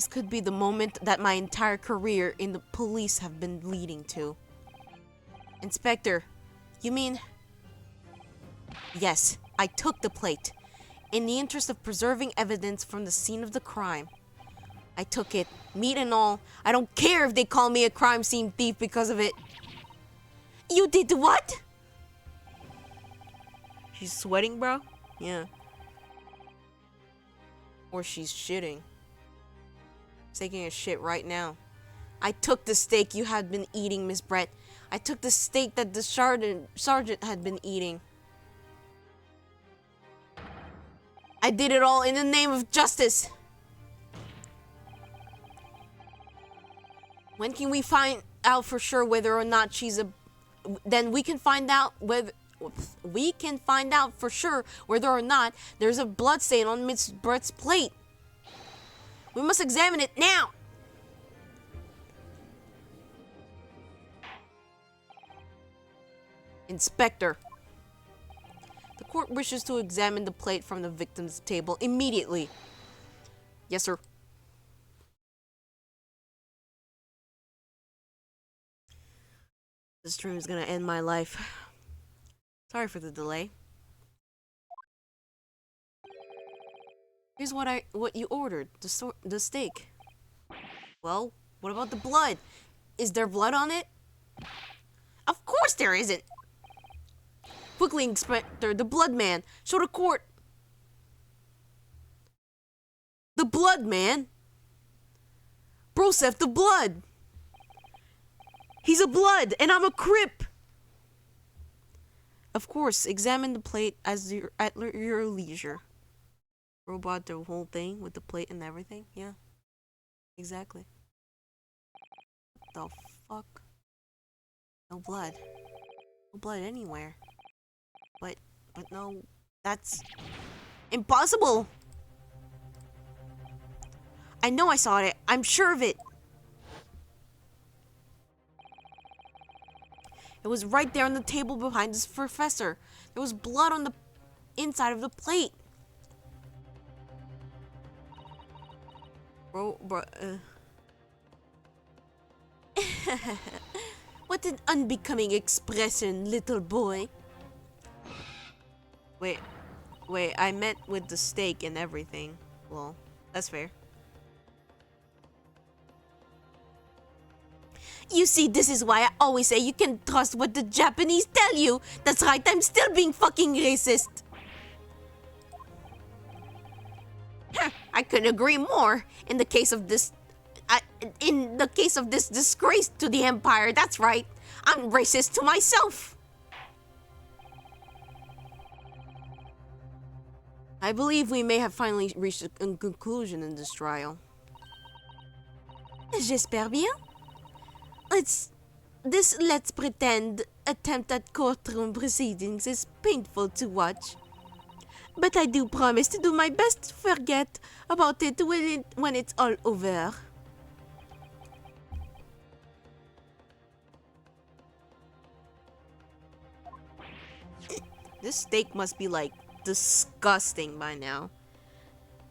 could be the moment that my entire career in the police have been leading to. Inspector, you mean... Yes, I took the plate. In the interest of preserving evidence from the scene of the crime. I took it, meat and all. I don't care if they call me a crime scene thief because of it. You did what? She's sweating, bro? Yeah. Or she's shitting. Taking a shit right now. I took the steak you had been eating, Miss Brett. I took the steak that the sergeant had been eating. I did it all in the name of justice. When can we find out for sure whether or not she's a... Then we can find out whether... We can find out for sure whether or not there's a blood stain on Miss Brett's plate. We must examine it now. Inspector. The court wishes to examine the plate from the victim's table immediately. Yes, sir. This stream is gonna end my life. Sorry for the delay. Here's what you ordered. The steak. Well, what about the blood? Is there blood on it? Of course there isn't. Quickly, Inspector, the blood man. Show the court. The blood man. Broseph, the blood. He's a blood, and I'm a Crip. Of course, examine the plate at your leisure. Robot, the whole thing with the plate and everything. Yeah, exactly. What the fuck? No blood. No blood anywhere. But no, that's impossible. I know I saw it. I'm sure of it. It was right there on the table behind this professor. There was blood on the inside of the plate. What an unbecoming expression, little boy. Wait, I meant with the steak and everything. Well, that's fair. You see, this is why I always say you can trust what the Japanese tell you. That's right, I'm still being fucking racist. I couldn't agree more. In the case of this disgrace to the Empire, that's right. I'm racist to myself. I believe we may have finally reached a conclusion in this trial. J'espère bien. Let's pretend attempt at courtroom proceedings is painful to watch. But I do promise to do my best to forget about it when it's all over. This steak must be like disgusting by now.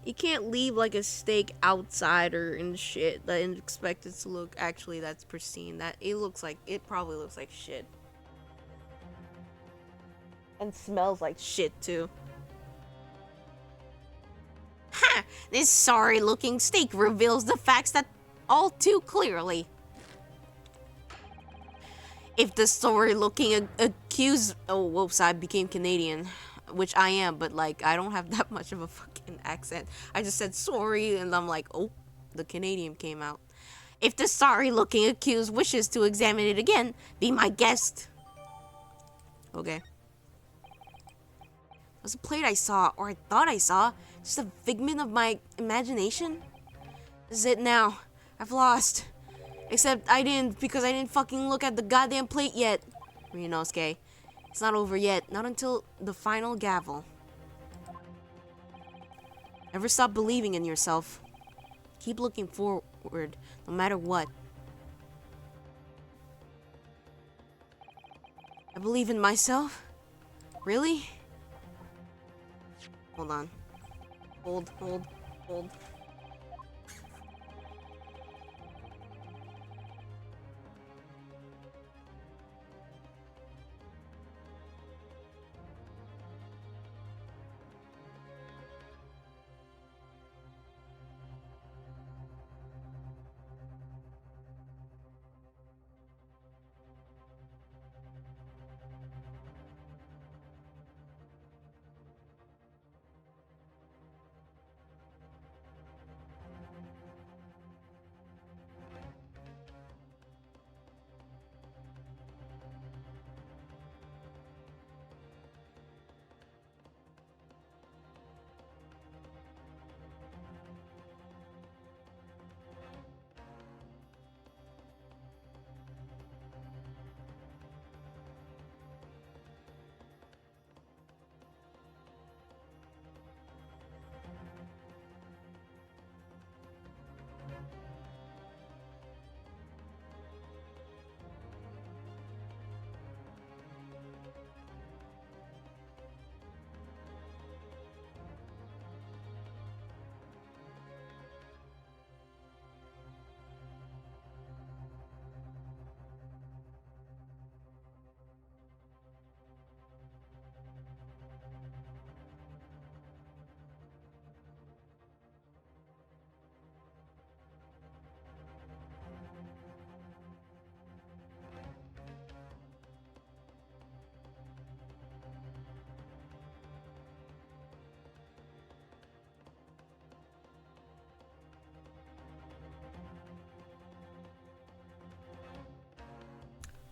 You can't leave like a steak outside or in shit and expect it to look actually that's pristine. It probably looks like shit. And smells like shit too. Ha! This sorry looking steak reveals the facts that all too clearly. If the sorry looking accused... Oh, whoops, I became Canadian. Which I am, but like, I don't have that much of a fucking accent. I just said sorry, and I'm like, oh, the Canadian came out. If the sorry-looking accused wishes to examine it again, be my guest. Okay. It was a plate I saw, or I thought I saw. Just a figment of my imagination. This is it now. I've lost. Except I didn't, because I didn't fucking look at the goddamn plate yet. Ryunosuke. It's not over yet. Not until the final gavel. Never stop believing in yourself. Keep looking forward, no matter what. I believe in myself? Really? Hold on. Hold, hold, hold.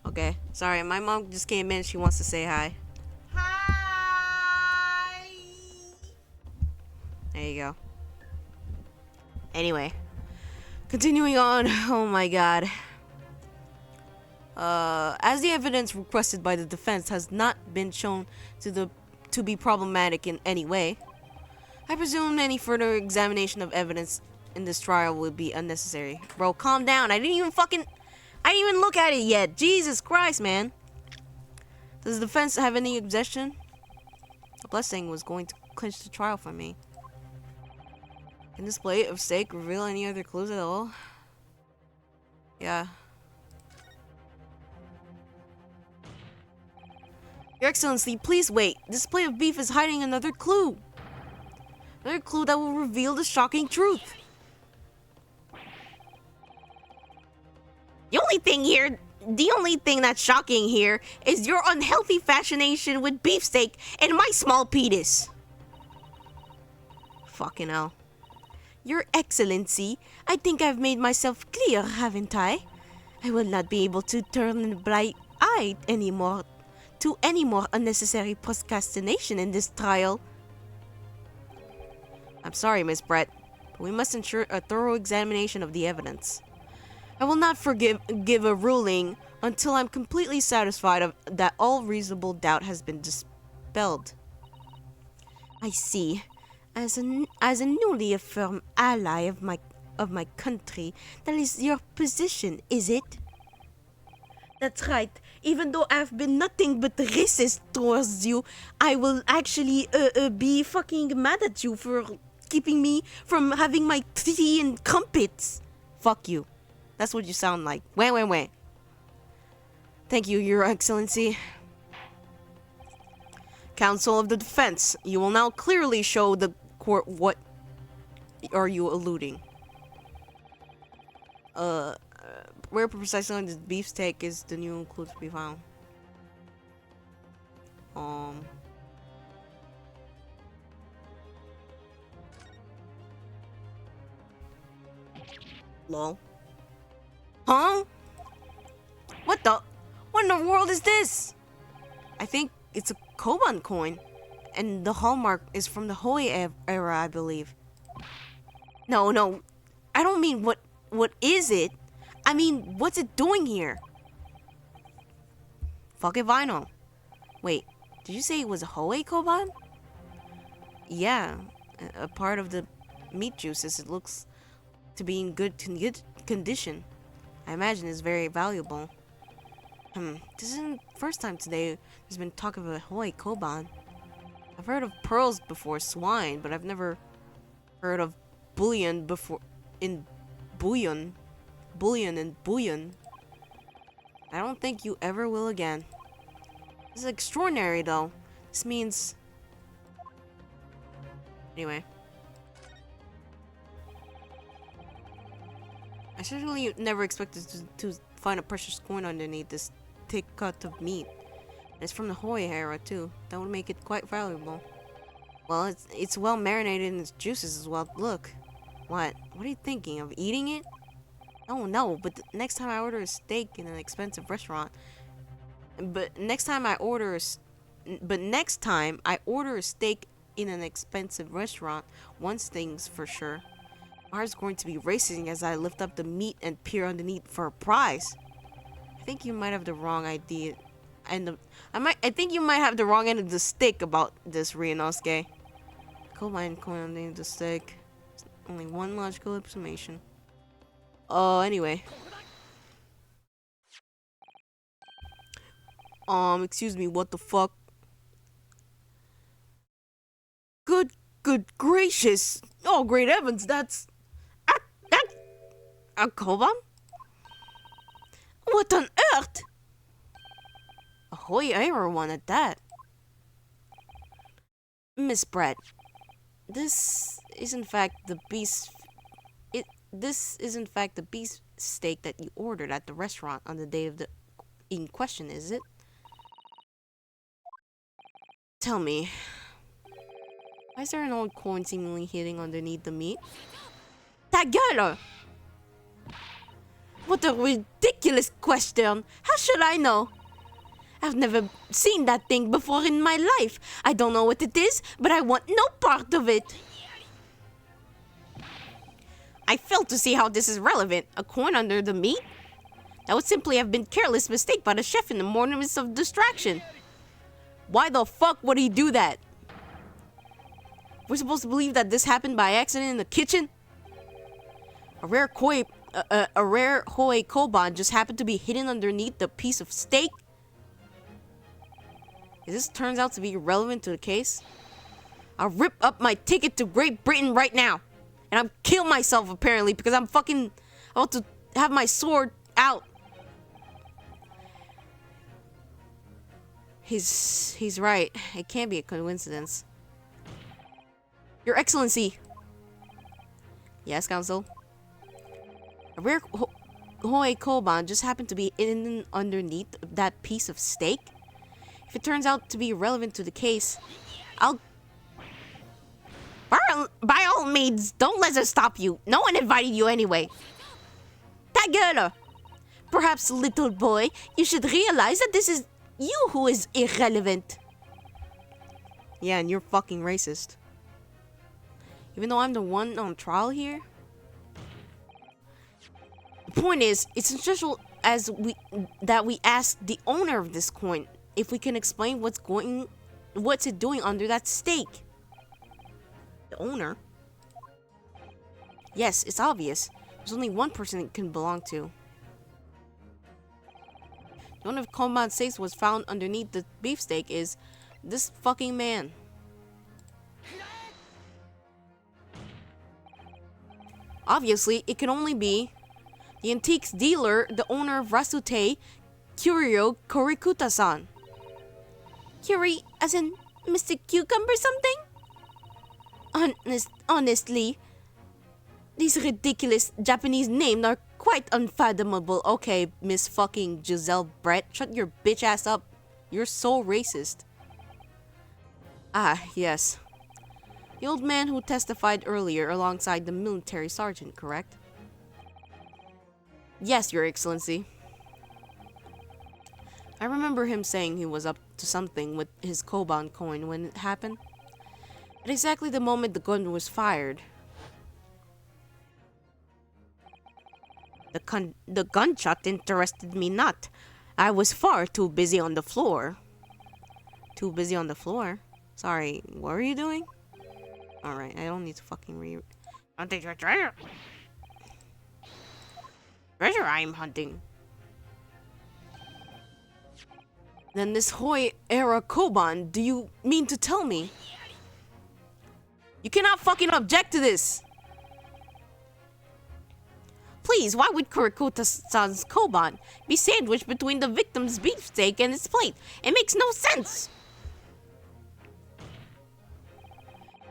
Okay, sorry, my mom just came in. She wants to say hi. Hi. There you go. Anyway, continuing on. Oh my god. As the evidence requested by the defense has not been shown to be problematic in any way, I presume any further examination of evidence in this trial would be unnecessary. Bro, calm down. I didn't even look at it yet. Jesus Christ, man. Does the defense have any objection? The blessing was going to clinch the trial for me. Can this plate of steak reveal any other clues at all? Yeah. Your Excellency, please wait. This plate of beef is hiding another clue. Another clue that will reveal the shocking truth. The only thing that's shocking here is your unhealthy fascination with beefsteak and my small penis. Fucking hell. Your Excellency, I think I've made myself clear, haven't I? I will not be able to turn a blind eye anymore to any more unnecessary procrastination in this trial. I'm sorry, Miss Brett, but we must ensure a thorough examination of the evidence. I will not give a ruling until I'm completely satisfied that all reasonable doubt has been dispelled. I see. As a newly affirmed ally of my country, that is your position, is it? That's right. Even though I've been nothing but racist towards you, I will actually be fucking mad at you for keeping me from having my tea and crumpets. Fuck you. That's what you sound like. Wah. Thank you, Your Excellency. Counsel of the Defense, you will now clearly show the court what are you alluding. Where precisely on the beefsteak is the new clue to be found? Lol. Huh? What in the world is this? I think it's a Koban coin, and the hallmark is from the Hoi era, I believe. No, I don't mean what is it? I mean, what's it doing here? Fuck if I know. Wait, did you say it was a Hoi Koban? Yeah, a part of the meat juices. It looks to be in good condition. I imagine it's very valuable. This isn't the first time today there's been talk of a Hoi Koban. I've heard of pearls before, swine, but I've never heard of bullion before in bullion. Bullion and bullion. I don't think you ever will again. This is extraordinary though. This means... Anyway. I certainly never expected to find a precious coin underneath this thick cut of meat. And it's from the Hoi era too. That would make it quite valuable. Well, it's well marinated in its juices as well. Look. What? What are you thinking of eating it? No, but next time I order a steak in an expensive restaurant, next time I order a steak in an expensive restaurant, one thing's for sure. My heart's going to be racing as I lift up the meat and peer underneath for a prize. I think you might have the wrong idea, and I think you might have the wrong end of the stick about this, Ryunosuke. Combine coin underneath the steak. Only one logical explanation. Anyway. Excuse me, what the fuck? Good gracious! Oh, great heavens, that's a Koban? What on earth? A Hoi era one at that. Miss Brett, this is in fact the beef steak that you ordered at the restaurant on the day of the in question, is it? Tell me, why is there an old coin seemingly hidden underneath the meat? Ta gueule! What a ridiculous question! How should I know? I've never seen that thing before in my life. I don't know what it is, but I want no part of it. I fail to see how this is relevant. A coin under the meat? That would simply have been careless mistake by the chef in the moments of distraction. Why the fuck would he do that? We're supposed to believe that this happened by accident in the kitchen? A rare Hoi Koban just happened to be hidden underneath the piece of steak? If this turns out to be relevant to the case, I'll rip up my ticket to Great Britain right now. And I'll kill myself apparently because I'm fucking about to have my sword out. He's right. It can't be a coincidence. Your Excellency. Yes, Council. A rare Hoi Koban just happened to be underneath that piece of steak. If it turns out to be relevant to the case, I'll... By all means, don't let us stop you. No one invited you anyway. Ta gueule! Perhaps, little boy, you should realize that this is you who is irrelevant. Yeah, and you're fucking racist. Even though I'm the one on trial here. The point is, it's essential that we ask the owner of this coin if we can explain what's it doing under that steak. The owner? Yes, it's obvious. There's only one person it can belong to. The owner of Koban steaks was found underneath the beefsteak is this fucking man. Obviously, it can only be the antiques dealer, the owner of Rasute, Curio Korikuta-san. Curie, as in Mr. Cucumber something? Honestly, these ridiculous Japanese names are quite unfathomable. Okay, Miss fucking Giselle Brett, shut your bitch ass up. You're so racist. Ah, yes. The old man who testified earlier alongside the military sergeant, correct? Yes, Your Excellency. I remember him saying he was up to something with his Koban coin when it happened. At exactly the moment the gun was fired. The gunshot interested me not. I was far too busy on the floor. Too busy on the floor? Sorry, what were you doing? Alright, I don't need to fucking read. Hunting your treasure. Treasure I'm hunting. Then this Hoi era Koban, do you mean to tell me? You cannot fucking object to this! Please, why would Kurikuta-san's koban be sandwiched between the victim's beefsteak and his plate? It makes no sense!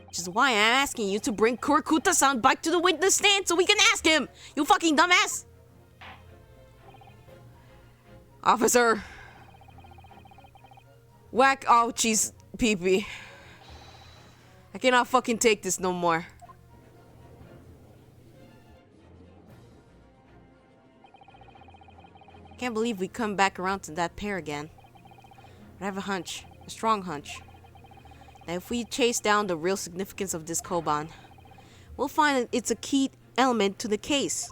Which is why I'm asking you to bring Kurikuta-san back to the witness stand so we can ask him! You fucking dumbass! Officer! Whack ouchie's pee-pee. I cannot fucking take this no more. Can't believe we come back around to that pair again. But I have a hunch, a strong hunch, that if we chase down the real significance of this koban, we'll find that it's a key element to the case.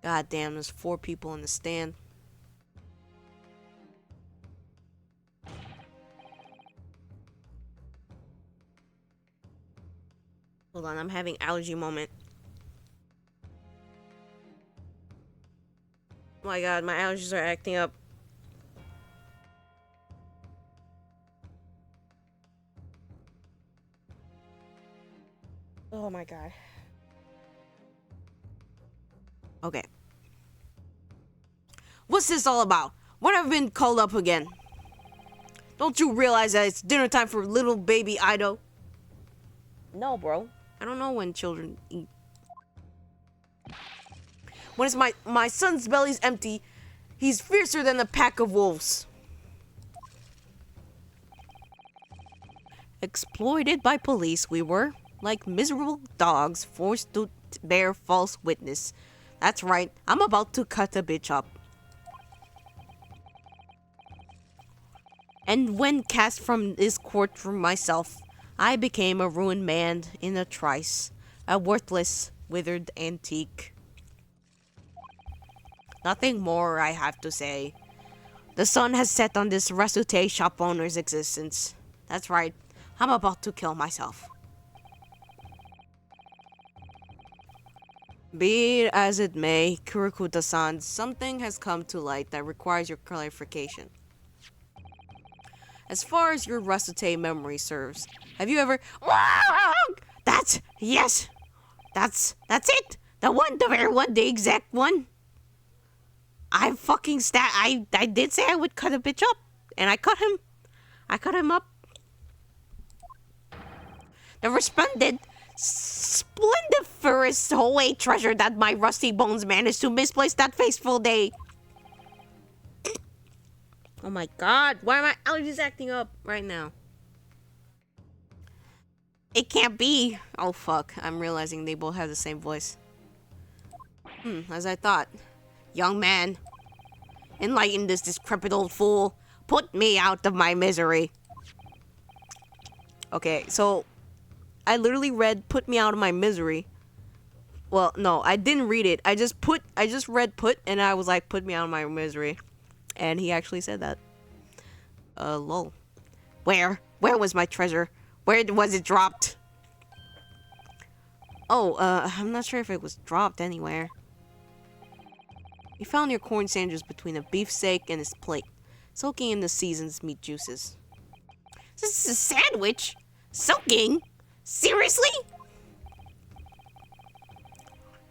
God damn, there's 4 people in the stand. Hold on, I'm having allergy moment. Oh my god, my allergies are acting up. Oh my god. Okay. What's this all about? What have I been called up again? Don't you realize that it's dinner time for little baby Ido? No, bro. I don't know when children eat. When it's my son's belly's empty, he's fiercer than a pack of wolves. Exploited by police, we were like miserable dogs forced to bear false witness. That's right, I'm about to cut a bitch up. And when cast from this courtroom myself, I became a ruined man in a trice, a worthless, withered antique. Nothing more I have to say. The sun has set on this rthe shop owner's existence. That's right, I'm about to kill myself. Be it as it may, Kurikuta-san, something has come to light that requires your clarification. As far as your rthe memory serves, have you ever... Yes! That's it! The very one, the exact one! I did say I would cut a bitch up, and I cut him. I cut him up. The resplendent, splendiferous whole treasure that my rusty bones managed to misplace that fateful day. Oh my god, why are my allergies acting up right now? It can't be. Oh fuck, I'm realizing they both have the same voice. As I thought. Young man, enlighten this decrepit old fool. Put me out of my misery. Okay, so I literally read "put me out of my misery." Well, no, I didn't read it. I just read "put" and I was like, "Put me out of my misery," and he actually said that. Lol. Where was my treasure? Where was it dropped? Oh, I'm not sure if it was dropped anywhere. You found your corn sandwiches between a beefsteak and his plate, soaking in the season's meat juices. This is a sandwich? Soaking? Seriously?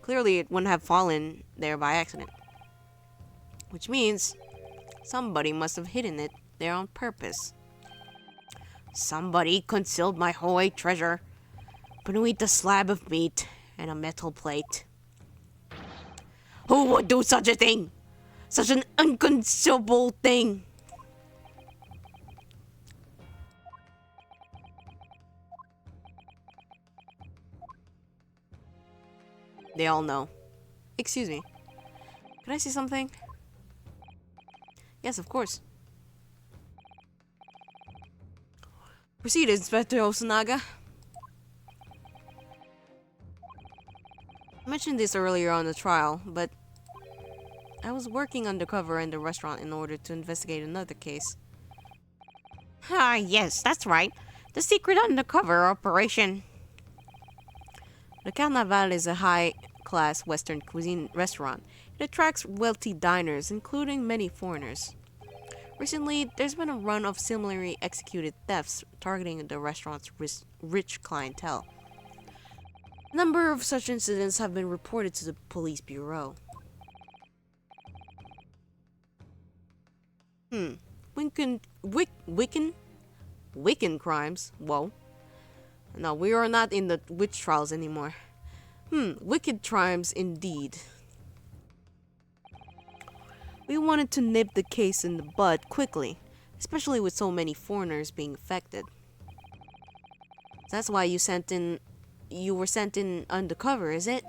Clearly, it wouldn't have fallen there by accident. Which means somebody must have hidden it there on purpose. Somebody concealed my whole treasure beneath a slab of meat and a metal plate. Who would do such a thing? Such an inconceivable thing. They all know. Excuse me. Can I see something? Yes, of course. Proceed, Inspector Osanaga. I mentioned this earlier on the trial, but I was working undercover in the restaurant in order to investigate another case. Ah, yes, that's right. The secret undercover operation. The Carnaval is a high-class Western cuisine restaurant. It attracts wealthy diners, including many foreigners. Recently, there's been a run of similarly executed thefts targeting the restaurant's rich clientele. A number of such incidents have been reported to the police bureau. Wiccan crimes? Whoa. No, we are not in the witch trials anymore. Wicked crimes indeed. We wanted to nip the case in the bud quickly, especially with so many foreigners being affected. That's why you were sent in undercover, is it?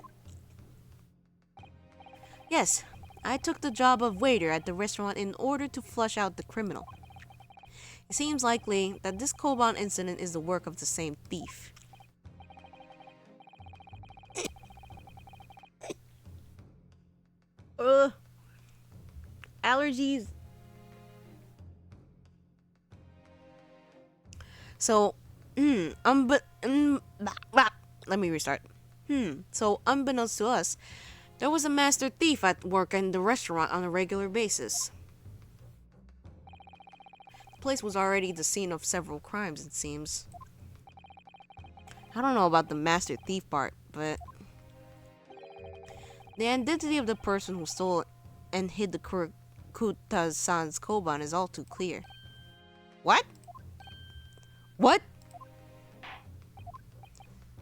Yes, I took the job of waiter at the restaurant in order to flush out the criminal. It seems likely that this Koban incident is the work of the same thief. Allergies. So, let me restart. So unbeknownst to us, there was a master thief at work in the restaurant on a regular basis. The place was already the scene of several crimes, it seems. I don't know about the master thief part, but the identity of the person who stole and hid the Kuta's-san's Koban is all too clear. What? What?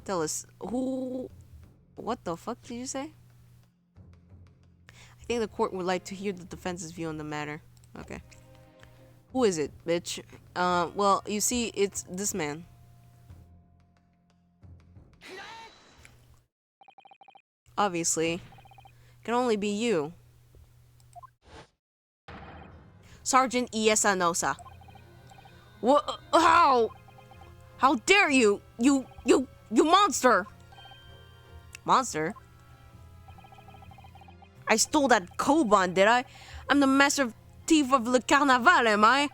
Tell us, who... What the fuck did you say? I think the court would like to hear the defense's view on the matter. Okay. Who is it, bitch? Well, you see, it's this man. Obviously. Can only be you. Sergeant Iesanosa. What? How? How dare you? You monster! Monster? I stole that Koban, did I? I'm the master thief of Le Carnaval, am I?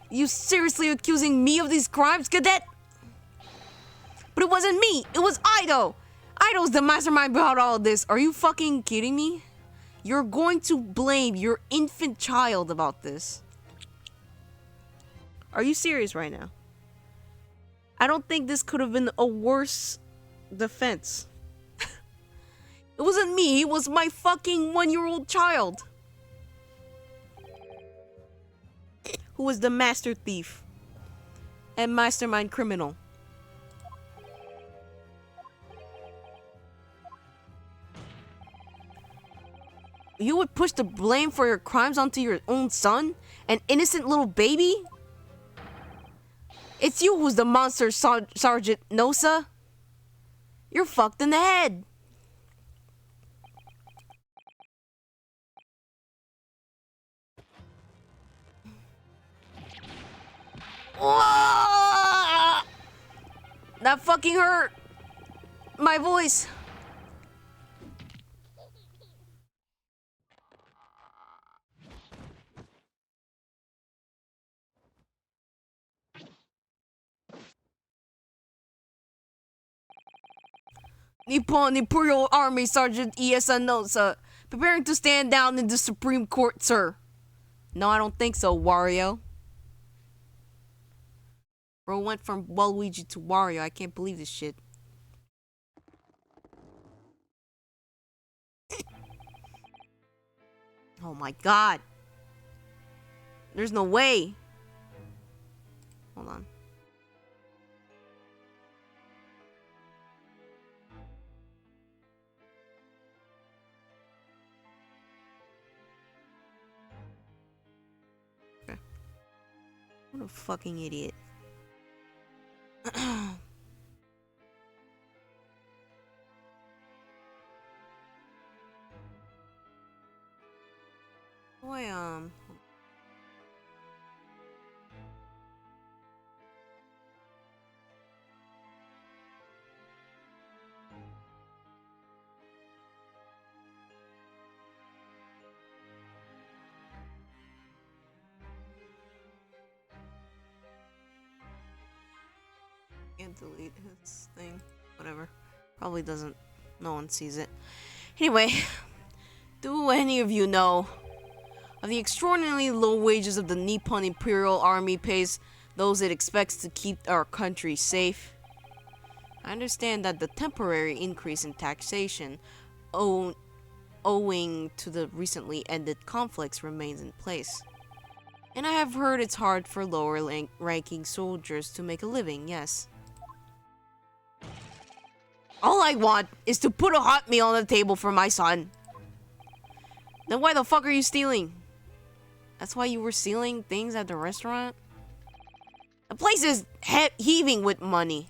You seriously accusing me of these crimes, cadet? But it wasn't me! It was Ido! Ido's the mastermind behind all this. Are you fucking kidding me? You're going to blame your infant child about this. Are you serious right now? I don't think this could have been a worse defense. It wasn't me, it was my fucking 1-year-old child. Who was the master thief and mastermind criminal. You would push the blame for your crimes onto your own son? An innocent little baby? It's you who's the monster, Sergeant Nosa. You're fucked in the head. That fucking hurt. My voice. Nippon Imperial Army Sergeant Iesanosa, preparing to stand down in the Supreme Court, sir. No, I don't think so, Wario. Bro went from Waluigi to Wario. I can't believe this shit. Oh my god. There's no way. Hold on. Okay. What a fucking idiot. Boy, can't delete his thing. Whatever. Probably doesn't. No one sees it. Anyway, do any of you know of the extraordinarily low wages of the Nippon Imperial Army pays those it expects to keep our country safe. I understand that the temporary increase in taxation owing to the recently ended conflicts remains in place. And I have heard it's hard for lower ranking soldiers to make a living, yes. All I want is to put a hot meal on the table for my son. Then why the fuck are you stealing? That's why you were stealing things at the restaurant? The place is heaving with money.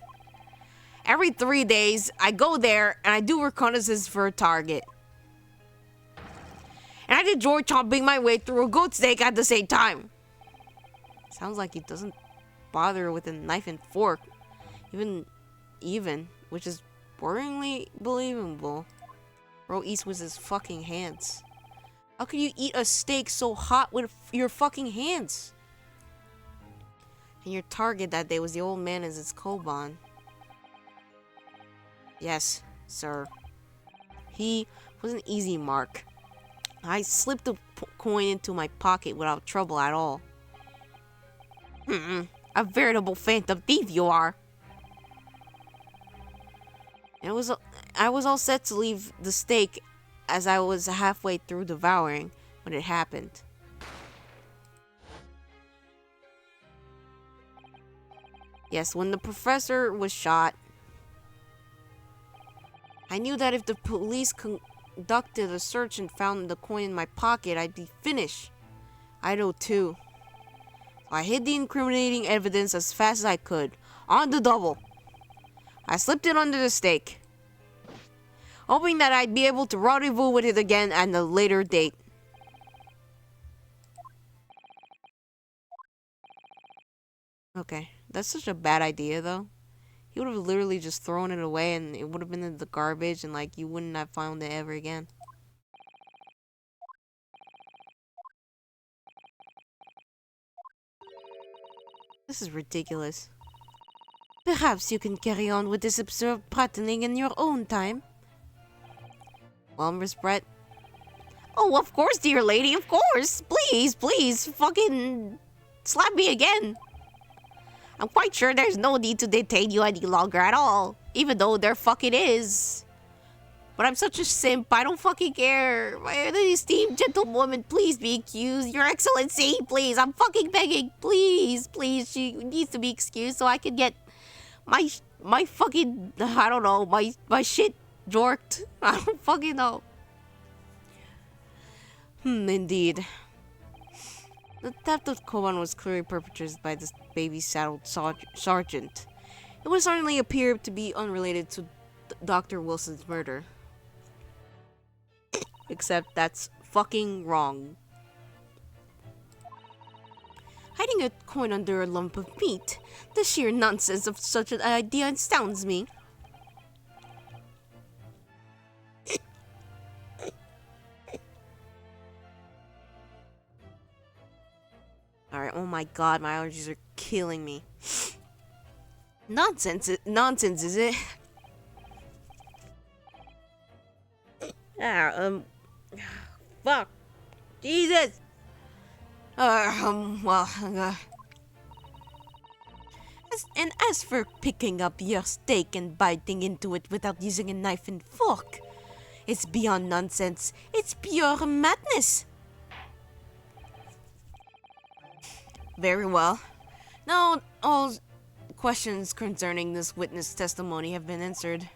Every 3 days, I go there and I do reconnaissance for a target. And I enjoy chopping my way through a goat steak at the same time. Sounds like he doesn't bother with a knife and fork. Even, which is worryingly believable. Bro eats with his fucking hands. How can you eat a steak so hot with your fucking hands? And your target that day was the old man as its Koban. Yes, sir. He was an easy mark. I slipped the coin into my pocket without trouble at all. A veritable phantom thief you are. And I was all set to leave the steak as I was halfway through devouring when it happened. Yes, when the professor was shot, I knew that if the police conducted a search and found the coin in my pocket, I'd be finished. I know too. So I hid the incriminating evidence as fast as I could, on the double. I slipped it under the steak, hoping that I'd be able to rendezvous with it again at a later date. Okay, that's such a bad idea though. He would have literally just thrown it away and it would have been in the garbage and like you wouldn't have found it ever again. This is ridiculous. Perhaps you can carry on with this absurd prattling in your own time. Well, Miss Brett. Oh, of course, dear lady, of course. Please, please, fucking slap me again. I'm quite sure there's no need to detain you any longer at all, even though there fucking is. But I'm such a simp, I don't fucking care. My esteemed gentlewoman, please be excused. Your Excellency, please, I'm fucking begging. Please, please, she needs to be excused so I can get my fucking, I don't know, my shit jorked. I don't fucking know. Indeed. The theft of Koban was clearly perpetrated by this baby-saddled sergeant. It would certainly appear to be unrelated to Dr. Wilson's murder. Except that's fucking wrong. Hiding a coin under a lump of meat? The sheer nonsense of such an idea astounds me. Alright, oh my god, my allergies are killing me. Nonsense, is it? Fuck. Jesus! As for picking up your steak and biting into it without using a knife and fork, it's beyond nonsense. It's pure madness. Very well. Now, all questions concerning this witness testimony have been answered.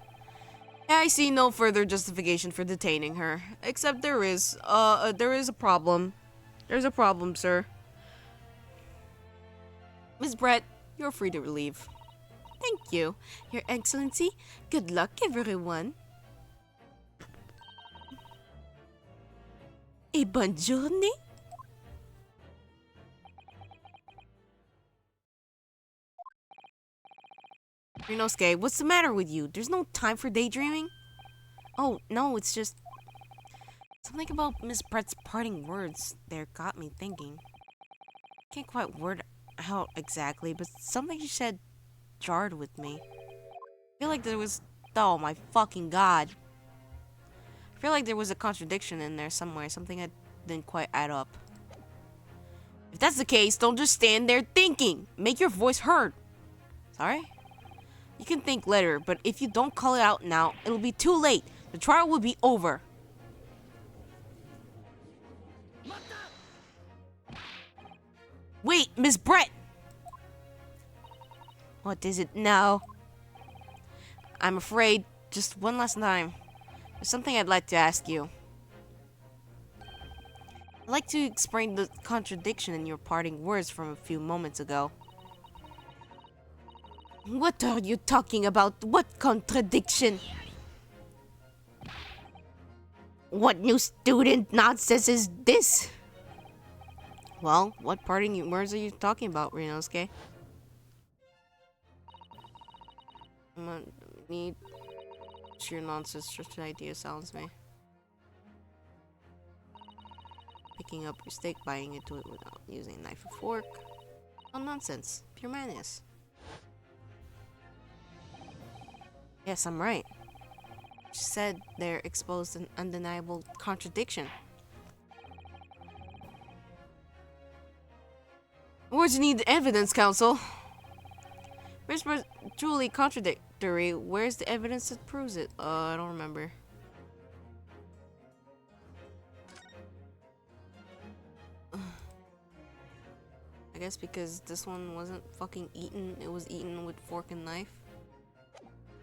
I see no further justification for detaining her, except there is a problem. There's a problem, sir. Miss Brett, you're free to leave. Thank you, Your Excellency. Good luck, everyone. E buongiorno. Rinosuke, what's the matter with you? There's no time for daydreaming? Oh, no, it's just... something about Miss Brett's parting words there got me thinking. Can't quite word out exactly, but something she said jarred with me. I feel like there was... oh my fucking god. I feel like there was a contradiction in there somewhere, something that didn't quite add up. If that's the case, don't just stand there thinking. Make your voice heard. Sorry? You can think later, but if you don't call it out now, it'll be too late. The trial will be over. Wait, Miss Brett! What is it now? I'm afraid, just one last time, there's something I'd like to ask you. I'd like to explain the contradiction in your parting words from a few moments ago. What are you talking about? What contradiction? What new student nonsense is this? Well, what parting words are you talking about, Rinosuke? Need sheer nonsense, just an idea sounds me. Picking up your steak, biting into it without using a knife or fork. Oh, nonsense. Pure madness. Yes, I'm right. She said they're exposed an undeniable contradiction. Words you need evidence, counsel. Words were truly contradictory. Where's the evidence that proves it? I don't remember. I guess because this one wasn't fucking eaten, it was eaten with fork and knife.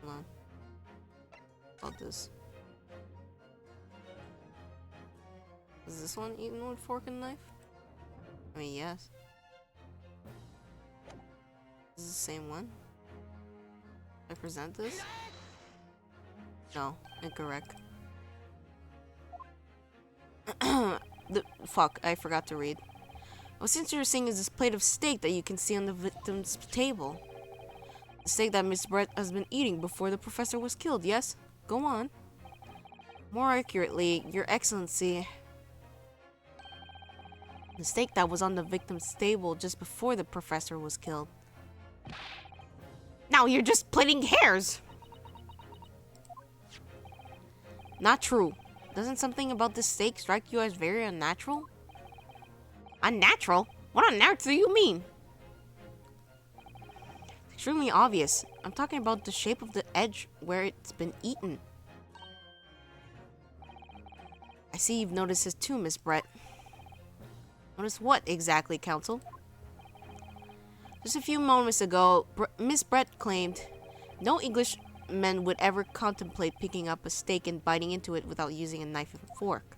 Hold on. About this. Is this one eaten with fork and knife? I mean, yes. Is this the same one? I present this? No, incorrect. Fuck, I forgot to read. What's interesting is this plate of steak that you can see on the victim's table. The steak that Miss Brett has been eating before the professor was killed, yes? Go on. More accurately, Your Excellency. The steak that was on the victim's table just before the professor was killed. Now you're just splitting hairs. Not true. Doesn't something about this steak strike you as very unnatural? Unnatural? What on earth do you mean? It's extremely obvious. I'm talking about the shape of the edge where it's been eaten. I see you've noticed this too, Miss Brett. Notice what exactly, Counsel? Just a few moments ago, Miss Brett claimed no Englishman would ever contemplate picking up a steak and biting into it without using a knife and fork.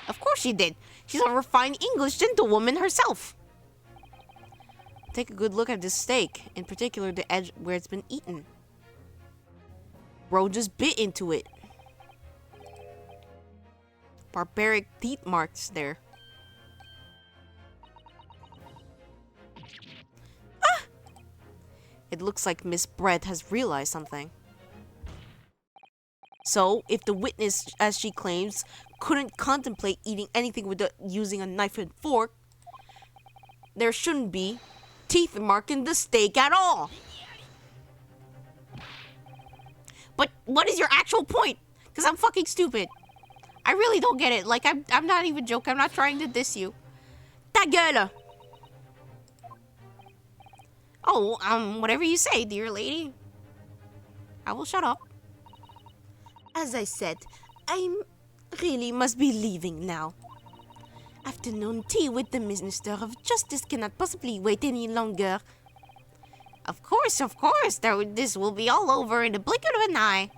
Of course she did. She's a refined English gentlewoman herself. Take a good look at this steak, in particular the edge where it's been eaten. Bro just bit into it. Barbaric teeth marks there. It looks like Miss Brett has realized something. So, if the witness, as she claims, couldn't contemplate eating anything without using a knife and fork, there shouldn't be teeth marking the steak at all. But what is your actual point? Because I'm fucking stupid. I really don't get it. Like, I'm not even joking. I'm not trying to diss you. Ta gueule! Oh, whatever you say, dear lady. I will shut up. As I said, I really must be leaving now. Afternoon tea with the Minister of Justice cannot possibly wait any longer. Of course. This will be all over in the blink of an eye.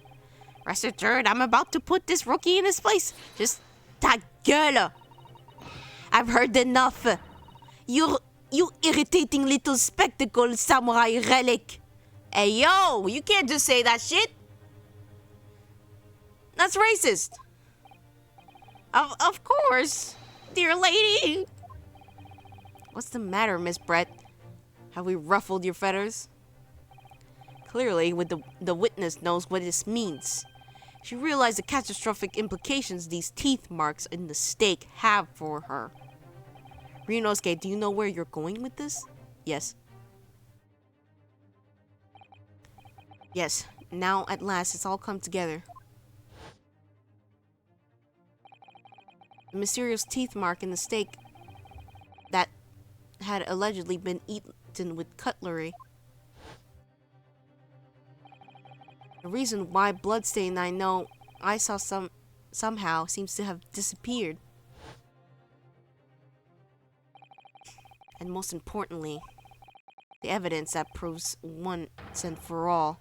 Rest assured, I'm about to put this rookie in his place. Just ta gueule! I've heard enough. You irritating little spectacle samurai relic. Hey yo, you can't just say that shit. That's racist. Of course, dear lady. What's the matter, Miss Brett? Have we ruffled your feathers? Clearly, the witness knows what this means. She realized the catastrophic implications these teeth marks in the steak have for her. Ryunosuke, do you know where you're going with this? Yes. Yes, now at last it's all come together. The mysterious teeth mark in the steak that had allegedly been eaten with cutlery. The reason why bloodstain I know I saw somehow seems to have disappeared. And most importantly, the evidence that proves once and for all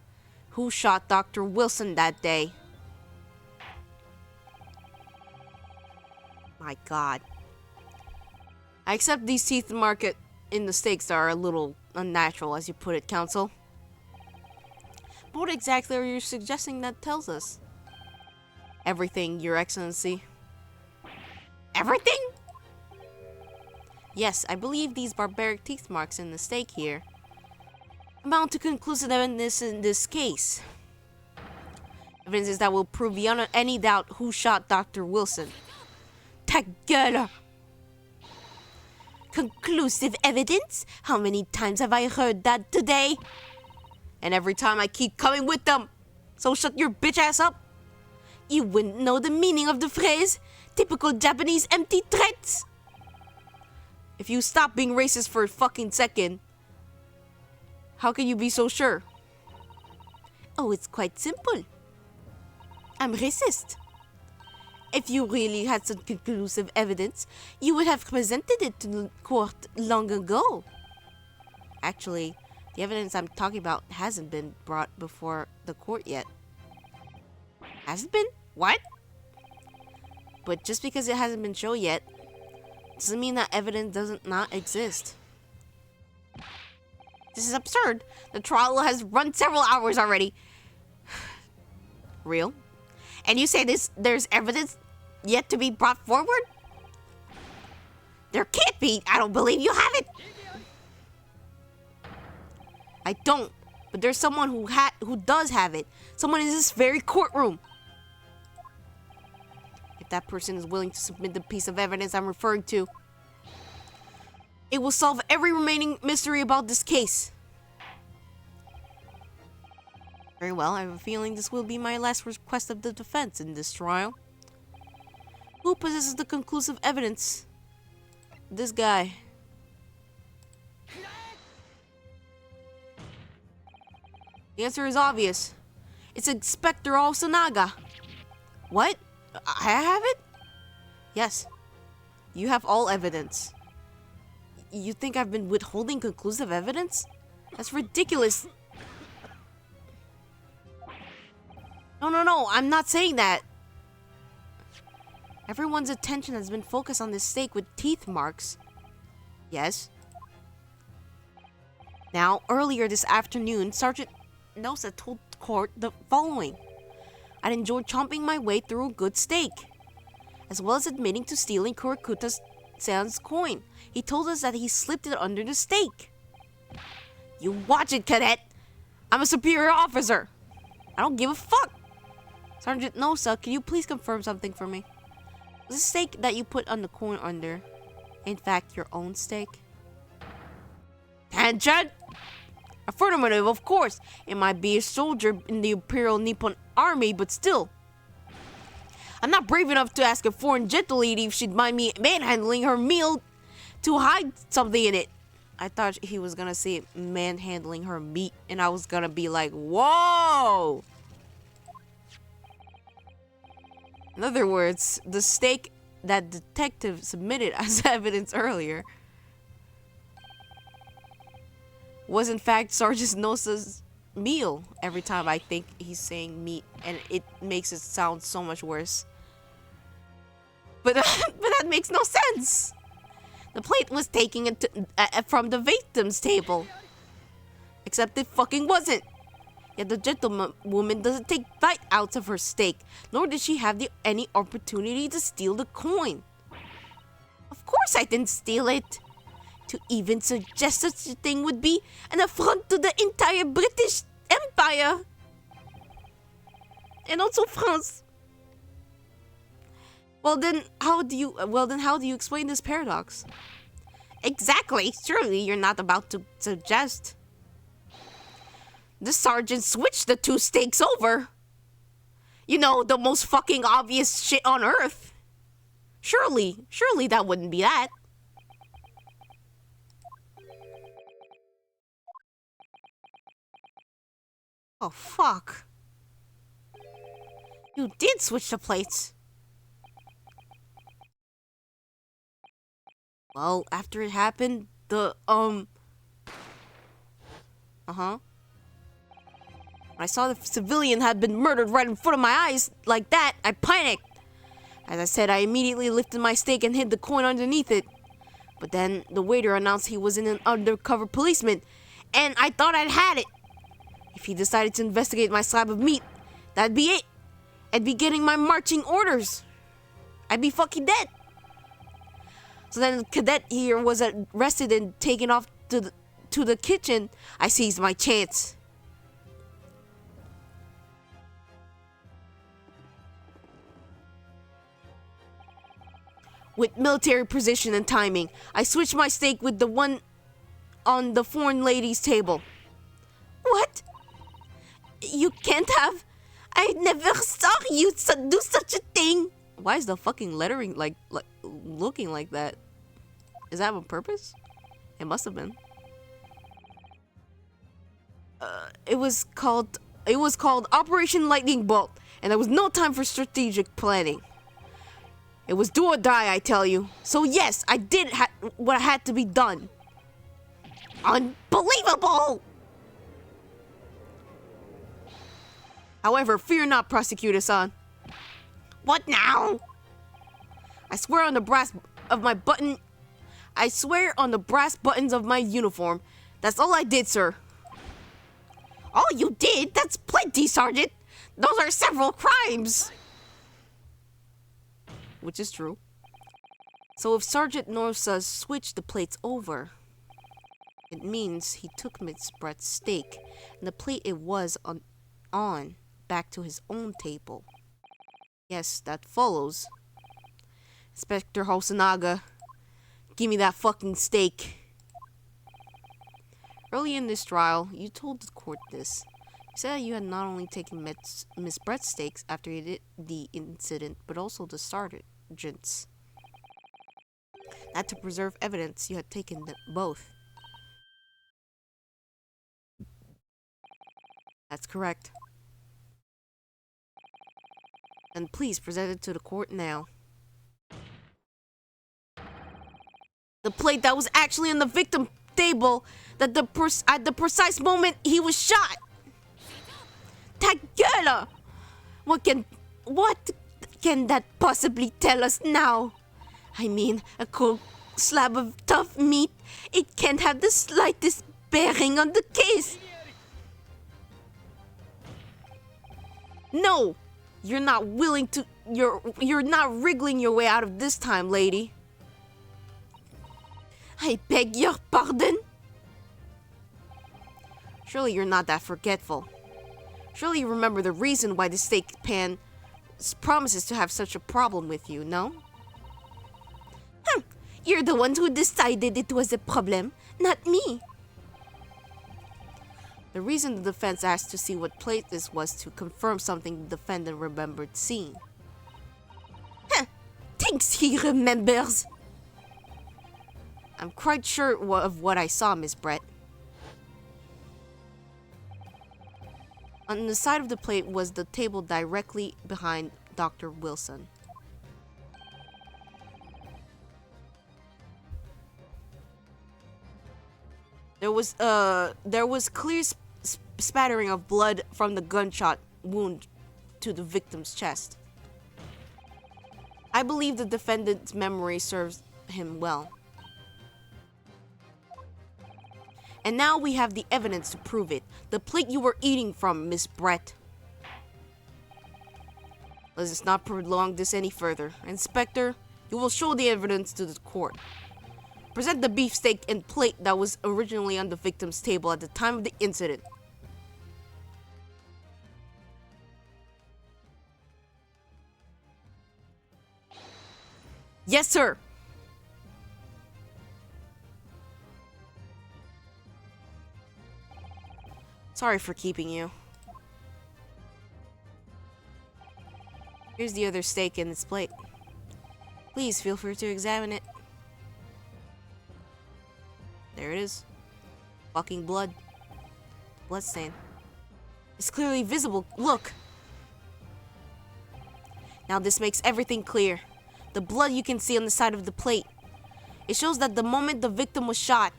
who shot Dr. Wilson that day. My God. I accept these teeth market in the stakes are a little unnatural, as you put it, Counsel. But what exactly are you suggesting that tells us? Everything, Your Excellency. Everything? Yes, I believe these barbaric teeth marks in the stake here amount to conclusive evidence in this case. Evidences that will prove beyond any doubt who shot Dr. Wilson. Ta gueule! Conclusive evidence? How many times have I heard that today? And every time I keep coming with them. So shut your bitch ass up. You wouldn't know the meaning of the phrase. Typical Japanese empty threats. If you stop being racist for a fucking second, how can you be so sure? Oh, it's quite simple. I'm racist. If you really had some conclusive evidence, you would have presented it to the court long ago. Actually, the evidence I'm talking about hasn't been brought before the court yet. Hasn't been? What? But just because it hasn't been shown yet, doesn't mean that evidence doesn't not exist. This is absurd. The trial has run several hours already. Real? And you say there's evidence yet to be brought forward? There can't be. I don't believe you have it. I don't. But there's someone who does have it. Someone in this very courtroom. If that person is willing to submit the piece of evidence I'm referring to, it will solve every remaining mystery about this case. Very well, I have a feeling this will be my last request of the defense in this trial. Who possesses the conclusive evidence? This guy. The answer is obvious. It's Inspector Osanaga. What? I have it? Yes. You have all evidence. You think I've been withholding conclusive evidence? That's ridiculous. No, I'm not saying that. Everyone's attention has been focused on this stake with teeth marks. Yes. Now, earlier this afternoon, Sergeant Nosa told court the following. I'd enjoyed chomping my way through a good steak, as well as admitting to stealing Kurokuta-san's coin. He told us that he slipped it under the steak. You watch it, cadet. I'm a superior officer. I don't give a fuck. Sergeant Nosa, can you please confirm something for me? Was the steak that you put on the coin under, in fact, your own steak? Tangent? Affirmative, of course. It might be a soldier in the Imperial Nippon Army, but still. I'm not brave enough to ask a foreign gentle lady if she'd mind me manhandling her meal to hide something in it. I thought he was gonna say manhandling her meat, and I was gonna be like, whoa! In other words, the steak that detective submitted as evidence earlier was in fact Sergeant Nosa's meal. Every time I think he's saying meat, and it makes it sound so much worse. But that makes no sense. The plate was taken from the victim's table. Except it fucking wasn't. Yet the gentlewoman doesn't take bite out of her steak, nor did she have any opportunity to steal the coin. Of course I didn't steal it. To even suggest such a thing would be an affront to the entire British Empire. And also France. Well then, how do you explain this paradox? Exactly. Surely you're not about to suggest. The sergeant switched the two steaks over. You know, the most fucking obvious shit on earth. Surely that wouldn't be that. Oh, fuck. You did switch the plates. Well, after it happened, When I saw the civilian had been murdered right in front of my eyes like that, I panicked. As I said, I immediately lifted my stake and hid the coin underneath it. But then the waiter announced he was an undercover policeman, and I thought I'd had it. If he decided to investigate my slab of meat, that'd be it. I'd be getting my marching orders. I'd be fucking dead. So then the cadet here was arrested and taken off to the kitchen. I seized my chance. With military precision and timing, I switched my stake with the one on the foreign lady's table. What? You can't have... I never saw you do such a thing. Why is the fucking lettering like looking like that? Is that on purpose? It must have been. It was called Operation Lightning Bolt, and there was no time for strategic planning. It was do or die, I tell you. So yes, I did what had to be done. Unbelievable! However, fear not, Prosecutor-san. What now? I swear on the brass buttons of my uniform. That's all I did, sir. All you did? That's plenty, Sergeant. Those are several crimes. Which is true. So if Sergeant Norsa switched the plates over, it means he took Miss Brett's stake and the plate it was on back to his own table. Yes, that follows. Inspector Hosonaga, give me that fucking steak. Early in this trial, you told the court this. You said that you had not only taken Miss Brett's stakes after you did the incident, but also the sergeant's. That to preserve evidence, you had taken them both. That's correct. And please present it to the court now. The plate that was actually on the victim table that at the precise moment he was shot. Ta gueule! What can that possibly tell us now? I mean, a cold slab of tough meat, it can't have the slightest bearing on the case. No! You're not willing to... You're not wriggling your way out of this time, lady. I beg your pardon? Surely you're not that forgetful. Surely you remember the reason why the steak pan promises to have such a problem with you, no? You're the one who decided it was a problem, not me. The reason the defense asked to see what plate this was to confirm something the defendant remembered seeing. Thinks he remembers. I'm quite sure of what I saw, Miss Brett. On the side of the plate was the table directly behind Dr. Wilson. There was clear spattering of blood from the gunshot wound to the victim's chest. I believe the defendant's memory serves him well. And now we have the evidence to prove it. The plate you were eating from, Miss Brett. Let's not prolong this any further. Inspector, you will show the evidence to the court. Present the beefsteak and plate that was originally on the victim's table at the time of the incident. Yes, sir. Sorry for keeping you. Here's the other steak in its plate. Please feel free to examine it. There it is. Fucking blood. Bloodstain. It's clearly visible. Look. Now this makes everything clear. The blood you can see on the side of the plate. It shows that the moment the victim was shot,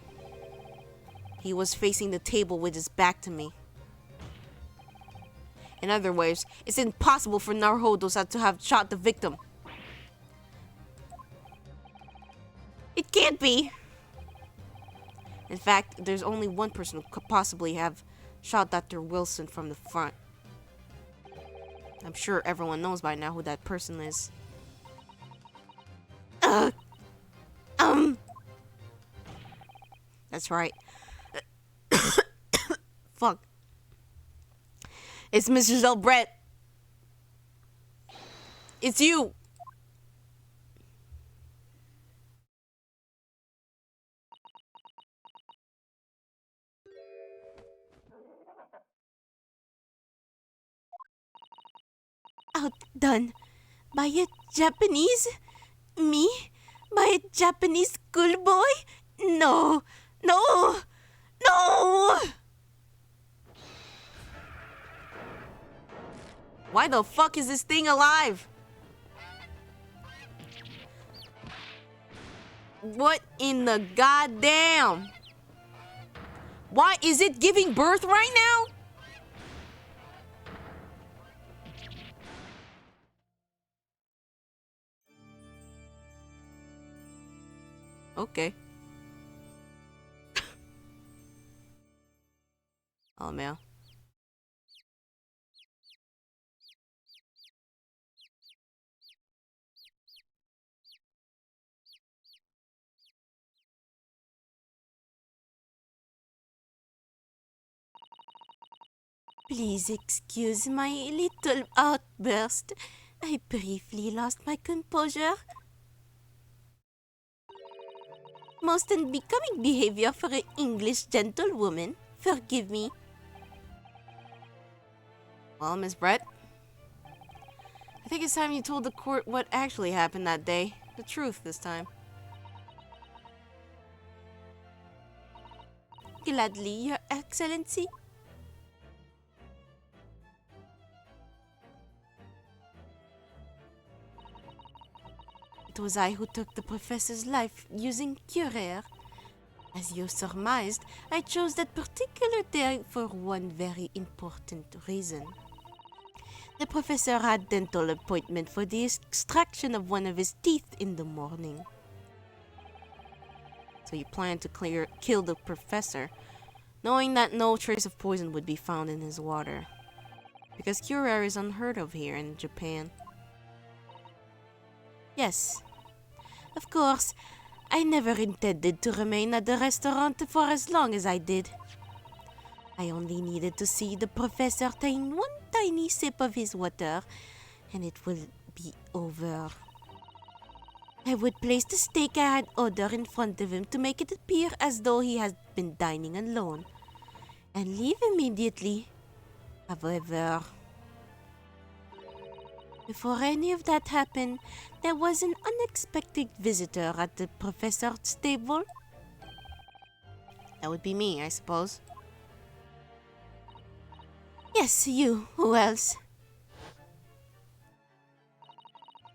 he was facing the table with his back to me. In other words, it's impossible for Naruhodo-san to have shot the victim. It can't be! In fact, there's only one person who could possibly have shot Dr. Wilson from the front. I'm sure everyone knows by now who that person is. That's right. Fuck. It's Mr. Zelbrett. It's you. Outdone by a Japanese? Me? By a Japanese schoolboy? No! No! No! Why the fuck is this thing alive? What in the goddamn? Why is it giving birth right now? Okay. Oh man. Please excuse my little outburst. I briefly lost my composure. Most unbecoming behavior for an English gentlewoman. Forgive me. Well, Miss Brett, I think it's time you told the court what actually happened that day. The truth this time. Gladly, Your Excellency. It was I who took the professor's life using Curer. As you surmised, I chose that particular day for one very important reason. The professor had dental appointment for the extraction of one of his teeth in the morning. So you planned to kill the professor, knowing that no trace of poison would be found in his water. Because Curer is unheard of here in Japan. Yes. Of course, I never intended to remain at the restaurant for as long as I did. I only needed to see the professor take one tiny sip of his water, and it will be over. I would place the steak I had ordered in front of him to make it appear as though he had been dining alone, and leave immediately. However, before any of that happened, there was an unexpected visitor at the professor's table. That would be me, I suppose. Yes, you. Who else?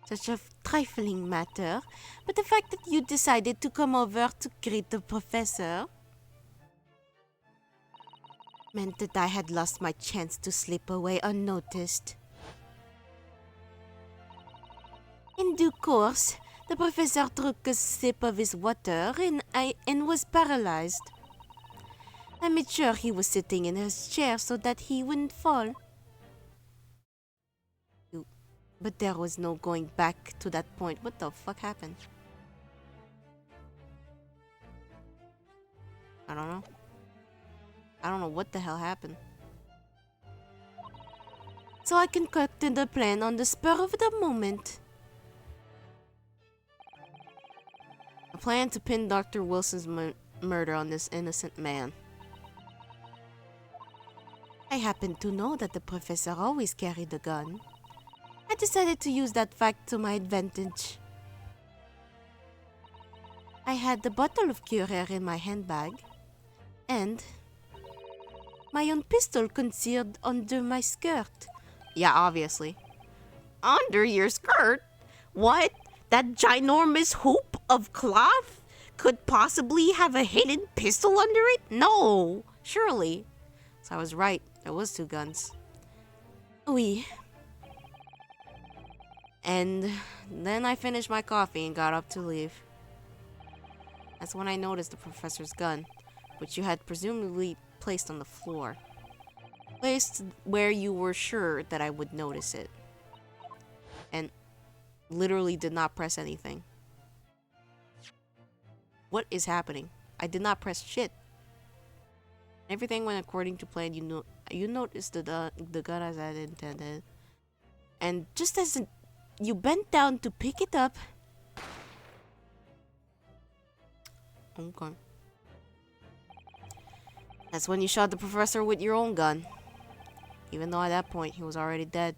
Such a trifling matter, but the fact that you decided to come over to greet the professor meant that I had lost my chance to slip away unnoticed. In due course, the professor took a sip of his water and was paralyzed. I made sure he was sitting in his chair so that he wouldn't fall. But there was no going back to that point. What the fuck happened? I don't know. I don't know what the hell happened. So I concocted a plan on the spur of the moment. A plan to pin Dr. Wilson's murder on this innocent man. I happened to know that the professor always carried a gun. I decided to use that fact to my advantage. I had the bottle of Curer in my handbag, and My own pistol concealed under my skirt. Yeah, obviously. Under your skirt? What? That ginormous hoop of cloth could possibly have a hidden pistol under it? No. Surely. So I was right. There was two guns. Oui. And then I finished my coffee and got up to leave. That's when I noticed the professor's gun, which you had presumably placed on the floor. Placed where you were sure that I would notice it. And literally did not press anything. What is happening? I did not press shit. Everything went according to plan. You noticed the gun as I intended. And just as you bent down to pick it up. Okay. That's when you shot the professor with your own gun. Even though at that point he was already dead.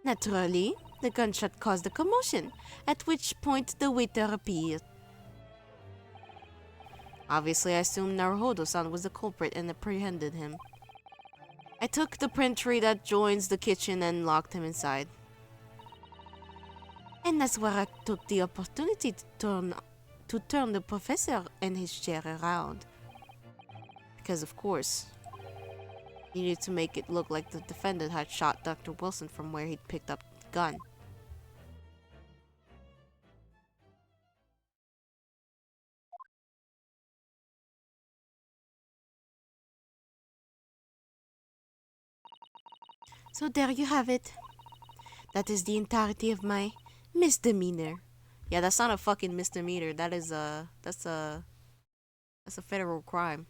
Naturally, the gunshot caused a commotion, at which point the waiter appeared. Obviously, I assumed Naruhodo-san was the culprit and apprehended him. I took the pantry that joins the kitchen and locked him inside. And that's where I took the opportunity to turn the professor and his chair around. Because of course, you needed to make it look like the defendant had shot Dr. Wilson from where he'd picked up the gun. So there you have it. That is the entirety of my misdemeanor. Yeah, that's not a fucking misdemeanor. That's a federal crime.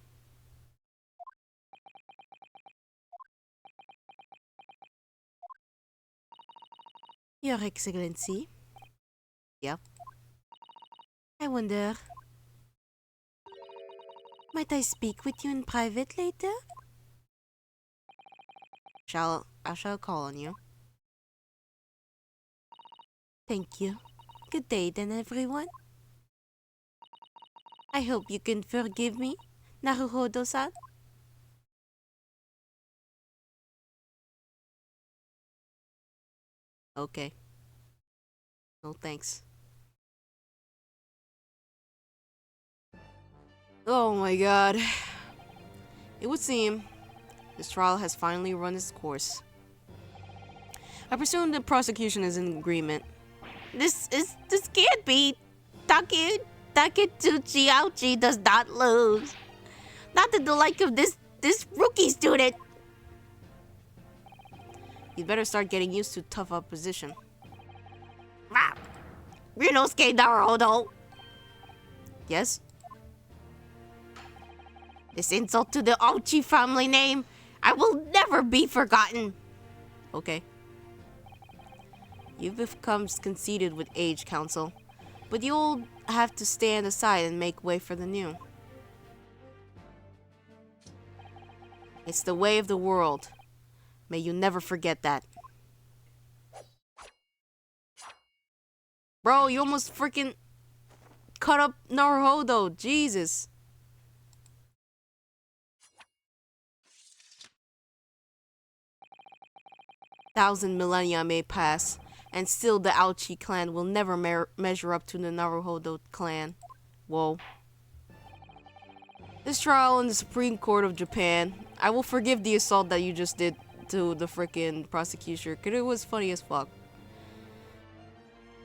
Your Excellency. Yep. I wonder, might I speak with you in private later? I shall call on you. Thank you. Good day then, everyone. I hope you can forgive me, Naruhodo-san. Okay. No thanks. Oh my god. It would seem this trial has finally run its course. I presume the prosecution is in agreement. This can't be. Taketsuchi Ouchi does not lose. Not to the like of this rookie student. You'd better start getting used to tough opposition. Ryunosuke Naruhodo. Yes? This insult to the Ouchi family name, I will never be forgotten. Okay. You've become conceited with age, Counsel, but the old have to stand aside and make way for the new. It's the way of the world. May you never forget that. Bro, you almost freaking cut up Naruhodo. Jesus. Thousand millennia may pass, and still the Ouchi clan will never measure up to the Naruhodo clan. Whoa. This trial in the Supreme Court of Japan, I will forgive the assault that you just did to the freaking prosecutor, because it was funny as fuck.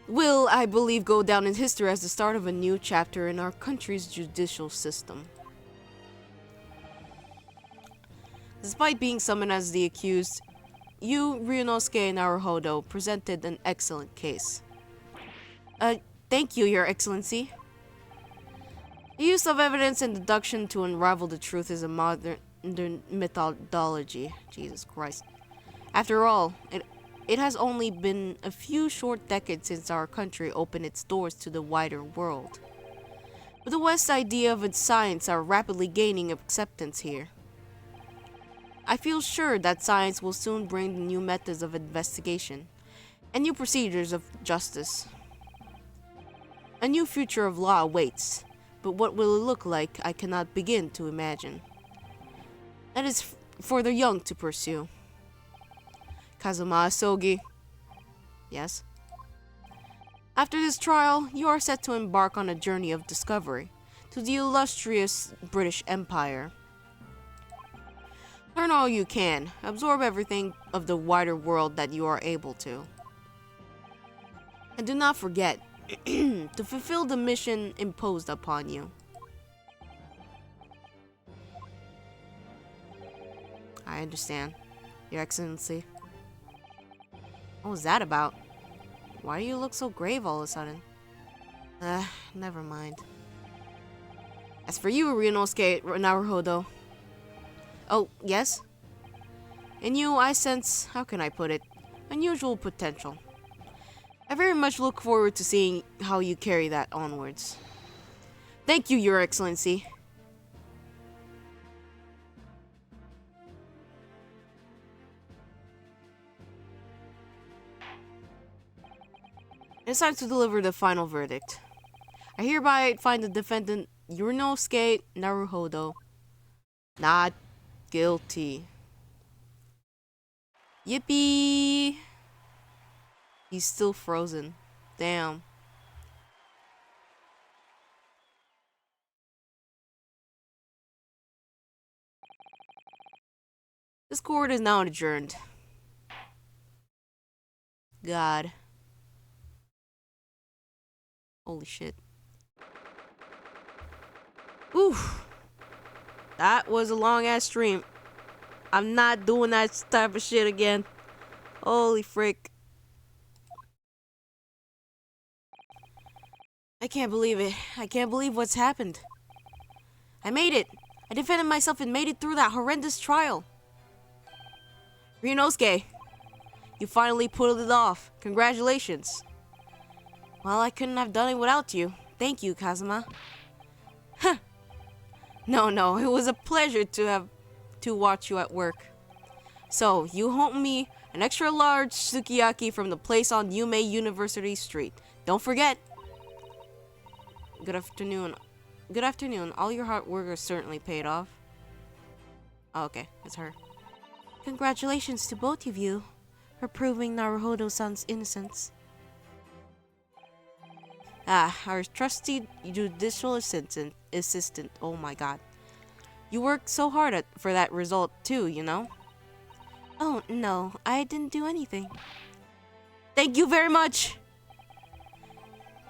Will, I believe, go down in history as the start of a new chapter in our country's judicial system. Despite being summoned as the accused, you, Ryunosuke Naruhodo, presented an excellent case. Thank you, Your Excellency. The use of evidence and deduction to unravel the truth is a modern methodology. Jesus Christ. After all, it has only been a few short decades since our country opened its doors to the wider world. But the West's idea of its science are rapidly gaining acceptance here. I feel sure that science will soon bring new methods of investigation and new procedures of justice. A new future of law awaits, but what will it look like I cannot begin to imagine. That is for the young to pursue. Kazuma Asogi. Yes? After this trial, you are set to embark on a journey of discovery to the illustrious British Empire. Learn all you can, absorb everything of the wider world that you are able to. And do not forget to fulfill the mission imposed upon you. I understand, Your Excellency. What was that about? Why do you look so grave all of a sudden? Never mind. As for you, Ryunosuke Naruhodo. Oh, yes? In you, I sense, how can I put it, unusual potential. I very much look forward to seeing how you carry that onwards. Thank you, Your Excellency. It's time to deliver the final verdict. I hereby find the defendant Ryunosuke Naruhodo not guilty. Yippee! He's still frozen. Damn. This court is now adjourned. God. Holy shit. Oof. That was a long ass stream. I'm not doing that type of shit again. Holy frick. I can't believe it. I can't believe what's happened. I made it. I defended myself and made it through that horrendous trial. Ryunosuke, you finally pulled it off. Congratulations. Well, I couldn't have done it without you. Thank you, Kazuma. Huh. No, it was a pleasure to watch you at work. So, you hope me an extra large sukiyaki from the place on Yume University Street. Don't forget. Good afternoon. Good afternoon. All your hard work is certainly paid off. Oh, okay, it's her. Congratulations to both of you for proving Naruhodo-san's innocence. Our trusty judicial assistant. Oh my god. You worked so hard for that result too, you know? Oh, no. I didn't do anything. Thank you very much!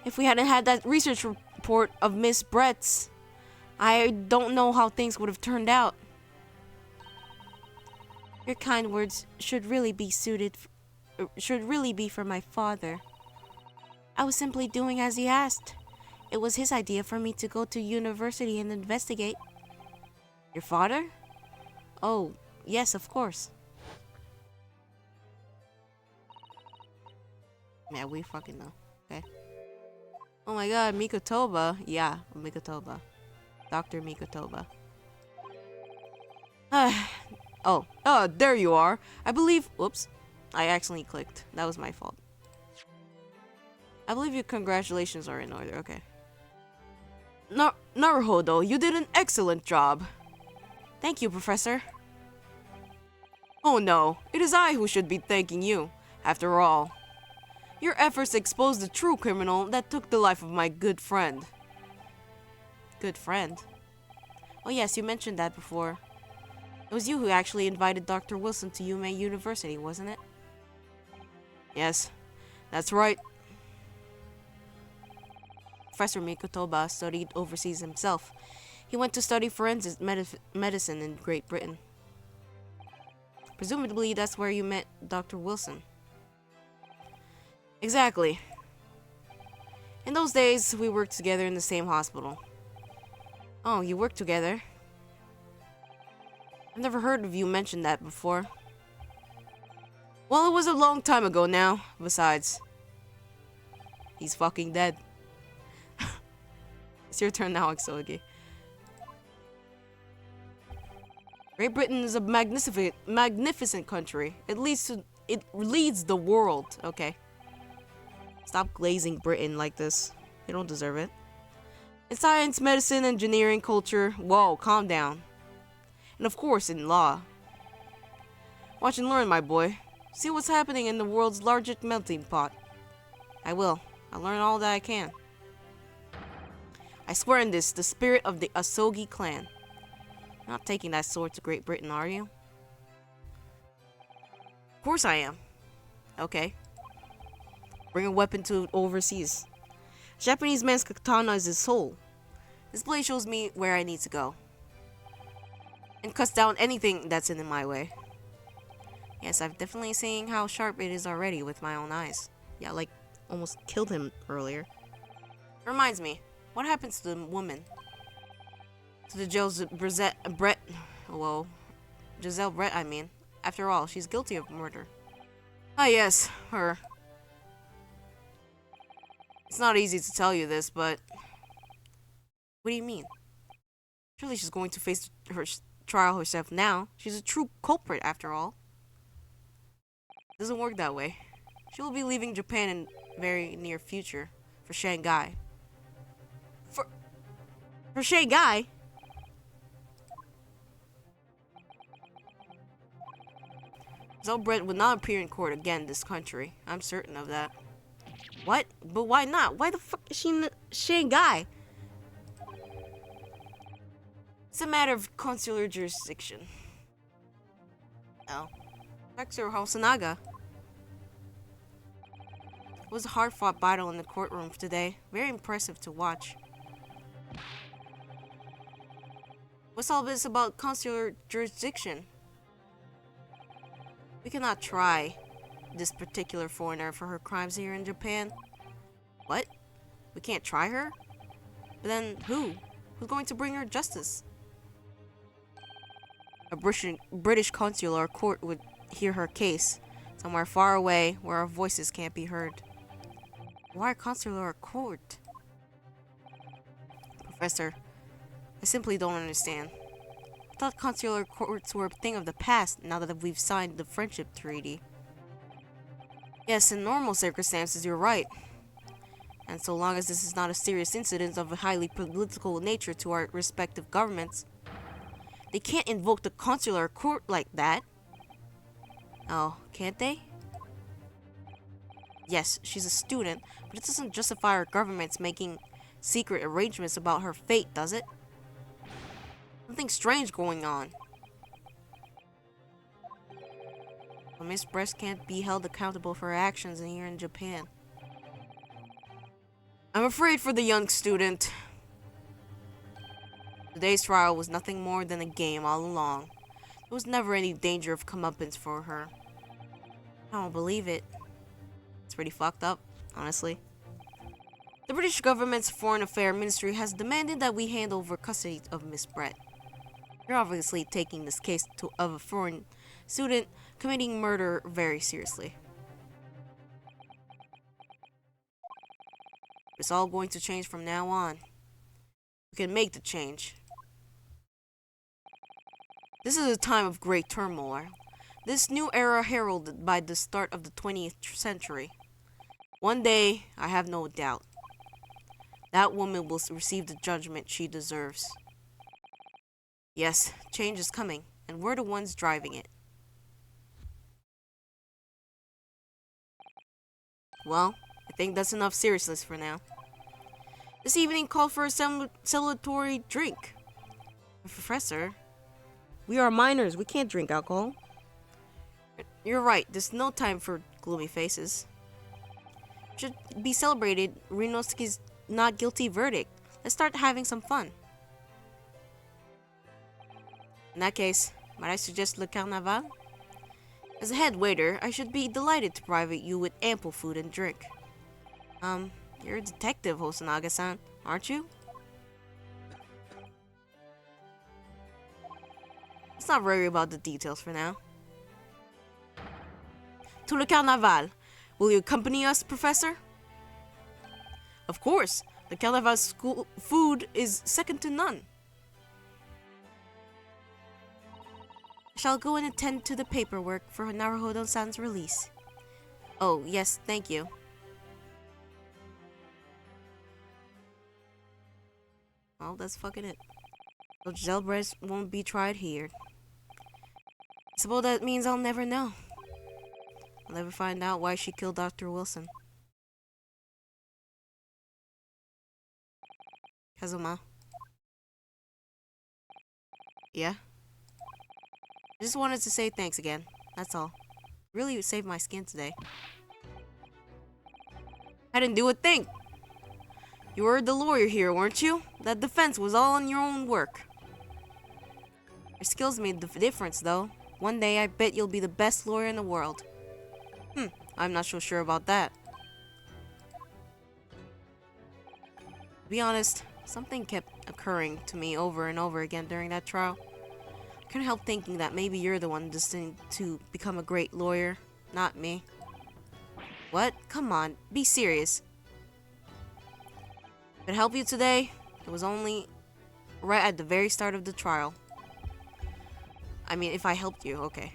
If we hadn't had that research report of Miss Brett's, I don't know how things would have turned out. Your kind words should really be for my father. I was simply doing as he asked. It was his idea for me to go to university and investigate. Your father? Oh, yes, of course. Yeah, we fucking know. Okay. Oh my god, Mikotoba. Yeah, Mikotoba. Dr. Mikotoba. Oh, there you are. I believe... Whoops. I accidentally clicked. That was my fault. I believe your congratulations are in order. Okay. Naruhodo, you did an excellent job. Thank you, Professor. Oh no, it is I who should be thanking you. After all, your efforts exposed the true criminal that took the life of my good friend. Good friend? Oh yes, you mentioned that before. It was you who actually invited Dr. Wilson to Yume University, wasn't it? Yes, that's right. Professor Mikotoba studied overseas himself. He went to study forensic medicine in Great Britain. Presumably, that's where you met Dr. Wilson. Exactly. In those days, we worked together in the same hospital. Oh, you worked together? I've never heard of you mention that before. Well, it was a long time ago now. Besides, he's fucking dead. It's your turn now, Exogi. Great Britain is a magnificent country. It leads the world. Okay. Stop glazing Britain like this. You don't deserve it. In science, medicine, engineering, culture. Whoa, calm down. and of course in law. Watch and learn, my boy. See what's happening in the world's largest melting pot. I will. I'll learn all that I can. I swear in this, the spirit of the Asogi clan. You're not taking that sword to Great Britain, are you? Of course I am. Okay. Bring a weapon to overseas. Japanese man's katana is his soul. This blade shows me where I need to go. And cuts down anything that's in my way. Yes, I've definitely seen how sharp it is already with my own eyes. Yeah, like, almost killed him earlier. Reminds me, what happens to the woman? To the Giselle Brett, I mean. After all, she's guilty of murder. Ah yes, her. It's not easy to tell you this, but... What do you mean? Surely she's going to face her trial herself now. She's a true culprit, after all. It doesn't work that way. She will be leaving Japan in very near future for Shanghai. For Shanghai? Zelbred would not appear in court again in this country. I'm certain of that. What? But why not? Why the fuck is she in Shanghai? It's a matter of consular jurisdiction. Oh. Professor Hosanaga. It was a hard-fought battle in the courtroom today. Very impressive to watch. What's all this about consular jurisdiction? We cannot try this particular foreigner for her crimes here in Japan. What? We can't try her? But then who? Who's going to bring her justice? A British consular court would hear her case, somewhere far away where our voices can't be heard. Why a consular court? Professor, I simply don't understand. I thought consular courts were a thing of the past now that we've signed the friendship treaty. Yes, in normal circumstances, you're right. And so long as this is not a serious incident of a highly political nature to our respective governments, they can't invoke the consular court like that. Oh, can't they? Yes, she's a student, but it doesn't justify our governments making secret arrangements about her fate, does it? Something strange going on. But Miss Brett can't be held accountable for her actions here in Japan. I'm afraid for the young student. Today's trial was nothing more than a game all along. There was never any danger of comeuppance for her. I don't believe it. It's pretty fucked up, honestly. The British government's Foreign Affairs Ministry has demanded that we hand over custody of Miss Brett. You're obviously taking this case of a foreign student committing murder very seriously. It's all going to change from now on. We can make the change. This is a time of great turmoil. This new era heralded by the start of the 20th century. One day, I have no doubt, that woman will receive the judgment she deserves. Yes, change is coming, and we're the ones driving it. Well, I think that's enough seriousness for now. This evening called for a celebratory drink. Professor, we are minors. We can't drink alcohol. You're right. There's no time for gloomy faces. Should be celebrated Rinosuke's not guilty verdict. Let's start having some fun. In that case, might I suggest Le Carnaval? As a head waiter, I should be delighted to provide you with ample food and drink. You're a detective, Hosanaga-san, aren't you? Let's not worry about the details for now. To Le Carnaval. Will you accompany us, Professor? Of course. The Carnaval school food is second to none. I shall go and attend to the paperwork for Naruhodo-san's release. Oh, yes, thank you. Well, that's fucking it. So Zelbrez won't be tried here. suppose that means I'll never know. I'll never find out why she killed Dr. Wilson. Kazuma. Yeah? I just wanted to say thanks again. That's all. Really saved my skin today. I didn't do a thing. You were the lawyer here, weren't you? That defense was all on your own work. Your skills made the difference, though. One day, I bet you'll be the best lawyer in the world. I'm not so sure about that. To be honest, something kept occurring to me over and over again during that trial. I couldn't help thinking that maybe you're the one destined to become a great lawyer, not me. What? Come on, be serious. If it helped you today, it was only right at the very start of the trial. I mean, if I helped you, okay.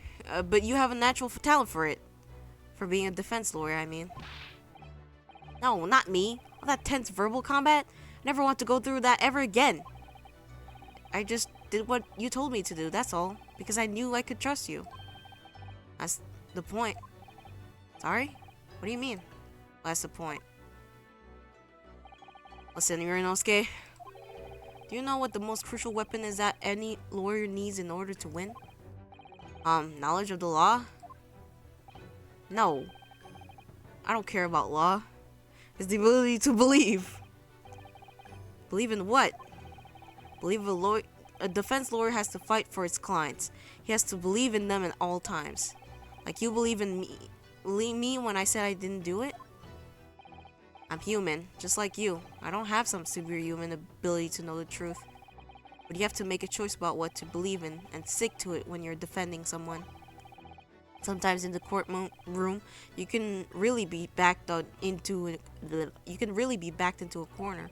But you have a natural talent for it. For being a defense lawyer, I mean. No, not me. All that tense verbal combat. I never want to go through that ever again. I just did what you told me to do, that's all. Because I knew I could trust you. That's the point. Sorry? What do you mean? That's the point. Listen, Urinosuke. Do you know what the most crucial weapon is that any lawyer needs in order to win? Knowledge of the law? No. I don't care about law. It's the ability to believe. Believe in what? Believe a defense lawyer has to fight for his clients. He has to believe in them at all times. Like you believe in me. Believe me when I said I didn't do it? I'm human, just like you. I don't have some superhuman ability to know the truth. But you have to make a choice about what to believe in and stick to it when you're defending someone. Sometimes in the courtroom, you can really be backed into a corner.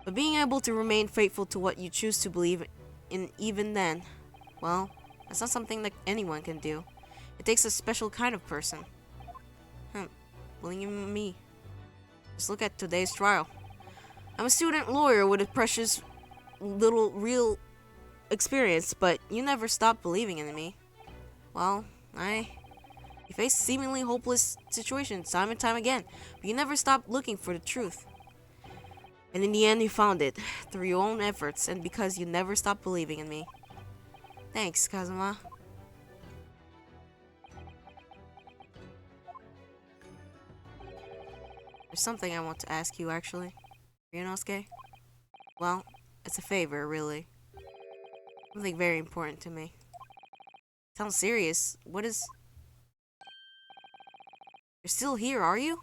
But being able to remain faithful to what you choose to believe in, even then, well, that's not something that anyone can do. It takes a special kind of person. Believe in me. Just look at today's trial. I'm a student lawyer with a precious little real experience, but you never stopped believing in me. Well, you face seemingly hopeless situations time and time again, but you never stopped looking for the truth. And in the end, you found it, through your own efforts, and because you never stopped believing in me. Thanks, Kazuma. There's something I want to ask you, actually. Ryunosuke? Well, it's a favor, really. Something very important to me. Sounds serious. What is... You're still here, are you?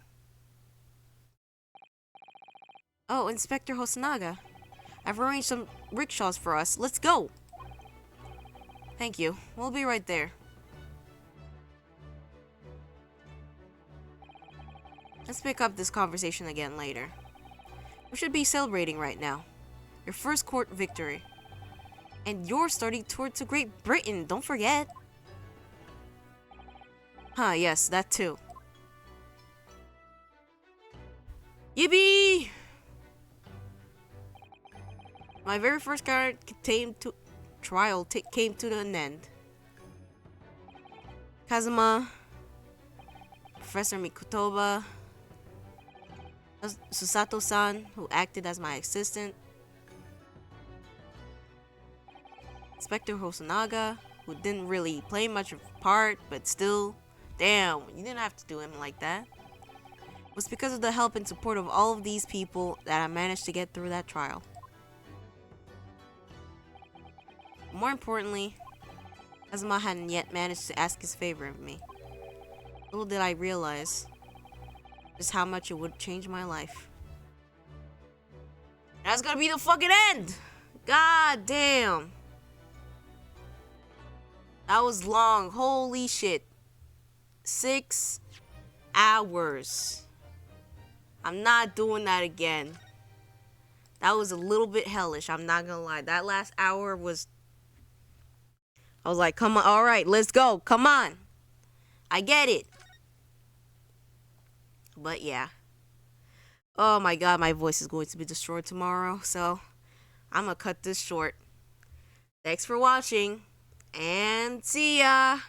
Oh, Inspector Hosonaga. I've arranged some rickshaws for us. Let's go! Thank you. We'll be right there. Let's pick up this conversation again later. We should be celebrating right now. Your first court victory. And you're starting tour to Great Britain, don't forget. Yes, that too. Yippee! My very first trial came to an end. Kazuma, Professor Mikutoba, Susato-san, who acted as my assistant, Inspector Hosonaga, who didn't really play much of a part, but still, damn, you didn't have to do him like that. It was because of the help and support of all of these people that I managed to get through that trial. More importantly, Kazuma hadn't yet managed to ask his favor of me. Little did I realize just how much it would change my life. That's gonna be the fucking end! God damn! That was long. Holy shit. 6 hours. I'm not doing that again. That was a little bit hellish, I'm not gonna lie. That last hour was... I was like, come on, alright, let's go. Come on. I get it. But yeah. Oh my god, my voice is going to be destroyed tomorrow. So, I'm gonna cut this short. Thanks for watching. And see ya.